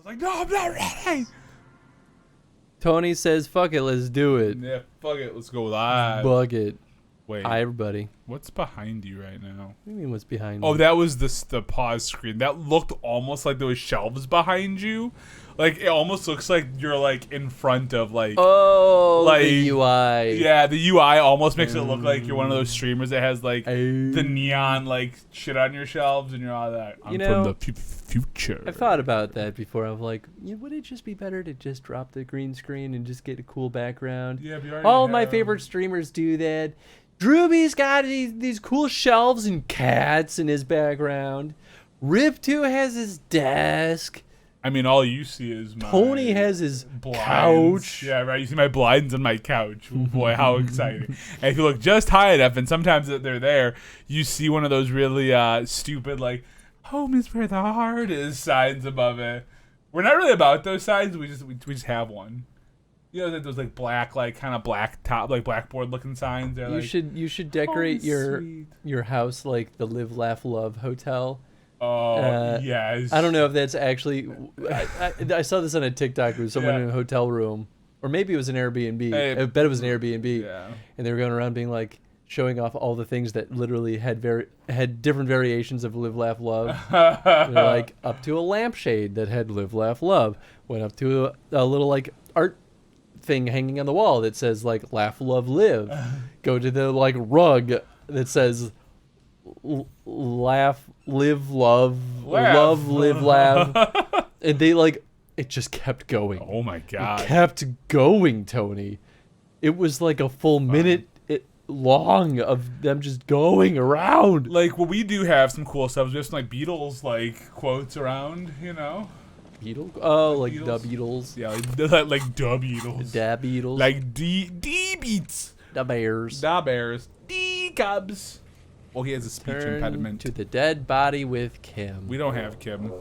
was like, no, I'm not ready. Tony says, fuck it, let's do it. Yeah, fuck it, let's go live. Bug it. Wait, Hi, everybody. what's behind you right now? What do you mean what's behind me? Oh, that was the pause screen. That looked almost like there was shelves behind you. Like, it almost looks like you're, like, in front of, like... Oh, like, the UI. Yeah, the UI almost makes it look like you're one of those streamers that has, like, the neon, like, shit on your shelves, and you're all that. I'm from the future. I thought about that before. I'm like, would it just be better to just drop the green screen and just get a cool background? Yeah, but you already all of my have- favorite streamers do that. Drewby's got these cool shelves and cats in his background. Rip2 has his desk. I mean, all you see is my... Tony has his blinds. couch. Yeah, right. You see my blinds on my couch. Oh boy, how exciting! And if you look just high enough, and sometimes they're there, you see one of those really stupid, like, "Home is where the heart is" signs above it. We're not really about those signs. We just have one. You know, those like black, like kind of black top, like blackboard looking signs. They're You should decorate your house like the Live Laugh Love hotel. Oh, yes. I don't know if that's actually... I saw this on a TikTok with someone in a hotel room. Or maybe it was an Airbnb. Hey, I bet it was an Airbnb. Yeah. And they were going around being like, showing off all the things that literally had different variations of Live, Laugh, Love. They're like, up to a lampshade that had Live, Laugh, Love. Went up to a little like art thing hanging on the wall that says like Laugh, Love, Live. Go to the like rug that says... laugh, live, love, live, laugh. And they like, it just kept going. Oh my god. It kept going, Tony. It was like a full minute long of them just going around. Like, well, we do have some cool stuff. We have some like Beatles like quotes around, you know. Beatles? Oh, like Beatles? the Beatles. Yeah, like da Beatles. Da Beatles. Like D Beats. the Bears. Da Bears. D Cubs. Well, he has a speech Turn impediment. to the dead body with Kim. We don't have Kim.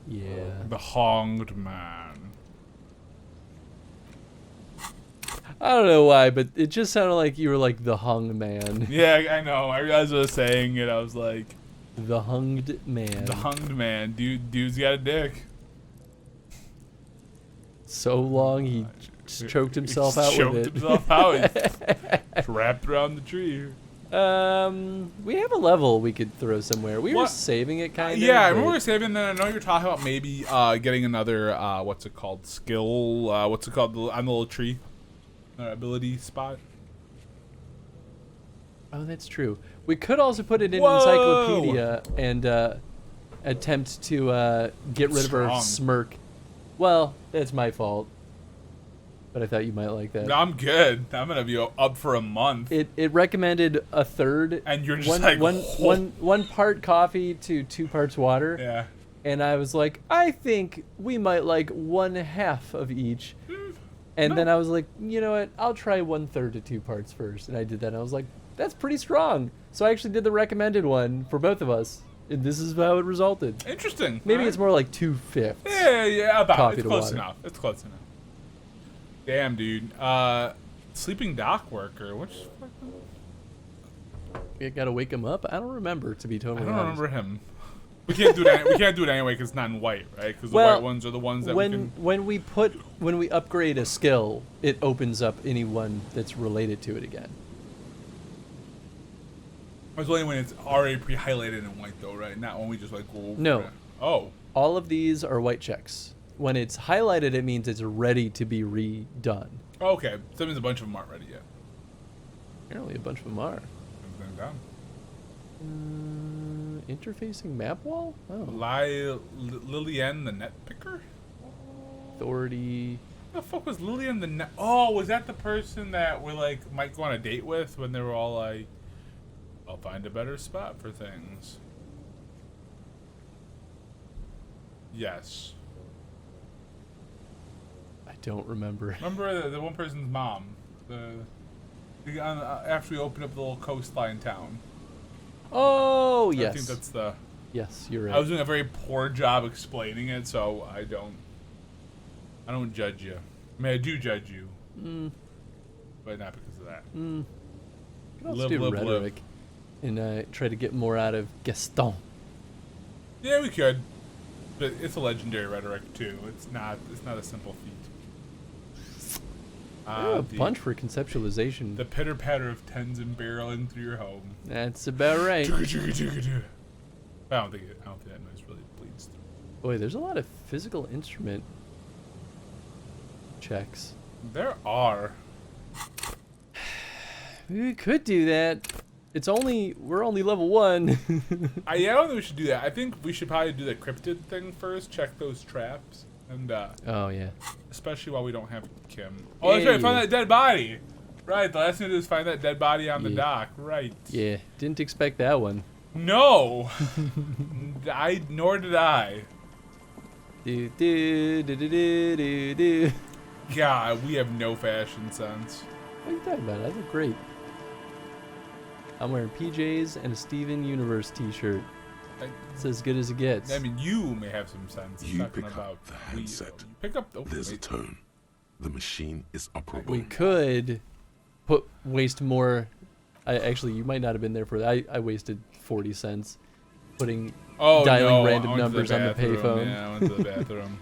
Yeah. The hanged man. I don't know why, but it just sounded like you were like the hung man. Yeah, I know. I realized I was saying it. I was like, The hunged man. the hanged man. Dude's got a dick. So long he just choked himself out Choked with it. himself out. It's wrapped around the tree. We have a level we could throw somewhere. We were What? saving it kind of. Yeah, I remember we were saving. Then I know you're talking about maybe getting another what's it called? Skill. What's it called on the little tree? Ability spot. Oh, that's true. We could also put it in Whoa! encyclopedia and attempt to get rid of her Strong. smirk. Well, that's my fault. But I thought you might like that. No, I'm good. I'm gonna be up for a month. It recommended a third. And you're just like, one part coffee to 2 parts water. Yeah. And I was like, I think we might like 1/2 of each. And then I was like, you know what? I'll try 1/3 to 2 parts first. And I did that. And I was like, that's pretty strong. So I actually did the recommended one for both of us. And this is how it resulted. Interesting. Maybe Alright. it's more like 2/5. Yeah, about. Coffee It's to close water. enough. It's close enough. Damn, dude. Sleeping dock worker. Which? You gotta wake him up. I don't remember, to be I totally don't honest. remember him. We can't do it. We can't do it anyway because it's not in white, right? Because the white ones are the ones that we can. when we upgrade a skill, it opens up any one that's related to it again. It's only when it's already pre-highlighted in white, though, right? Not when we just like go over No. it. Oh. All of these are white checks. When it's highlighted, it means it's ready to be redone. Okay. So that means a bunch of them aren't ready yet. Apparently, a bunch of them are. Everything down. Interfacing map wall? Oh. Lillian the net picker? Authority. What the fuck was Lillian the net? Oh, was that the person that we like might go on a date with when they were all like, "I'll find a better spot for things." Yes. I don't remember. Remember the one person's mom? After we opened up the little coastline town. Oh, yes. I think that's the. Yes, you're right. I was doing a very poor job explaining it, so I don't judge you. I mean, I do judge you, but not because of that. You can also Live, do live, rhetoric and try to get more out of Gaston. Yeah, we could. But it's a legendary rhetoric too. It's not a simple feat. A bunch for conceptualization. The pitter patter of tens and barreling through your home. That's about right. I don't think that noise really bleeds through. Boy, there's a lot of physical instrument checks. There are. We could do that. We're only level 1. I don't think we should do that. I think we should probably do the cryptid thing first. Check those traps, and oh yeah. especially while we don't have Kim. Oh, that's right. Find that dead body. Right. The last thing to do is find that dead body on the dock. Right. Yeah. Didn't expect that one. No. Nor did I. Do do do do do do do. God, we have no fashion sense. What are you talking about? I look great. I'm wearing PJs and a Steven Universe t-shirt. It's as good as it gets. I mean, you may have some sense. You pick up the handset. Pick up the. There's a tone. The machine is operable. We could waste more. Actually, you might not have been there for that. I wasted 40 cents dialing random numbers on the payphone. Yeah, I went to the bathroom.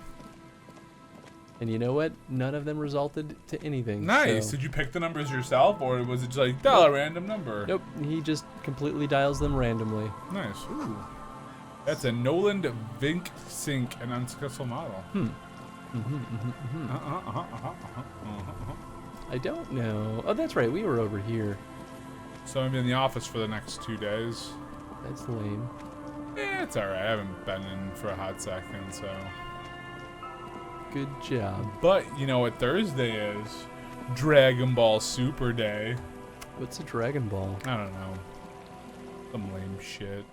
And you know what? None of them resulted to anything. Nice. So. Did you pick the numbers yourself, or was it just like dial a random number? Nope. He just completely dials them randomly. Nice. Ooh. That's a Noland Vink Sync, an unsuccessful model. I don't know. Oh, that's right. We were over here. So I'm in the office for the next 2 days. That's lame. It's alright. I haven't been in for a hot second, so. Good job. But you know what Thursday is? Dragon Ball Super Day. What's a Dragon Ball? I don't know. Some lame shit.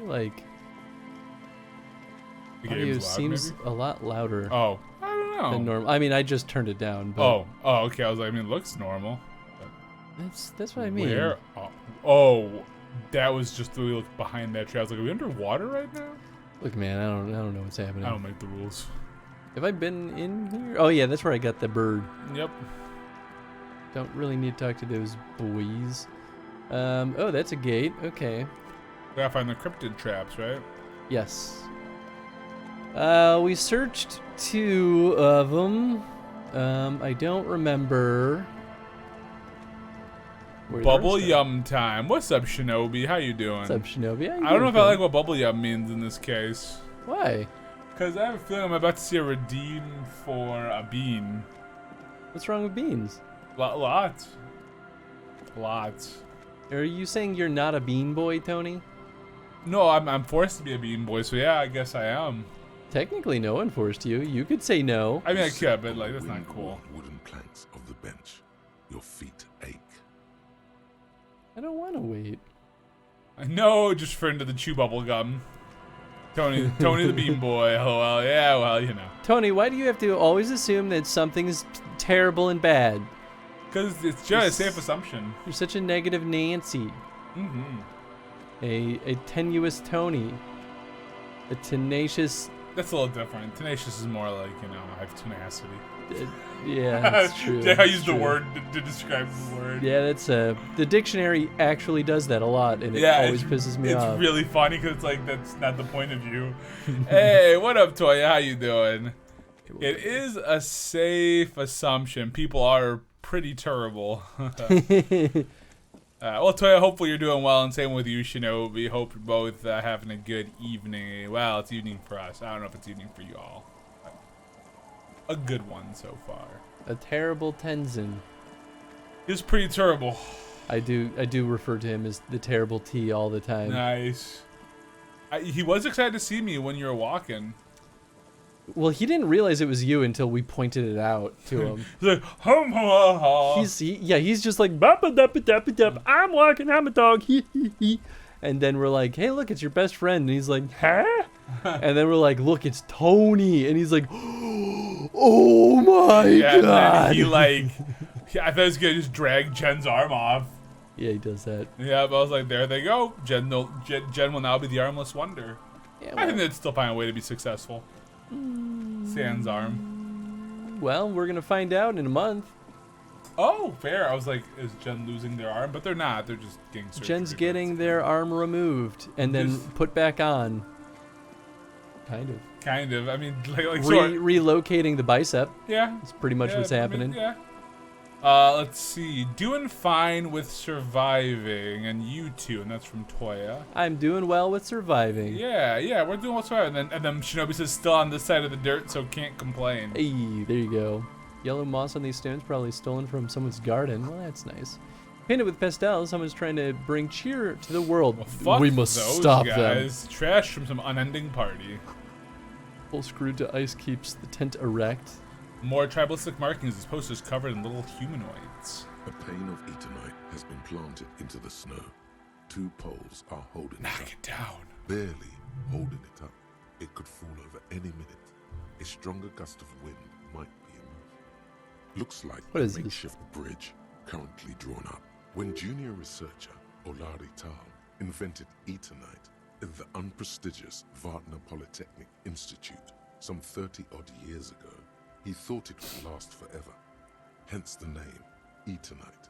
Like, The audio game's loud, seems maybe? a lot louder Oh, I don't know. than normal. I mean, I just turned it down. But Oh, okay. I was like, I mean, it looks normal. that's what I mean. Where? Oh, that was just the way we looked behind that tree. I was like, are we underwater right now? Look, man, I don't know what's happening. I don't make the rules. Have I been in here? Oh yeah, that's where I got the bird. Yep. Don't really need to talk to those boys. Oh, that's a gate. Okay. Gotta find the cryptid traps, right? Yes. We searched 2 of them. I don't remember. Where's Bubble our stuff? Yum time. What's up, Shinobi? How you doing? What's up, Shinobi? I don't know if I like what Bubble Yum means in this case. Why? Because I have a feeling I'm about to see a redeem for a bean. What's wrong with beans? Lots. Are you saying you're not a bean boy, Tony? No, I'm forced to be a bean boy, so yeah, I guess I am. Technically, no one forced you. You could say no. I mean, I could, but like that's not cool. Wooden planks of the bench. Your feet ache. I don't want to wait. No, just referring to the chew bubble gum. Tony the bean boy. LOL. Yeah, well, you know. Tony, why do you have to always assume that something's terrible and bad? Because it's just a safe assumption. You're such a negative Nancy. Mm-hmm. A tenuous Tony. A tenacious... That's a little different. Tenacious is more like, you know, I have tenacity. Yeah, that's true. I use the word to describe the word. Yeah, that's the dictionary actually does that a lot, and it always pisses me off. It's really funny because it's like that's not the point of view. Hey, what up, Toya? How you doing? It is a safe assumption. People are pretty terrible. Well, Toya, hopefully you're doing well, and same with you, Shinobi. Hope you're both having a good evening. Well, it's evening for us. I don't know if it's evening for you all. A good one so far. A terrible Tenzin. He's pretty terrible. I do refer to him as the terrible T all the time. Nice. He was excited to see me when you were walking. Well, he didn't realize it was you until we pointed it out to him. He's like, hum, ha, ha. He's just like, "Bap-a-dap-a-dap-a-dap, I'm walking, I'm a dog, hee hee hee." And then we're like, "Hey, look, it's your best friend." And he's like, "Huh?" And then we're like, "Look, it's Tony." And he's like, "Oh my god!" And then he I thought he was gonna just drag Jen's arm off. Yeah, he does that. Yeah, but I was like, there they go. Jen will now be the armless wonder. Yeah, I think they'd still find a way to be successful. Sans arm. Well, we're gonna find out in a month. Oh, fair. I was like, is Jen losing their arm? But they're not. They're just getting surgery. Jen's getting their arm removed and then put back on. Kind of. Kind of. I mean, like relocating the bicep. Yeah. That's pretty much what's happening. Yeah. Let's see. Doing fine with surviving, and you too, and that's from Toya. I'm doing well with surviving. Yeah, we're doing well surviving. And then Shinobi says still on this side of the dirt, so can't complain. Hey, there you go. Yellow moss on these stones, probably stolen from someone's garden. Well, that's nice. Painted with pastels, someone's trying to bring cheer to the world. Well, fuck we must those stop guys. them. Trash from some unending party. Full screwed to ice keeps the tent erect. More tribalistic markings as posters covered in little humanoids. A pane of eternite has been planted into the snow. 2 poles are holding Knock it down. barely holding it up. It could fall over any minute. A stronger gust of wind might be enough. Looks like What a is this? makeshift bridge currently drawn up. When junior researcher Olari Tal invented eternite in the unprestigious Wagner Polytechnic Institute some 30-odd years ago, he thought it would last forever. Hence the name eternite.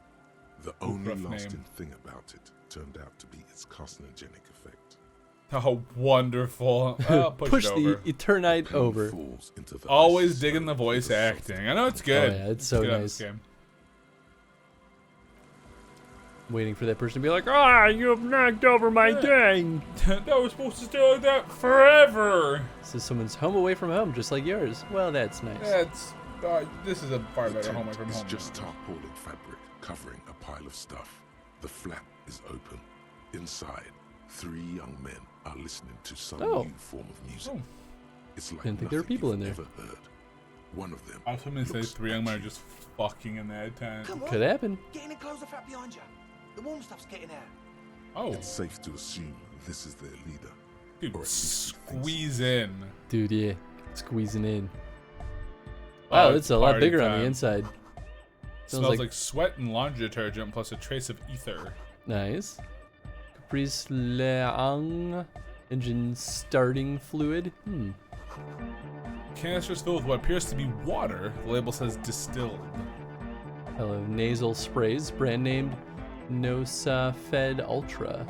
The only rough lasting name. thing about it turned out to be its carcinogenic effect. Oh, wonderful. Push it the over. eternite Pain over. falls into the Always ice digging the slope voice with a acting. I know it's good. Oh, yeah, it's so good on nice. this game. Waiting for that person to be like, you have knocked over my thing. That was supposed to stay like that forever. This is someone's home away from home, just like yours. Well, that's nice. That's this is a far The better home tent away from is home. just tarpaulin fabric covering a pile of stuff. The flap is open. Inside, 3 young men are listening to some Oh. new form of music. Oh. It's like Didn't think there were nothing people you've in there. ever heard. One of them I was going to say looks 3 young at men are you. just fucking in that tent. Come on, Could happen. get in and close the flap behind you. The warm stuff's getting out. Oh, It's safe to assume this is their leader. dude, or at least he thinks squeeze in. Dude, yeah. Squeezing in. Oh, Wow, it's a lot party bigger on time. the inside. Smells like sweat and laundry detergent plus a trace of ether. Nice. Caprice Leang engine starting fluid. Canisters filled with what appears to be water. The label says distilled. Hello, nasal sprays, brand named Nosafed Ultra.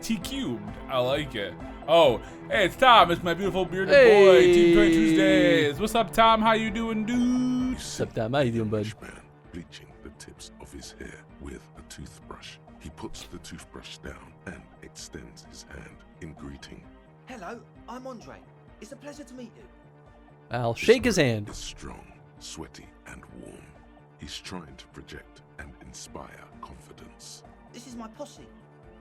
T cubed. I like it. Oh, hey, it's Tom. It's my beautiful bearded boy. Team 20 Tuesdays. What's up, Tom? How you doing, dude? You see What's up, Tom? How you doing, bud? British man bleaching the tips of his hair with a toothbrush. He puts the toothbrush down and extends his hand in greeting. Hello, I'm Andre. It's a pleasure to meet you. I'll shake his man hand. is strong, sweaty, and warm. He's trying to project and inspire confidence. This is my posse,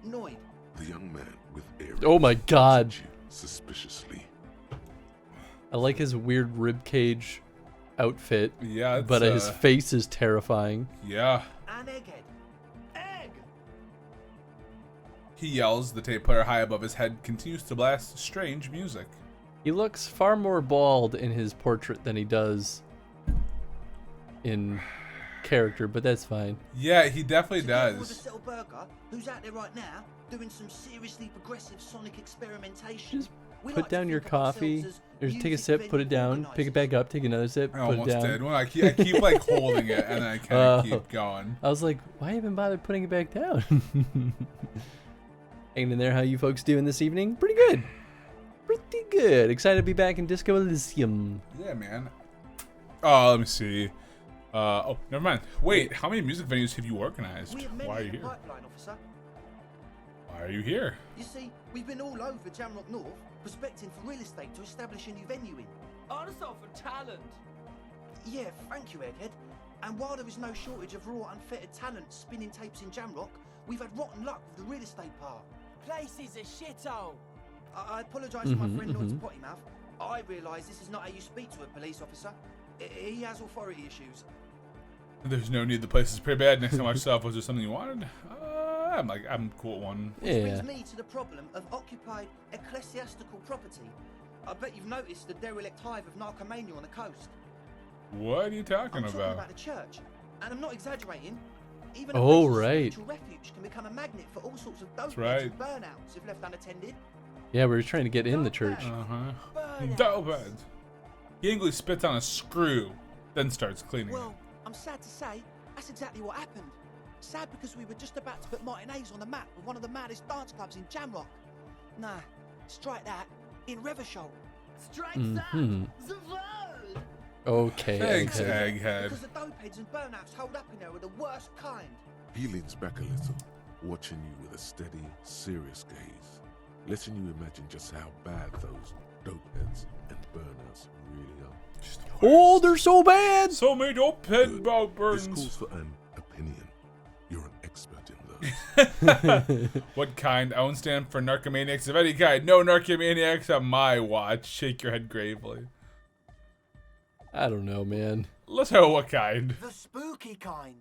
Noid. The young man with earrings Oh my God. looks at you suspiciously. I like his weird ribcage outfit, Yeah, it's, but his face is terrifying. yeah. And Egghead. Egg! He yells. The tape player high above his head continues to blast strange music. He looks far more bald in his portrait than he does in character, but that's fine. Yeah, he definitely Together with a does. Settle Burger, who's out there right now doing some seriously progressive sonic experimentation. Just We put like to down your think of ourselves coffee, as or take a music sip, put it venue down, pick it back up, take another sip, I put it almost down. did. Well, I keep like holding it, and then I kind of keep going. I was like, why even bother putting it back down? Hanging in there, how you folks doing this evening? Pretty good. Pretty good. Excited to be back in Disco Elysium. Yeah, man. Oh, let me see. Oh, never mind. Wait, how many music venues have you organized? We have many Why are you in the here? pipeline, officer. Why are you here? You see, we've been all over Jamrock North, prospecting for real estate to establish a new venue in. Also for talent. Yeah, thank you, Egghead. And while there is no shortage of raw, unfettered talent spinning tapes in Jamrock, we've had rotten luck with the real estate part. Place is a shithole. I apologise to my friend Noid's potty mouth. I realise this is not how you speak to a police officer. He has authority issues. There's no need. The place is pretty bad next to myself. Was there something you wanted? I'm cool at one. Which Yeah. brings me to the problem of occupied ecclesiastical property. I bet you've noticed the derelict hive of narcomania on the coast. What are you talking I'm talking about? about the church, and I'm not exaggerating. Even Oh, a place of right. spiritual refuge can become a magnet for all sorts of dope right. and burnouts if left unattended. Yeah, we were trying to get in the church. Uh-huh. Burnouts. Dope heads. He angrily spits on a screw, then starts cleaning Well, I'm sad to say, That's exactly what happened. Sad because we were just about to put Martinez on the map with one of the maddest dance clubs in Jamrock. Nah, strike that. In Revachol. Strike that! The world! Okay. Thanks, Egghead. Egghead. Because the dopeheads and burnouts holed up in there are the worst kind. He leans back a little, watching you with a steady, serious gaze, letting you imagine just how bad those dopeheads and burnouts really are. Oh, they're so bad. So many dope head about This burns. calls for an opinion. You're an expert in those. What kind? I won't stand for narcomaniacs of any kind. No narcomaniacs on my watch. Shake your head gravely. I don't know, man. Let's know what kind. The spooky kind.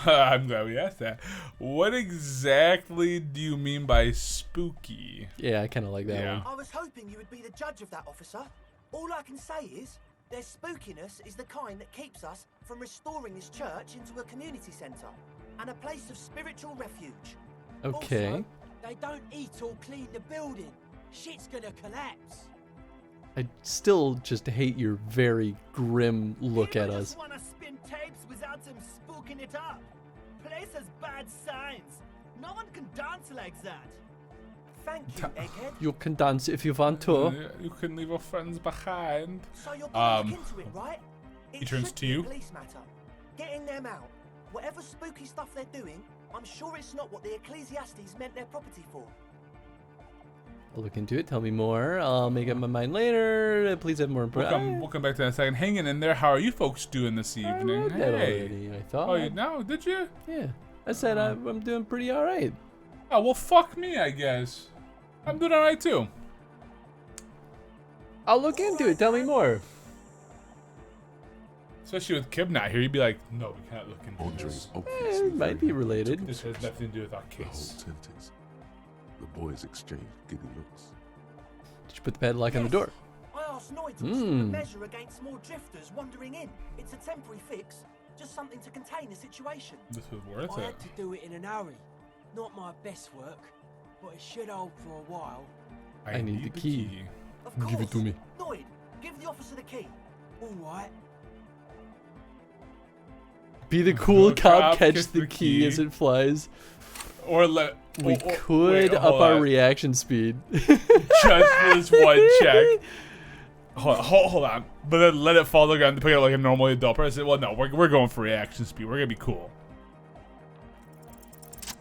I'm glad we asked that. What exactly do you mean by spooky? Yeah, I kind of like that Yeah. one. I was hoping you would be the judge of that, officer. All I can say is, their spookiness is the kind that keeps us from restoring this church into a community centre and a place of spiritual refuge. Okay. Also, they don't eat or clean the building. Shit's gonna collapse. I still just hate your very grim look at People us. just wanna spin tapes without them spooking it up. Place has bad signs. No one can dance like that. Thank you, Egghead. You can dance if you want to. You can leave your friends behind. So you're gonna look into it, right? he turns should to be a you. police matter. Getting them out. Whatever spooky stuff they're doing, I'm sure it's not what the Ecclesiastes meant their property for. I'll look into it. Tell me more. I'll make up my mind later. Please have more input. We'll come back to that in a second. Hanging in there. How are you folks doing this I evening? read that already, I thought. Oh, you know? Did you? Yeah. I said I'm doing pretty all right. Oh, well, fuck me, I guess. I'm doing alright, too. I'll look into it. Tell me more. Especially with Kib not here, you'd be like, no, we can't look into Andre this. is obviously It might be related. This has nothing to do with our The whole case. sentence. The boys exchange giddy looks. Did you put the padlock on the door? I asked Noid to Hmm. measure against more drifters wandering in. It's a temporary fix, just something to contain the situation. This was worth I it. had to do it in an hurry. Not my best work, but it should hold for a while. I need the key. Of course. Give it to me. Noid, give the officer the key. All right. Be the cool Cop, cop, catch catch the the key key. as it flies. Or let... We or- could wait, up hold our on. reaction speed. Just for this one check. Hold on. But then let it fall to the ground to pick it up like a normal adult person. Well, no, we're going for reaction speed. We're going to be cool.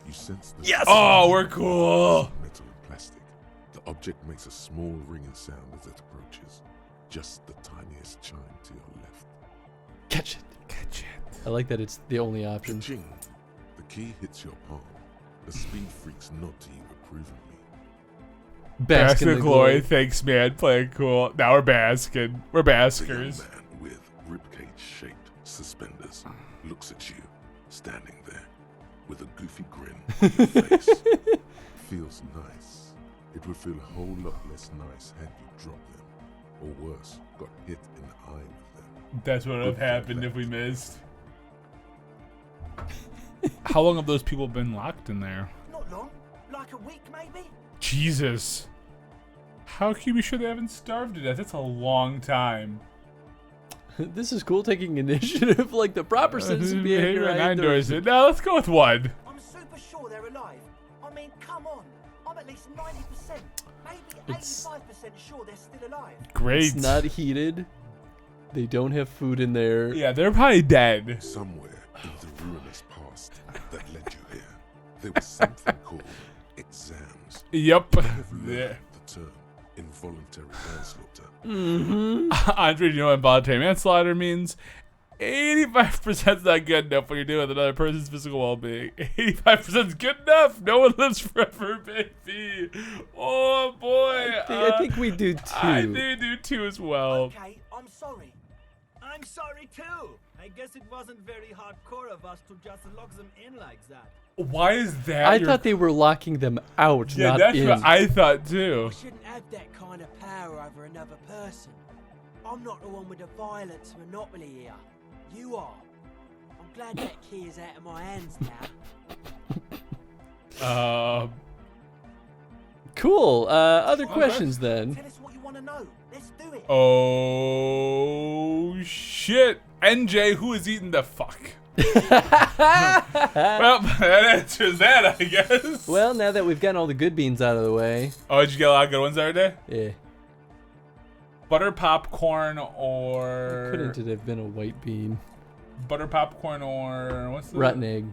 You sense the Yes! Oh, we're cool. metal and plastic. The object makes a small ringing sound as it approaches. Just the tiniest chime to your left. Catch it. Catch it. I like that it's the only option. Ching! The key hits your palm. The speed freaks nod to you approvingly. Bask in the glory. Thanks, man. Playing cool. Now we're basking. We're The young baskers. man with ribcage-shaped suspenders looks at you, standing there, with a goofy grin on your face. Feels nice. It would feel a whole lot less nice had you dropped them, or worse, got hit in the eye with them. That's what would have happened if we missed. How long have those people been locked in there? Not long, like a week maybe? Jesus. How can you be sure they haven't starved to death? That's a long time. This is cool taking initiative like the proper citizen behavior. I I endorse endorse it. Now let's go with one. I'm super sure they're alive. I mean, come on. I'm at least 90%, maybe It's- 85% sure they're still alive. Great. It's not heated. They don't have food in there. Yeah, they're probably dead. Somewhere in the ruinous past that led you here, there was something called exams. Yep. I've Yeah. learned the term involuntary manslaughter. Andre, you know what involuntary manslaughter means? 85% is not good enough when you're dealing with another person's physical well-being. 85% is good enough. No one lives forever, baby. Oh boy. I think we do too. I do too as well. Okay, I'm sorry. I'm sorry too. I guess it wasn't very hardcore of us to just lock them in like that. Why is that? I your- thought they were locking them out, Yeah, not that's in. what I thought too. We shouldn't have that kind of power over another person. I'm not the one with the violence monopoly here. You are. I'm glad that key is out of my hands now. Cool. Other Okay. questions then? Tell us what you want to know. Let's do it. Oh shit. NJ, who is eating the fuck? Well, that answers that, I guess. Well, now that we've gotten all the good beans out of the way. Oh, did you get a lot of good ones the other day? Yeah. Butter popcorn or... Couldn't it have been a white bean? Butter popcorn or... What's the... Rotten egg.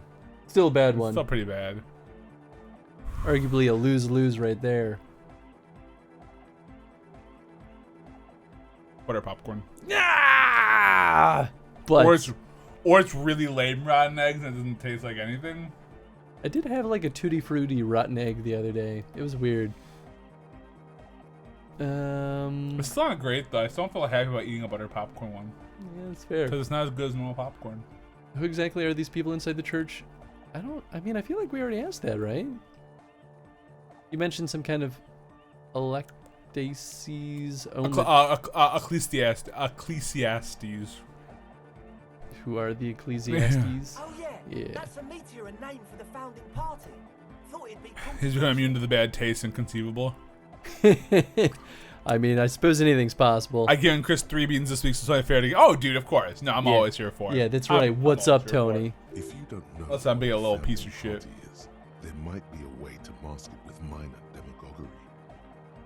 Still a bad one. Still pretty bad. Arguably a lose-lose right there. Butter popcorn. Ah! But Or it's really lame rotten eggs and it doesn't taste like anything. I did have like a Tutti Frutti rotten egg the other day. It was weird. It's still not great though. I still don't feel happy about eating a butter popcorn one. Yeah, that's fair. Because it's not as good as normal popcorn. Who exactly are these people inside the church? I mean, I feel like we already asked that, right? You mentioned some kind of ecclesiastes own Ecclesiastes. Who are the Ecclesiastes? Oh yeah, Yeah. that's a meteor and name for the founding party. Thought it'd be cool. He's become immune to the bad taste inconceivable. I mean, I suppose anything's possible. I given Chris 3 beans this week, so it's only fair to go. Oh, dude, of course. No, I'm Yeah. always here for it. Yeah, that's I'm right. What's always up, here for it. Tony? If you don't know Unless I'm being a what little the piece of founding shit. party is, there might be a way to mask it with minor demagoguery.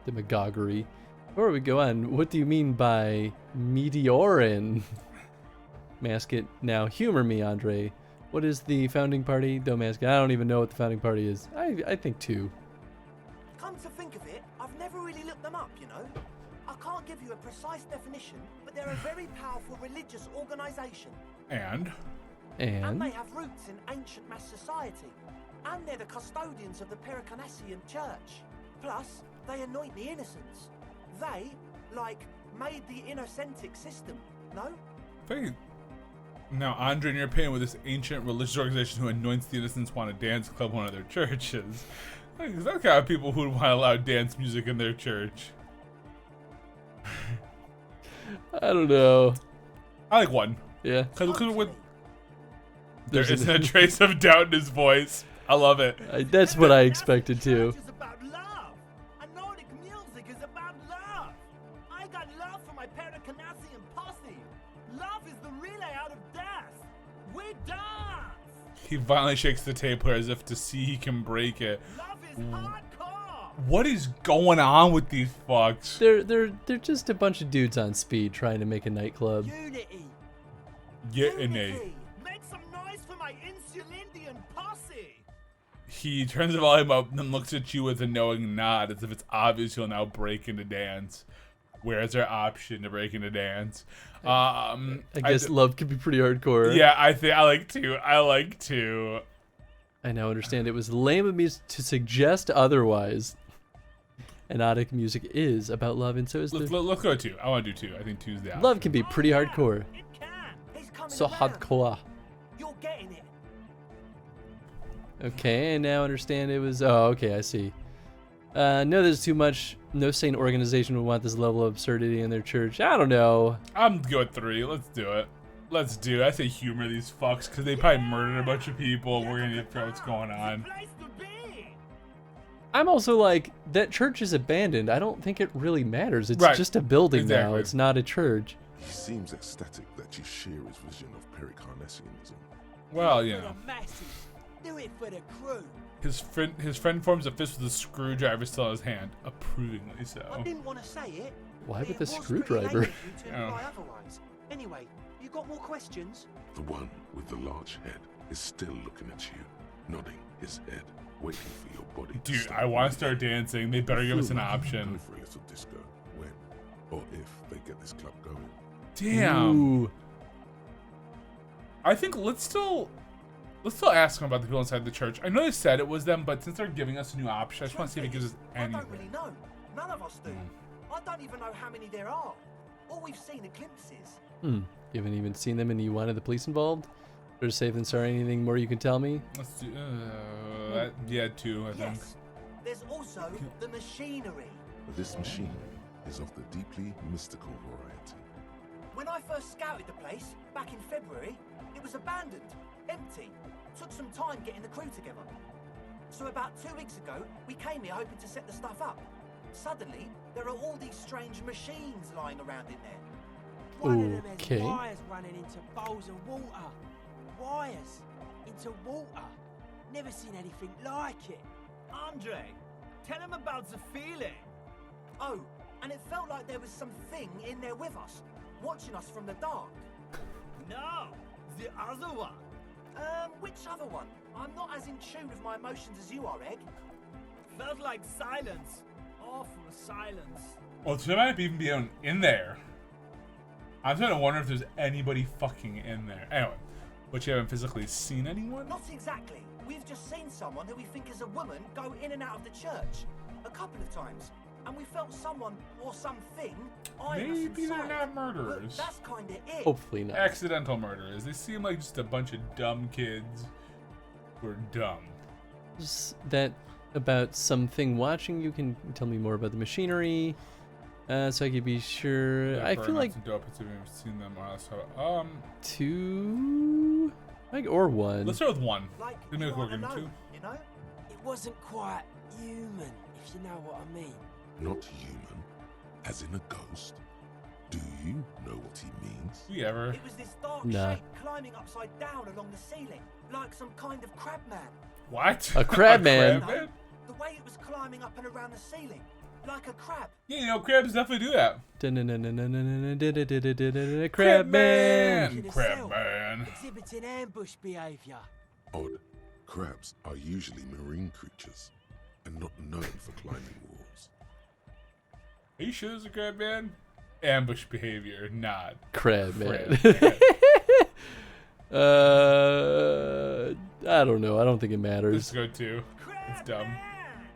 Demagoguery. Before we go on, what do you mean by meteorin? Mask it now. Humor me, Andre. What is the founding party? Don't mask it. I don't even know what the founding party is. I think 2. Come to think of it, I've never really looked them up, you know. I can't give you a precise definition, but they're a very powerful religious organisation. And? And they have roots in ancient mass society. And they're the custodians of the Pericarnassian church. Plus, they anoint the innocents. They, like, made the innocentic system, no? Very... Now, Andre, in your opinion, with this ancient religious organization who anoints the innocents want to dance club one of their churches, like, is that the kind of people who would want to allow dance music in their church? I don't know. I like 1. Yeah. Because with... There There's isn't a trace of doubt in his voice. I love it. That's what I expected too. Church is about love. And Nordic music is about love. I got love for my Pericarnassian posse. Love is the relay out of death. We dance. He violently shakes the tape player as if to see he can break it. Love is hardcore. What is going on with these fucks? They're just a bunch of dudes on speed trying to make a nightclub. Unity. Get in a... Unity. Make some noise for my Insulindian posse. He turns the volume up and then looks at you with a knowing nod as if it's obvious he'll now break into dance. Where's our option to break into dance? I guess love can be pretty hardcore. Yeah, I like to. I now understand it was lame of me to suggest otherwise. Anodic music is about love, and so is Let's the... go 2. I want to do 2. I think 2's the option. Love can be pretty hardcore. It can. He's coming So around. hardcore. You're getting it. Okay, I now understand it was... Oh, okay, I see. No, there's too much. No sane organization would want this level of absurdity in their church. I don't know. I'm good with 3. Let's do it. Let's do it. I say humor these fucks because they probably murdered a bunch of people. We're going to figure out what's going on. Place to be. I'm also like, that church is abandoned. I don't think it really matters. It's Right. just a building now. Exactly. It's not a church. He seems ecstatic that you share his vision of Pericarnassianism. Well, Do you it know. for the masses. Do it for the crew. His friend forms a fist with a screwdriver still in his hand. Approvingly so. I didn't want to say it. Why but with it the was pretty screwdriver? lame of you to Yeah. imply otherwise. Anyway, you got more questions? The one with the large head is still looking at you, nodding his head, waiting for your body to Dude, start I want to moving. start dancing. They better give us an Go option. for a little disco when or if they get this club going. Damn. Ooh. I think let's still ask them about the people inside the church. I know they said it was them, but since they're giving us a new option, I just want to see if it gives us I don't really anything. know. None of us do. I don't even know how many there are. All we've seen are glimpses. You haven't even seen them and you wanted the police involved? Better safe than sorry. Anything more you can tell me? Let's do, yeah, 2, I think. Yes. There's also the machinery. This machine is of the deeply mystical variety. When I first scouted the place, back in February, it was abandoned, empty. Took some time getting the crew together. So about 2 weeks ago, we came here hoping to set the stuff up. Suddenly, there are all these strange machines lying around in there. One of them Okay. has wires running into bowls of water. wires into water. Never seen anything like it. Andre, tell him about the feeling. Oh, and it felt like there was something in there with us, watching us from the dark. No, the other one. Which other one? I'm not as in tune with my emotions as you are, Egg. Felt like silence. Awful silence. Well, there might even be in there. I'm starting to wonder if there's anybody fucking in there. Anyway, but you haven't physically seen anyone? Not exactly. We've just seen someone who we think is a woman go in and out of the church a couple of times. And we felt someone or something eyeing us Maybe they're inside. not murderers. But that's kind of it. Hopefully not. Accidental murderers. They seem like just a bunch of dumb kids who are dumb. That about something watching you can tell me more about the machinery, so I could be sure. I feel like dope. If you've seen them. So, 2, like, or 1. let's start with 1. Like, Give me a you quick are 2. alone, you know? It wasn't quite human, if you know what I mean. Not human, as in a ghost. Do you know what he means? You ever? It was this dark Nah. shape climbing upside down along the ceiling, like some kind of crab man. What? A crab man. Crab man? The way it was climbing up and around the ceiling, like a crab. Yeah, you know, crabs definitely do that. Crab man. Look at Crab yourself, man. Exhibiting ambush behaviour. Odd, crabs are usually marine creatures and not known for climbing walls. Are you sure there's a crab man? Ambush behavior, not Crab man. crab man. I don't know. I don't think it This matters. is good too. Crab It's dumb. man!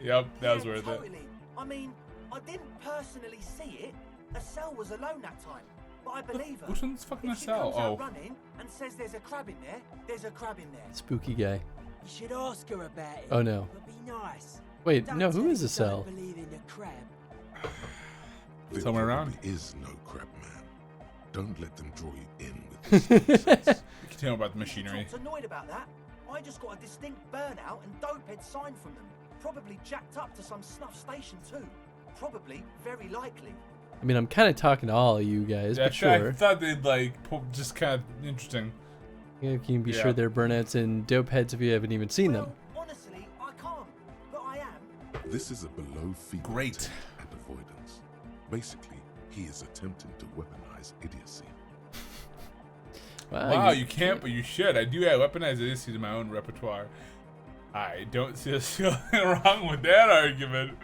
Yep, that was Yeah, worth totally. it. I mean, I didn't personally see it. Estelle was alone that time, but I believe her. Which one's fucking If she Estelle? comes out Oh, running and says there's a crab in there, there's a crab in there. Spooky guy. You should ask her about it. Oh no. But be nice. Wait, Don't no. tell Who her is you this cell? don't believe in the crab. There Someone around? probably is no crab man. Don't let them draw you in with this nonsense. you can tell about the machinery. Talked annoyed about that. I just got a distinct burnout and dopehead sign from them. Probably jacked up to some snuff station too. Probably, very likely. I mean, I'm kind of talking to all of you guys, Yeah, but sure. I thought they'd like just kind of interesting. You can be Yeah. sure they're burnouts and dope heads if you haven't even seen them. Well, honestly, I can't. But I am. This is a below field Great. attempt and avoidance. Basically, he is attempting to weaponize idiocy. Wow, you can't, but you should. I do have weaponized idiocy in my own repertoire. I don't see anything wrong with that argument.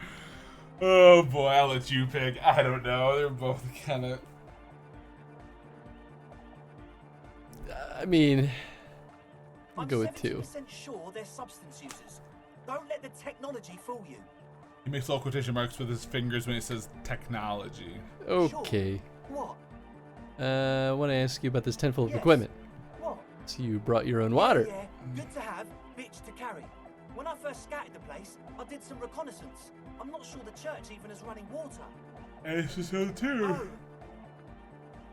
Oh boy, I'll let you pick. I don't know. They're both kind of. I mean, I'll I'm go with 2. 70% sure they're substance users. Don't let the technology fool you. He makes little quotation marks with his fingers when he says technology. Okay. What? I want to ask you about this tent full of Yes. equipment. What? So you brought your own water. Yeah, good to have, bitch to carry. When I first scouted the place, I did some reconnaissance. I'm not sure the church even is running water. This is so too. Oh,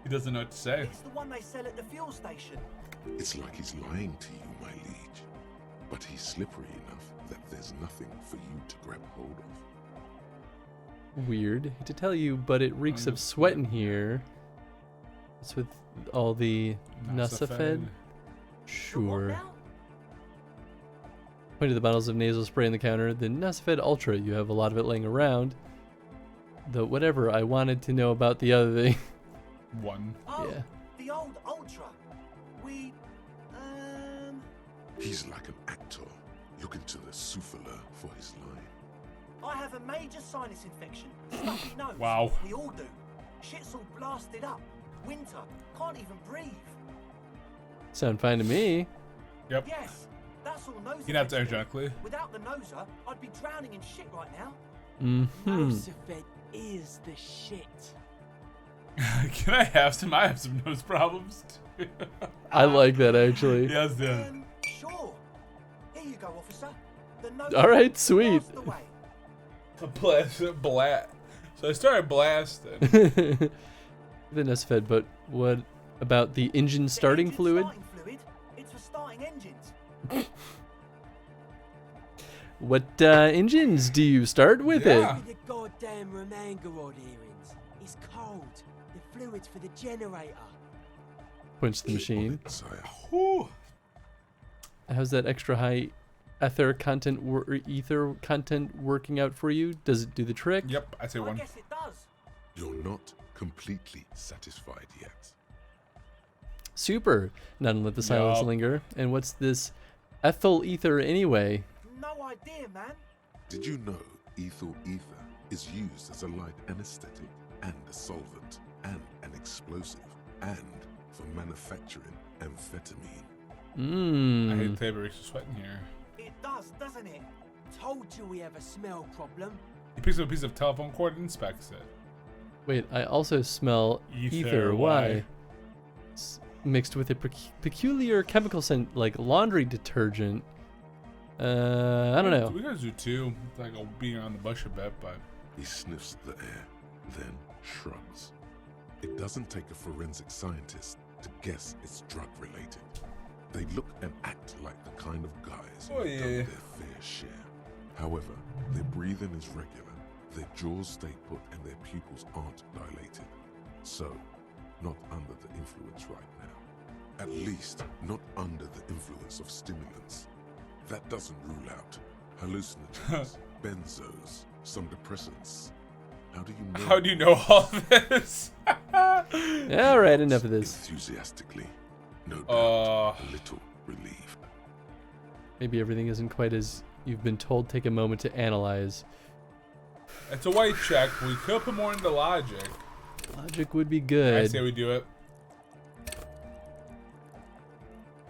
He doesn't know what to say. it's the one they sell at the fuel station. It's like he's lying to you, my liege. But he's slippery enough that there's nothing for you to grab hold of. Weird. Hate to tell you, but it reeks of sweat in here. It's with all the Nusafed. The what Sure. now? Point to the bottles of nasal spray on the counter. The Nusafed Ultra. You have a lot of it laying around. The whatever I wanted to know about the other thing. One. Oh, Yeah. the old Ultra. He's like an actor, looking to the souffleur for his line. I have a major sinus infection. Stuffy nose. Wow. We all do. Shit's all blasted up. Winter. Can't even breathe. Sound fine to me. Yep. Yes, that's all nose. You'd have to affects me. energetically. Without the noser, I'd be drowning in shit right now. Mm-hmm. Nusafed is the shit. Can I have some? I have some nose problems. Too. I like that actually. Yes, yeah. Sure. Here you go, officer. The nose. All right, sweet. Blast away. Blast. So I started blasting. The Nusafed, but what about the engine starting engine fluid? Starting fluid. It's for starting engines. What engines do you start with Yeah. Give me the goddamn Romanga rod earrings. It's cold. The fluid's for the generator. it? Punch the Keep on machine. it, sire. Whew. How's that extra high ether content working out for you? Does it do the trick? Yep, I say I 1. guess it does. You're not completely satisfied yet. Super. None let the silence Yup. linger. And what's this ethyl ether anyway? No idea, man. Did you know ethyl ether is used as a light anesthetic and a solvent and an explosive and for manufacturing amphetamine? I hate Mmm. to but he's sweating here. It does, doesn't it? Told you we have a smell problem. He picks up a piece of telephone cord and inspects it. Wait, I also smell ether. Why? Mixed with a peculiar chemical scent like laundry detergent. I don't know. We guys do too. It's like being around the bush a bit, but He sniffs the air, then shrugs. It doesn't take a forensic scientist to guess it's drug related. They look and act like the kind of guys who've done their fair share. However, their breathing is regular, their jaws stay put, and their pupils aren't dilated. So, not under the influence right now. At least, not under the influence of stimulants. That doesn't rule out hallucinogens, benzos, some depressants. How do you know? how do you know all this? All right, enough of this. Enthusiastically, no doubt, a little relieved. Maybe everything isn't quite as you've been told. Take a moment to analyze. It's a white check. But we could put more into logic. Logic would be I good. say we do it.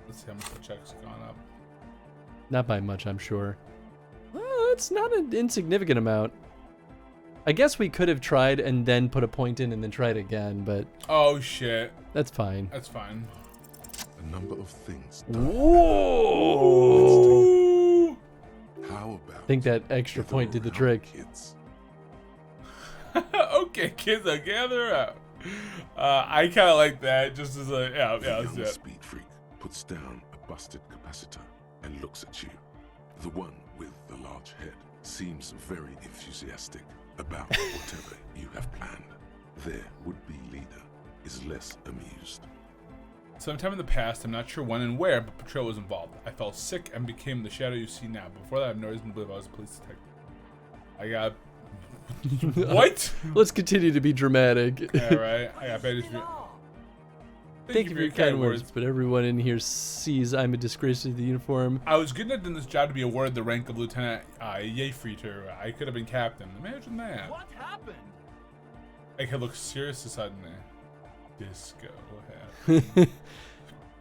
Let's see how much the check's gone up. Not by much, I'm sure. Well, it's not an insignificant amount. I guess we could have tried and then put a point in and then tried again, but Oh shit. that's fine. That's fine. A number of things done. Ooh. How about I think that extra gather point did the around, trick. kids? Okay, kids, I gather out. I kind of like that. Just as a yeah, The let's young do it. speed freak puts down a busted capacitor and looks at you. The one with the large head seems very enthusiastic about whatever you have planned. Their would-be leader is less amused. Sometime in the past, I'm not sure when and where, but Patrol was involved. I fell sick and became the shadow you see now. Before that, I have no reason to believe I was a police detective. I got what? Let's continue to be dramatic. Yeah, right. I got bad. Thank you for your kind words, but everyone in here sees I'm a disgrace to the uniform. I was good enough in this job to be awarded the rank of Lieutenant Yefreeter. I could have been captain. Imagine that. What happened? I could look serious suddenly. Disco hat.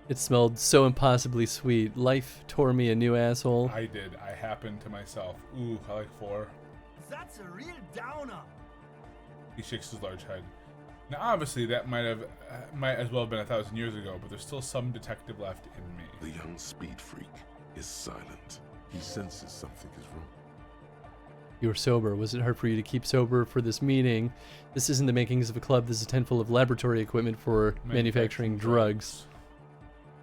It smelled so impossibly sweet. Life tore me a new asshole. I did. I happened to myself. Ooh, I like 4. That's a real downer. He shakes his large head. Now, obviously, that might as well have been 1,000 years ago, but there's still some detective left in me. The young speed freak is silent. He senses something is wrong. You were sober. Was it hard for you to keep sober for this meeting? This isn't the makings of a club. This is a tent full of laboratory equipment for manufacturing drugs.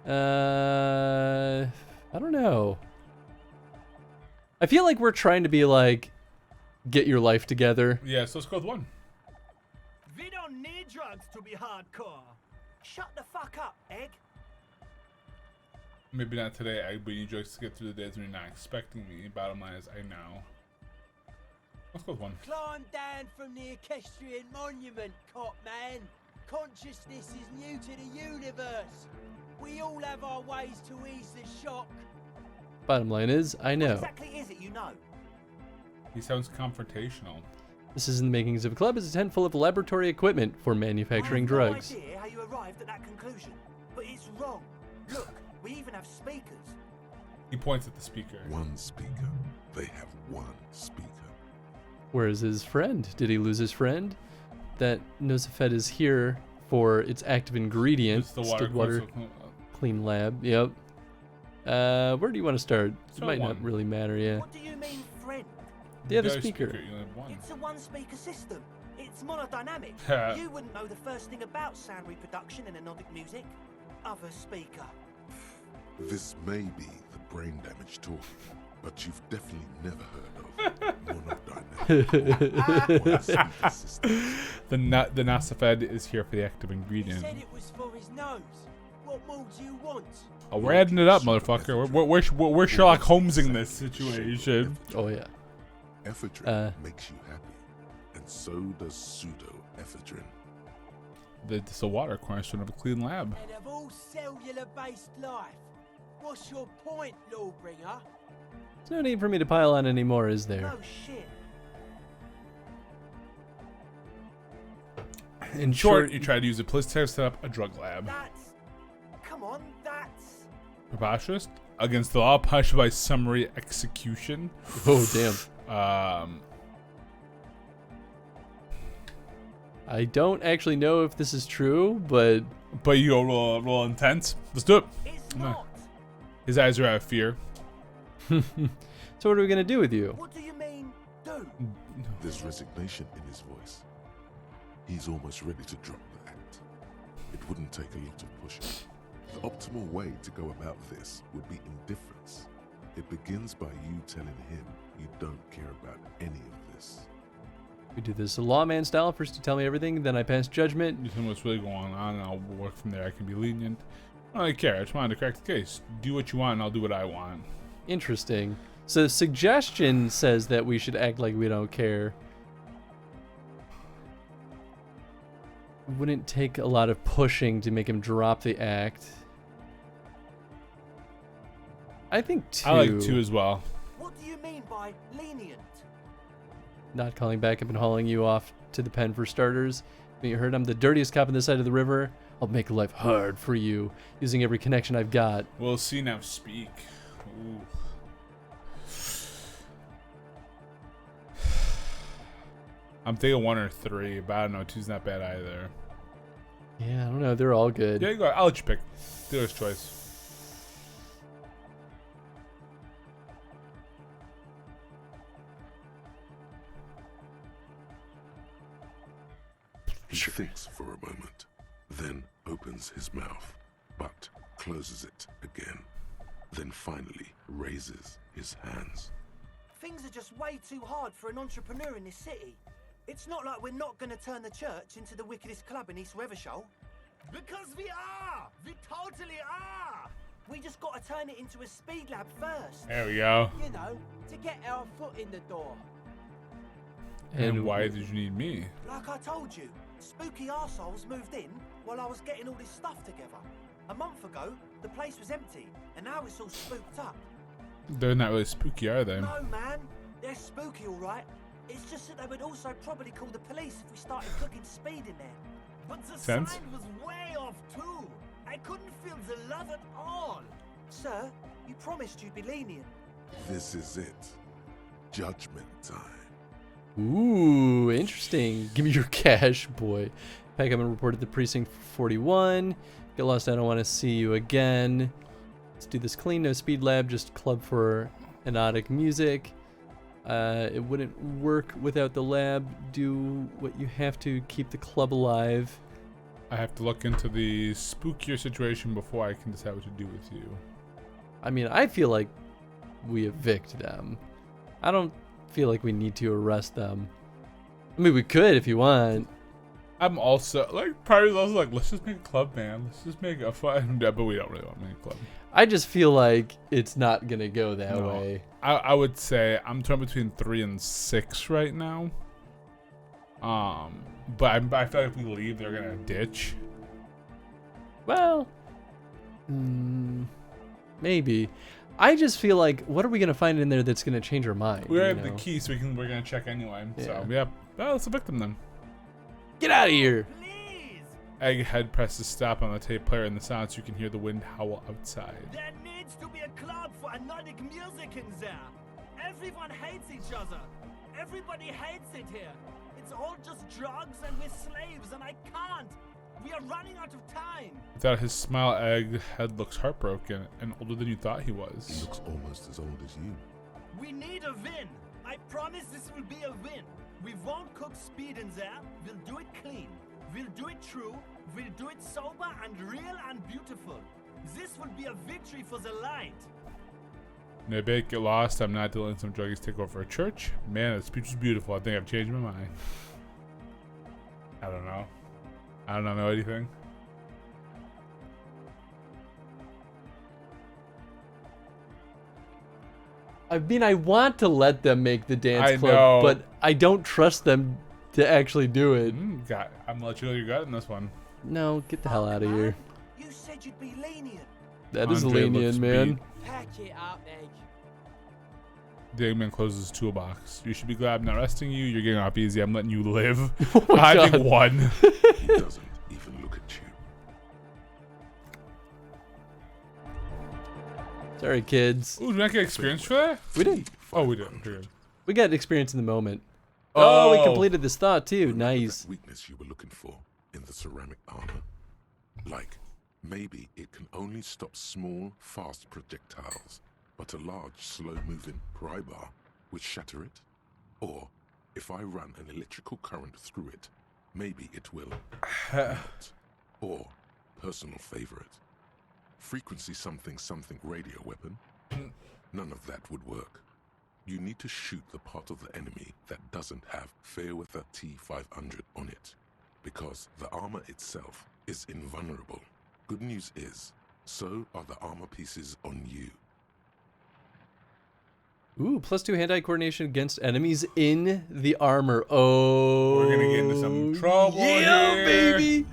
I don't know. I feel like we're trying to be like, get your life together. Yeah, so let's go with 1. We don't need drugs to be hardcore. Shut the fuck up, Egg. Maybe not today, but you jokes to get through the days when you're not expecting me. Bottom line is, I know. Let's go with 1. Climb down from the equestrian monument, cop man. Consciousness is new to the universe. We all have our ways to ease the shock. Bottom line is, I What know. exactly is it you know? He sounds confrontational. This isn't the makings of a club. It's a tent full of laboratory equipment for manufacturing drugs. I have no idea how you arrived at that conclusion, but it's wrong. Look, we even have speakers. He points at the speaker. One speaker. They have one speaker. Where is his friend? Did he lose his friend? That Nosafed is here for its active ingredient. It's the water. Distilled water clean lab. Yep. Where do you want to start? It So might 1. not really matter, yeah. What do you mean, friend? Yeah, the You got a speaker. You only have 1. It's a one-speaker system. It's monodynamic. You wouldn't know the first thing about sound reproduction in anodic music. Other speaker. This may be the brain damage talking, but you've definitely never heard of monodynamic one speaker system. The Nasafed is here for the active He ingredient. said it was for his nose. What more do you want? Oh, we're adding it up, motherfucker. We're Sherlock Holmesing this situation. Oh yeah. Ephedrine makes you happy, and so does pseudo-ephedrine. It's the water cornerstone of a clean lab. And of all cellular-based life, what's your point, Lawbringer? There's no need for me to pile on anymore, is there? No shit. In short, you try to use a police test to set up a drug lab. That's... Come on, that's... Preposterous? Against the law, punished by summary execution. Oh damn. I don't actually know if this is true, but you go roll intense. Let's do it. It's not. His eyes are out of fear. so what are we gonna do with you? What do you mean, do? There's resignation in his voice. He's almost ready to drop the act. It wouldn't take a lot of pushing. The optimal way to go about this would be indifference. It begins by you telling him you don't care about any of this. We do this lawman style. First you tell me everything, then I pass judgment. You tell me what's really going on, and I'll work from there. I can be lenient. I don't really care. I just wanted to correct the case. Do what you want, and I'll do what I want. Interesting. So suggestion says that we should act like we don't care. Wouldn't take a lot of pushing to make him drop the act. I think 2. I like 2 as well. What do you mean by lenient? Not calling back up and hauling you off to the pen for starters. You heard I'm the dirtiest cop on this side of the river. I'll make life hard for you, using every connection I've got. We'll see now. Speak. Ooh. I'm thinking 1 or 3, but I don't know. 2's not bad either. Yeah, I don't know. They're all good. Yeah, you go. I'll let you pick. Dealer's choice. He thinks for a moment, then opens his mouth, but closes it again. Then finally raises his hands. Things are just way too hard for an entrepreneur in this city. It's not like we're not going to turn the church into the wickedest club in East Revershaw. Because we are! We totally are! We just got to turn it into a speed lab first. There we go. You know, to get our foot in the door. And why did you need me? Like I told you, spooky arseholes moved in while I was getting all this stuff together. A month ago, the place was empty, and now it's all spooked up. They're not really spooky, are they? No, man. They're spooky, all right. It's just that they would also probably call the police if we started cooking speed in there. But the sign was way off, too. I couldn't feel the love at all. Sir, you promised you'd be lenient. This is it. Judgment time. Ooh, interesting. Give me your cash, boy. Pack up and report at the precinct 41. Get lost, I don't want to see you again. Let's do this clean, no speed lab, just club for hypnotic music. It wouldn't work without the lab. Do what you have to keep the club alive. I have to look into the spookier situation before I can decide what to do with you. I mean, I feel like we evict them. I don't feel like we need to arrest them. I mean, we could if you want. I'm also like, part of also like, let's just make a club, man. Let's just make a fun. But we don't really want to make a club. I just feel like it's not gonna go that way. I would say I'm torn between 3 and 6 right now. But I feel like if we leave, they're gonna ditch. Well, maybe. I just feel like, what are we gonna find in there that's gonna change our mind? We have the key, so we're gonna check anyway. Yeah. So yeah, well, let's evict them then. Get out of here! Please! Egghead presses stop on the tape player, and the sounds you can hear the wind howl outside. There needs to be a club for hypnotic music in there. Everyone hates each other. Everybody hates it here. It's all just drugs and we're slaves and I can't. We are running out of time. Without his smile, Egghead looks heartbroken and older than you thought he He was. looks almost as old as you. We need a win. I promise this will be a win. We won't cook speed in there. We'll do it clean. We'll do it true. We'll do it sober and real and beautiful. This will be a victory for the light. No bait, get lost. I'm not letting some druggies take over a church. Man, that speech was beautiful. I think I've changed my mind. I don't know. I don't know anything. I mean, I want to let them make the dance I club, know. but I don't trust them to actually do it. I'm gonna let you know your gut in this one. No, get the hell out of Man, here. You said you'd be lenient. That is Andre lenient, looks man. beat. Pack it up, Egg. The Eggman closes his toolbox. You should be glad I'm not arresting you. You're getting off easy. I'm letting you live. Oh my I God. think one. He doesn't even look at you. Sorry, kids. Ooh, did we not get experience for that? We did. Oh, we did. Good. We got experience in the moment. Oh, we Oh. completed this thought too. Remember Nice. that weakness you were looking for in the ceramic armor? Like, maybe it can only stop small, fast projectiles, but a large, slow-moving pry bar would shatter it? Or, if I run an electrical current through it, maybe it will melt. Or, personal favorite, frequency something something radio weapon? None of that would work. You need to shoot the part of the enemy that doesn't have Fairweather T500 on it, because the armor itself is invulnerable. Good news is, so are the armor pieces on you. Ooh, +2 hand-eye coordination against enemies in the armor. Oh, We're gonna get into some trouble yeah, here. baby.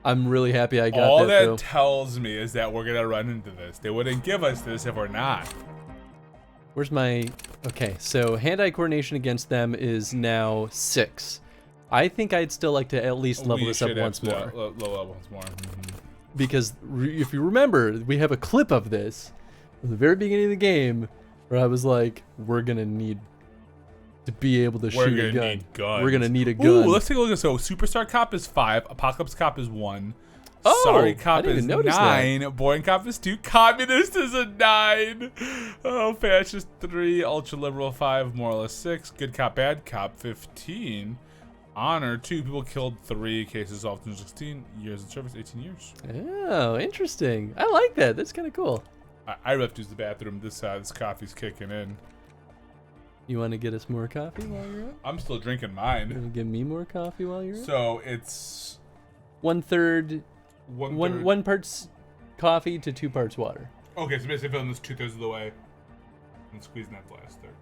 I'm really happy I got All that, that though. tells me is that we're gonna run into this. They wouldn't give us this if we're not. Where's my... Okay, so hand-eye coordination against them is now 6. I think I'd still like to at least level We this up should once more. Low level once more. Mhm. Because if you remember, we have a clip of this from the very beginning of the game where I was like, we're going to need to be able to We're shoot a gonna gun. need guns. We're going to need a gun. Ooh, let's take a look at so Superstar Cop is 5, Apocalypse Cop is 1. Oh, Sorry I Cop didn't is even notice that. 9. Boring Cop is 2. Communist is a 9. Oh, Fascist 3. Ultra Liberal 5. Moralist 6. Good Cop, Bad Cop 15. Honor 2. People killed 3. Cases solved 216. Years in service 18 years. Oh, interesting. I like that. That's kind of cool. I have to use the bathroom. This coffee's kicking in. You want to get us more coffee while you're up? I'm still drinking You mine. want to give me more coffee while you're up? So it's 1/3, one. one parts coffee to 2 parts water. Okay, so basically filling this 2/3 of the way and squeezing that last third.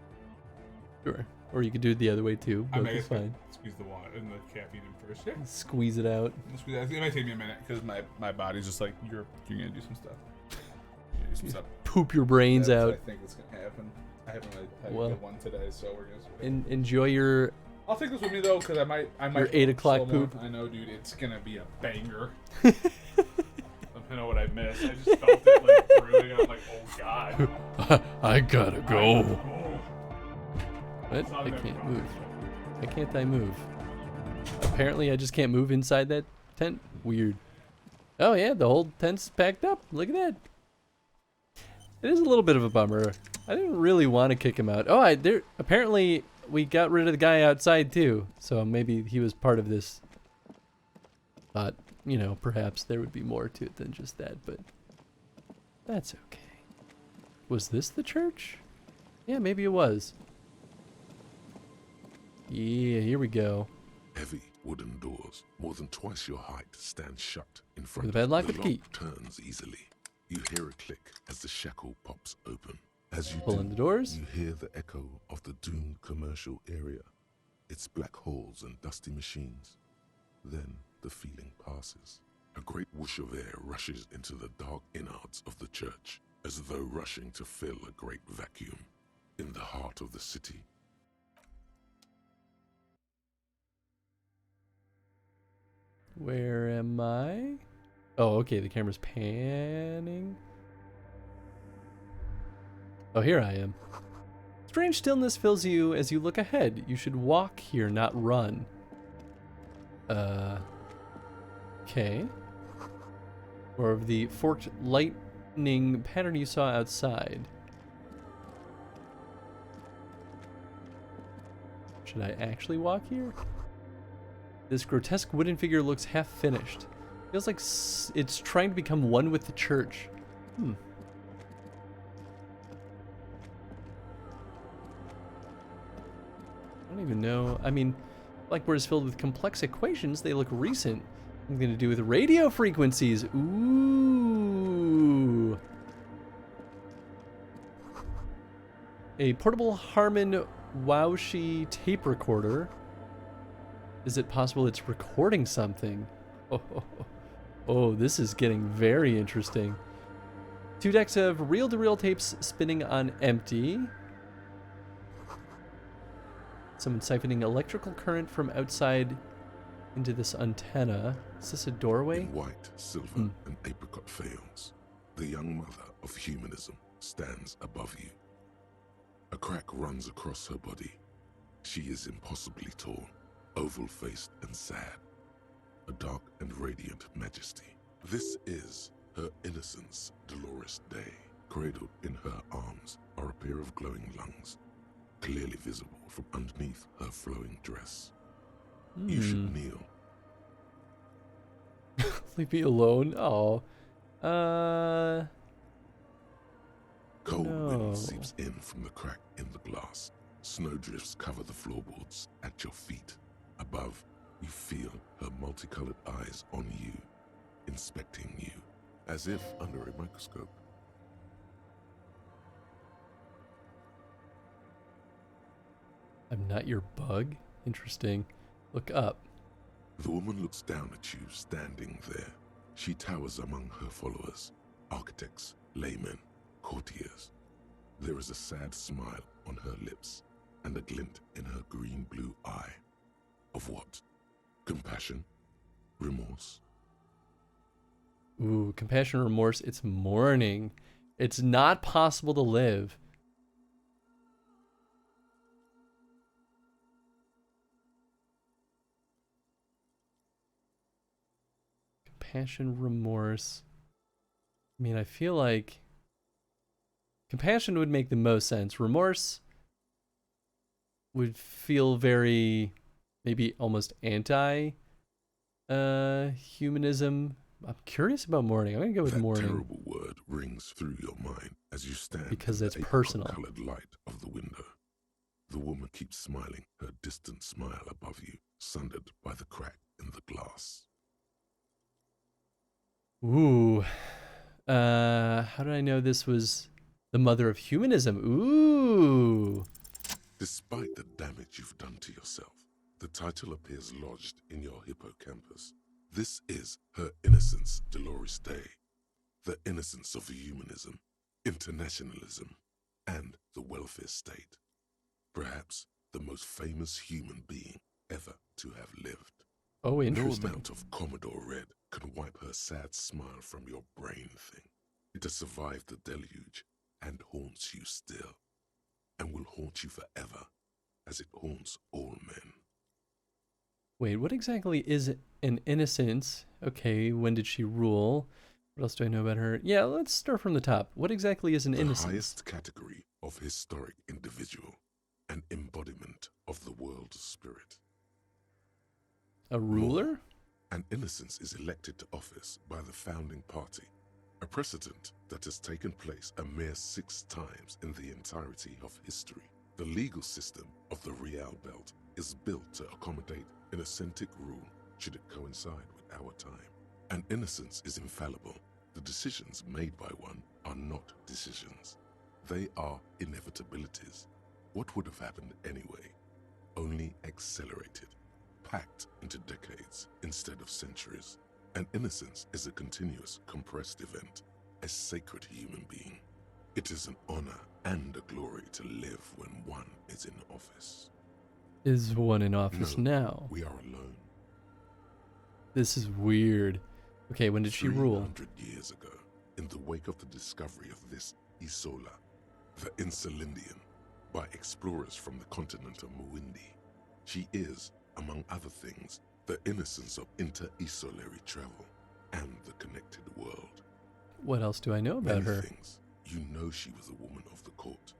Sure. Or you could do it the other way too. I Both mean, I is guess fine. squeeze the water and the caffeine in first. Yeah. Squeeze it out. Squeeze that. It might take me a minute because my body's just like you're gonna do some stuff. You're gonna do some stuff. Poop your brains That's out. what I think is gonna happen. I haven't really had Well, a good one today, so we're gonna. Enjoy your I'll take this with me though, because I might. Your 8 o'clock slow more. poop. I know, dude. It's gonna be a banger. I know what I missed. I just felt it like brewing. I'm like, oh god. I gotta go. Oh. What? It's not I that can't problem. move. Why can't I move? Apparently I just can't move inside that tent. Weird. Oh yeah, the whole tent's packed up. Look at that. It is a little bit of a bummer. I didn't really want to kick him out. Oh, apparently we got rid of the guy outside too. So maybe he was part of this. Thought, you know, perhaps there would be more to it than just that, but that's okay. Was this the church? Yeah, maybe it was. Yeah, here we go. Heavy wooden doors, more than twice your height, stand shut in front With a of padlock you. with The key. lock turns easily. You hear a click as the shackle pops open. As you Pull do, in the doors. you hear the echo of the doomed commercial area. It's black holes and dusty machines. Then the feeling passes. A great whoosh of air rushes into the dark innards of the church, as though rushing to fill a great vacuum in the heart of the city. Where am I? Oh, okay, the camera's panning. Oh, here I am. Strange stillness fills you as you look ahead. You should walk here, not run. Okay. Or of the forked lightning pattern you saw outside. Should I actually walk here? This grotesque wooden figure looks half finished. Feels like it's trying to become one with the church. I don't even know. I mean, blackboard is filled with complex equations. They look recent. Something to do with radio frequencies. Ooh. A portable Harman Wowshi tape recorder. Is it possible it's recording something? Oh, this is getting very interesting. 2 decks of reel-to-reel tapes spinning on empty. Someone siphoning electrical current from outside into this antenna. Is this a doorway? In white, silver, and apricot faience, the young mother of humanism stands above you. A crack runs across her body. She is impossibly tall, oval-faced and sad. A dark and radiant majesty. This is her innocence, Dolores Day. Cradled in her arms are a pair of glowing lungs, clearly visible from underneath her flowing dress. You should kneel. Leave me alone. Oh. Cold No. wind seeps in from the crack in the glass. Snowdrifts cover the floorboards at your feet. Above, you feel her multicolored eyes on you, inspecting you, as if under a microscope. I'm not your bug? Interesting. Look up. The woman looks down at you standing there. She towers among her followers, architects, laymen, courtiers. There is a sad smile on her lips and a glint in her green-blue eye. Of what? Compassion? Remorse? Ooh, compassion, remorse. It's morning. It's not possible to live. Compassion, remorse. I mean, I feel like compassion would make the most sense. Remorse would feel very, maybe almost anti humanism. I'm curious about mourning. I'm gonna go with That mourning. terrible word rings through your mind as you stand Because in it's the personal. apricot-colored light of the window. The woman keeps smiling, her distant smile above you, sundered by the crack in the glass. Ooh. How did I know this was the mother of humanism? Ooh. Despite the damage you've done to yourself, the title appears lodged in your hippocampus. This is her innocence, Dolores Day. The innocence of humanism, internationalism, and the welfare state. Perhaps the most famous human being ever to have lived. Oh, No interesting. amount of Commodore Red can wipe her sad smile from your brain thing. It has survived the deluge and haunts you still, and will haunt you forever, as it haunts all men. Wait, what exactly is an innocence? Okay, when did she rule? What else do I know about her? Yeah, let's start from the top. What exactly is an The innocence? highest category of historic individual, an embodiment of the world's spirit. A ruler? An innocence is elected to office by the founding party, a precedent that has taken place a mere 6 times in the entirety of history. The legal system of the Real Belt is built to accommodate an authentic rule should it coincide with our time. An innocence is infallible. The decisions made by one are not decisions. They are inevitabilities. What would have happened anyway? Only accelerated, packed into decades instead of centuries. An innocence is a continuous, compressed event, a sacred human being. It is an honor and a glory to live when one is in office. Is one in office No, now? we are alone. This is weird. Okay, when did she rule? 300 years ago, in the wake of the discovery of this Isola, the Insulindian, by explorers from the continent of Muindi, she is, among other things, the innocence of inter-isolary travel and the connected world. What else do I know about Many her? things. You know she was a woman of the court,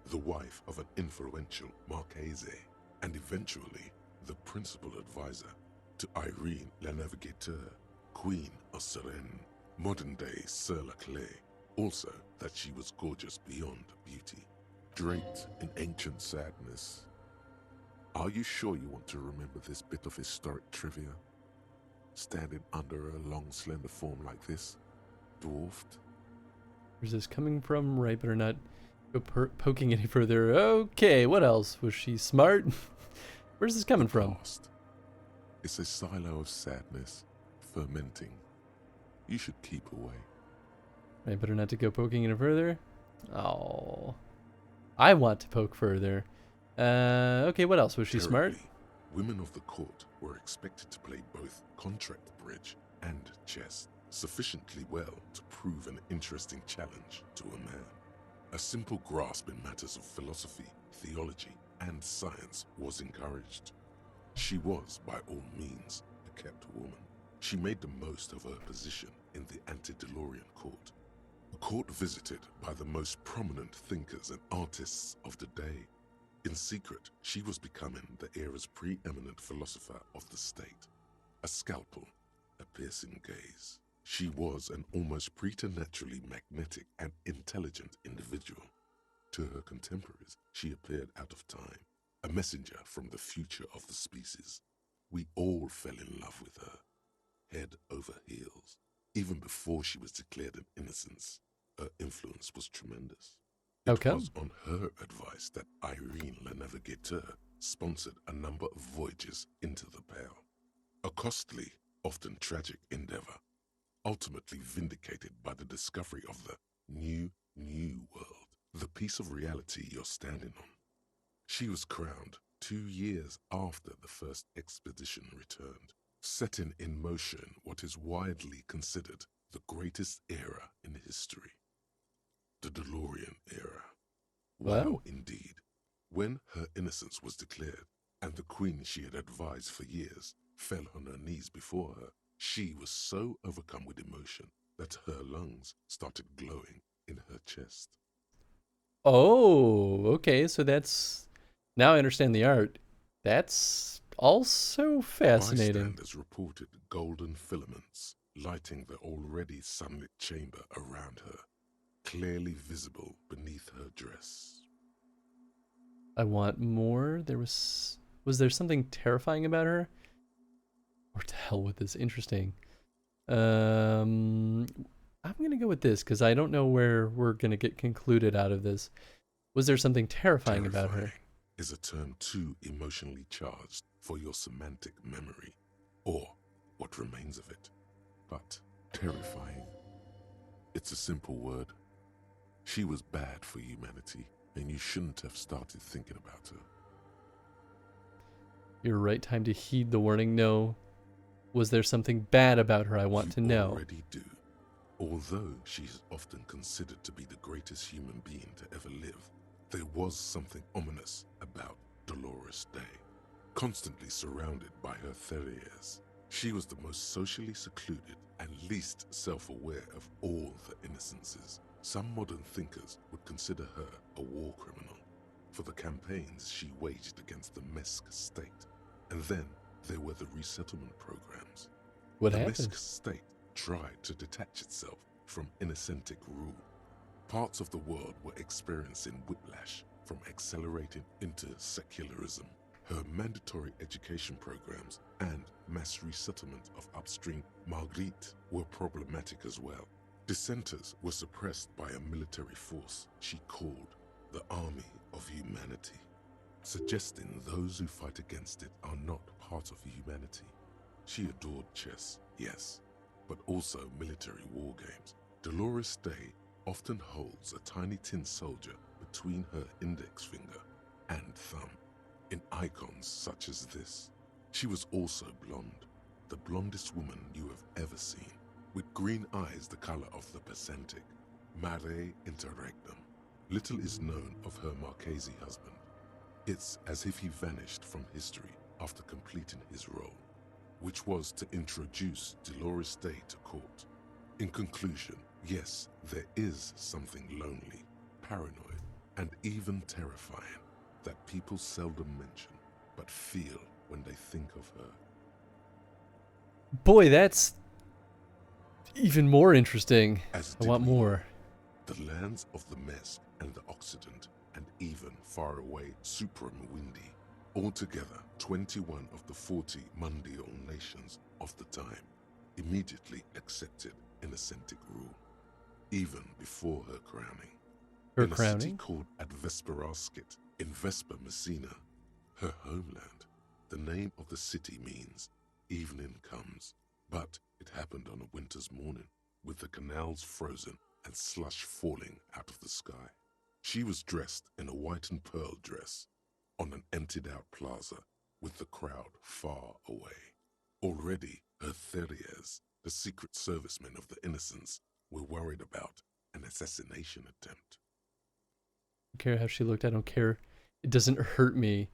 the wife of an influential Marchese, and eventually the principal advisor to Irene La Navigateur, Queen of Serene, modern-day Sir Laclay. Also that she was gorgeous beyond beauty, draped in ancient sadness. Are you sure you want to remember this bit of historic trivia? Standing under a long, slender form like this, dwarfed? Where's this coming from? Right, better not Go poking any further. Okay, what else? Was she smart? Where's this coming from? Past. It's a silo of sadness, fermenting. You should keep away. I better not to go poking any further. Oh, I want to poke further. Okay, what else? Was she smart? Terribly, women of the court were expected to play both contract bridge and chess sufficiently well to prove an interesting challenge to a man. A simple grasp in matters of philosophy, theology, and science was encouraged. She was, by all means, a kept woman. She made the most of her position in the antediluvian court, a court visited by the most prominent thinkers and artists of the day. In secret, she was becoming the era's preeminent philosopher of the state. A scalpel, a piercing gaze. She was an almost preternaturally magnetic and intelligent individual. To her contemporaries, she appeared out of time, a messenger from the future of the species. We all fell in love with her, head over heels. Even before she was declared an innocence, her influence was tremendous. It was on her advice that Irene Le Navigateur sponsored a number of voyages into the Pale. A costly, often tragic endeavor, ultimately vindicated by the discovery of the new world, the piece of reality you're standing on. She was crowned 2 years after the first expedition returned, setting in motion what is widely considered the greatest era in history. The DeLorean era. Wow, indeed. When her innocence was declared, and the queen she had advised for years fell on her knees before her, she was so overcome with emotion that her lungs started glowing in her chest. Oh, okay, so that's... Now I understand the art. That's also fascinating. Bystanders reported golden filaments lighting the already sunlit chamber around her, clearly visible beneath her dress. I want more. Was there something terrifying about her? Or to hell with this. Interesting. I'm gonna go with this because I don't know where we're gonna get concluded out of this. Was there something terrifying about her? Is a term too emotionally charged for your semantic memory, or what remains of it. But terrifying. It's a simple word. She was bad for humanity, and you shouldn't have started thinking about her. Your right time to heed the warning. No. Was there something bad about her I want to know? You already do. Although she is often considered to be the greatest human being to ever live, there was something ominous about Dolores Day. Constantly surrounded by her terriers, she was the most socially secluded and least self-aware of all the innocences. Some modern thinkers would consider her a war criminal for the campaigns she waged against the Mesk state. And then there were the resettlement programs. What the happened? Mesk state tried to detach itself from Innocentic rule. Parts of the world were experiencing whiplash from accelerating into secularism. Her mandatory education programs and mass resettlement of upstream Marguerite were problematic as well. Dissenters were suppressed by a military force she called the Army of Humanity, suggesting those who fight against it are not part of humanity. She adored chess, yes, but also military war games. Dolores Day often holds a tiny tin soldier between her index finger and thumb in icons such as this. She was also blonde, the blondest woman you have ever seen, with green eyes the color of the Pacentic, mare interregnum. Little is known of her Marchese husband. It's as if he vanished from history after completing his role, which was to introduce Dolores Day to court. In conclusion, yes, there is something lonely, paranoid, and even terrifying that people seldom mention, but feel when they think of her. Boy, that's even more interesting. As I did want we. more. The lands of the Mesk and the Occident, and even far away Supremwindi, altogether 21 of the 40 mundial nations of the time, immediately accepted Innocentic rule, even before her crowning. Her in a city crowning? called Advesperasket in Vesper Messina, her homeland. The name of the city means evening comes, but it happened on a winter's morning, with the canals frozen and slush falling out of the sky. She was dressed in a white and pearl dress on an emptied-out plaza with the crowd far away. Already, her Theriers, the secret servicemen of the Innocents, were worried about an assassination attempt. I don't care how she looked. I don't care. It doesn't hurt me.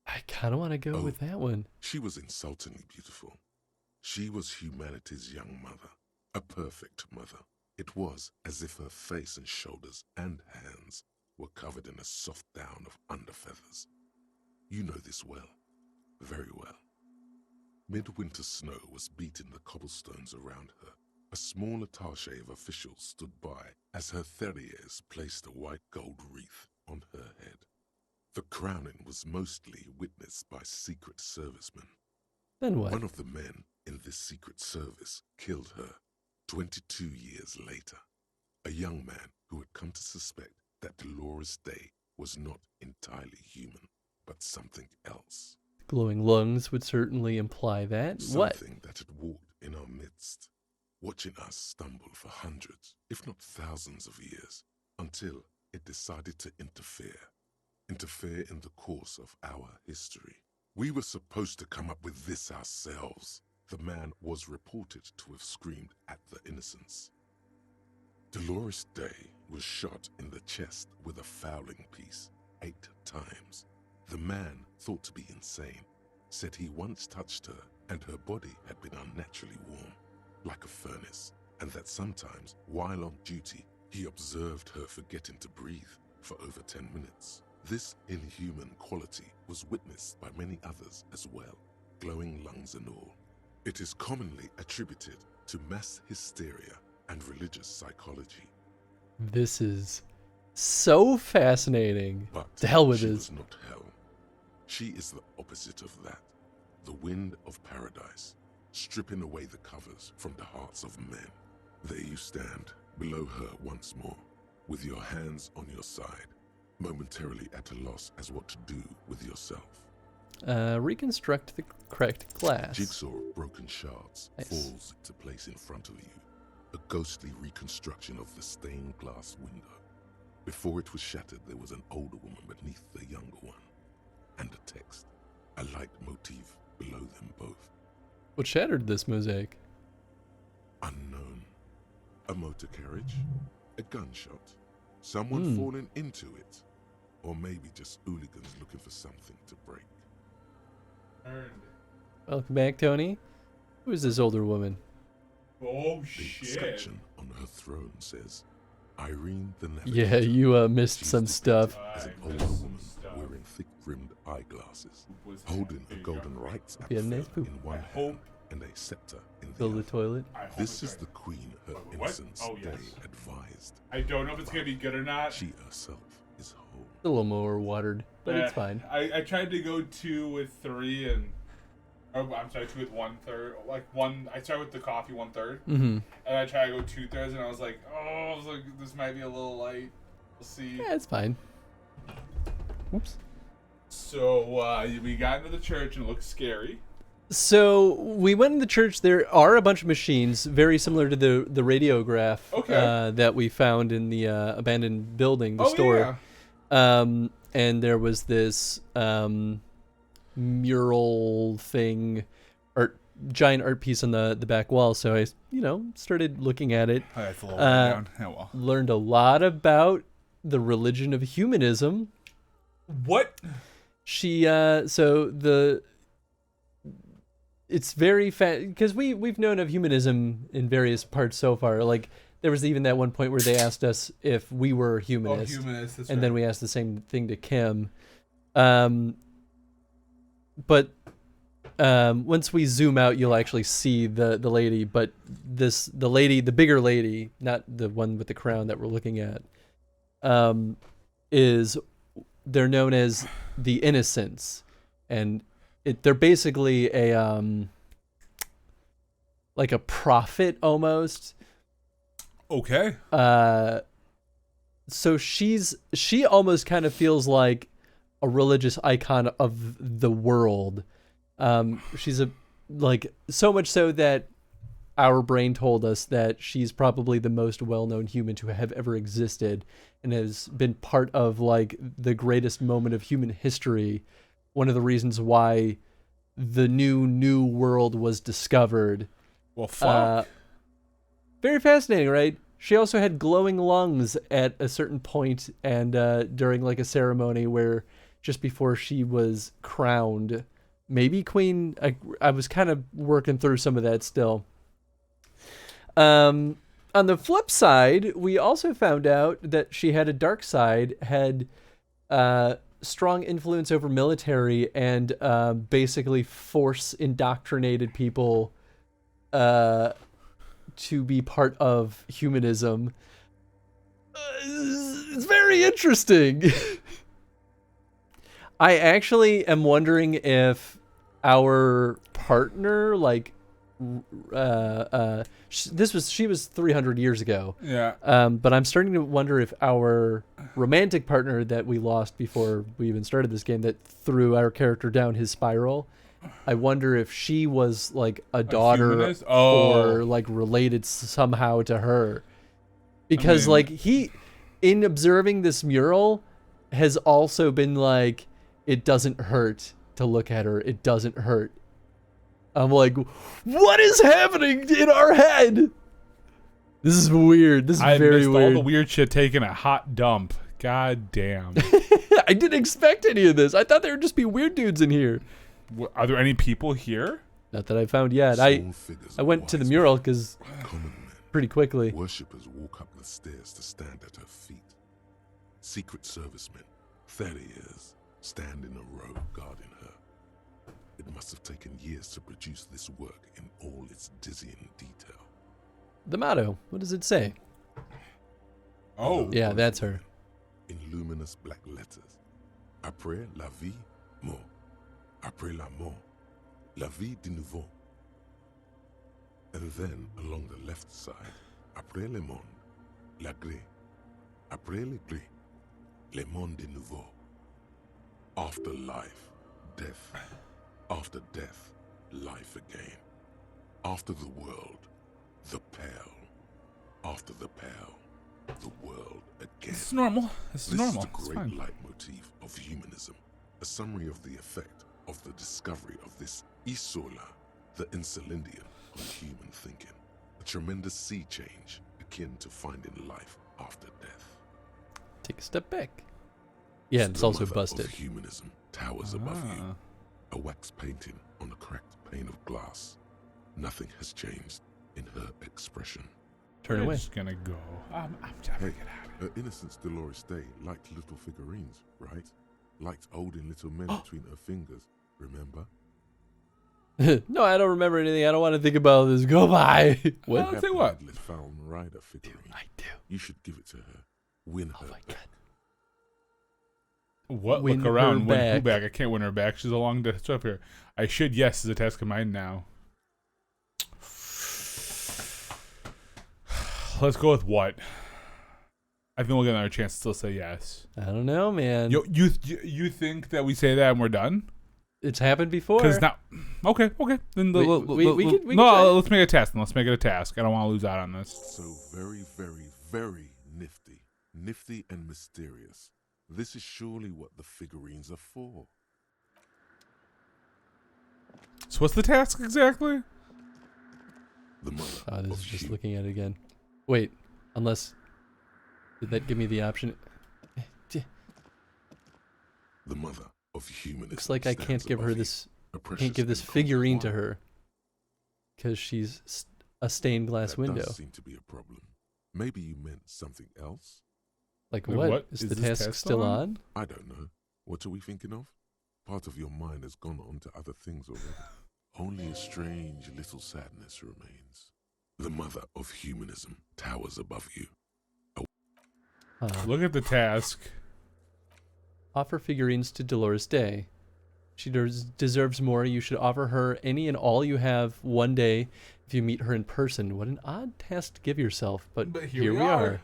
I kind of want to go with that one. She was insultingly beautiful. She was humanity's young mother, a perfect mother. It was as if her face and shoulders and hands were covered in a soft down of underfeathers. You know this well, very well. Midwinter snow was beating the cobblestones around her. A small attaché of officials stood by as her Theriers placed a white gold wreath on her head. The crowning was mostly witnessed by secret servicemen. Then what? One of the men in this secret service killed her 22 years later. A young man who had come to suspect that Dolores Day was not entirely human, but something else. Glowing lungs would certainly imply that. What? Something that had walked in our midst, watching us stumble for hundreds, if not thousands of years, until it decided to interfere in the course of our history. We were supposed to come up with this ourselves. The man was reported to have screamed at the Innocents. Dolores Day was shot in the chest with a fowling piece 8 times. The man, thought to be insane, said he once touched her and her body had been unnaturally warm, like a furnace, and that sometimes, while on duty, he observed her forgetting to breathe for over 10 minutes. This inhuman quality was witnessed by many others as well, glowing lungs and all. It is commonly attributed to mass hysteria and religious psychology. This is so fascinating. But To hell with she this. was not hell. She is the opposite of that. The wind of paradise, stripping away the covers from the hearts of men. There you stand, below her once more, with your hands on your side, momentarily at a loss as what to do with yourself. Reconstruct the correct glass. Jigsaw of broken shards Nice. falls into place in front of you, a ghostly reconstruction of the stained glass window. Before it was shattered, there was an older woman beneath the younger one, and a text, a light motif below them both. What shattered this mosaic? Unknown. A motor carriage, a gunshot, someone falling into it, or maybe just hooligans looking for something to break. Welcome back, Tony. Who is this older woman? Oh The shit! inscription on her throne says, Irene the Yeah, Navigator. you missed She's some depicted stuff. as an I older missed some woman stuff. wearing thick-rimmed eyeglasses, Was holding a there you golden go. rights Yeah, amphorae nice poop. in one I hand hope- and a scepter in the Fill the other. toilet. I hope This it's is the right. queen her What? innocence Oh, Day yes. advised. I don't know if it's gonna be good or not. She herself is whole. A little more watered, but it's fine. I tried to go 2 with 3 and. Oh, I'm sorry, 2 with 1/3. Like one, I started with the coffee 1/3, Mm-hmm. and I tried to go 2/3, and I was like, this might be a little light. We'll see. Yeah, it's fine. Oops. So we got into the church and it looked scary. So we went in the church. There are a bunch of machines very similar to the radiograph Okay. that we found in the abandoned building, the Oh, store. yeah. And there was this mural thing, giant art piece on the back wall. So I, started looking at it. That's a little Uh, down. Oh well. Learned a lot about the religion of humanism. What? She it's very because we've known of humanism in various parts so far. Like there was even that one point where they asked us if we were humanists, Humanist. That's and right. then we asked the same thing to Kim. But once we zoom out, you'll actually see the lady. But the bigger lady, not the one with the crown that we're looking at, they're known as the Innocents, and they're basically a like a prophet almost. Okay. So she almost kind of feels like a religious icon of the world. She's like so much so that our brain told us that she's probably the most well-known human to have ever existed and has been part of like the greatest moment of human history. One of the reasons why the new world was discovered. Well, fuck. Very fascinating, right? She also had glowing lungs at a certain point and during like a ceremony where just before she was crowned, maybe queen. I was kind of working through some of that still. On the flip side, we also found out that she had a dark side, had strong influence over military, and basically force indoctrinated people to be part of humanism. It's very interesting. I actually am wondering if our partner, like, she was 300 years ago. Yeah. But I'm starting to wonder if our romantic partner that we lost before we even started this game, that threw our character down his spiral, I wonder if she was like a daughter or like related somehow to her. Because like he, in observing this mural, has also been like, it doesn't hurt to look at her. It doesn't hurt. I'm like, what is happening in our head? This is weird. This is very missed weird. all the weird shit taking a hot dump. God damn. I didn't expect any of this. I thought there would just be weird dudes in here. Are there any people here? Not that I found yet. I went to the mural because pretty quickly. Worshippers walk up the stairs to stand at her feet. Secret servicemen, 30 years, stand in a row guarding her. It must have taken years to produce this work in all its dizzying detail. The motto, what does it say? Oh. Yeah, that's her. In luminous black letters. Après la vie, mort. Après la mort, la vie de nouveau. And then, along the left side, après le monde, la gré. Après le gré, le monde de nouveau. After life, death. After death, life again. After the world, the pale. After the pale, the world again. This is normal. This is normal. This is It's the great fine. leitmotif of humanism. A summary of the effect of the discovery of this Isola, the Insulindian, on human thinking. A tremendous sea change akin to finding life after death. Take a step back. Yeah, and it's also Mother busted. Of humanism towers above you. A wax painting on a cracked pane of glass. Nothing has changed in her expression. Turn We're away. just gonna go. I'm trying to Hey, get out of her innocence Dolores Day liked little figurines, right? Liked holding little men between her fingers, remember? No, I don't remember anything. I don't want to think about this. Go by. What? I'll tell you what. Headless Falcon Rider figurine. I do. You should give it to her. Win her. Oh my god. What? Win Look her around. Win who back. back? I can't win her back. She's a long distance up here. I should. Yes, is a task of mine now. Let's go with what? I think we'll get another chance to still say yes. I don't know, man. You think that we say that and we're done? It's happened before. Because now, okay. Then We can no. try. Let's make it a task. Then let's make it a task. I don't want to lose out on this. So very, very, very nifty. Nifty and mysterious. This is surely what the figurines are for. So what's the task exactly? The mother Oh, this of is just human- looking at it again. Wait, unless did that give me the option? The mother of humanism. Looks like I can't stands give her above you. this. A I precious can't give this and figurine to constant her because she's a stained glass that window. does seem to be a problem. Maybe you meant something else? Like Wait, what? what? Is Is the this task test still on? on? I don't know. What are we thinking of? Part of your mind has gone on to other things already. Only a strange little sadness remains. The mother of humanism towers above you. Look at the task. Offer figurines to Dolores Day. She deserves more. You should offer her any and all you have one day if you meet her in person. What an odd task to give yourself, but here we are.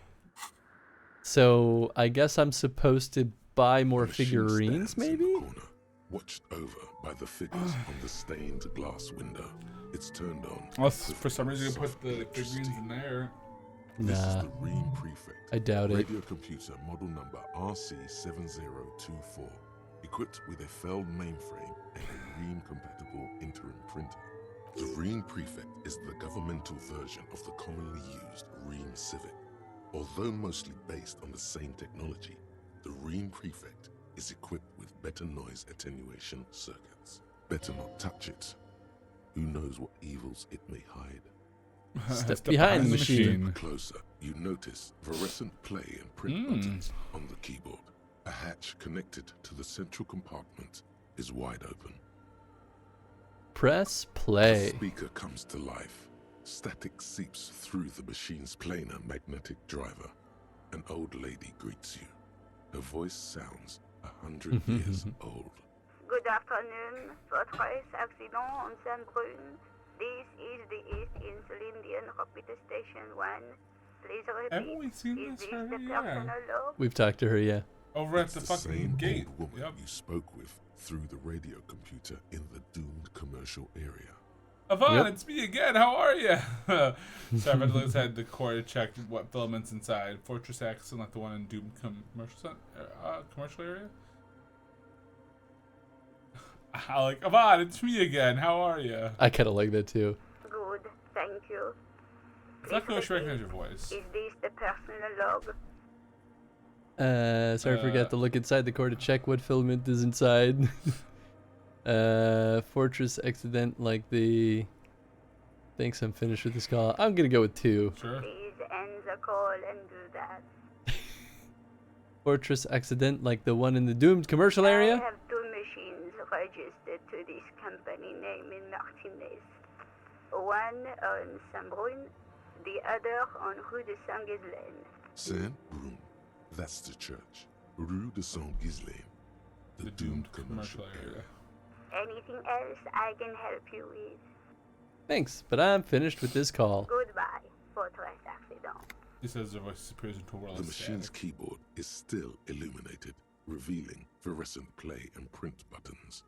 So I guess I'm supposed to buy more The machine figurines, stands in maybe? the corner, watched over by the figures on the stained glass window. It's turned on. Unless for some reason you soft put the electricity. figurines in there. This is Nah, the Ream Prefect. I doubt it. Radio computer model number RC7024, equipped with a Feld mainframe and a Ream-compatible interim printer. The Ream Prefect is the governmental version of the commonly used Ream Civic. Although mostly based on the same technology, the Ream Prefect is equipped with better noise attenuation circuits. Better not touch it. Who knows what evils it may hide? Step behind the machine. Closer, you notice fluorescent play and print buttons on the keyboard. A hatch connected to the central compartment is wide open. Press The play. speaker comes to life. Static seeps through the machine's planar magnetic driver. An old lady greets you. Her voice sounds 100 years old. Good afternoon, Fortress Accident on Saint-Brune. This is the East Insulindian Repeater Station 1. Please repeat. Haven't we seen Is this this already? the Yeah. personal log? We've talked to her, yeah. Over at It's the the fucking same gate. old woman Yep. you spoke with through the radio computer in the doomed commercial area. Yvonne, Yep. it's me again. How are you? Sorry, I just had the core to check what filaments inside. Fortress X, like the one in Doom commercial area. I like Yvonne, it's me again. How are you? I kind of like that too. Good, thank you. It's not going to recognize your voice. Is this the personal log? Sorry, I forgot to look inside the core to check what filament is inside. Fortress accident like the. Thinks I'm finished with this call. I'm gonna go with 2. Sure. Please end the call and do that. Fortress accident like the one in the doomed commercial I area. have 2 machines registered to this company name in Martinez. One on Saint-Brune, the other on Rue de Saint-Ghislaine. Saint-Brune, that's the church. Rue de Saint-Ghislaine, the doomed commercial area. Anything else I can help you with? Thanks, but I'm finished with this call. Goodbye, Fortress Accident. He says their voice disappears into a world The of machine's static. keyboard is still illuminated, revealing fluorescent play and print buttons.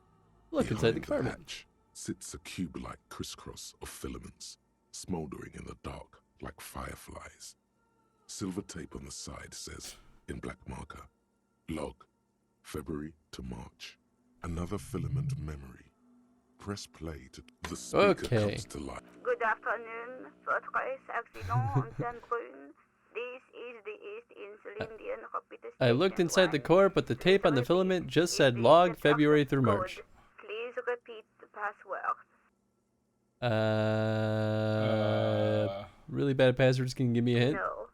Look inside the Behind compartment. hatch sits a cube-like crisscross of filaments, smoldering in the dark like fireflies. Silver tape on the side says, in black marker, log, February to March. Another filament memory. Press play to the speaker Okay. comes to life. Good afternoon, Fortress Accident on Saint-Brune. This is the East Insulindian Repeater I looked Station inside the 1. core, but the tape on the filament just said log February through March. Good. Please repeat the password. Really bad passwords. Can you give me a hint? No.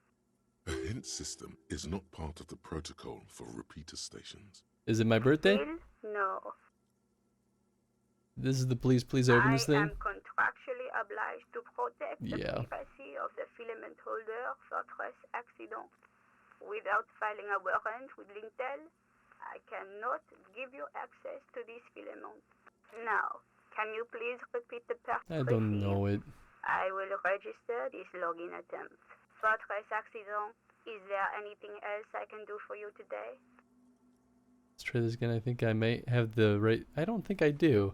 A hint system is not part of the protocol for repeater stations. Is it my birthday? Still? No. This is the please open this I thing. am contractually obliged to protect the Yeah. privacy of the filament holder, Fortress Accident. Without filing a warrant with Lintel, I cannot give you access to this filament. Now, can you please repeat the part? I don't know it. I will register this login attempt. Fortress Accident, is there anything else I can do for you today? Let's try this again. I think I may have the right. I don't think I do.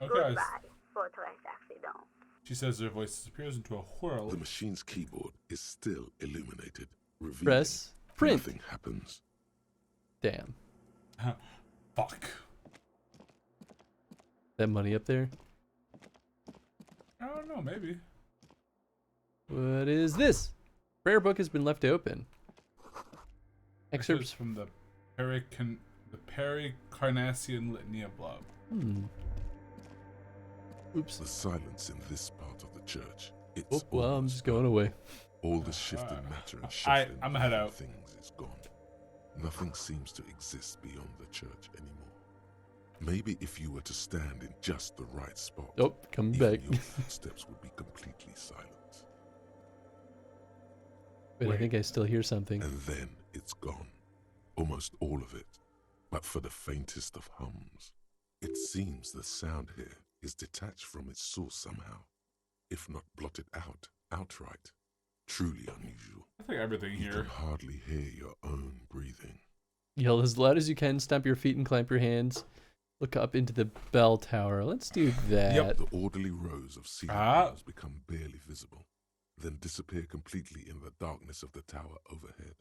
Okay. Goodbye, Fortress Accident. She says their voice disappears into a whirl. The machine's keyboard is still illuminated, revealing Press print. nothing happens. Damn. Fuck. That money up there. I don't know, maybe. What is this? Prayer book has been left open. Excerpts Excerpts. from the Pericarnassian Litany of Love. Oops. The silence in this part of the church, it's Oh, well, I'm almost just going away. all the shifting matter and I'm shifting gonna head out. things is gone. Nothing seems to exist beyond the church anymore. Maybe if you were to stand in just the right spot, Oh, come even back. your footsteps would be completely silent. But I Wait. think I still hear something. And then it's gone. Almost all of it. But for the faintest of hums. It seems the sound here is detached from its source somehow, if not blotted out outright. Truly unusual. I think everything You here. can hardly hear your own breathing. Yell as loud as you can, stamp your feet and clamp your hands. Look up into the bell tower. Let's do that. The orderly rows of ceiling bells become barely visible, then disappear completely in the darkness of the tower overhead.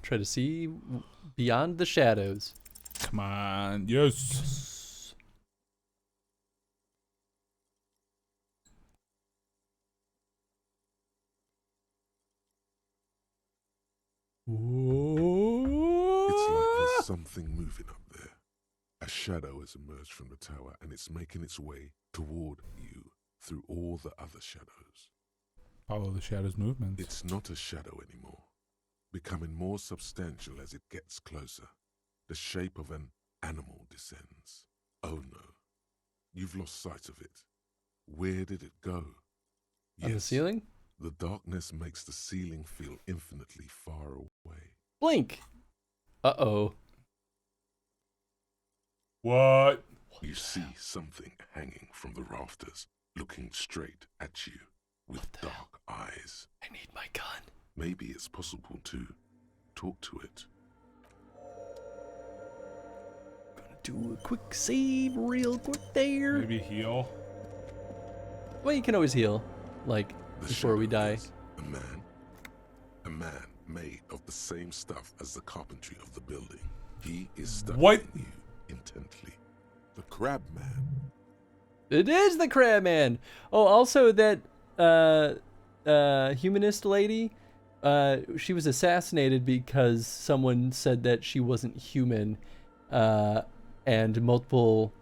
Try to see beyond the shadows. Come on. Yes. It's like there's something moving up there. A shadow has emerged from the tower and it's making its way toward you through all the other shadows. Follow the shadow's movements. It's not a shadow anymore, becoming more substantial as it gets closer. The shape of an animal descends. Oh no, you've lost sight of it. Where did it go? On the ceiling? The darkness makes the ceiling feel infinitely far away. Blink! Uh-oh. What? You see something hanging from the rafters, looking straight at you with dark eyes. I need my gun. Maybe it's possible to talk to it. Gonna do a quick save real quick there. Maybe heal. Well, you can always heal, like, The before we shadow die. is a man made of the same stuff as the carpentry of the building. He is studying you intently. The Crab Man. It is the Crab Man! Oh, also that, humanist lady, she was assassinated because someone said that she wasn't human, and multiple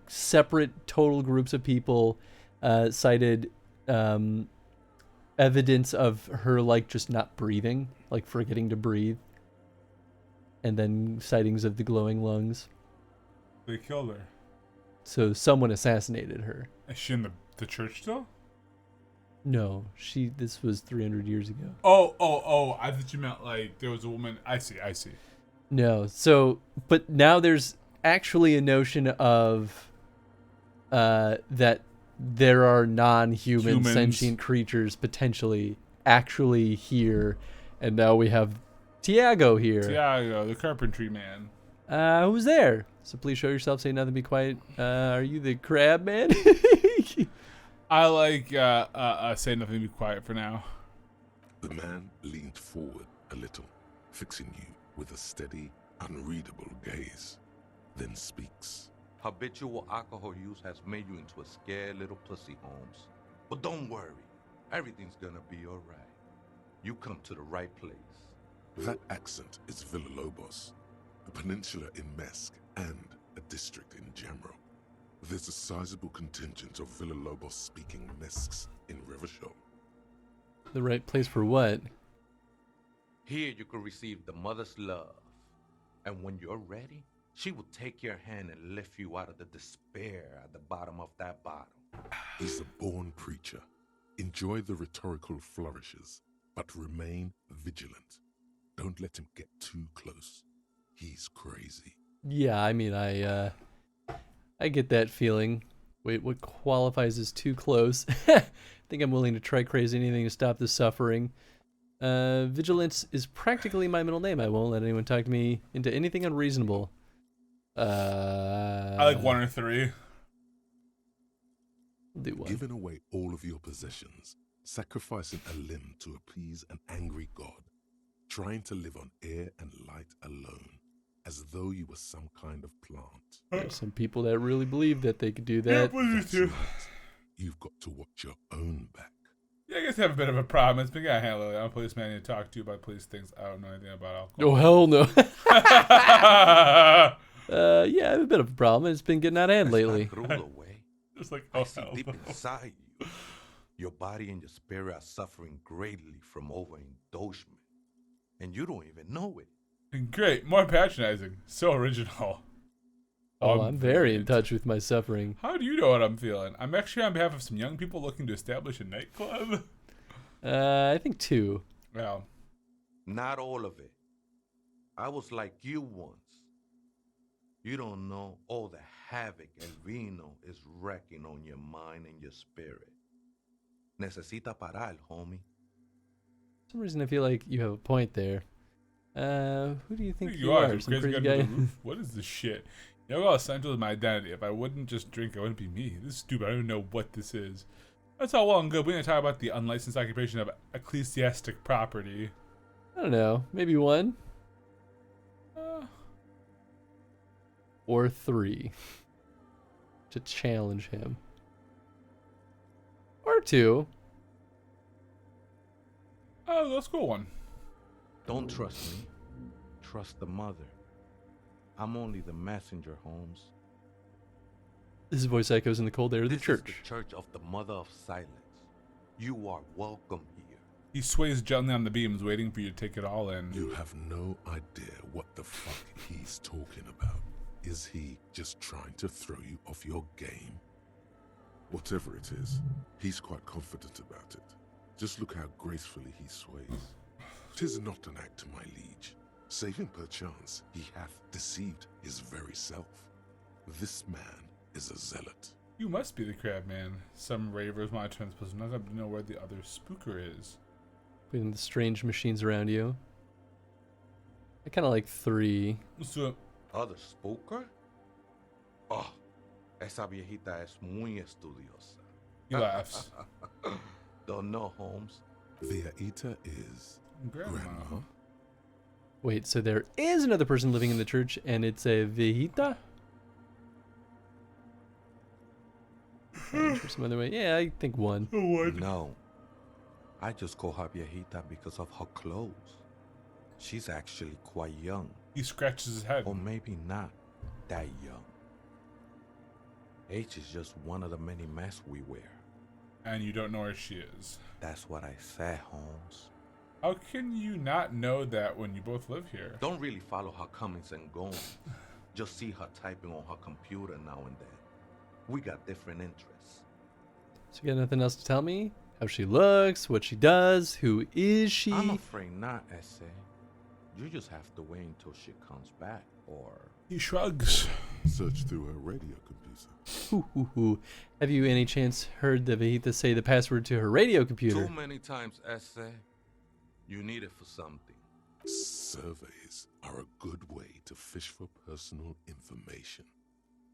separate total groups of people cited evidence of her, like, just not breathing, like forgetting to breathe, and then sightings of the glowing lungs. They killed her. So someone assassinated her. Is she in the church still? No, this was 300 years ago. Oh, I thought you meant like there was a woman. I see. No, so, but now there's actually a notion of that there are non-human Humans. sentient creatures potentially actually here, and now we have Tiago here. Tiago, the carpentry man. Who's there? So please show yourself, say nothing, be quiet. Are you the Crab Man? I like say nothing, be quiet for now. The man leaned forward a little, fixing you with a steady, unreadable gaze, then speaks. Habitual alcohol use has made you into a scared little pussy, Holmes. But don't worry, everything's gonna be alright. You come to the right place. That accent is Villalobos, a peninsula in Mesk and a district in general. There's a sizable contingent of Villalobos-speaking Mesks in Rivershaw. The right place for what? Here you can receive the mother's love. And when you're ready, she will take your hand and lift you out of the despair at the bottom of that bottle. He's a born preacher. Enjoy the rhetorical flourishes, but remain vigilant. Don't let him get too close. He's crazy. Yeah, I mean, I get that feeling. Wait, what qualifies as too close? I think I'm willing to try crazy anything to stop the suffering. Vigilance is practically my middle name. I won't let anyone talk to me into anything unreasonable. I like 1 or 3. I'll do one. Giving away all of your possessions, sacrificing a limb to appease an angry god, trying to live on air and light alone, as though you were some kind of plant. There's some people that really believe that they could do that. That's right. You've got to watch your own back. Yeah, I guess I have a bit of a problem. It's been got handled. I'm a policeman. I need to talk to you about police things. I don't know anything about Oh, alcohol. hell no. Yeah, I have a bit of a problem. It's been getting out of hand lately. Away. Just like, I oh, see hell deep no. inside you. Your body and your spirit are suffering greatly from overindulgence. And you don't even know it. Great. More patronizing. So original. Oh, I'm very in brilliant. touch with my suffering. How do you know what I'm feeling? I'm actually on behalf of some young people looking to establish a nightclub. I think 2. Well, Not all of it. I was like you once. You don't know all the havoc El Vino is wrecking on your mind and your spirit. Necesita parar, homie. For some reason, I feel like you have a point there. Who do you think you are? are? Some Crazy crazy guy guy? under the roof? What is this shit? You know how essential is my identity. If I wouldn't just drink, it wouldn't be me. This is stupid. I don't even know what this is. That's all well and good. We're going to talk about the unlicensed occupation of ecclesiastic property. I don't know. Maybe 1 or 3 to challenge him, or 2. Oh, let's go 1. Don't trust me. Trust the mother. I'm only the messenger, Holmes. This voice echoes in the cold air of the This church. is the church of the Mother of Silence. You are welcome here. He sways gently on the beams, waiting for you to take it all in. You have no idea what the fuck he's talking about. Is he just trying to throw you off your game? Whatever it is, he's quite confident about it. Just look how gracefully he sways. 'Tis not an act, my liege, save him perchance he hath deceived his very self. This man is a zealot. You must be the crab man. Some ravers want to transpose not to know where the other spooker is. Putting the strange machines around you. I kind of like 3. Let's do it. Other spooker? Oh, esa viejita es muy estudiosa. He laughs. Don't know, Holmes. Viejita is Grandma. Wait, so there is another person living in the church, and it's a viejita? Some other way. Yeah, I think 1. No. I just call her viejita because of her clothes. She's actually quite young. He scratches his head. Or maybe not that young. Age is just one of the many masks we wear. And you don't know where she is. That's what I said, Holmes. How can you not know that when you both live here? Don't really follow her comings and goings. Just see her typing on her computer now and then. We got different interests. So you got nothing else to tell me? How she looks, what she does, who is she? I'm afraid not, Essay. You just have to wait until she comes back, or... He shrugs. Search through her radio computer. Have you any chance heard the viejita say the password to her radio computer? Too many times, Essay. You need it for something. Surveys are a good way to fish for personal information,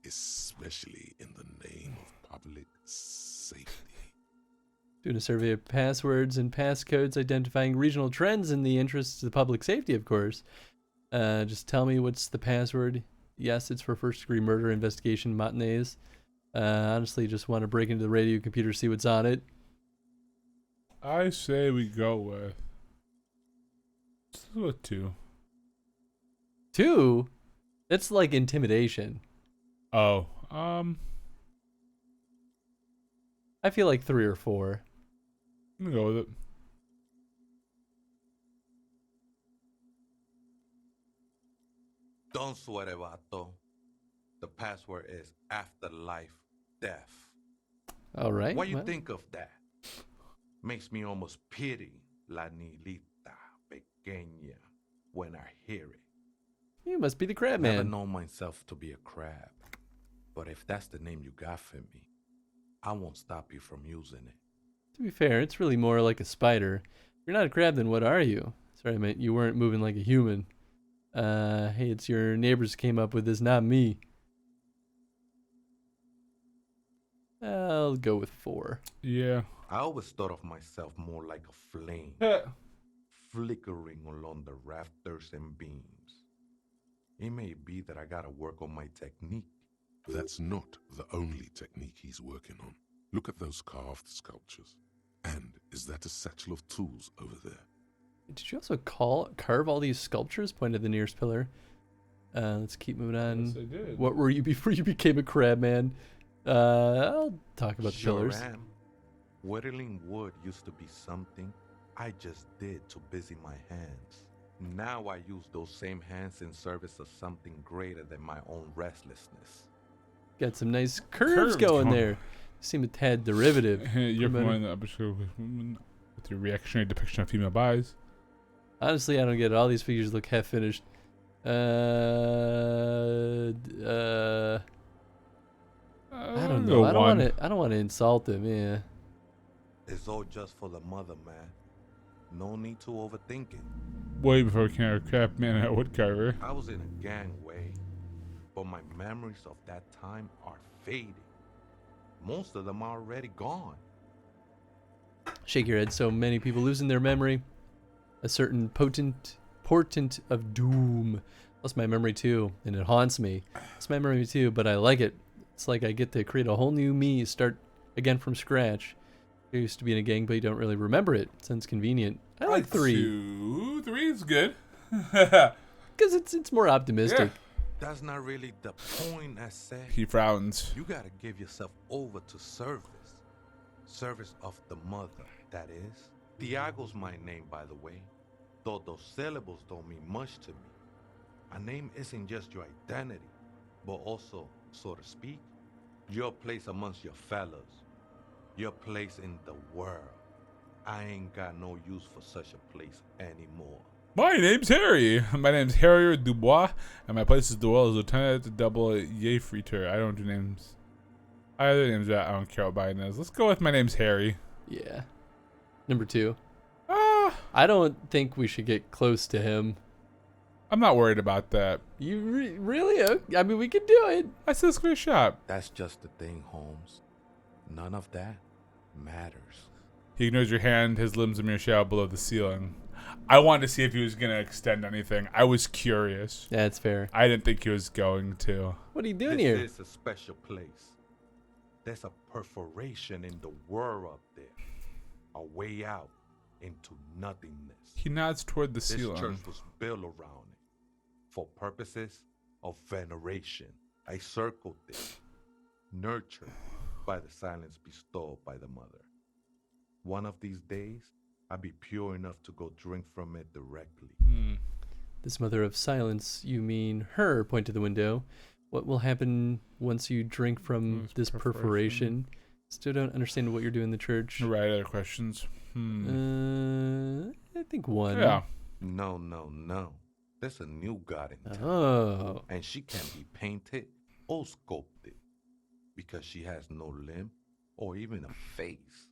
especially in the name of public safety. Doing a survey of passwords and passcodes, identifying regional trends in the interests of public safety, of course. Just tell me what's the password. Yes, it's for first-degree murder investigation matinees. Honestly, just want to break into the radio computer, see what's on it. I say we go with... Let's go with 2. 2? That's like intimidation. Oh, I feel like 3 or 4. I'm gonna go with it. Don't sweat it, vato. The password is afterlife death. All right. What you well. think of that? Makes me almost pity la niñita pequeña when I hear it. You must be the crab Never man. known myself to be a crab. But if that's the name you got for me, I won't stop you from using it. To be fair, it's really more like a spider. If you're not a crab, then what are you? Sorry, mate, you weren't moving like a human. Hey, it's your neighbors came up with this, not me. I'll go with 4. Yeah. I always thought of myself more like a flame, flickering along the rafters and beams. It may be that I gotta work on my technique. That's not the only technique he's working on. Look at those carved sculptures. And is that a satchel of tools over there? Did you also carve all these sculptures? Point at the nearest pillar. Let's keep moving on. Yes, I did. What were you before you became a crab man? I'll talk about the pillars. Am. Whittling wood used to be something I just did to busy my hands. Now I use those same hands in service of something greater than my own restlessness. Got some nice curves Curves going going. there. Seem a tad derivative. You're Promoting- promoting the episode with women with your reactionary depiction of female bodies. Honestly, I don't get it. All these figures look half finished. I don't know. I don't want to insult him. Yeah. It's all just for the mother, man. No need to overthink it. Way before King Crap Man at Woodcarver. I was in a gangway, but my memories of that time are fading. Most of them are already gone. Shake your head. So many people losing their memory. A certain portent of doom. Lost my memory too, and it haunts me. It's my memory too, but I like it. It's like I get to create a whole new me, start again from scratch. I used to be in a gang, but you don't really remember it. Sounds convenient. I like 3. 2, 3 is good. Because it's more optimistic. Yeah. That's not really the point, I said. He frowns. You gotta give yourself over to service. Service of the mother, that is. Tiago's my name, by the way. Though those syllables don't mean much to me. A name isn't just your identity, but also, so to speak, your place amongst your fellows. Your place in the world. I ain't got no use for such a place anymore. My name's Harry. My name's Harrier Dubois, and my place is the well as Lieutenant Double Yefreeter. I don't do names. Either names that I don't care what mine is. Let's go with my name's Harry. Yeah. Number 2. I don't think we should get close to him. I'm not worried about that. You really? I mean, we could do it. I said let's go to shop. That's just the thing, Holmes. None of that matters. He ignores your hand, his limbs a mere shadow below the ceiling. I wanted to see if he was going to extend anything. I was curious. Yeah, that's fair. I didn't think he was going to. What are you doing This here? is a special place. There's a perforation in the world up there. A way out into nothingness. He nods toward the This ceiling. church was built around it for purposes of veneration. I circled it, nurtured by the silence bestowed by the mother. One of these days, I'll be pure enough to go drink from it directly. This mother of silence, you mean her, point to the window. What will happen once you drink from this perforation? Still don't understand what you're doing in the church. Right, other questions? I think 1. Yeah. No. There's a new god in town. Oh. And she can be painted or sculpted because she has no limb or even a face.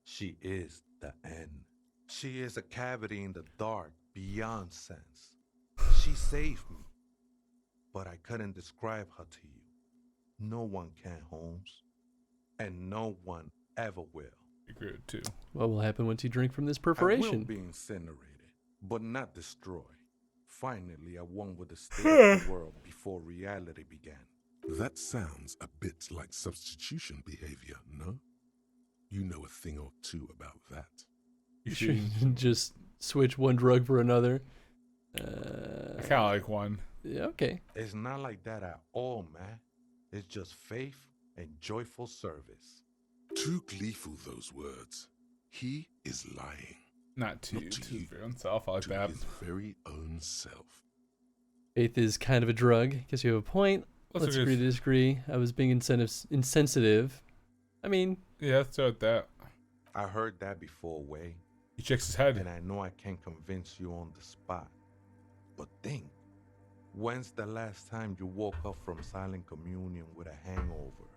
She is the end. She is a cavity in the dark beyond sense. She saved me, but I couldn't describe her to you. No one can, Holmes, and no one ever will. Agree with 2. What will happen once you drink from this I will perforation? be incinerated, but not destroyed. Finally, I won with the state of the world before reality began. That sounds a bit like substitution behavior, no? You know a thing or two about that. You should just switch one drug for another. I kind of like 1. Yeah, okay. It's not like that at all, man. It's just faith and joyful service. Too gleeful, those words. He is lying. Not to you, Not to to you. his own self. I like To that. his very own self. Faith is kind of a drug. Guess you have a point. Let's agree to disagree. I was being insensitive. I mean... Yeah, let's start with that. I heard that before, Way. He shakes his head. And I know I can't convince you on the spot. But think, when's the last time you woke up from silent communion with a hangover,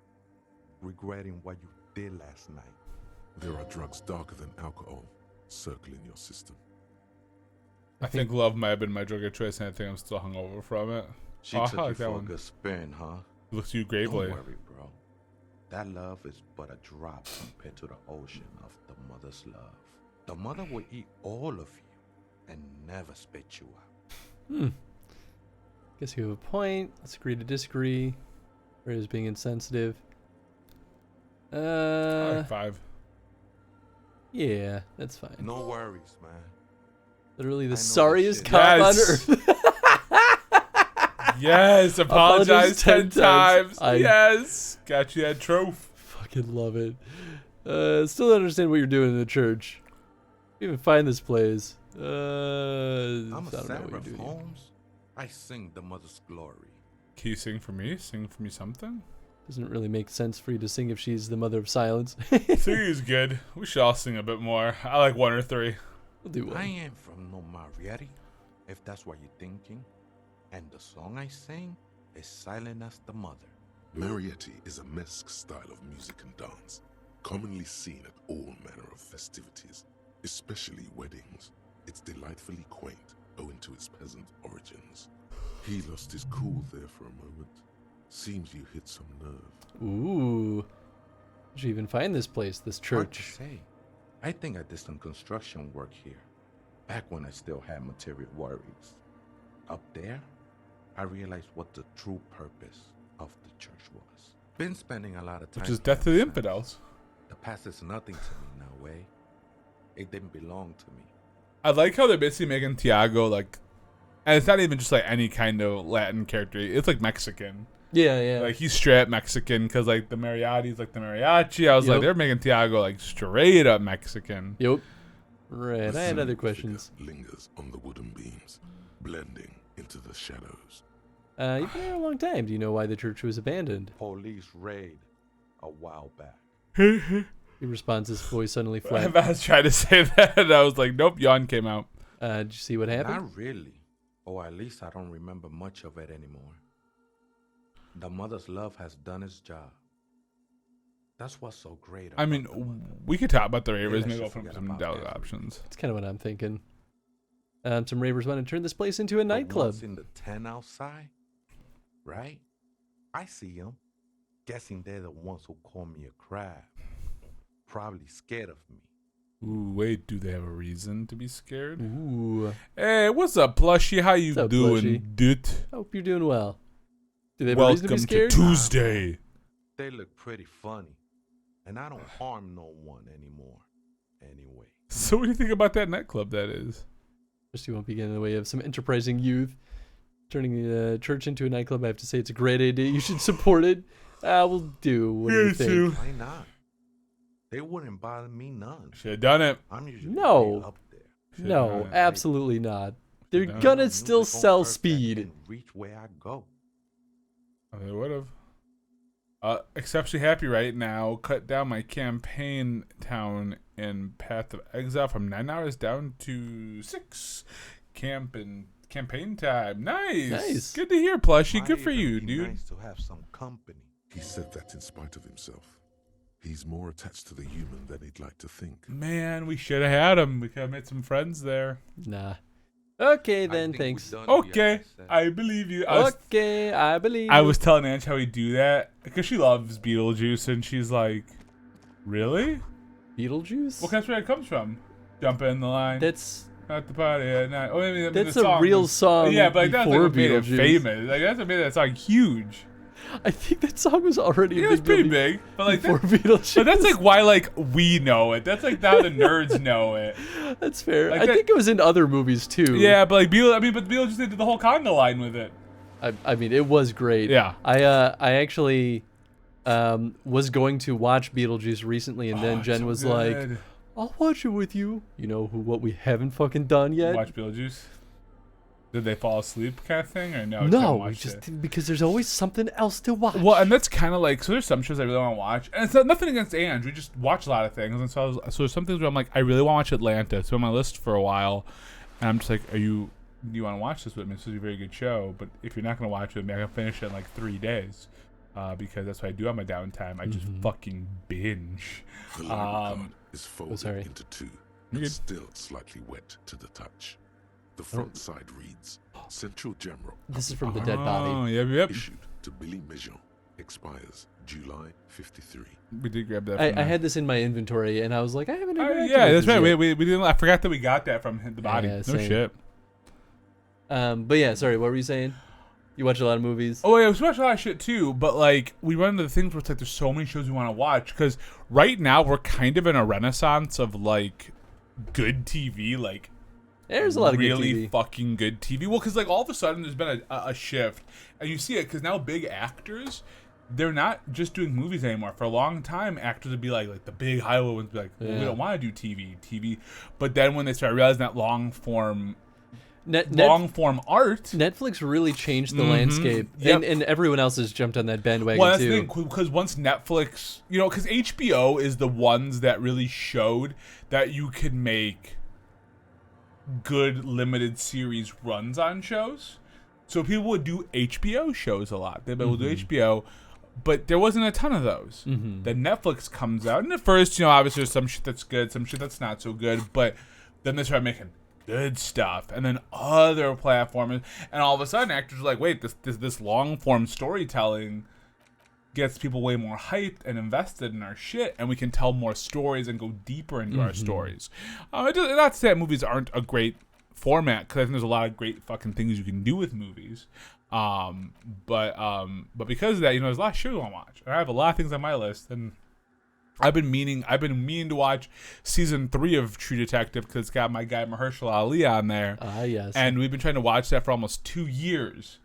regretting what you did last night? There are drugs darker than alcohol circling your system. I think love might have been my drug of choice, and I think I'm still hungover from it. She I took like you that for one. a good spin, huh? He looks at you gravely. Don't worry, bro. That love is but a drop compared to the ocean of the mother's love. The mother will eat all of you and never spit you out. Guess you have a point. Let's agree to disagree. Or is being insensitive. I like 5. Yeah, that's fine. No worries, man. Literally I the know sorriest this cop on Yes. earth. Yes, apologize 10 times. I- Yes, got you that trophy. Fucking love it. Still don't understand what you're doing in the church. You even find this place. I'm I a don't know what you're seraph, doing. Holmes. I sing the mother's glory. Can you sing for me? Sing for me something? Doesn't really make sense for you to sing if she's the mother of silence. 3 is good. We should all sing a bit more. I like 1 or 3. We'll do I one. ain't from no Marietti, if that's what you're thinking. And the song I sing is silent as the mother. Marietti is a mesque style of music and dance, commonly seen at all manner of festivities, especially weddings. It's delightfully quaint, owing to its peasant origins. He lost his cool there for a moment. Seems you hit some nerve. Ooh. Did you even find this place, this Hard to church? say. I think I did some construction work here, back when I still had material worries. Up there, I realized what the true purpose of the church was. Been spending a lot of time. Which is death to the there since. infidels. The past is nothing to me now, eh? It didn't belong to me. I like how they're basically making Tiago like, and it's not even just like any kind of Latin character. It's like Mexican. Yeah, yeah. Like he's straight up Mexican because like the Mariati's like the mariachi. I was like, Yep. they're making Tiago like straight up Mexican. Yep. Right. The I had other silent questions. figure lingers on the wooden beams, blending into the shadows. You've been here a long time. Do you know why the church was abandoned? Police raid a while back. He responds, his voice suddenly I flat. was trying to say that, and I was like, nope, yawn came out. Did you see what happened? Not really. Or at least I don't remember much of it anymore. The mother's love has done its job. That's what's so great about I mean, the mother. we could talk about the Ravers. I Maybe should open up forget some about dialogue everything. options. That's kind of what I'm thinking. Some ravers want to turn this place into a The nightclub. ones in the tent outside, right? I see them. Guessing they're the ones who call me a crab. Probably scared of me. Ooh, wait, do they have a reason to be scared? Ooh. Hey, what's up, plushie? How you What's up, doing, plushie? dude? Hope you're doing well. Do they have a reason to Welcome be scared? Tuesday. They look pretty funny. And I don't harm no one anymore. Anyway. So what do you think about that nightclub that is? First, you won't be getting in the way of some enterprising youth. Turning the church into a nightclub, I have to say it's a great idea. You should support it. We'll do. What do you Yes, think? you. Why not? They wouldn't bother me none. Should have done it. I'm usually No. way up there. Should've No, done it. absolutely not. They're Should've done gonna Music still on sell earth that speed. can reach where I go. Oh, they would have. Exceptionally happy right now. Cut down my campaign town in Path of Exile from 9 hours down to 6. Campaign time. Nice. Nice. Good to hear, plushie. Might Good for even you, be dude. Nice to have some company. He said that in spite of himself. He's more attached to the human than he'd like to think. Man, we should have had him. We could have made some friends there. Nah. Okay, I then, think we're thanks. done, Okay, like I said. I believe you. Okay, I believe. I was telling Ange how we do that because she loves Beetlejuice, and she's like, "Really? Beetlejuice. Well, that's where it comes from. Jump in the line That's at the party at night." Oh, I mean, that's the a song real is- song. Yeah, but like, that's like before what made it Beetlejuice. famous. Like that's what made that song huge. I think that song was already Yeah, a it was big pretty deal big, but like, before that, Beetlejuice. but that's like why like we know it. That's like now the nerds know it. That's fair. like I that- think it was in other movies too. Yeah, but like but Beetlejuice did the whole conga line with it. I mean, it was great. Yeah. I actually was going to watch Beetlejuice recently, and then Oh, it's Jen so was like, good. "I'll watch it with you." You know what we haven't fucking done yet? Watch Beetlejuice. Did they fall asleep kind of thing or no? No, we watched just it? because there's always something else to watch. Well, and that's kind of like, so there's some shows I really want to watch, and it's nothing against Ange. We just watch a lot of things, and so there's some things where I'm like, I really want to watch Atlanta. It's been on my list for a while, and I'm just like, do you want to watch this with me? This is a very good show, but if you're not going to watch it with me, I can finish it in like 3 days, because that's what I do on my downtime. I just fucking binge. The library card is folded sorry. into 2, You're but good. still slightly wet to the touch. The front side reads, Central Jamrock. This is from the dead body. Oh, yep. Issued to Billy Mijon. Expires July 53. We did grab that. I from there. had this in my inventory, and I was like, I haven't. interacted Yeah, with that's this right. yet. We didn't. I forgot that we got that from the body. Yeah, no same. shit. But yeah, sorry. What were you saying? You watch a lot of movies. Oh yeah, we watch a lot of shit too, but like we run into the things where it's like there's so many shows we want to watch because right now we're kind of in a renaissance of like good TV, like There's a lot of really good TV. fucking good TV. Well, because like all of a sudden there's been a shift, and you see it because now big actors, they're not just doing movies anymore. For a long time, actors would be like the big Hollywood ones, be like, well, we Yeah. don't want to do TV. But then when they start realizing that long form art, Netflix really changed the landscape, Yep. and everyone else has jumped on that bandwagon well, that's too. the thing, because once Netflix, because HBO is the ones that really showed that you could make good limited series runs on shows. So people would do HBO shows a lot. They would do HBO, but there wasn't a ton of those. Then Netflix comes out, and at first, obviously there's some shit that's good, some shit that's not so good, but then they start making good stuff, and then other platforms, and all of a sudden actors are like, wait, this long form storytelling gets people way more hyped and invested in our shit, and we can tell more stories and go deeper into our stories. Not to say that movies aren't a great format, because I think there's a lot of great fucking things you can do with movies. But because of that, there's a lot of shit I want to watch. And I have a lot of things on my list, and I've been meaning to watch season 3 of True Detective, because it's got my guy Mahershala Ali on there. Yes. And we've been trying to watch that for almost 2 years,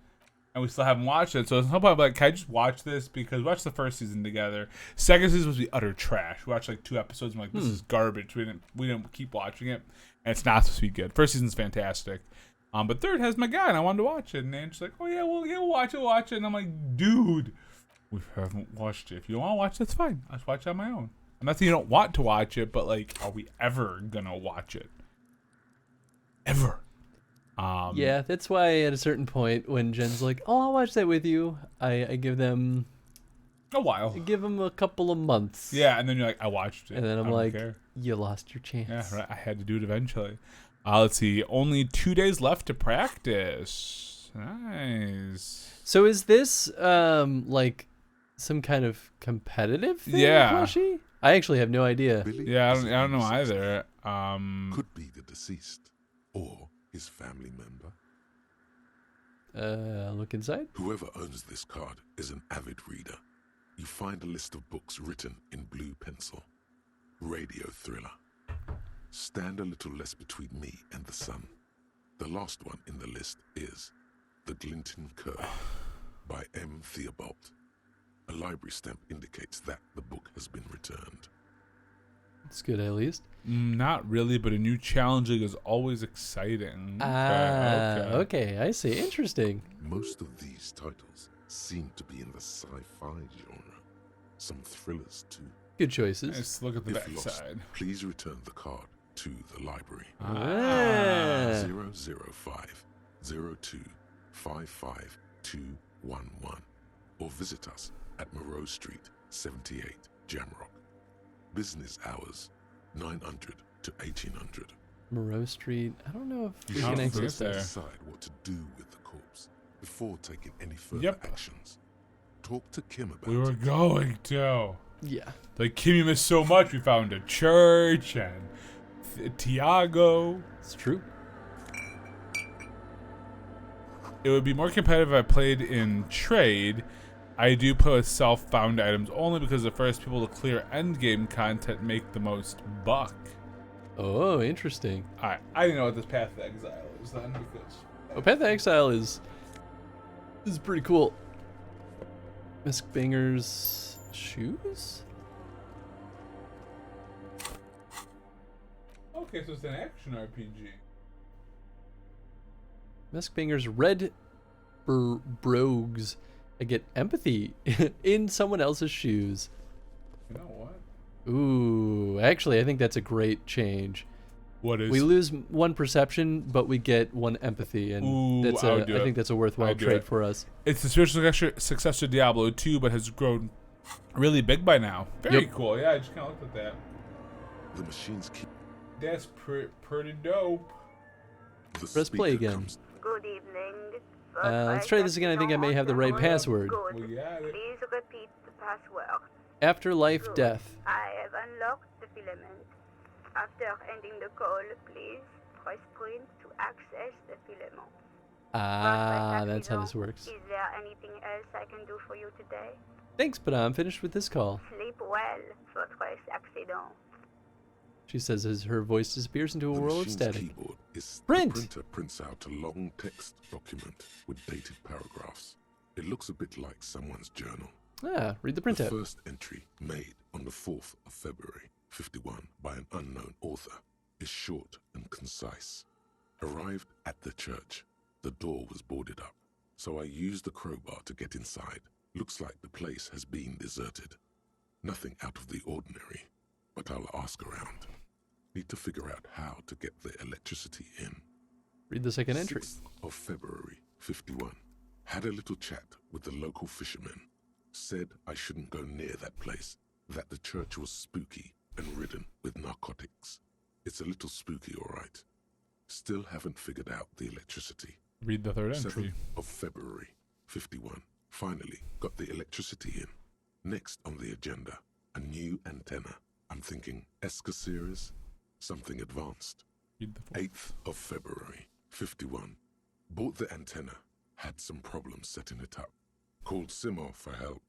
and we still haven't watched it. So at some point I'm like, can I just watch this? Because we watched the first season together. Second season was utter trash. We watched like 2 episodes. I'm like, this is garbage. We didn't keep watching it. And it's not supposed to be good. First season's fantastic. But third has my guy, and I wanted to watch it. And she's like, oh, yeah, we'll watch it. And I'm like, dude, we haven't watched it. If you don't want to watch it, that's fine. I'll just watch it on my own. I'm not saying you don't want to watch it, but, like, are we ever going to watch it? Ever. Yeah, that's why at a certain point, when Jen's like, oh, I'll watch that with you, I give them a while. Give them a couple of months. Yeah, and then you're like, I watched it. And then I'm like, care. You lost your chance. Yeah, right. I had to do it eventually. Let's see. Only 2 days left to practice. Nice. So is this like some kind of competitive thing? Yeah. Plushie? I actually have no idea. Billy Yeah, I is don't know the either. Could be the deceased or his family member. Look inside. Whoever owns this card is an avid reader. You find a list of books written in blue pencil. Radio thriller. Stand a little less between me and the sun. The last one in the list is The Glinting Curve by M. Theobald. A library stamp indicates that the book has been returned. It's good, at least. Not really, but a new challenge league is always exciting. Okay, I see. Interesting. Most of these titles seem to be in the sci-fi genre. Some thrillers too. Good choices. Let's look at the If lost, backside. please return the card to the library. 005 02 55211 or visit us at Moreau Street, 78, Jamrock. Business hours, 900 to 1800. Moreau Street. I don't know if we I can don't access think that. Decide what to do with the corpse before taking any further actions. Talk to Kim about We were it. going to. Yeah. Like, Kim, you missed so much. We found a church and Tiago. It's true. It would be more competitive if I played in trade. I do play with self-found items only because the first people to clear endgame content make the most buck. Oh, interesting. Alright, I didn't know what this Path of Exile is then, because... Oh, Path of Exile is pretty cool. Misk Banger's shoes? Okay, so it's an action RPG. Misk Banger's red brogues. I get empathy in someone else's shoes. You know what? Ooh, actually, I think that's a great change. What is... We lose 1 perception, but we get 1 empathy, and Ooh, that's I I would do it. think that's a worthwhile I'd do trade it. for us. It's the spiritual successor to Diablo 2, but has grown really big by now. Very cool. Yeah, I just kind of looked at that. The machines keep. That's pretty dope. The Press play speaker again. comes- Good evening. Let's try this again. I think I may have the right password. Good. We got it. Please repeat the password. Afterlife Good. death. I have unlocked the filament. After ending the call, please press print to access the filament. Ah, that's how this works. Is there anything else I can do for you today? Thanks, but I'm finished with this call. Sleep well, fortress accident. She says as her voice disappears into a The world of machine's static. keyboard is Print! The printer prints out a long text document with dated paragraphs. It looks a bit like someone's journal. Ah, read the The printout. first entry, made on the 4th of February, 51, by an unknown author, is short and concise. Arrived at the church. The door was boarded up, so I used the crowbar to get inside. Looks like the place has been deserted. Nothing out of the ordinary, but I'll ask around. Need to figure out how to get the electricity in. Read the second entry. 6th of February, 51. Had a little chat with the local fishermen. Said I shouldn't go near that place, that the church was spooky and ridden with narcotics. It's a little spooky, all right. Still haven't figured out the electricity. Read the third 7th entry. of February, 51. Finally got the electricity in. Next on the agenda, a new antenna. I'm thinking Eska series, something advanced. Read the fourth. 8th of February, 51. Bought the antenna, had some problems setting it up. Called Simor for help.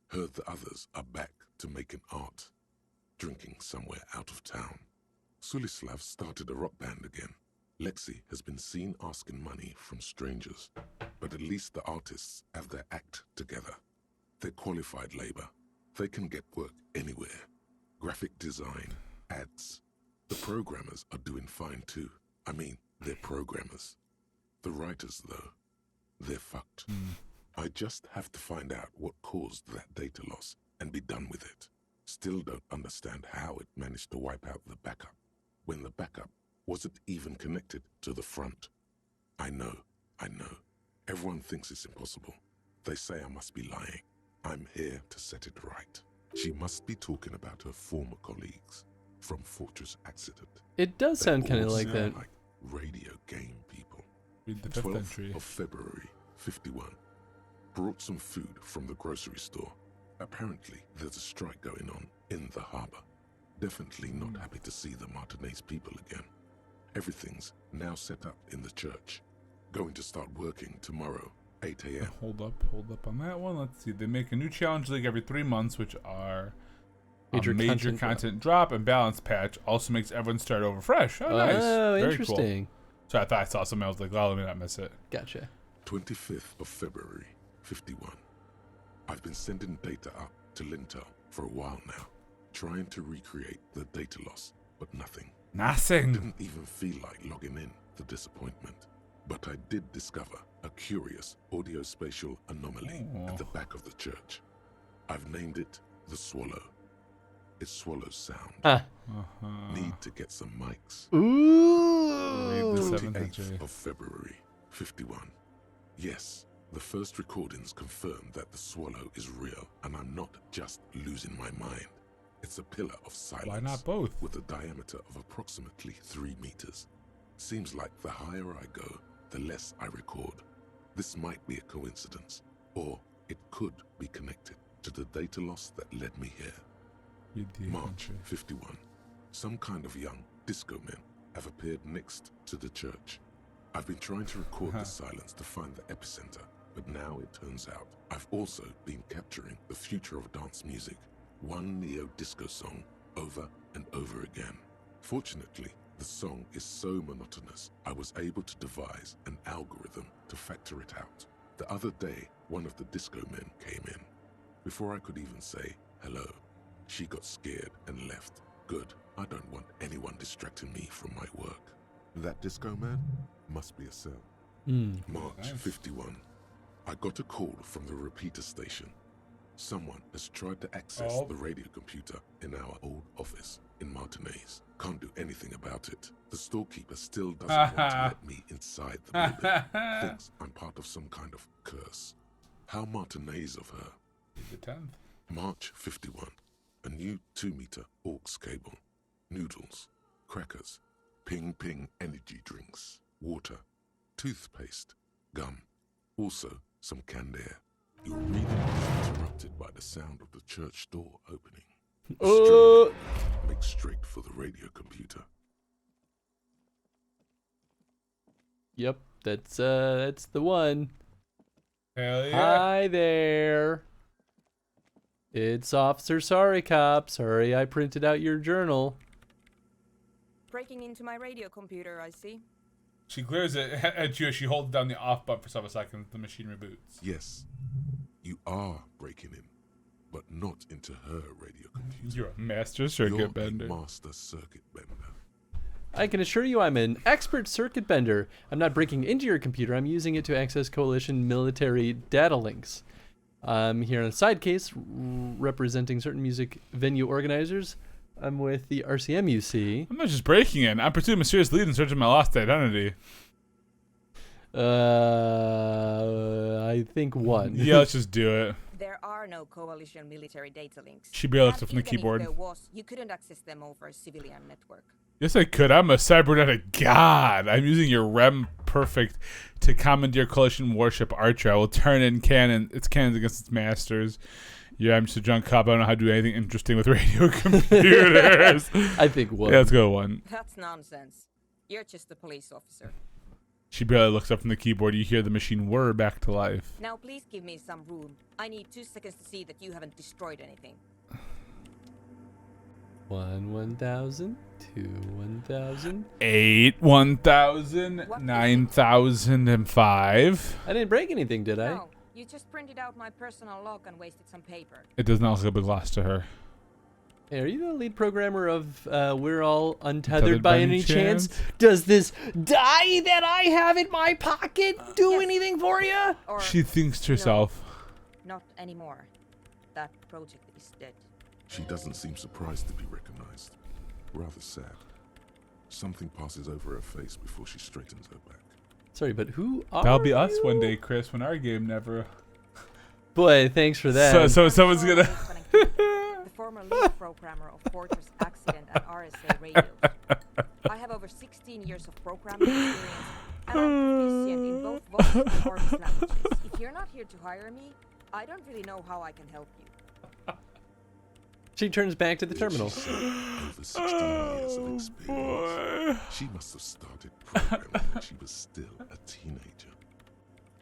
Heard the others are back to making art. Drinking somewhere out of town. Sulislav started a rock band again. Lexi has been seen asking money from strangers. But at least the artists have their act together. They're qualified labor. They can get work anywhere. Graphic design, ads. The programmers are doing fine too. I mean, they're programmers. The writers, though, they're fucked. I just have to find out what caused that data loss and be done with it. Still don't understand how it managed to wipe out the backup, when the backup wasn't even connected to the front. I know. Everyone thinks it's impossible. They say I must be lying. I'm here to set it right. She must be talking about her former colleagues from Fortress Accident. It does They sound kind of all like sound that. like radio game people. Read the fifth 12th entry. of February, 51. Brought some food from the grocery store. Apparently, there's a strike going on in the harbor. Definitely not happy to see the Martinez people again. Everything's now set up in the church. Going to start working tomorrow, 8 a.m. Hold up on that one. Let's see. They make a new challenge league every 3 months, which are Major a major content content drop and balance patch. Also makes everyone start over fresh. Oh, nice. Oh, Very interesting. Cool. So I thought I saw something. I was like, oh, let me not miss it. Gotcha. 25th of February, 51. I've been sending data up to Lintel for a while now, trying to recreate the data loss, but nothing. Nothing. Didn't even feel like logging in, the disappointment. But I did discover a curious audio-spatial anomaly at the back of the church. I've named it the Swallow. It swallows sound. Ah. Need to get some mics. Ooh. Read the seventh 28th entry. of February, 51. Yes, the first recordings confirm that the Swallow is real, and I'm not just losing my mind. It's a pillar of silence. Why not both? With a diameter of approximately 3 meters. Seems like the higher I go, the less I record. This might be a coincidence, or it could be connected to the data loss that led me here. Read the eighth March entry. 51. Some kind of young disco men have appeared next to the church. I've been trying to record the silence to find the epicenter, but now it turns out I've also been capturing the future of dance music, one neo-disco song over and over again. Fortunately, the song is so monotonous, I was able to devise an algorithm to factor it out. The other day, one of the disco men came in. Before I could even say hello, she got scared and left. Good, I don't want anyone distracting me from my work. That disco man must be a cell. March 51. I got a call from the repeater station. Someone has tried to access the radio computer in our old office in Martinez. Can't do anything about it. The storekeeper still doesn't want to let me inside the building. Thinks I'm part of some kind of curse. How Martinez of her. Read the 10th. March 51. A new 2-meter aux cable. Noodles. Crackers. Ping Ping energy drinks. Water. Toothpaste. Gum. Also some canned air. Your reading is interrupted by the sound of the church door opening. Make straight for the radio computer. Yep, that's the one. Hell yeah. Hi there. It's Officer Sorry Cop. Sorry I printed out your journal. Breaking into my radio computer, I see. She glares at you as she holds down the off button for several seconds. The machine reboots. Yes, you are breaking in, but not into her radio computer. You're a master circuit bender. You're a master circuit bender. I can assure you I'm an expert circuit bender. I'm not breaking into your computer. I'm using it to access Coalition military data links. I'm here on a side case representing certain music venue organizers. I'm with the RCMUC. I'm not just breaking in. I'm pursuing a mysterious lead in search of my lost identity. I think one. Yeah, let's just do it. There are no coalition military data links. She barely And looks up from the even keyboard. If there was, you couldn't access them over a civilian network. Yes, I could. I'm a cybernetic god. I'm using your REM perfect to commandeer coalition warship Archer. I will turn in its cannons against its masters. Yeah, I'm just a drunk cop. I don't know how to do anything interesting with radio computers. I think one. Yeah, let's go one. That's nonsense. You're just a police officer. She barely looks up from the keyboard. You hear the machine whir back to life. Now please give me some room. I need 2 seconds to see that you haven't destroyed anything. 1,000, 1,000. 1,000, 9,005. I didn't break anything, did I? No, you just printed out my personal log and wasted some paper. It does not look like a big loss to her. Hey, are you the lead programmer of We're All Untethered by any chance? Does this die that I have in my pocket do Yes. anything for you? Or She thinks to herself. not anymore. That project is dead. She doesn't seem surprised to be recognized. Rather sad. Something passes over her face before she straightens her back. Sorry, but who are That'll be us you? one day, Chris, when our game never. Boy, thanks for that. So someone's I'm gonna. the former lead programmer of Fortress Accident and RSA radios. I have over 16 years of programming experience, and I'm proficient in both voice and Orbis languages. If you're not here to hire me, I don't really know how I can help you. She turns back to the terminal. Over 16 years of experience. She must have started programming when she was still a teenager.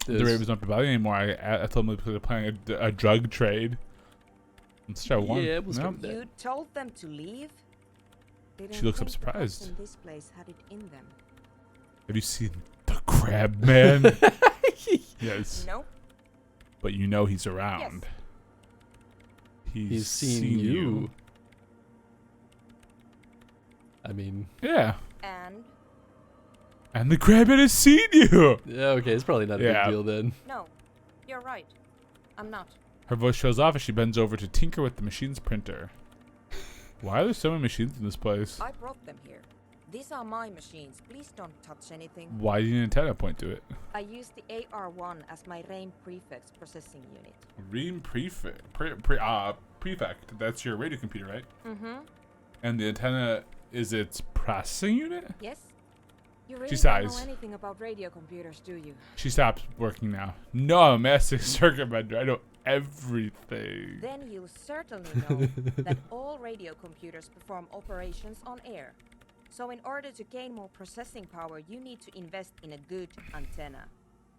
The Ravens don't provide anymore. I told them they're playing a drug trade. Let's try one. Yeah, we'll start with that. You told them to leave? She looks up surprised. The cops in this place had it in them. Have you seen the Crab Man? Yes. Nope. But you know he's around. Yes. He's seen you. I mean, Yeah. And the Crab Man has seen you. yeah, okay, it's probably not a Yeah. big deal then. no, you're right. I'm not. Her voice shows off as she bends over to tinker with the machine's printer. Why are there so many machines in this place? I brought them here. These are my machines. Please don't touch anything. Why did an antenna point to it? I use the AR1 as my RAIN prefix processing unit. Ream prefect. Prefect. That's your radio computer, right? Mm-hmm. And the antenna is its processing unit? Yes? You really She don't know sighs. anything about radio computers, do you? She stops working now. No, I'm a master circuit bender. I know everything. Then you certainly know that all radio computers perform operations on air. So in order to gain more processing power, you need to invest in a good antenna.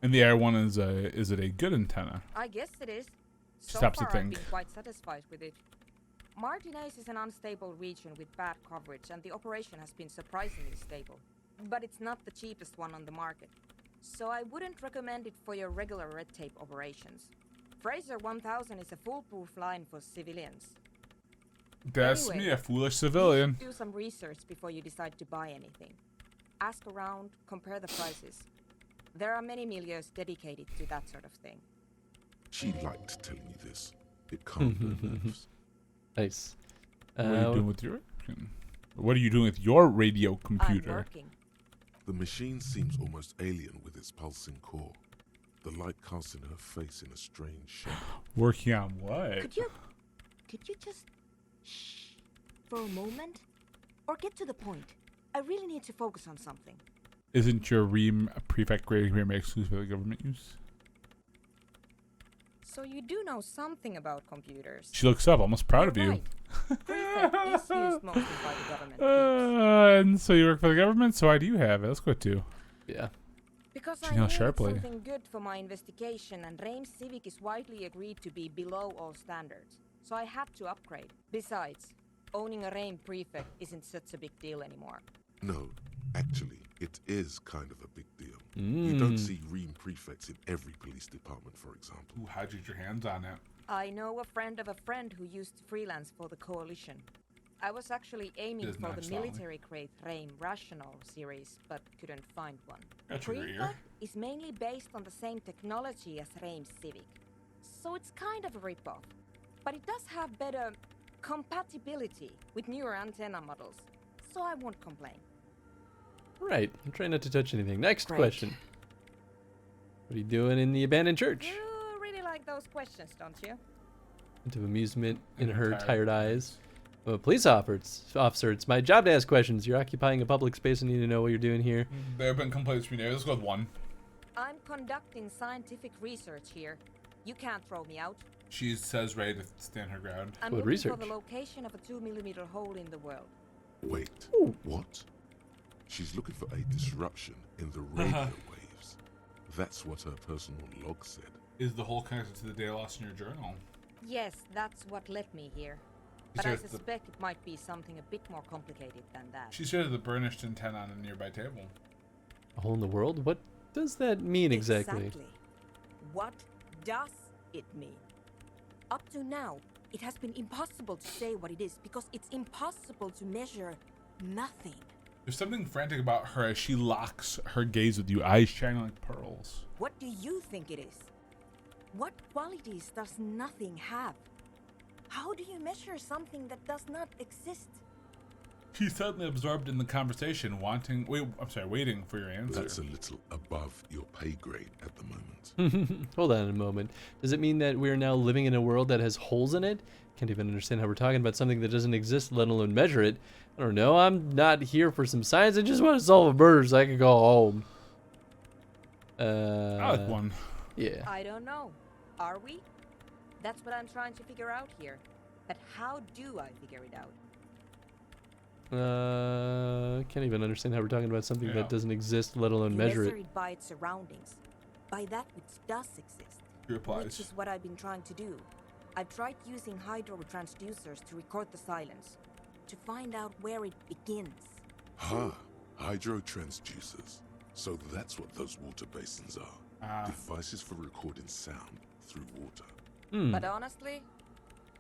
And the Air One is it a good antenna? I guess it is. So Stops to far, I've think. been quite satisfied with it. Martinez is an unstable region with bad coverage, and the operation has been surprisingly stable. But it's not the cheapest one on the market. So I wouldn't recommend it for your regular red tape operations. Fraser 1000 is a foolproof line for civilians. That's Anyway, me, a foolish You civilian. should do some research before you decide to buy anything. Ask around, compare the prices. There are many milieus dedicated to that sort of thing. She liked telling you this. It calmed her nerves. Nice. What are you doing with your? What are you doing with your radio I'm computer? working. The machine seems almost alien with its pulsing core. The light casts in her face in a strange shape. Working on what? Could you just shh for a moment? Or get to the point. I really need to focus on something. Isn't your Ream prefect grading here made exclusive for the government use? So you do know something about computers. She looks up, almost proud of you. Right. Prefect is used mostly by the government. And so you work for the government, so why do you have it? Let's go to. Yeah. Because She I knows needed sharply. something good for my investigation, and RAIN Civic is widely agreed to be below all standards. So I had to upgrade. Besides, owning a RAIN prefect isn't such a big deal anymore. No, actually, it is kind of a big deal. You don't see Ream prefects in every police department, for example. Ooh, how'd you get your hands on it? I know a friend of a friend who used to freelance for the coalition. I was actually aiming Doesn't for match the that one. military-grade RAIN Rational series, but couldn't find one. Got your ear. Prefect is mainly based on the same technology as RAIN Civic, so it's kind of a rip-off. But it does have better compatibility with newer antenna models, so I won't complain. Right. I'm trying not to touch anything. Next Great. question. What are you doing in the abandoned church? You really like those questions, don't you? Hint of amusement in her tired eyes. I'm a police officer. It's my job to ask questions. You're occupying a public space and need to know what you're doing here. There have been complaints from you. Let's go with 1. I'm conducting scientific research here. You can't throw me out. She says ready to stand her ground. I'm What looking research? for the location of a 2mm hole in the world. Wait, what? She's looking for a disruption in the radio waves. That's what her personal log said. Is the hole connected to the data lost in your journal? Yes, that's what led me here. She But I says the- suspect it might be something a bit more complicated than that. She shares the burnished antenna on a nearby table. A hole in the world? What does that mean exactly? What does it mean? Up to now, it has been impossible to say what it is because it's impossible to measure nothing. There's something frantic about her as she locks her gaze with you, eyes shining like pearls. What do you think it is? What qualities does nothing have? How do you measure something that does not exist? She's suddenly absorbed in the conversation, waiting for your answer. That's a little above your pay grade at the moment. Hold on a moment. Does it mean that we're now living in a world that has holes in it? Can't even understand how we're talking about something that doesn't exist, let alone measure it. I don't know. I'm not here for some science. I just want to solve a murder so I can go home. I like 1. Yeah. I don't know. Are we? That's what I'm trying to figure out here. But how do I figure it out? Can't even understand how we're talking about something Yeah. that doesn't exist, let alone You measure measure it. it by its surroundings, by that which does exist. She replies. Which is what I've been trying to do. I've tried using hydro transducers to record the silence, to find out where it begins. Hydrotransducers. So that's what those water basins are. Devices for recording sound through water. But honestly,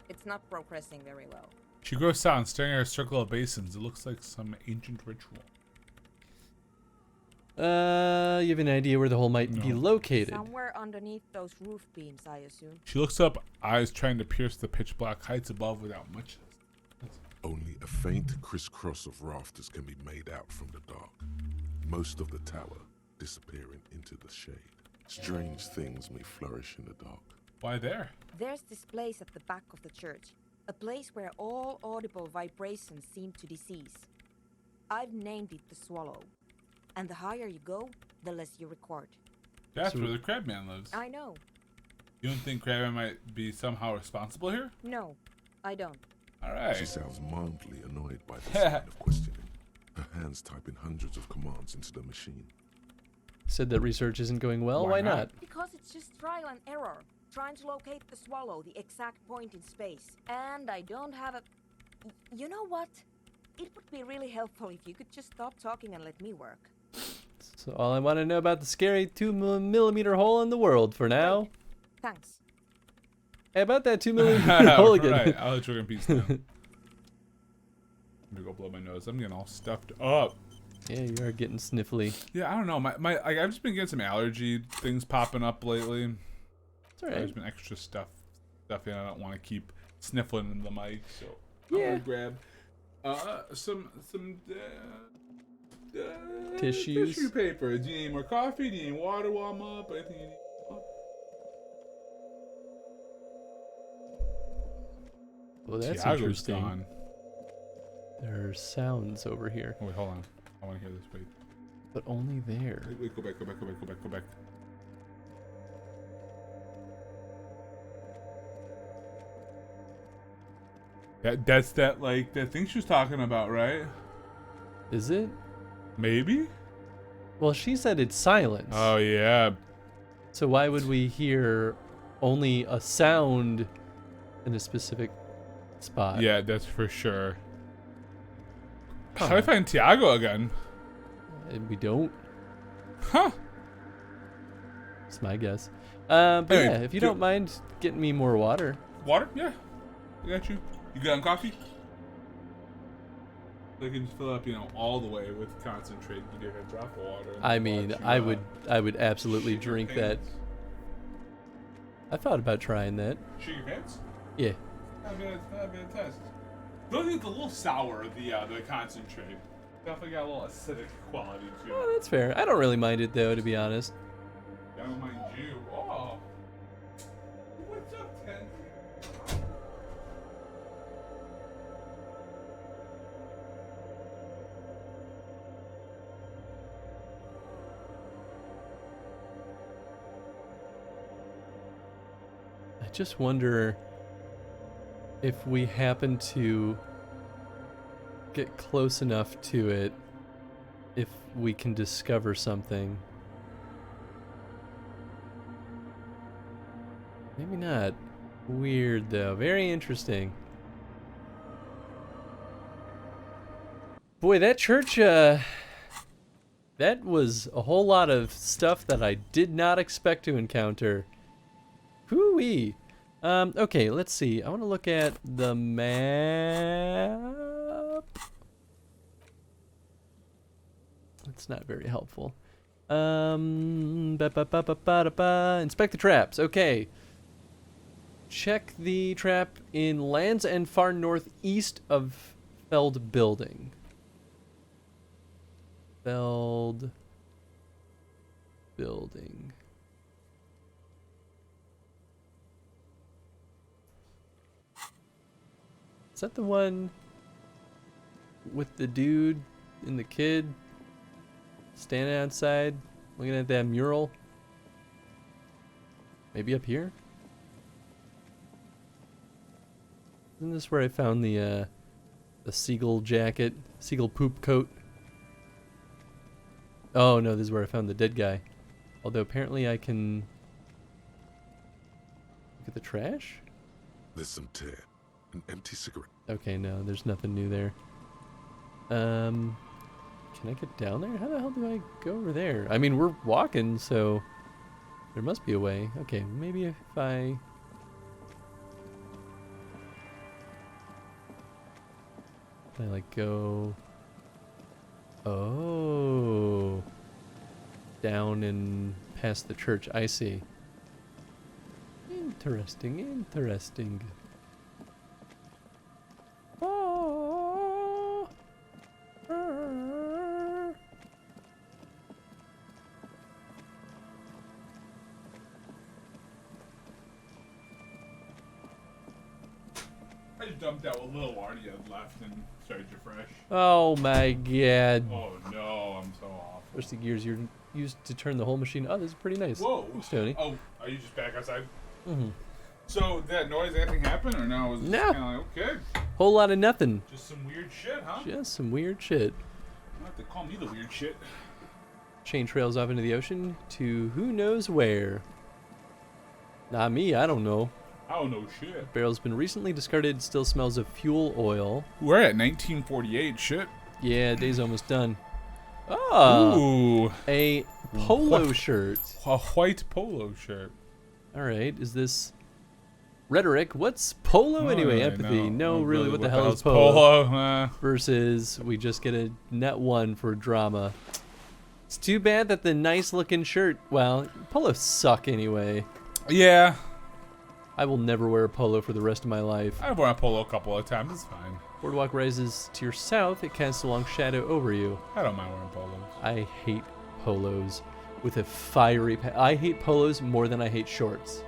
it's not progressing very well. She grows silent, staring at a circle of basins. It looks like some ancient ritual. You have an idea where the hole might be located? Somewhere underneath those roof beams, I assume. She looks up, eyes trying to pierce the pitch black heights above without much. Only a faint crisscross of rafters can be made out from the dark. Most of the tower disappearing into the shade. Strange things may flourish in the dark. Why there? There's this place at the back of the church. A place where all audible vibrations seem to decease. I've named it the Swallow. And the higher you go, the less you record. That's where the Crabman lives. I know. You don't think Crabman might be somehow responsible here? No, I don't. Alright. She sounds mildly annoyed by the sound of questioning. Her hands typing hundreds of commands into the machine. Said that research isn't going well. Why Why not? not? Because it's just trial and error. Trying to locate the Swallow, the exact point in space. And I don't have a... You know what? It would be really helpful if you could just stop talking and let me work. So all I want to know about the scary 2mm hole in the world for now. Thanks. Hey, about that 2mm hole again. Right, I'll let you in peace now. I'm gonna go blow my nose. I'm getting all stuffed up. Yeah, you are getting sniffly. Yeah, I don't know. I've just been getting some allergy things popping up lately. It's all There's right. been extra stuff in. I don't want to keep sniffling in the mic, so Yeah. I'm gonna grab some Tissues. tissue paper. Do you need more coffee? Do you need water while I'm up? Anything you need? Well, that's Tiago's interesting. gone. There are sounds over here, Oh, wait, hold on. I want to hear this. Wait, but only there. wait, go back. That's that thing she was talking about, right? Is it? Maybe. Well, she said it's silence. Oh yeah. So why would we hear only a sound in a specific spot? Yeah, that's for sure. How do I find Tiago again? And we don't. Huh? That's my guess. But Anyway, yeah, if you don't mind getting me more water. Water? Yeah. I got you. You good on coffee? I can just fill up, all the way with concentrate. You do a drop of water. and I mean, watch you, I would absolutely shit your drink that. pants. I thought about trying that. Shit your pants? Yeah. Not a bad test. I think it's a little sour, the concentrate. Definitely got a little acidic quality to it. Oh, that's fair. I don't really mind it though, to be honest. I don't mind just wonder if we happen to get close enough to it, if we can discover something. Maybe not. Weird though. Very interesting. Boy, that church, that was a whole lot of stuff that I did not expect to encounter. Hoo-wee. Okay, let's see. I want to look at the map. That's not very helpful. Inspect the traps. Okay. Check the trap in Land's End far northeast of Feld Building. Feld Building. Is that the one with the dude and the kid standing outside looking at that mural? Maybe up here? Isn't this where I found the seagull jacket, seagull poop coat? Oh no, this is where I found the dead guy. Although apparently I can look at the trash? There's some tear. An empty cigarette. Okay, no, there's nothing new there. Can I get down there? How the hell do I go over there? I mean, we're walking, so there must be a way. Okay, maybe if I... Can I, like, go... Oh... Down and past the church. I see. Interesting, interesting. I just dumped out a little water you had left and started you fresh. Oh my god. Oh no, I'm so off. First the gears you're used to turn the whole machine. Oh, this is pretty nice. Whoa. Thanks, Tony. Oh, are you just back outside? Mm-hmm. So, that noise, anything happen, or no? Was it No. just kind of like, okay, Whole lot of nothing. just some weird shit, huh? Just some weird shit. You don't have to call me the weird shit. Chain trails off into the ocean to who knows where. Not me, I don't know. I don't know shit. Barrel's been recently discarded, still smells of fuel oil. We're at 1948, shit. Yeah, day's almost done. Oh, Ooh. a polo What? shirt. A white polo shirt. Alright, is this rhetoric? What's polo anyway? Really, Empathy. No, really, what the hell is polo? polo? Versus, we just get a net one for drama. It's too bad that the nice looking shirt, well, polos suck anyway. Yeah. I will never wear a polo for the rest of my life. I've worn a polo a couple of times. It's fine. Boardwalk rises to your south. It casts a long shadow over you. I don't mind wearing polos. I hate polos with a fiery... I hate polos more than I hate shorts.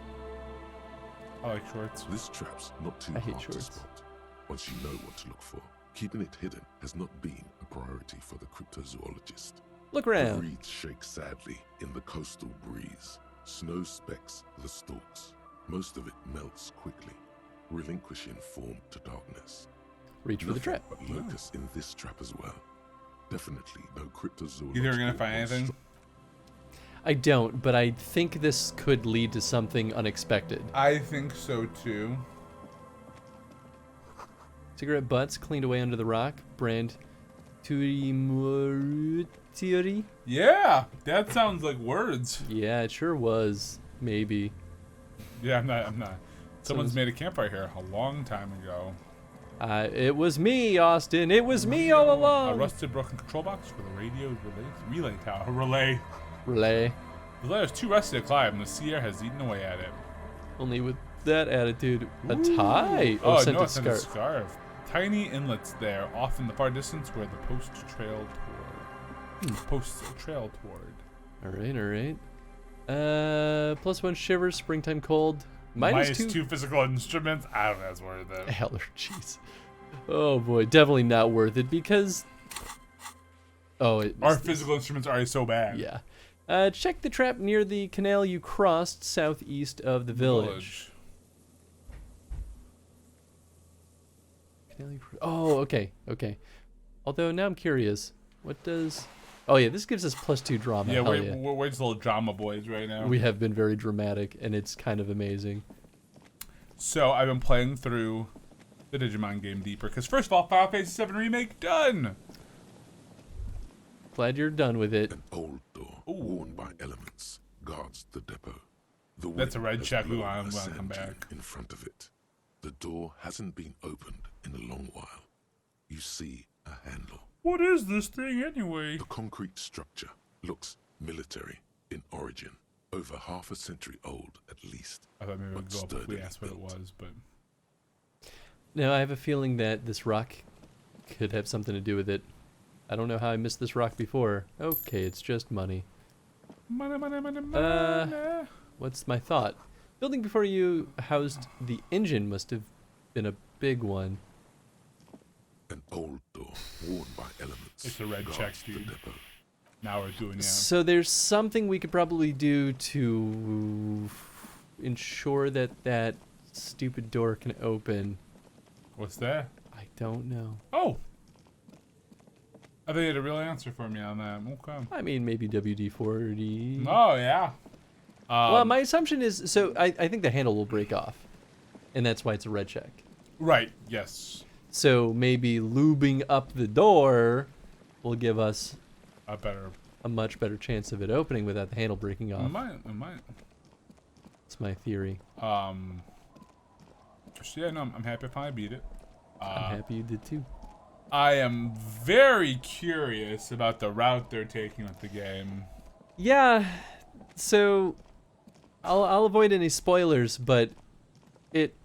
I like shorts. This trap's not too I hate hard to shorts. spot. Once you know what to look for, keeping it hidden has not been a priority for the cryptozoologist. Look The around. reeds shake sadly in the coastal breeze. Snow specks the stalks. Most of it melts quickly, relinquishing form to darkness. Reach for the Nothing trap. but locusts in this trap as well. Definitely no cryptozoological. You think we're gonna find anything? monstro- I don't, but I think this could lead to something unexpected. I think so too. Cigarette butts cleaned away under the rock. Brand Turimurutiori. Yeah, that sounds like words. Yeah, it sure was. Maybe. Yeah, I'm not. Someone's made a campfire here a long time ago. It was me, Austin. It was me all A along. rusted, broken control box for the radio relay tower. Relay. Relay. The ladder's too rusty to climb. The sea air has eaten away at it. Only with that attitude. A tie. Oh, scented no, it's a scarf. scarf. Tiny inlets there, off in the far distance where the posts trail toward. Posts trail toward. All right, all right. +1 shivers, springtime cold. Minus -2 two physical instruments. I don't know if that's worth it. allergies. Oh boy, definitely not worth it because. Oh, Our physical instruments are already so bad. Yeah. Check the trap near the canal you crossed southeast of the village. Oh, okay. Although now I'm curious. What does... Oh, yeah, this gives us +2 drama. Yeah, Hell we're just little drama boys right now. We have been very dramatic, and it's kind of amazing. So I've been playing through the Digimon game deeper. Because first of all, Final Fantasy VII Remake, done! Glad you're done with it. An old door worn by elements guards the depot. The That's a wind red has check. We blown want a to sand come dune back. in front of it. The door hasn't been opened in a long while. You see a handle. What is this thing anyway? The concrete structure looks military in origin. Over half a century old, at least. I thought maybe it would but go up if we sturdily asked what it built. was, but... Now, I have a feeling that this rock could have something to do with it. I don't know how I missed this rock before. Okay, it's just money. Money. What's my thought? Building before you housed the engine must have been a big one. An old door worn by elements. It's a red guards check, the dude. depot. Now we're doing, yeah. So there's something we could probably do to ensure that that stupid door can open. What's that? I don't know. Oh! I think you had a real answer for me on that. Okay. I mean, maybe WD-40. Oh, yeah. Well, my assumption is, so I think the handle will break off. And that's why it's a red check. Right, yes. So maybe lubing up the door will give us a much better chance of it opening without the handle breaking off. It might. That's my theory. So yeah, no, I'm happy if I beat it. I'm happy you did too. I am very curious about the route they're taking with the game. Yeah, so I'll avoid any spoilers, but it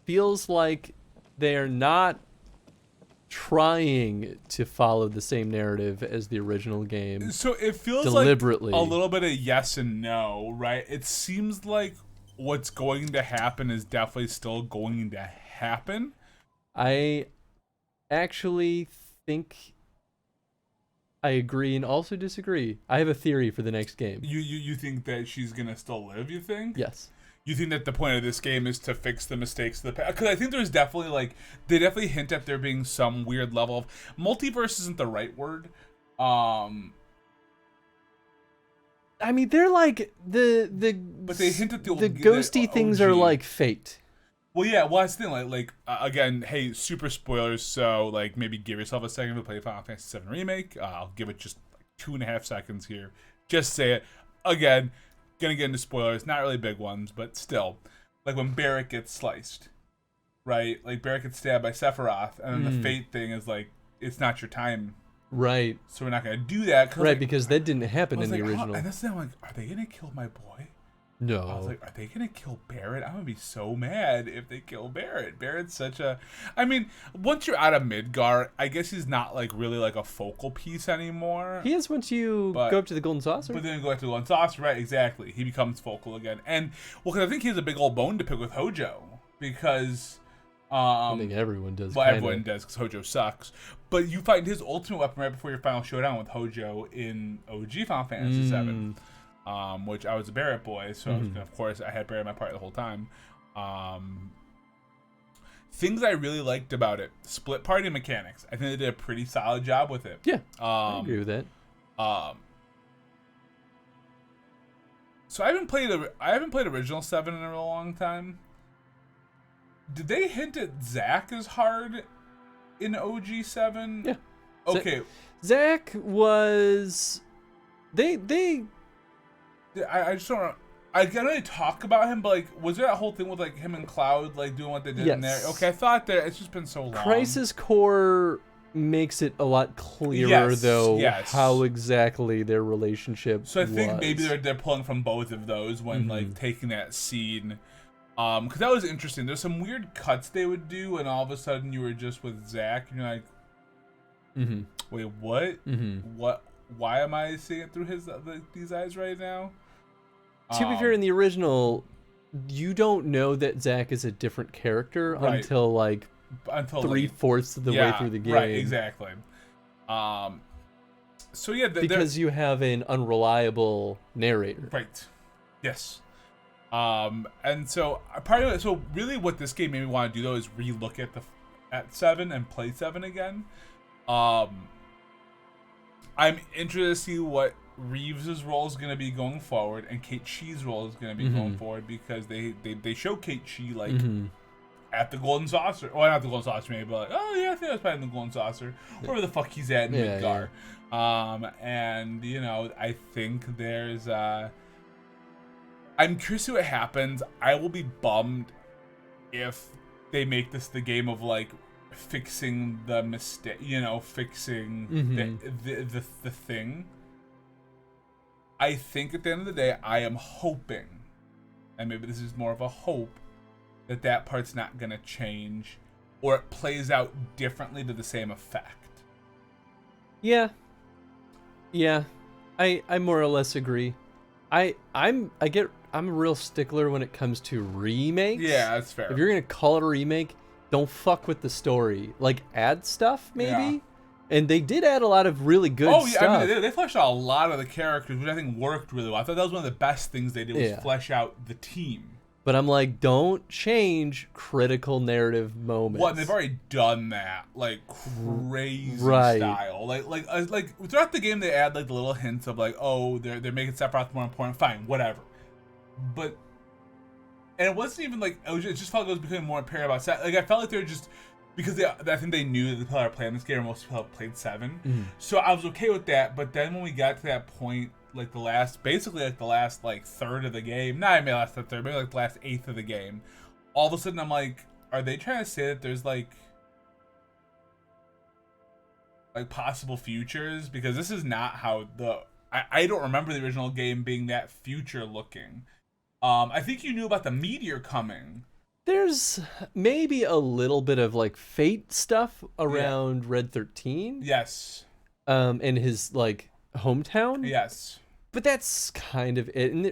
feels like they're not trying to follow the same narrative as the original game. So it feels deliberately. like a little bit of yes and no, right? It seems like what's going to happen is definitely still going to happen. I actually think I agree and also disagree. I have a theory for the next game. You think that she's gonna still live? You think? Yes. You think that the point of this game is to fix the mistakes of the past? Because I think there's definitely they definitely hint at there being some weird level of multiverse isn't the right word. I mean, they're like but they hint at the ghosty things are like fate. Well, yeah. Well, that's the thing. Again, hey, super spoilers. So maybe give yourself a second to play Final Fantasy VII Remake. I'll give it just 2.5 seconds here. Just say it again. Gonna get into spoilers, not really big ones, but still. Like when Barrett gets sliced, right? Like Barrett gets stabbed by Sephiroth, and then the fate thing is it's not your time. Right. So we're not gonna do that. Right, because that didn't happen in the original. And that's the thing, are they gonna kill my boy? No. I was like, are they gonna kill Barrett? I'm gonna be so mad if they kill Barrett. Barrett's such a... I mean, once you're out of Midgar, I guess he's not really a focal piece anymore. He is once you go up to the Golden Saucer. But then you go up to the Golden Saucer, right? Exactly. He becomes focal again. And, because I think he has a big old bone to pick with Hojo. Because... I think everyone does. Well, everyone does, because Hojo sucks. But you find his ultimate weapon right before your final showdown with Hojo in OG Final Fantasy VII. Which I was a Barrett boy, so of course I had Barrett in my party the whole time. Things I really liked about it: split party mechanics. I think they did a pretty solid job with it. Yeah, I agree with that. So I haven't played original 7 in a real long time. Did they hint at Zack as hard in OG 7? Yeah. Okay. Zack was. I just don't know. I can't really talk about him, but was there that whole thing with him and Cloud doing what they did in there? Okay, I thought that it's just been so long. Crisis Core makes it a lot clearer, how exactly their relationship. So I think maybe they're pulling from both of those when taking that scene, because that was interesting. There's some weird cuts they would do, and all of a sudden you were just with Zack, and you're like, wait, what? What? Why am I seeing it through these eyes right now? To be fair, in the original, you don't know that Zack is a different character until 3/4 of the way through the game. Right, exactly. So yeah, because you have an unreliable narrator. Right. Yes. And so really what this game made me want to do though is relook at at 7 and play 7 again. I'm interested to see what Reeves' role is going to be going forward and Kate Shee's role is going to be going forward, because they show Kate Shee like at the Golden Saucer. Well, not the Golden Saucer maybe, but like, oh yeah, I think I was probably in the Golden Saucer. Wherever the fuck he's at in Midgar. And, you know, I think there's... I'm curious to see what happens. I will be bummed if they make this the game of, like, fixing the mistake, you know, fixing the thing. I think at the end of the day, I am hoping, and maybe this is more of a hope, that part's not going to change, or it plays out differently to the same effect. Yeah. I more or less agree. I'm a real stickler when it comes to remakes. Yeah, that's fair. If you're gonna call it a remake, don't fuck with the story. Like, add stuff maybe. Yeah. And they did add a lot of really good stuff. I mean, they fleshed out a lot of the characters, which I think worked really well. I thought that was one of the best things they did, was flesh out the team. But I'm like, don't change critical narrative moments. Well, and they've already done that, like, crazy style. Like throughout the game, they add like the little hints of like, oh, they're making Sephiroth more important. Fine, whatever. But, and it wasn't even like, it just felt like it was becoming more apparent about Sephiroth. Like, I felt like they were just, because I think they knew that the people that are playing this game, or most people have played 7. So I was okay with that. But then when we got to that point, like the last third of the game, not maybe last third, maybe like the last eighth of the game, all of a sudden I'm like, are they trying to say that there's like possible futures? Because this is not how I don't remember the original game being that future looking. I think you knew about the meteor coming. There's maybe a little bit of like fate stuff around Red 13. Yes. In his like hometown. Yes. But that's kind of it. And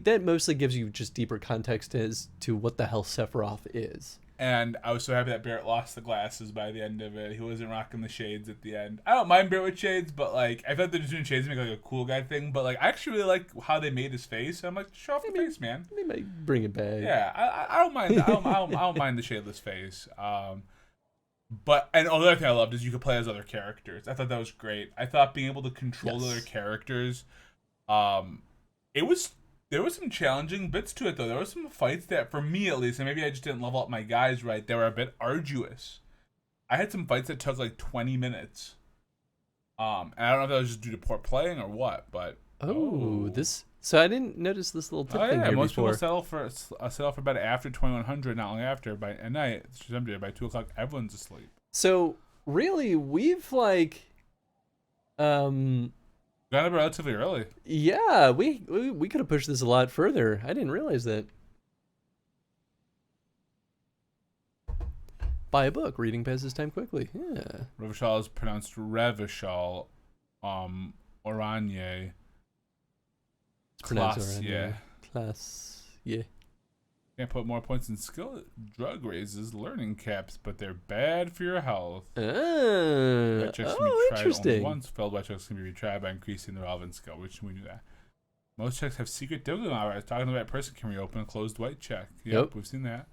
that mostly gives you just deeper context as to what the hell Sephiroth is. And I was so happy that Barrett lost the glasses by the end of it. He wasn't rocking the shades at the end. I don't mind Barrett with shades, but like, I thought they're just doing shades to make like a cool guy thing. But like, I actually really like how they made his face. I'm like, show off the face, man. They might bring it back. Yeah, I don't mind. I don't mind the shadeless face. But and the other thing I loved is you could play as other characters. I thought that was great. I thought being able to control other characters, there was some challenging bits to it, though. There were some fights that, for me at least, and maybe I just didn't level up my guys right, they were a bit arduous. I had some fights that took like 20 minutes. And I don't know if that was just due to poor playing or what, but... So I didn't notice this little tip thing here most before. people settle for bed after 2100, not only after, at night. It's just by 2 o'clock, everyone's asleep. So, really, we've like... Got it relatively early. Yeah, we could have pushed this a lot further. I didn't realize that. Buy a book. Reading passes time quickly. Yeah. Revachol is pronounced Revachol. Oranje. It's pronounced Oranje. Class. Yeah. Can't put more points in skill. Drug raises learning caps, but they're bad for your health. Interesting. Only once. Failed by checks can be retried by increasing the relevant skill, which we knew that. Most checks have secret difficulty. Talking to the right person can reopen a closed white check. Yep, we've seen that.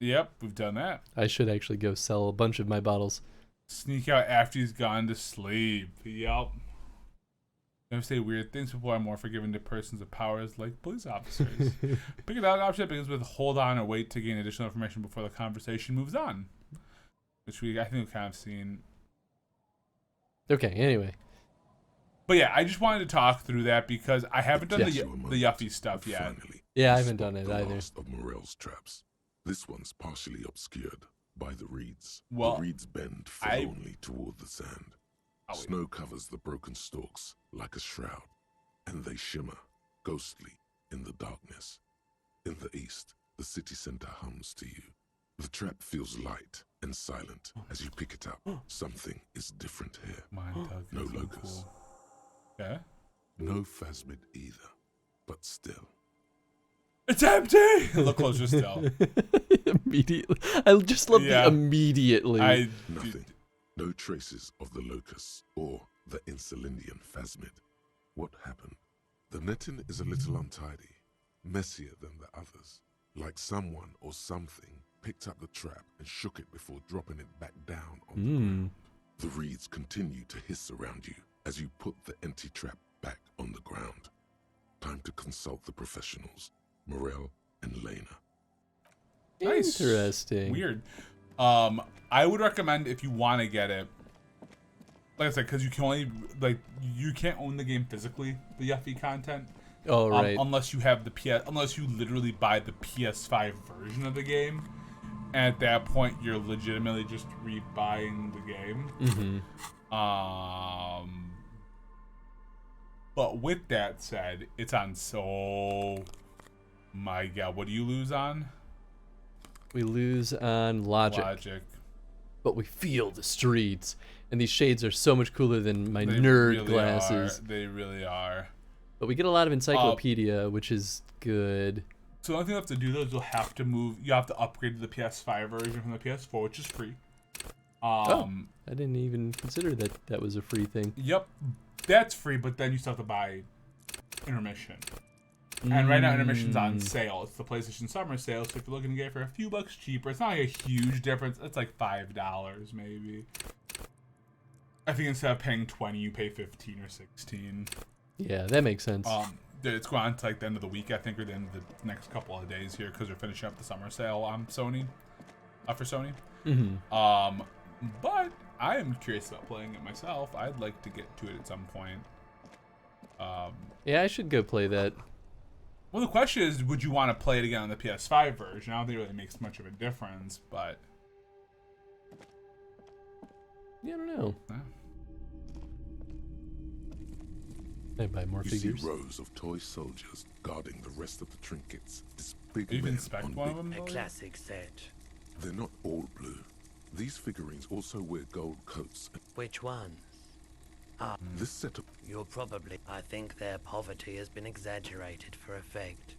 Yep, we've done that. I should actually go sell a bunch of my bottles. Sneak out after he's gone to sleep. Yep. Never say weird things. People are more forgiving to persons of powers like police officers. Pick a dialogue option begins with hold on or wait to gain additional information before the conversation moves on. Which I think we've kind of seen. Okay, anyway. But yeah, I just wanted to talk through that because I haven't done the Yuffie stuff yet. Yeah, I haven't done it either. Last of Morel's traps. This one's partially obscured by the reeds. Well, the reeds bend only toward the sand. Snow covers the broken stalks like a shroud, and they shimmer, ghostly, in the darkness. In the east, the city center hums to you. The trap feels light and silent as you pick it up. Something is different here. No locust. Cool. Yeah? No phasmid either, but still. It's empty! Look closer still. Immediately. I just love the immediately. Nothing. No traces of the locusts or the Insulindian phasmid. What happened? The netting is a little untidy, messier than the others, like someone or something picked up the trap and shook it before dropping it back down on the ground. The reeds continue to hiss around you as you put the empty trap back on the ground. Time to consult the professionals, Morel and Lena. Nice. Interesting. Weird. I would recommend if you want to get it, like I said, because you can only you can't own the game physically, the Yuffie content. Oh right. Unless you have unless you literally buy the PS5 version of the game. And at that point, you're legitimately just rebuying the game. But with that said, it's on so. My God, what do you lose on? We lose on logic. But we feel the streets. And these shades are so much cooler than my nerd really glasses. They really are. But we get a lot of encyclopedia, which is good. So the only thing you have to do though is you have to upgrade to the PS5 version from the PS4, which is free. I didn't even consider that was a free thing. Yep. That's free, but then you still have to buy Intermission. And right now, Intermission's on sale. It's the PlayStation Summer Sale, so if you're looking to get it for a few bucks cheaper, it's not like a huge difference. It's like $5 maybe. I think instead of paying $20, you pay $15 or $16. Yeah, that makes sense. It's going on to like the end of the week, I think, or the end of the next couple of days here, because they're finishing up the summer sale on Sony, for Sony. But I am curious about playing it myself. I'd like to get to it at some point. Yeah, I should go play that. Well, the question is, would you want to play it again on the PS5 version? I don't think it really makes much of a difference, but... Yeah, I don't know. I buy more You figures. see rows of toy soldiers guarding the rest of the trinkets. This big You can men inspect on one of big- them? A though? classic set. They're not all blue. These figurines also wear gold coats. Which ones? This setup You're probably... I think their poverty has been exaggerated for effect.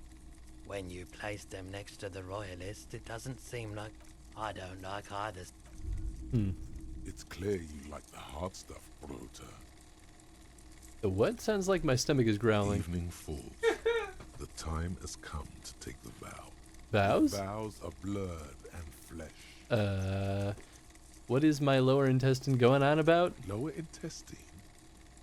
When you place them next to the royalists, it doesn't seem like... I don't like either. It's clear you like the hard stuff, Brota. The what? Sounds like my stomach is growling. Evening falls. The time has come to take the vow. Vows? Vows are blood and flesh. What is my lower intestine going on about? Lower intestine.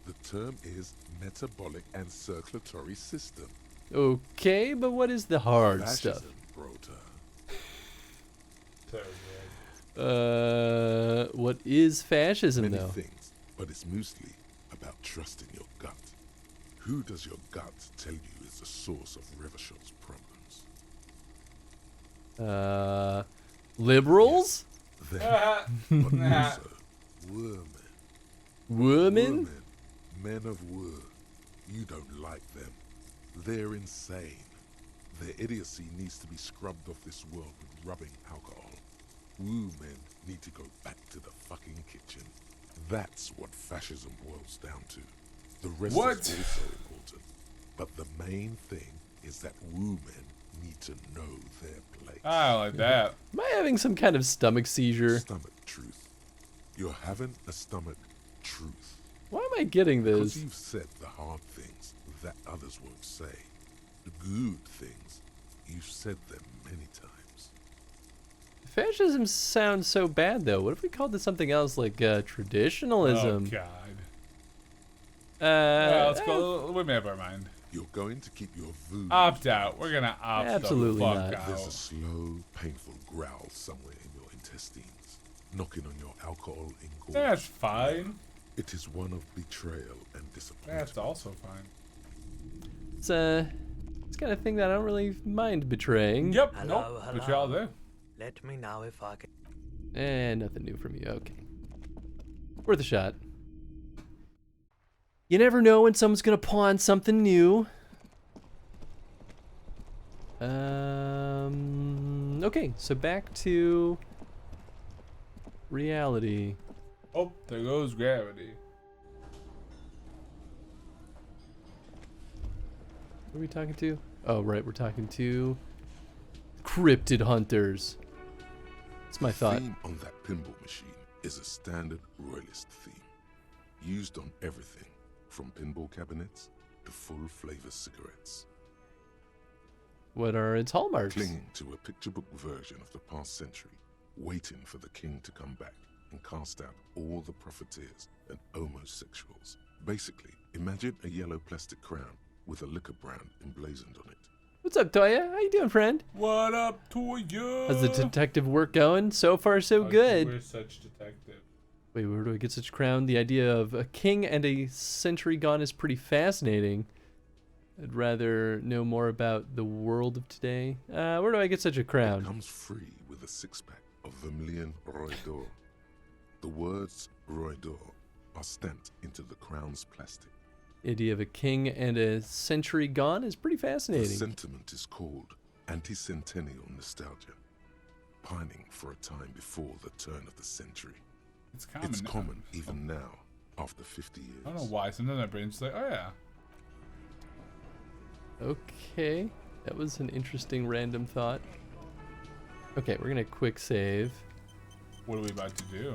The term is metabolic and circulatory system. Okay, but what is the hard Fascism, stuff? Brota. What is fascism, Many though? things, but it's mostly about trusting your gut. Who does your gut tell you is the source of Revachol's problems? Liberals? Them, but also women. Women? Men of war. You don't like them. They're insane. Their idiocy needs to be scrubbed off this world with rubbing alcohol. Woo men need to go back to the fucking kitchen. That's what fascism boils down to. The rest is also important. But the main thing is that woo men need to know their place. I like that. Am I having some kind of stomach seizure? Stomach truth. You're having a stomach truth. Why am I getting Because this? you've said the hard things that others won't say. The good things, you've said them many times. Fascism sounds so bad, though. What if we called this something else, like traditionalism? Oh, God. Let's go. We may have our mind. You're going to keep your voodoo. Opt out. We're going to opt Absolutely the fuck not. out. There's a slow, painful growl somewhere in your intestines, knocking on your alcohol engorged. That's fine. It is one of betrayal and disappointment. That's also fine. It's kind of thing that I don't really mind betraying. Yep. Hello, Nope. hello. But y'all do. Let me know if I can... And nothing new from you. Okay. Worth a shot. You never know when someone's gonna pawn something new. Okay, so back to reality. Oh, there goes gravity. What are we talking to? Oh, right, we're talking to cryptid hunters. That's my The thought. theme on that pinball machine is a standard royalist theme, used on everything from pinball cabinets to full flavor cigarettes. What are its hallmarks? Clinging to a picture book version of the past century, waiting for the king to come back and cast out all the profiteers and homosexuals. Basically, imagine a yellow plastic crown with a liquor brand emblazoned on it. What's up, Toya? How you doing, friend? What up, Toya? How's the detective work going? So far, so We're good. such detective. Wait, where do I get such crown? The idea of a king and a century gone is pretty fascinating. I'd rather know more about the world of today. Where do I get such a It crown? comes free with a six-pack of Vermilion Roy d'Or. The words Roy d'Or are stamped into the crown's plastic. Idea of a king and a century gone is pretty The fascinating. sentiment is called anti-centennial nostalgia, pining for a time before the turn of the century. It's common. It's now. common even now, after 50 years. I don't know why. Sometimes my brain's just like, oh yeah. Okay, that was an interesting random thought. Okay, we're gonna quick save. What are we about to do?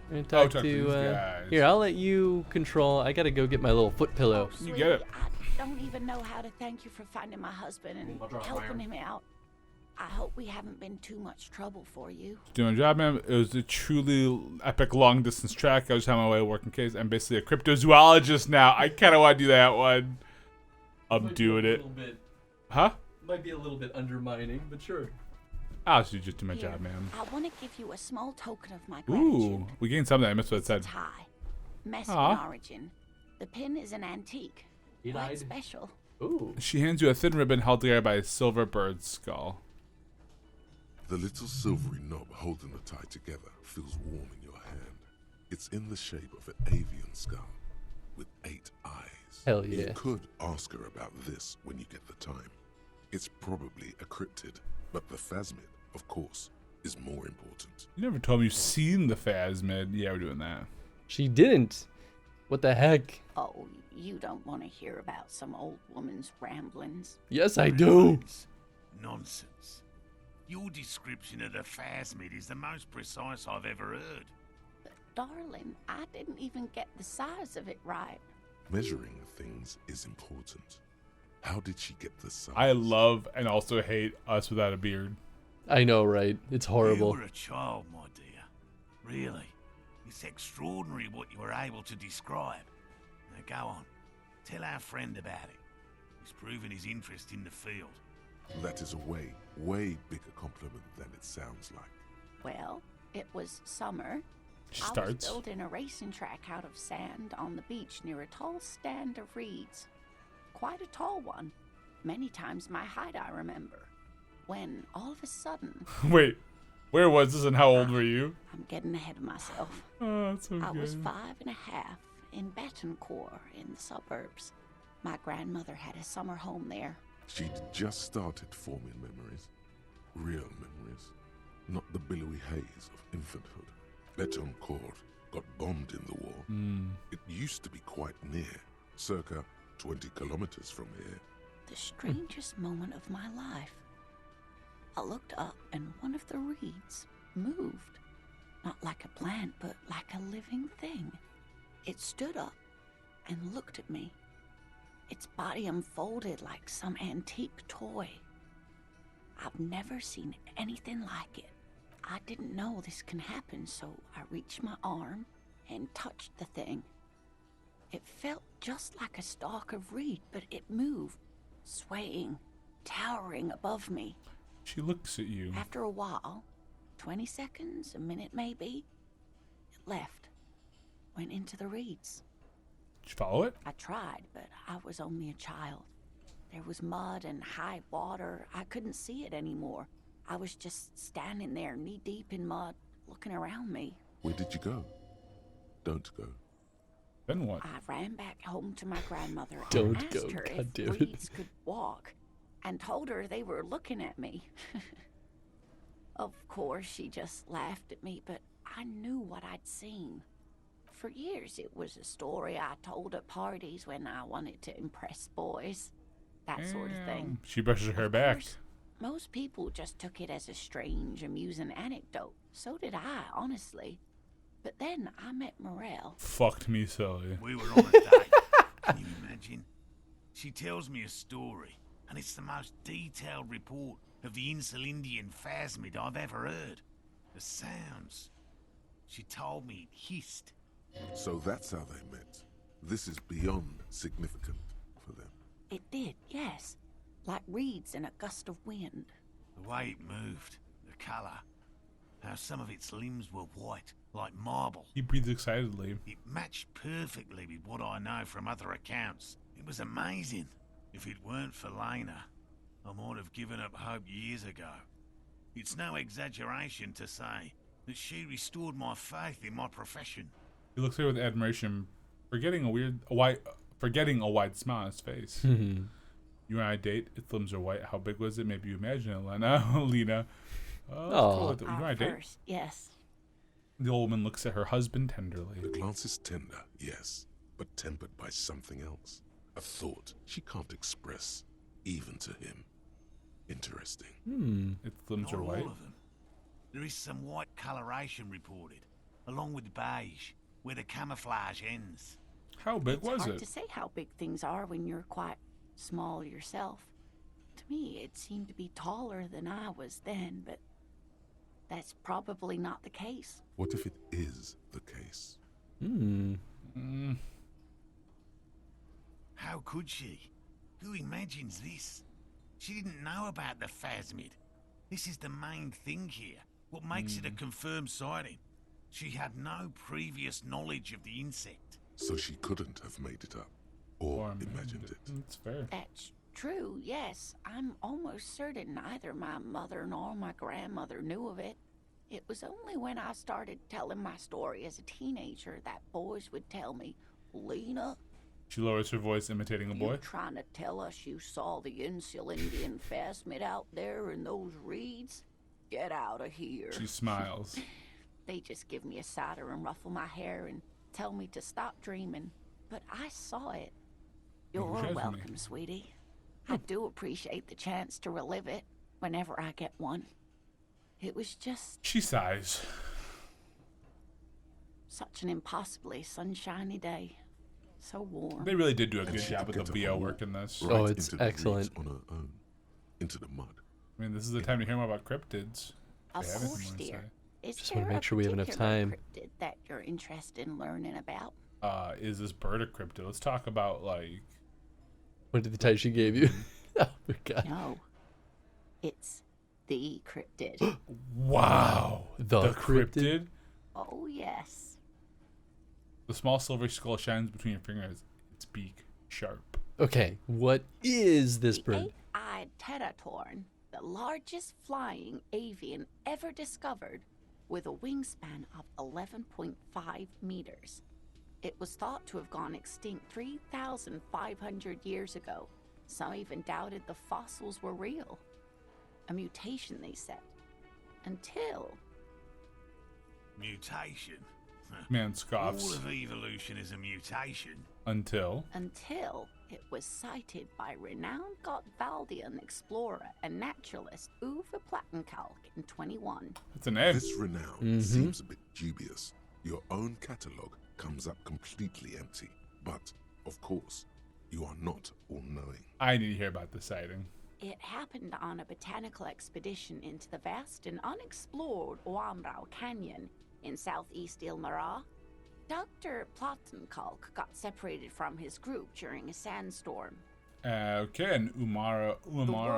We're gonna talk talk to these to. guys. Here, I'll let you control. I gotta go get my little foot pillow. You get it. I don't even know how to thank you for finding my husband and helping him out. I hope we haven't been too much trouble for you. Doing a job, man. It was a truly epic long distance track. I was on my way to working case. I'm basically a cryptozoologist now. I kind of want to do that one. I'm doing it. Huh? Might be a little bit undermining, but sure. I'll just do my Here, job, man. I want to give you a small token of my gratitude. Ooh, we gained something. I missed what it said. Tie. Mexican Aw. origin. The pin is an antique. He Quite lied. special. Ooh. She hands you a thin ribbon held together by a silver bird's skull. The little silvery knob holding the tie together feels warm in your hand. It's in the shape of an avian skull with 8 eyes. Hell yeah. You could ask her about this when you get the time. It's probably a cryptid, but the phasmid, of course, is more important. You never told me you've seen the phasmid. Yeah, we're doing that. She didn't. What the heck? Oh, you don't want to hear about some old woman's ramblings. Yes, I do. Nonsense. Your description of the phasmid is the most precise I've ever heard. But darling, I didn't even get the size of it right. Measuring things is important. How did she get the size? I love and also hate us without a beard. I know, right? It's horrible. You were a child, my dear. Really. It's extraordinary what you were able to describe. Now go on. Tell our friend about it. He's proven his interest in the field. That is a way bigger compliment than it sounds like. Well, it was summer. She I was starts. building a racing track out of sand on the beach near a tall stand of reeds. Quite a tall one. Many times my height, I remember. When all of a sudden, Wait, where was this and how old were you? I'm getting ahead of myself. Oh, that's so I was good. 5.5 in Betancourt in the suburbs. My grandmother had a summer home there. She'd just started forming memories. Real memories. Not the billowy haze of infanthood. Betancourt got bombed in the war. It used to be quite near, circa 20 kilometers from here. The strangest moment of my life. I looked up and one of the reeds moved. Not like a plant, but like a living thing. It stood up and looked at me. Its body unfolded like some antique toy. I've never seen anything like it. I didn't know this can happen, so I reached my arm and touched the thing. It felt just like a stalk of reed, but it moved, swaying, towering above me. She looks at you. After a while, 20 seconds, a minute maybe, it left, went into the reeds. Did you follow it? I tried, but I was only a child. There was mud and high water. I couldn't see it anymore. I was just standing there knee-deep in mud, looking around me. Where did you go? Don't go. Then what? I ran back home to my grandmother Don't and go, asked her God if damn it. reeds could walk, and told her they were looking at me. Of course, she just laughed at me, but I knew what I'd seen. For years, it was a story I told at parties when I wanted to impress boys. That sort of thing. She brushes her hair Of back. course, most people just took it as a strange, amusing anecdote. So did I, honestly. But then I met Morel. Fucked me silly. We were on a date. Can you imagine? She tells me a story. And it's the most detailed report of the Insulindian phasmid I've ever heard. The sounds. She told me it hissed. So that's how they met. This is beyond significant for them. It did, yes. Like reeds in a gust of wind. The way it moved, the colour, how some of its limbs were white, like marble. He breathes excitedly. It matched perfectly with what I know from other accounts. It was amazing. If it weren't for Lena, I might have given up hope years ago. It's no exaggeration to say that she restored my faith in my profession. He looks at her with admiration, forgetting a wide smile on his face. You and I date. Its limbs are white. How big was it? Maybe you imagine it, Lena. Lena. Oh, cool. You and I date. First, yes. The old woman looks at her husband tenderly. The glance is tender, yes, but tempered by something else. A thought she can't express, even to him. Interesting. Its limbs are Not white. all of them. There is some white coloration reported, along with beige, where the camouflage ends. How big was It's hard it? to say how big things are when you're quite small yourself. To me, it seemed to be taller than I was then, but that's probably not the case. What if it is the case? How could she? Who imagines this? She didn't know about the phasmid. This is the main thing here. What makes it a confirmed sighting? She had no previous knowledge of the insect. So she couldn't have made it up. Or imagined it. It's fair. That's true, yes. I'm almost certain neither my mother nor my grandmother knew of it. It was only when I started telling my story as a teenager that boys would tell me, Lena, She lowers her voice, imitating a you boy. trying to tell us you saw the Insulindian phasmid out there in those reeds? Get out of here. She smiles. They just give me a cider and ruffle my hair and tell me to stop dreaming. But I saw it. You're judge me. welcome, sweetie. I do appreciate the chance to relive it whenever I get one. It was just She sighs. such an impossibly sunshiny day. So warm. They really did do a And good she job could with the get a VO hole work in this. right Oh, it's into the excellent. reeds on her own. Into the mud. I mean, this is the time to hear more about cryptids. Of They have anything course, more to dear. say. Is Just there wanna make a sure we have enough particular time. cryptid that you're interested in learning about? Is this bird a cryptid? Let's talk about, like... What did the type she gave you? Oh my god. No. It's the cryptid. Wow! The cryptid? Oh, yes. The small silver skull shines between your fingers. Its beak sharp. Okay, what is this The bird? eight-eyed teratorn, the largest flying avian ever discovered, with a wingspan of 11.5 meters. It was thought to have gone extinct 3,500 years ago. Some even doubted the fossils were real. A mutation, they said. Until Mutation. Man All scoffs. of evolution is a mutation. Until... it was sighted by renowned Gotvaldian explorer and naturalist Uwe Plattenkalk in 21. It's an egg. This renown seems a bit dubious. Your own catalogue comes up completely empty. But, of course, you are not all-knowing. I need to hear about the sighting. It happened on a botanical expedition into the vast and unexplored Oamrau Canyon in southeast Ilmara. Dr. Plattenkalk got separated from his group during a sandstorm. Okay, and The Umara.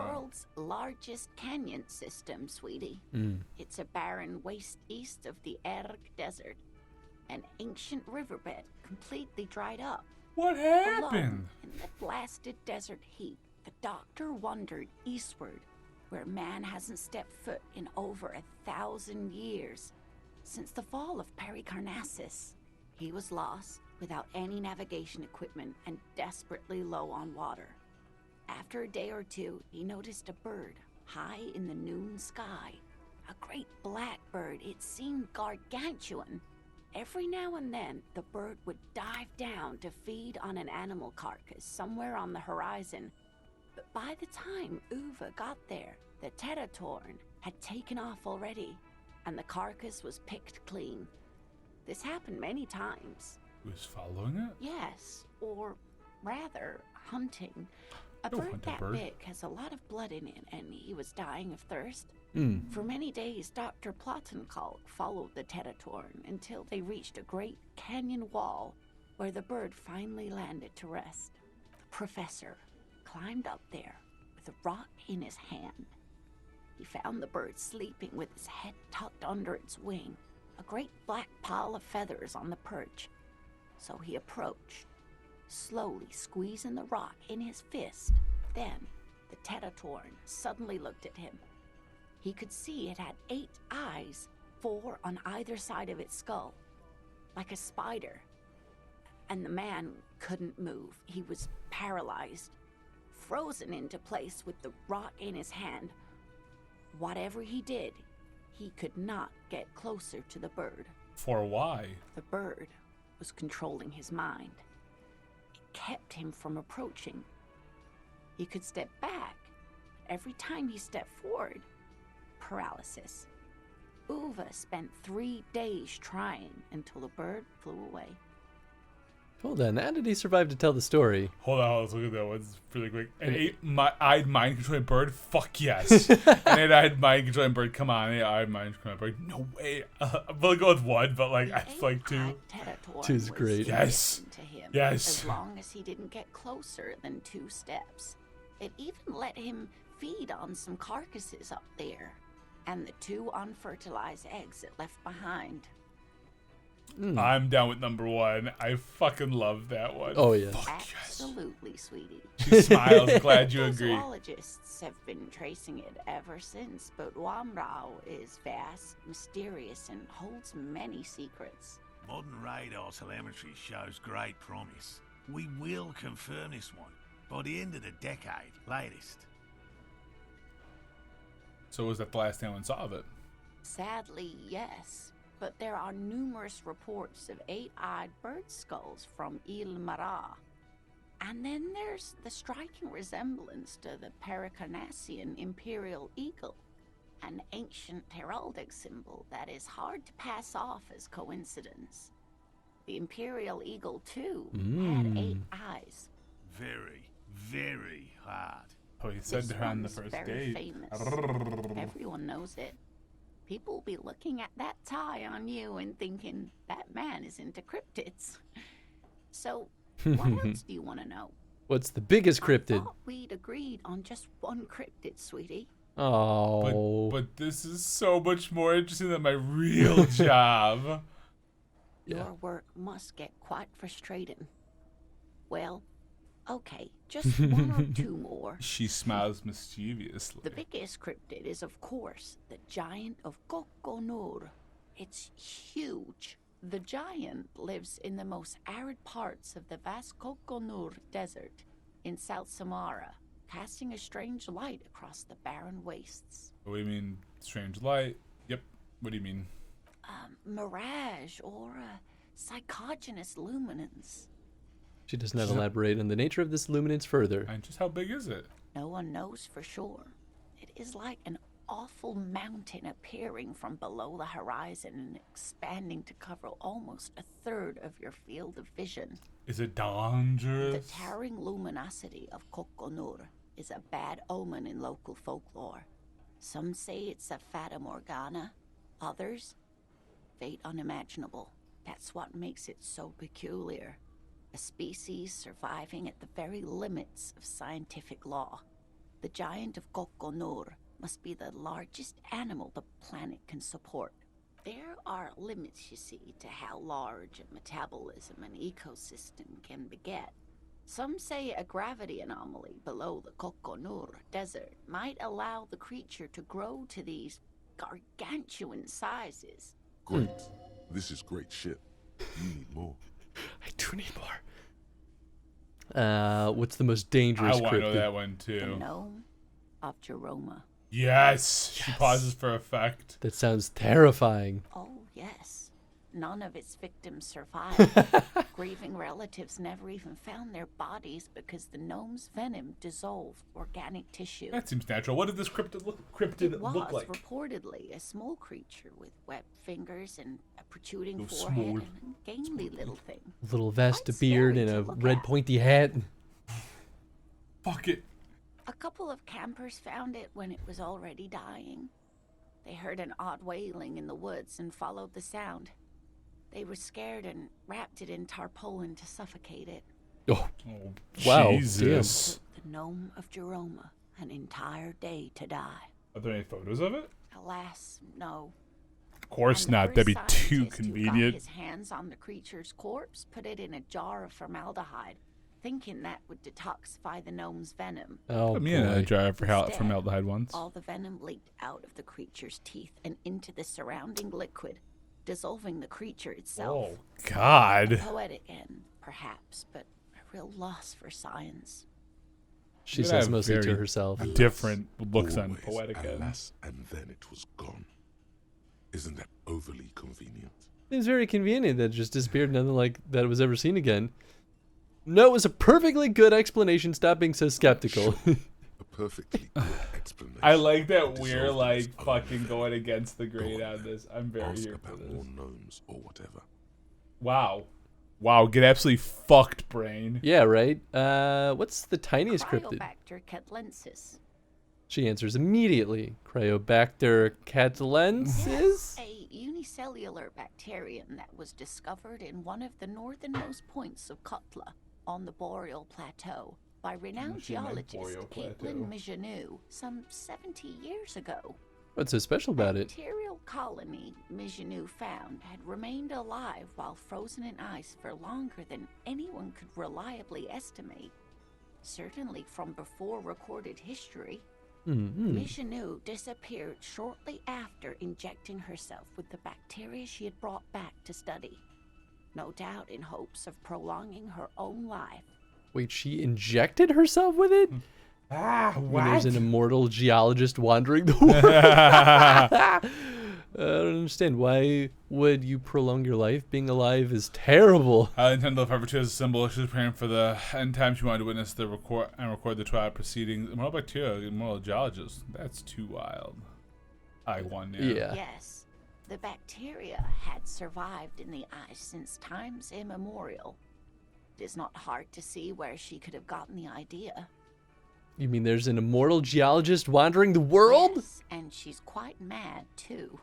world's largest canyon system, sweetie. It's a barren waste east of the Erg Desert. An ancient riverbed completely dried up. What Alone happened? in the blasted desert heat, the doctor wandered eastward, where man hasn't stepped foot in over 1,000 years. Since the fall of Pericarnassus, he was lost, without any navigation equipment and desperately low on water. After a day or two, he noticed a bird high in the noon sky. A great black bird. It seemed gargantuan. Every now and then, the bird would dive down to feed on an animal carcass somewhere on the horizon. But by the time Uwe got there, the teratorn had taken off already, and the carcass was picked clean. This happened many times. Who's following it? Yes, or rather, hunting. A Go bird hunt a that bird. big has a lot of blood in it, and he was dying of thirst. Hmm. For many days, Dr. Plottenkalk followed the Teratorn until they reached a great canyon wall where the bird finally landed to rest. The professor climbed up there with a rock in his hand. He found the bird sleeping with his head tucked under its wing, a great black pile of feathers on the perch. So he approached, slowly squeezing the rock in his fist. Then the Teratorn suddenly looked at him. He could see it had 8 eyes, 4 on either side of its skull, like a spider. And the man couldn't move. He was paralyzed, frozen into place with the rock in his hand. Whatever he did, he could not get closer to the bird. For why? The bird was controlling his mind. It kept him from approaching. He could step back. Every time he stepped forward, paralysis. Uva spent 3 days trying until the bird flew away. Hold on, how did he survive to tell the story? Hold on, let's look at that one really quick. An 8-eyed mind controlling bird? Fuck yes. An 8-eyed mind controlling bird? Come on, 8-eyed mind controlling bird? No way. I'm gonna go with 1, but like I feel like 2. Two's great. Yes. To him, Yes. As long as he didn't get closer than 2 steps. It even let him feed on some carcasses up there, and the 2 unfertilized eggs it left behind. I'm down with number 1. I fucking love that one. Oh, yes. Fuck yes. Absolutely, sweetie. She smiles. Glad you agree. Zoologists have been tracing it ever since, but Wamrao is vast, mysterious, and holds many secrets. Modern radar telemetry shows great promise. We will confirm this one by the end of the decade, latest. So was that the last time one saw of it? Sadly, yes. But there are numerous reports of 8-eyed bird skulls from Il Mara. And then there's the striking resemblance to the Pericarnassian imperial eagle, an ancient heraldic symbol that is hard to pass off as coincidence. The imperial eagle, too, had 8 eyes. Very, very hard. Oh, you said This her on the one's first very date. famous. Everyone knows it. People will be looking at that tie on you and thinking, that man is into cryptids. So, what else do you want to know? What's the biggest I cryptid? thought we'd agreed on just one cryptid, sweetie. Oh. But this is so much more interesting than my real job. Yeah. Your work must get quite frustrating. Well, okay, just 1 or 2 more. She smiles mischievously. The biggest cryptid is, of course, the giant of Kokonur. It's huge. The giant lives in the most arid parts of the vast Kokonur Desert in South Samara, casting a strange light across the barren wastes. What do you mean, strange light? Yep. What do you mean? Mirage or psychogenous luminance. She does not elaborate on the nature of this luminance further. And just how big is it? No one knows for sure. It is like an awful mountain appearing from below the horizon and expanding to cover almost a third of your field of vision. Is it The dangerous? towering luminosity of Kokonur is a bad omen in local folklore. Some say it's a fata morgana, others, fate unimaginable. That's what makes it so peculiar. A species surviving at the very limits of scientific law. The giant of Kokonur must be the largest animal the planet can support. There are limits, you see, to how large a metabolism an ecosystem can beget. Some say a gravity anomaly below the Kokonur Desert might allow the creature to grow to these gargantuan sizes. Great. This is great shit. You need more. I do need more. What's the most dangerous I want to cryptid? know that one The too. gnome of Jeroma. Yes. She pauses for effect. That sounds terrifying. Oh, yes. None of its victims survived. Grieving relatives never even found their bodies because the gnome's venom dissolved organic tissue. That seems natural. What did this cryptid look It was like? reportedly a small creature with webbed fingers and a protruding So forehead small. and a gangly little thing. Little vest, a Quite beard, scary and to a look red at. pointy hat. Fuck it. A couple of campers found it when it was already dying. They heard an odd wailing in the woods and followed the sound. They were scared and wrapped it in tarpaulin to suffocate it. Oh, wow. Jesus. It took the gnome of Jeroma an entire day to die. Are there any photos of it? Alas, no. Of course And the not. That'd be first too scientist who got convenient. his hands on the creature's corpse, put it in a jar of formaldehyde, thinking that would detoxify the gnome's venom. Oh, Put me in a boy. jar Instead, formaldehyde once. All the venom leaked out of the creature's teeth and into the surrounding liquid, dissolving the creature itself. Oh, God. Poetic end, perhaps, but a real loss for science. She You says have mostly to very herself. Different looks on Always, poetic end. alas, and then it was gone. Isn't that overly convenient? It's very convenient that it just disappeared, nothing like that was ever seen again. No, it was a perfectly good explanation. Stop being so skeptical. A perfectly good explanation. I like that It we're dissolved in like its own fucking venom. going against the Go grain on on then. this. I'm very Ask here for about this. more gnomes or whatever. Wow. Wow, get absolutely fucked, brain. Yeah, right? What's the tiniest cryptid? Cryobacter catlensis. She answers immediately. Cryobacter catlensis? A unicellular bacterium that was discovered in one of the northernmost points of Kotla on the Boreal Plateau by renowned She meant geologist Boreal Plateau. Caitlin Migenou some 70 years ago. What's so special about The it? bacterial colony Migenou found had remained alive while frozen in ice for longer than anyone could reliably estimate. Certainly from before recorded history. Mm-hmm. Migenou disappeared shortly after injecting herself with the bacteria she had brought back to study. No doubt in hopes of prolonging her own life. Wait, she injected herself with it? Ah, When what? there's an immortal geologist wandering the world. I don't understand. Why would you prolong your life? Being alive is terrible. Nintendo Forever 2 as a symbol. She was preparing for the end time. She wanted to witness the record the trial proceedings. Immortal bacteria, immortal geologist. That's too wild. I won. Yeah. Yes, the bacteria had survived in the ice since times immemorial. It is not hard to see where she could have gotten the idea. You mean there's an immortal geologist wandering the world? Yes, and she's quite mad too.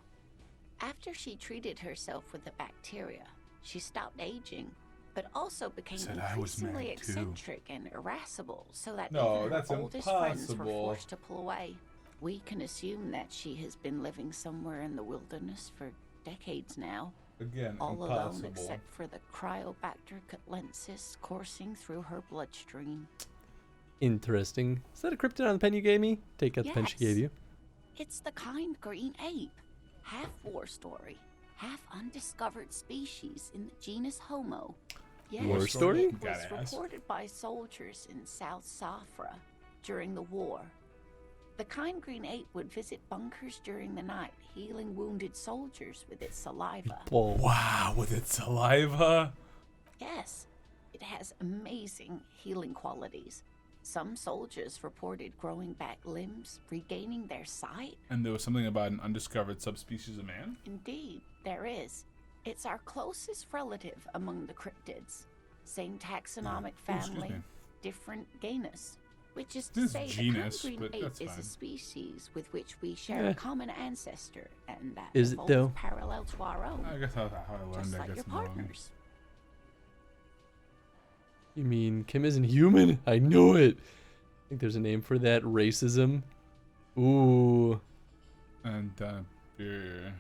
After she treated herself with the bacteria, she stopped aging, but also became Said I was mad, increasingly too. eccentric and irascible, so that No, even that's her oldest friends were impossible. forced to pull away. We can assume that she has been living somewhere in the wilderness for decades now, Again, all alone impossible. except for the Cryobacter catlensis coursing through her bloodstream. Interesting. Is that a cryptid on the pen you gave me? Take out the pen she Yes. gave you. It's the kind green ape, half war story, half undiscovered species in the genus Homo. Yes, War story? It was Gotta ask. reported by soldiers in South Safra during the war. The kind green ape would visit bunkers during the night, healing wounded soldiers with its saliva. Whoa. Wow, with its saliva. Yes, it has amazing healing qualities. Some soldiers reported growing back limbs, regaining their sight. And there was something about an undiscovered subspecies of man. Indeed, there is. It's our closest relative among the cryptids. Same taxonomic excuse family, me. different genus. Which is to It's say, genus, the kind but green ape that's is fine. a species with which we share Eh. a common ancestor, and that Is it, evolved though? parallel to our own, I guess that's how I learned. just I like guess your I'm wrong. partners. You mean Kim isn't human? I knew it. I think there's a name for that. Racism. Ooh. And yeah.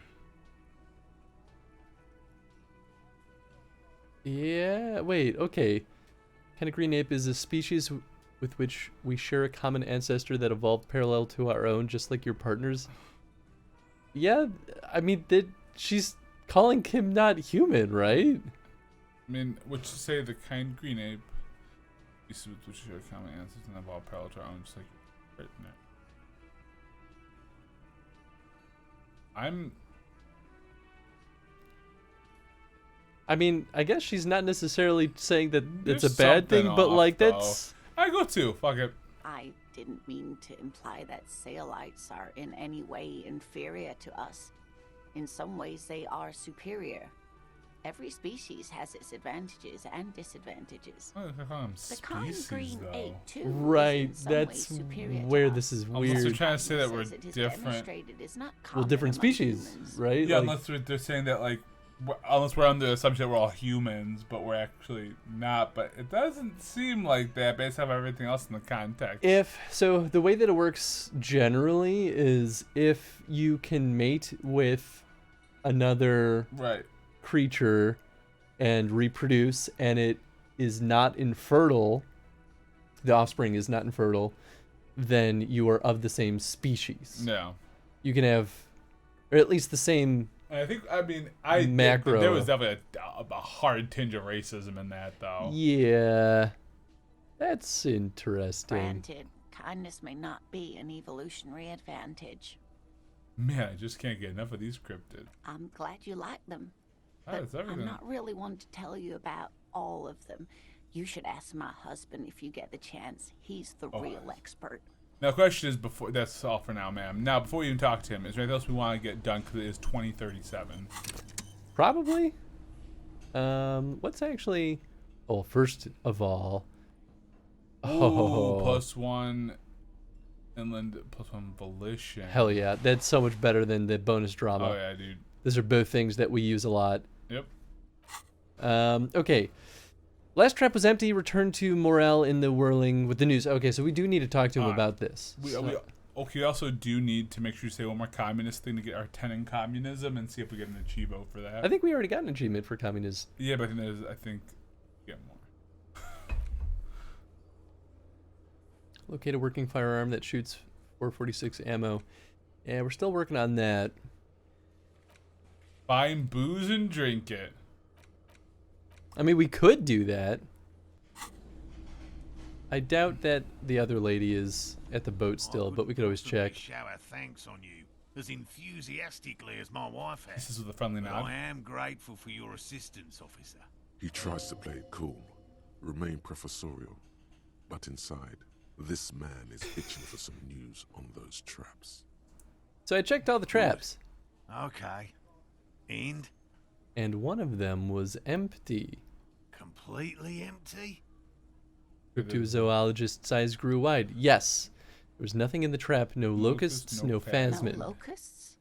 Yeah. Wait. Okay. Kind of green ape is a species with which we share a common ancestor that evolved parallel to our own, just like your partners. Yeah. I mean, she's calling Kim not human, right? I mean, which to say the kind green ape, species with which share common ancestors and evolved parallel to our own, just like right there. I mean, I guess she's not necessarily saying that it's a There's bad thing, something but off, like though. that's. I go too. Fuck it. I didn't mean to imply that Saolites are in any way inferior to us. In some ways, they are superior. Every species has its advantages and disadvantages. Why do they call them The kind species, green though? ate too. Right, is in some ways that's superior to where us. this is Unless they're weird. trying to say that we're Says it is different. demonstrated is not Well, common different among species, humans. right? Yeah, Like, unless they're saying that, like, unless we're under the assumption that we're all humans, but we're actually not. But it doesn't seem like that based off everything else in the context. so the way that it works generally is if you can mate with another Right. creature and reproduce, and it is not infertile, the offspring is not infertile, then you are of the same species. No. You can have, or at least the same. I think, Macro. there was definitely a hard tinge of racism in that, though. Yeah, that's interesting. Granted, kindness may not be an evolutionary advantage. Man, I just can't get enough of these cryptids. I'm glad you like them. That's But everything. I'm not really one to tell you about all of them. You should ask my husband if you get the chance. He's the real expert. Now, the question is, before that's all for now, ma'am. Now, before we even talk to him, is there anything else we want to get done? Because it is 2037. Probably. What's actually? Oh, first of all. Oh, +1 inland, +1 volition. Hell yeah, that's so much better than the bonus drama. Oh yeah, dude. Those are both things that we use a lot. Yep. Okay. Last trap was empty. Return to Morel in the whirling with the news. Okay, so we do need to talk to him about this. We also do need to make sure you say one more communist thing to get our 10 in communism and see if we get an achievo for that. I think we already got an achievement for communism. Yeah, but I think get more. Locate a working firearm that shoots 446 ammo. Yeah, we're still working on that. Find booze and drink it. I mean, we could do that. I doubt that the other lady is at the boat still, but we could always check. Shower thanks on you as enthusiastically as my wife has. This is with a friendly But nod. I am grateful for your assistance, officer. He tries to play it cool, remain professorial, but inside, this man is itching for some news on those traps. So I checked all the traps. Okay. And one of them was empty. Completely empty? To a zoologist, size grew wide. Yes. There was nothing in the trap. No locusts, no phasmid. No locusts?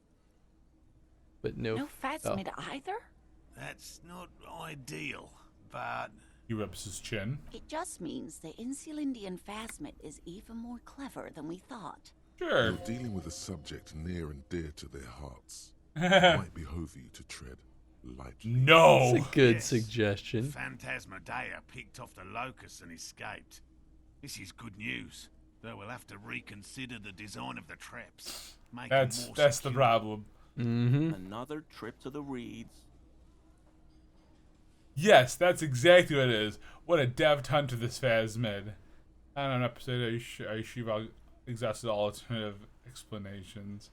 But no... No phasmid either? That's not ideal, but... He rubs his chin. It just means the Insulindian phasmid is even more clever than we thought. Sure. You're dealing with a subject near and dear to their hearts. It might behove you to tread lightly. No! That's a good suggestion. Phantasmadeia picked off the locust and escaped. This is good news, though we'll have to reconsider the design of the traps. Make them more That's the secure. problem. Mm-hmm. Another trip to the reeds. Yes, that's exactly what it is. What a deft hunt to this phasmid. On an episode, are you sure you've exhausted all alternative explanations?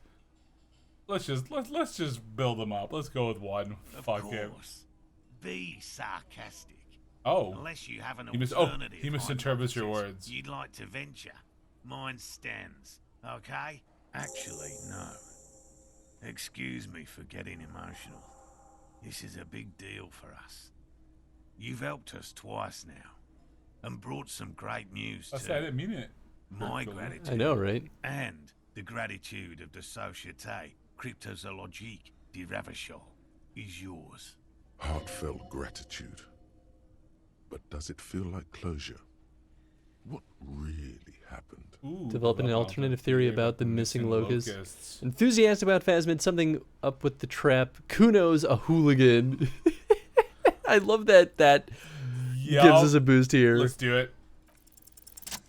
Let's just build them up. Let's go with one. Of Fuck it. course. Be sarcastic. Oh. Unless you have an He alternative. he misinterprets your hypothesis words. You'd like to venture. Mine stands. Okay? Actually, no. Excuse me for getting emotional. This is a big deal for us. You've helped us twice now, and brought some great news I too. didn't mean it. My Hurtfully. gratitude. I know, right? And the gratitude of the Société Cryptozoologique de Ravachol is yours. Heartfelt gratitude. But does it feel like closure? What really happened? Ooh, Developing an alternative theory about the missing locusts. Enthusiastic about phasmid. Something up with the trap. Kuno's a hooligan. I love that gives us a boost here. Let's do it.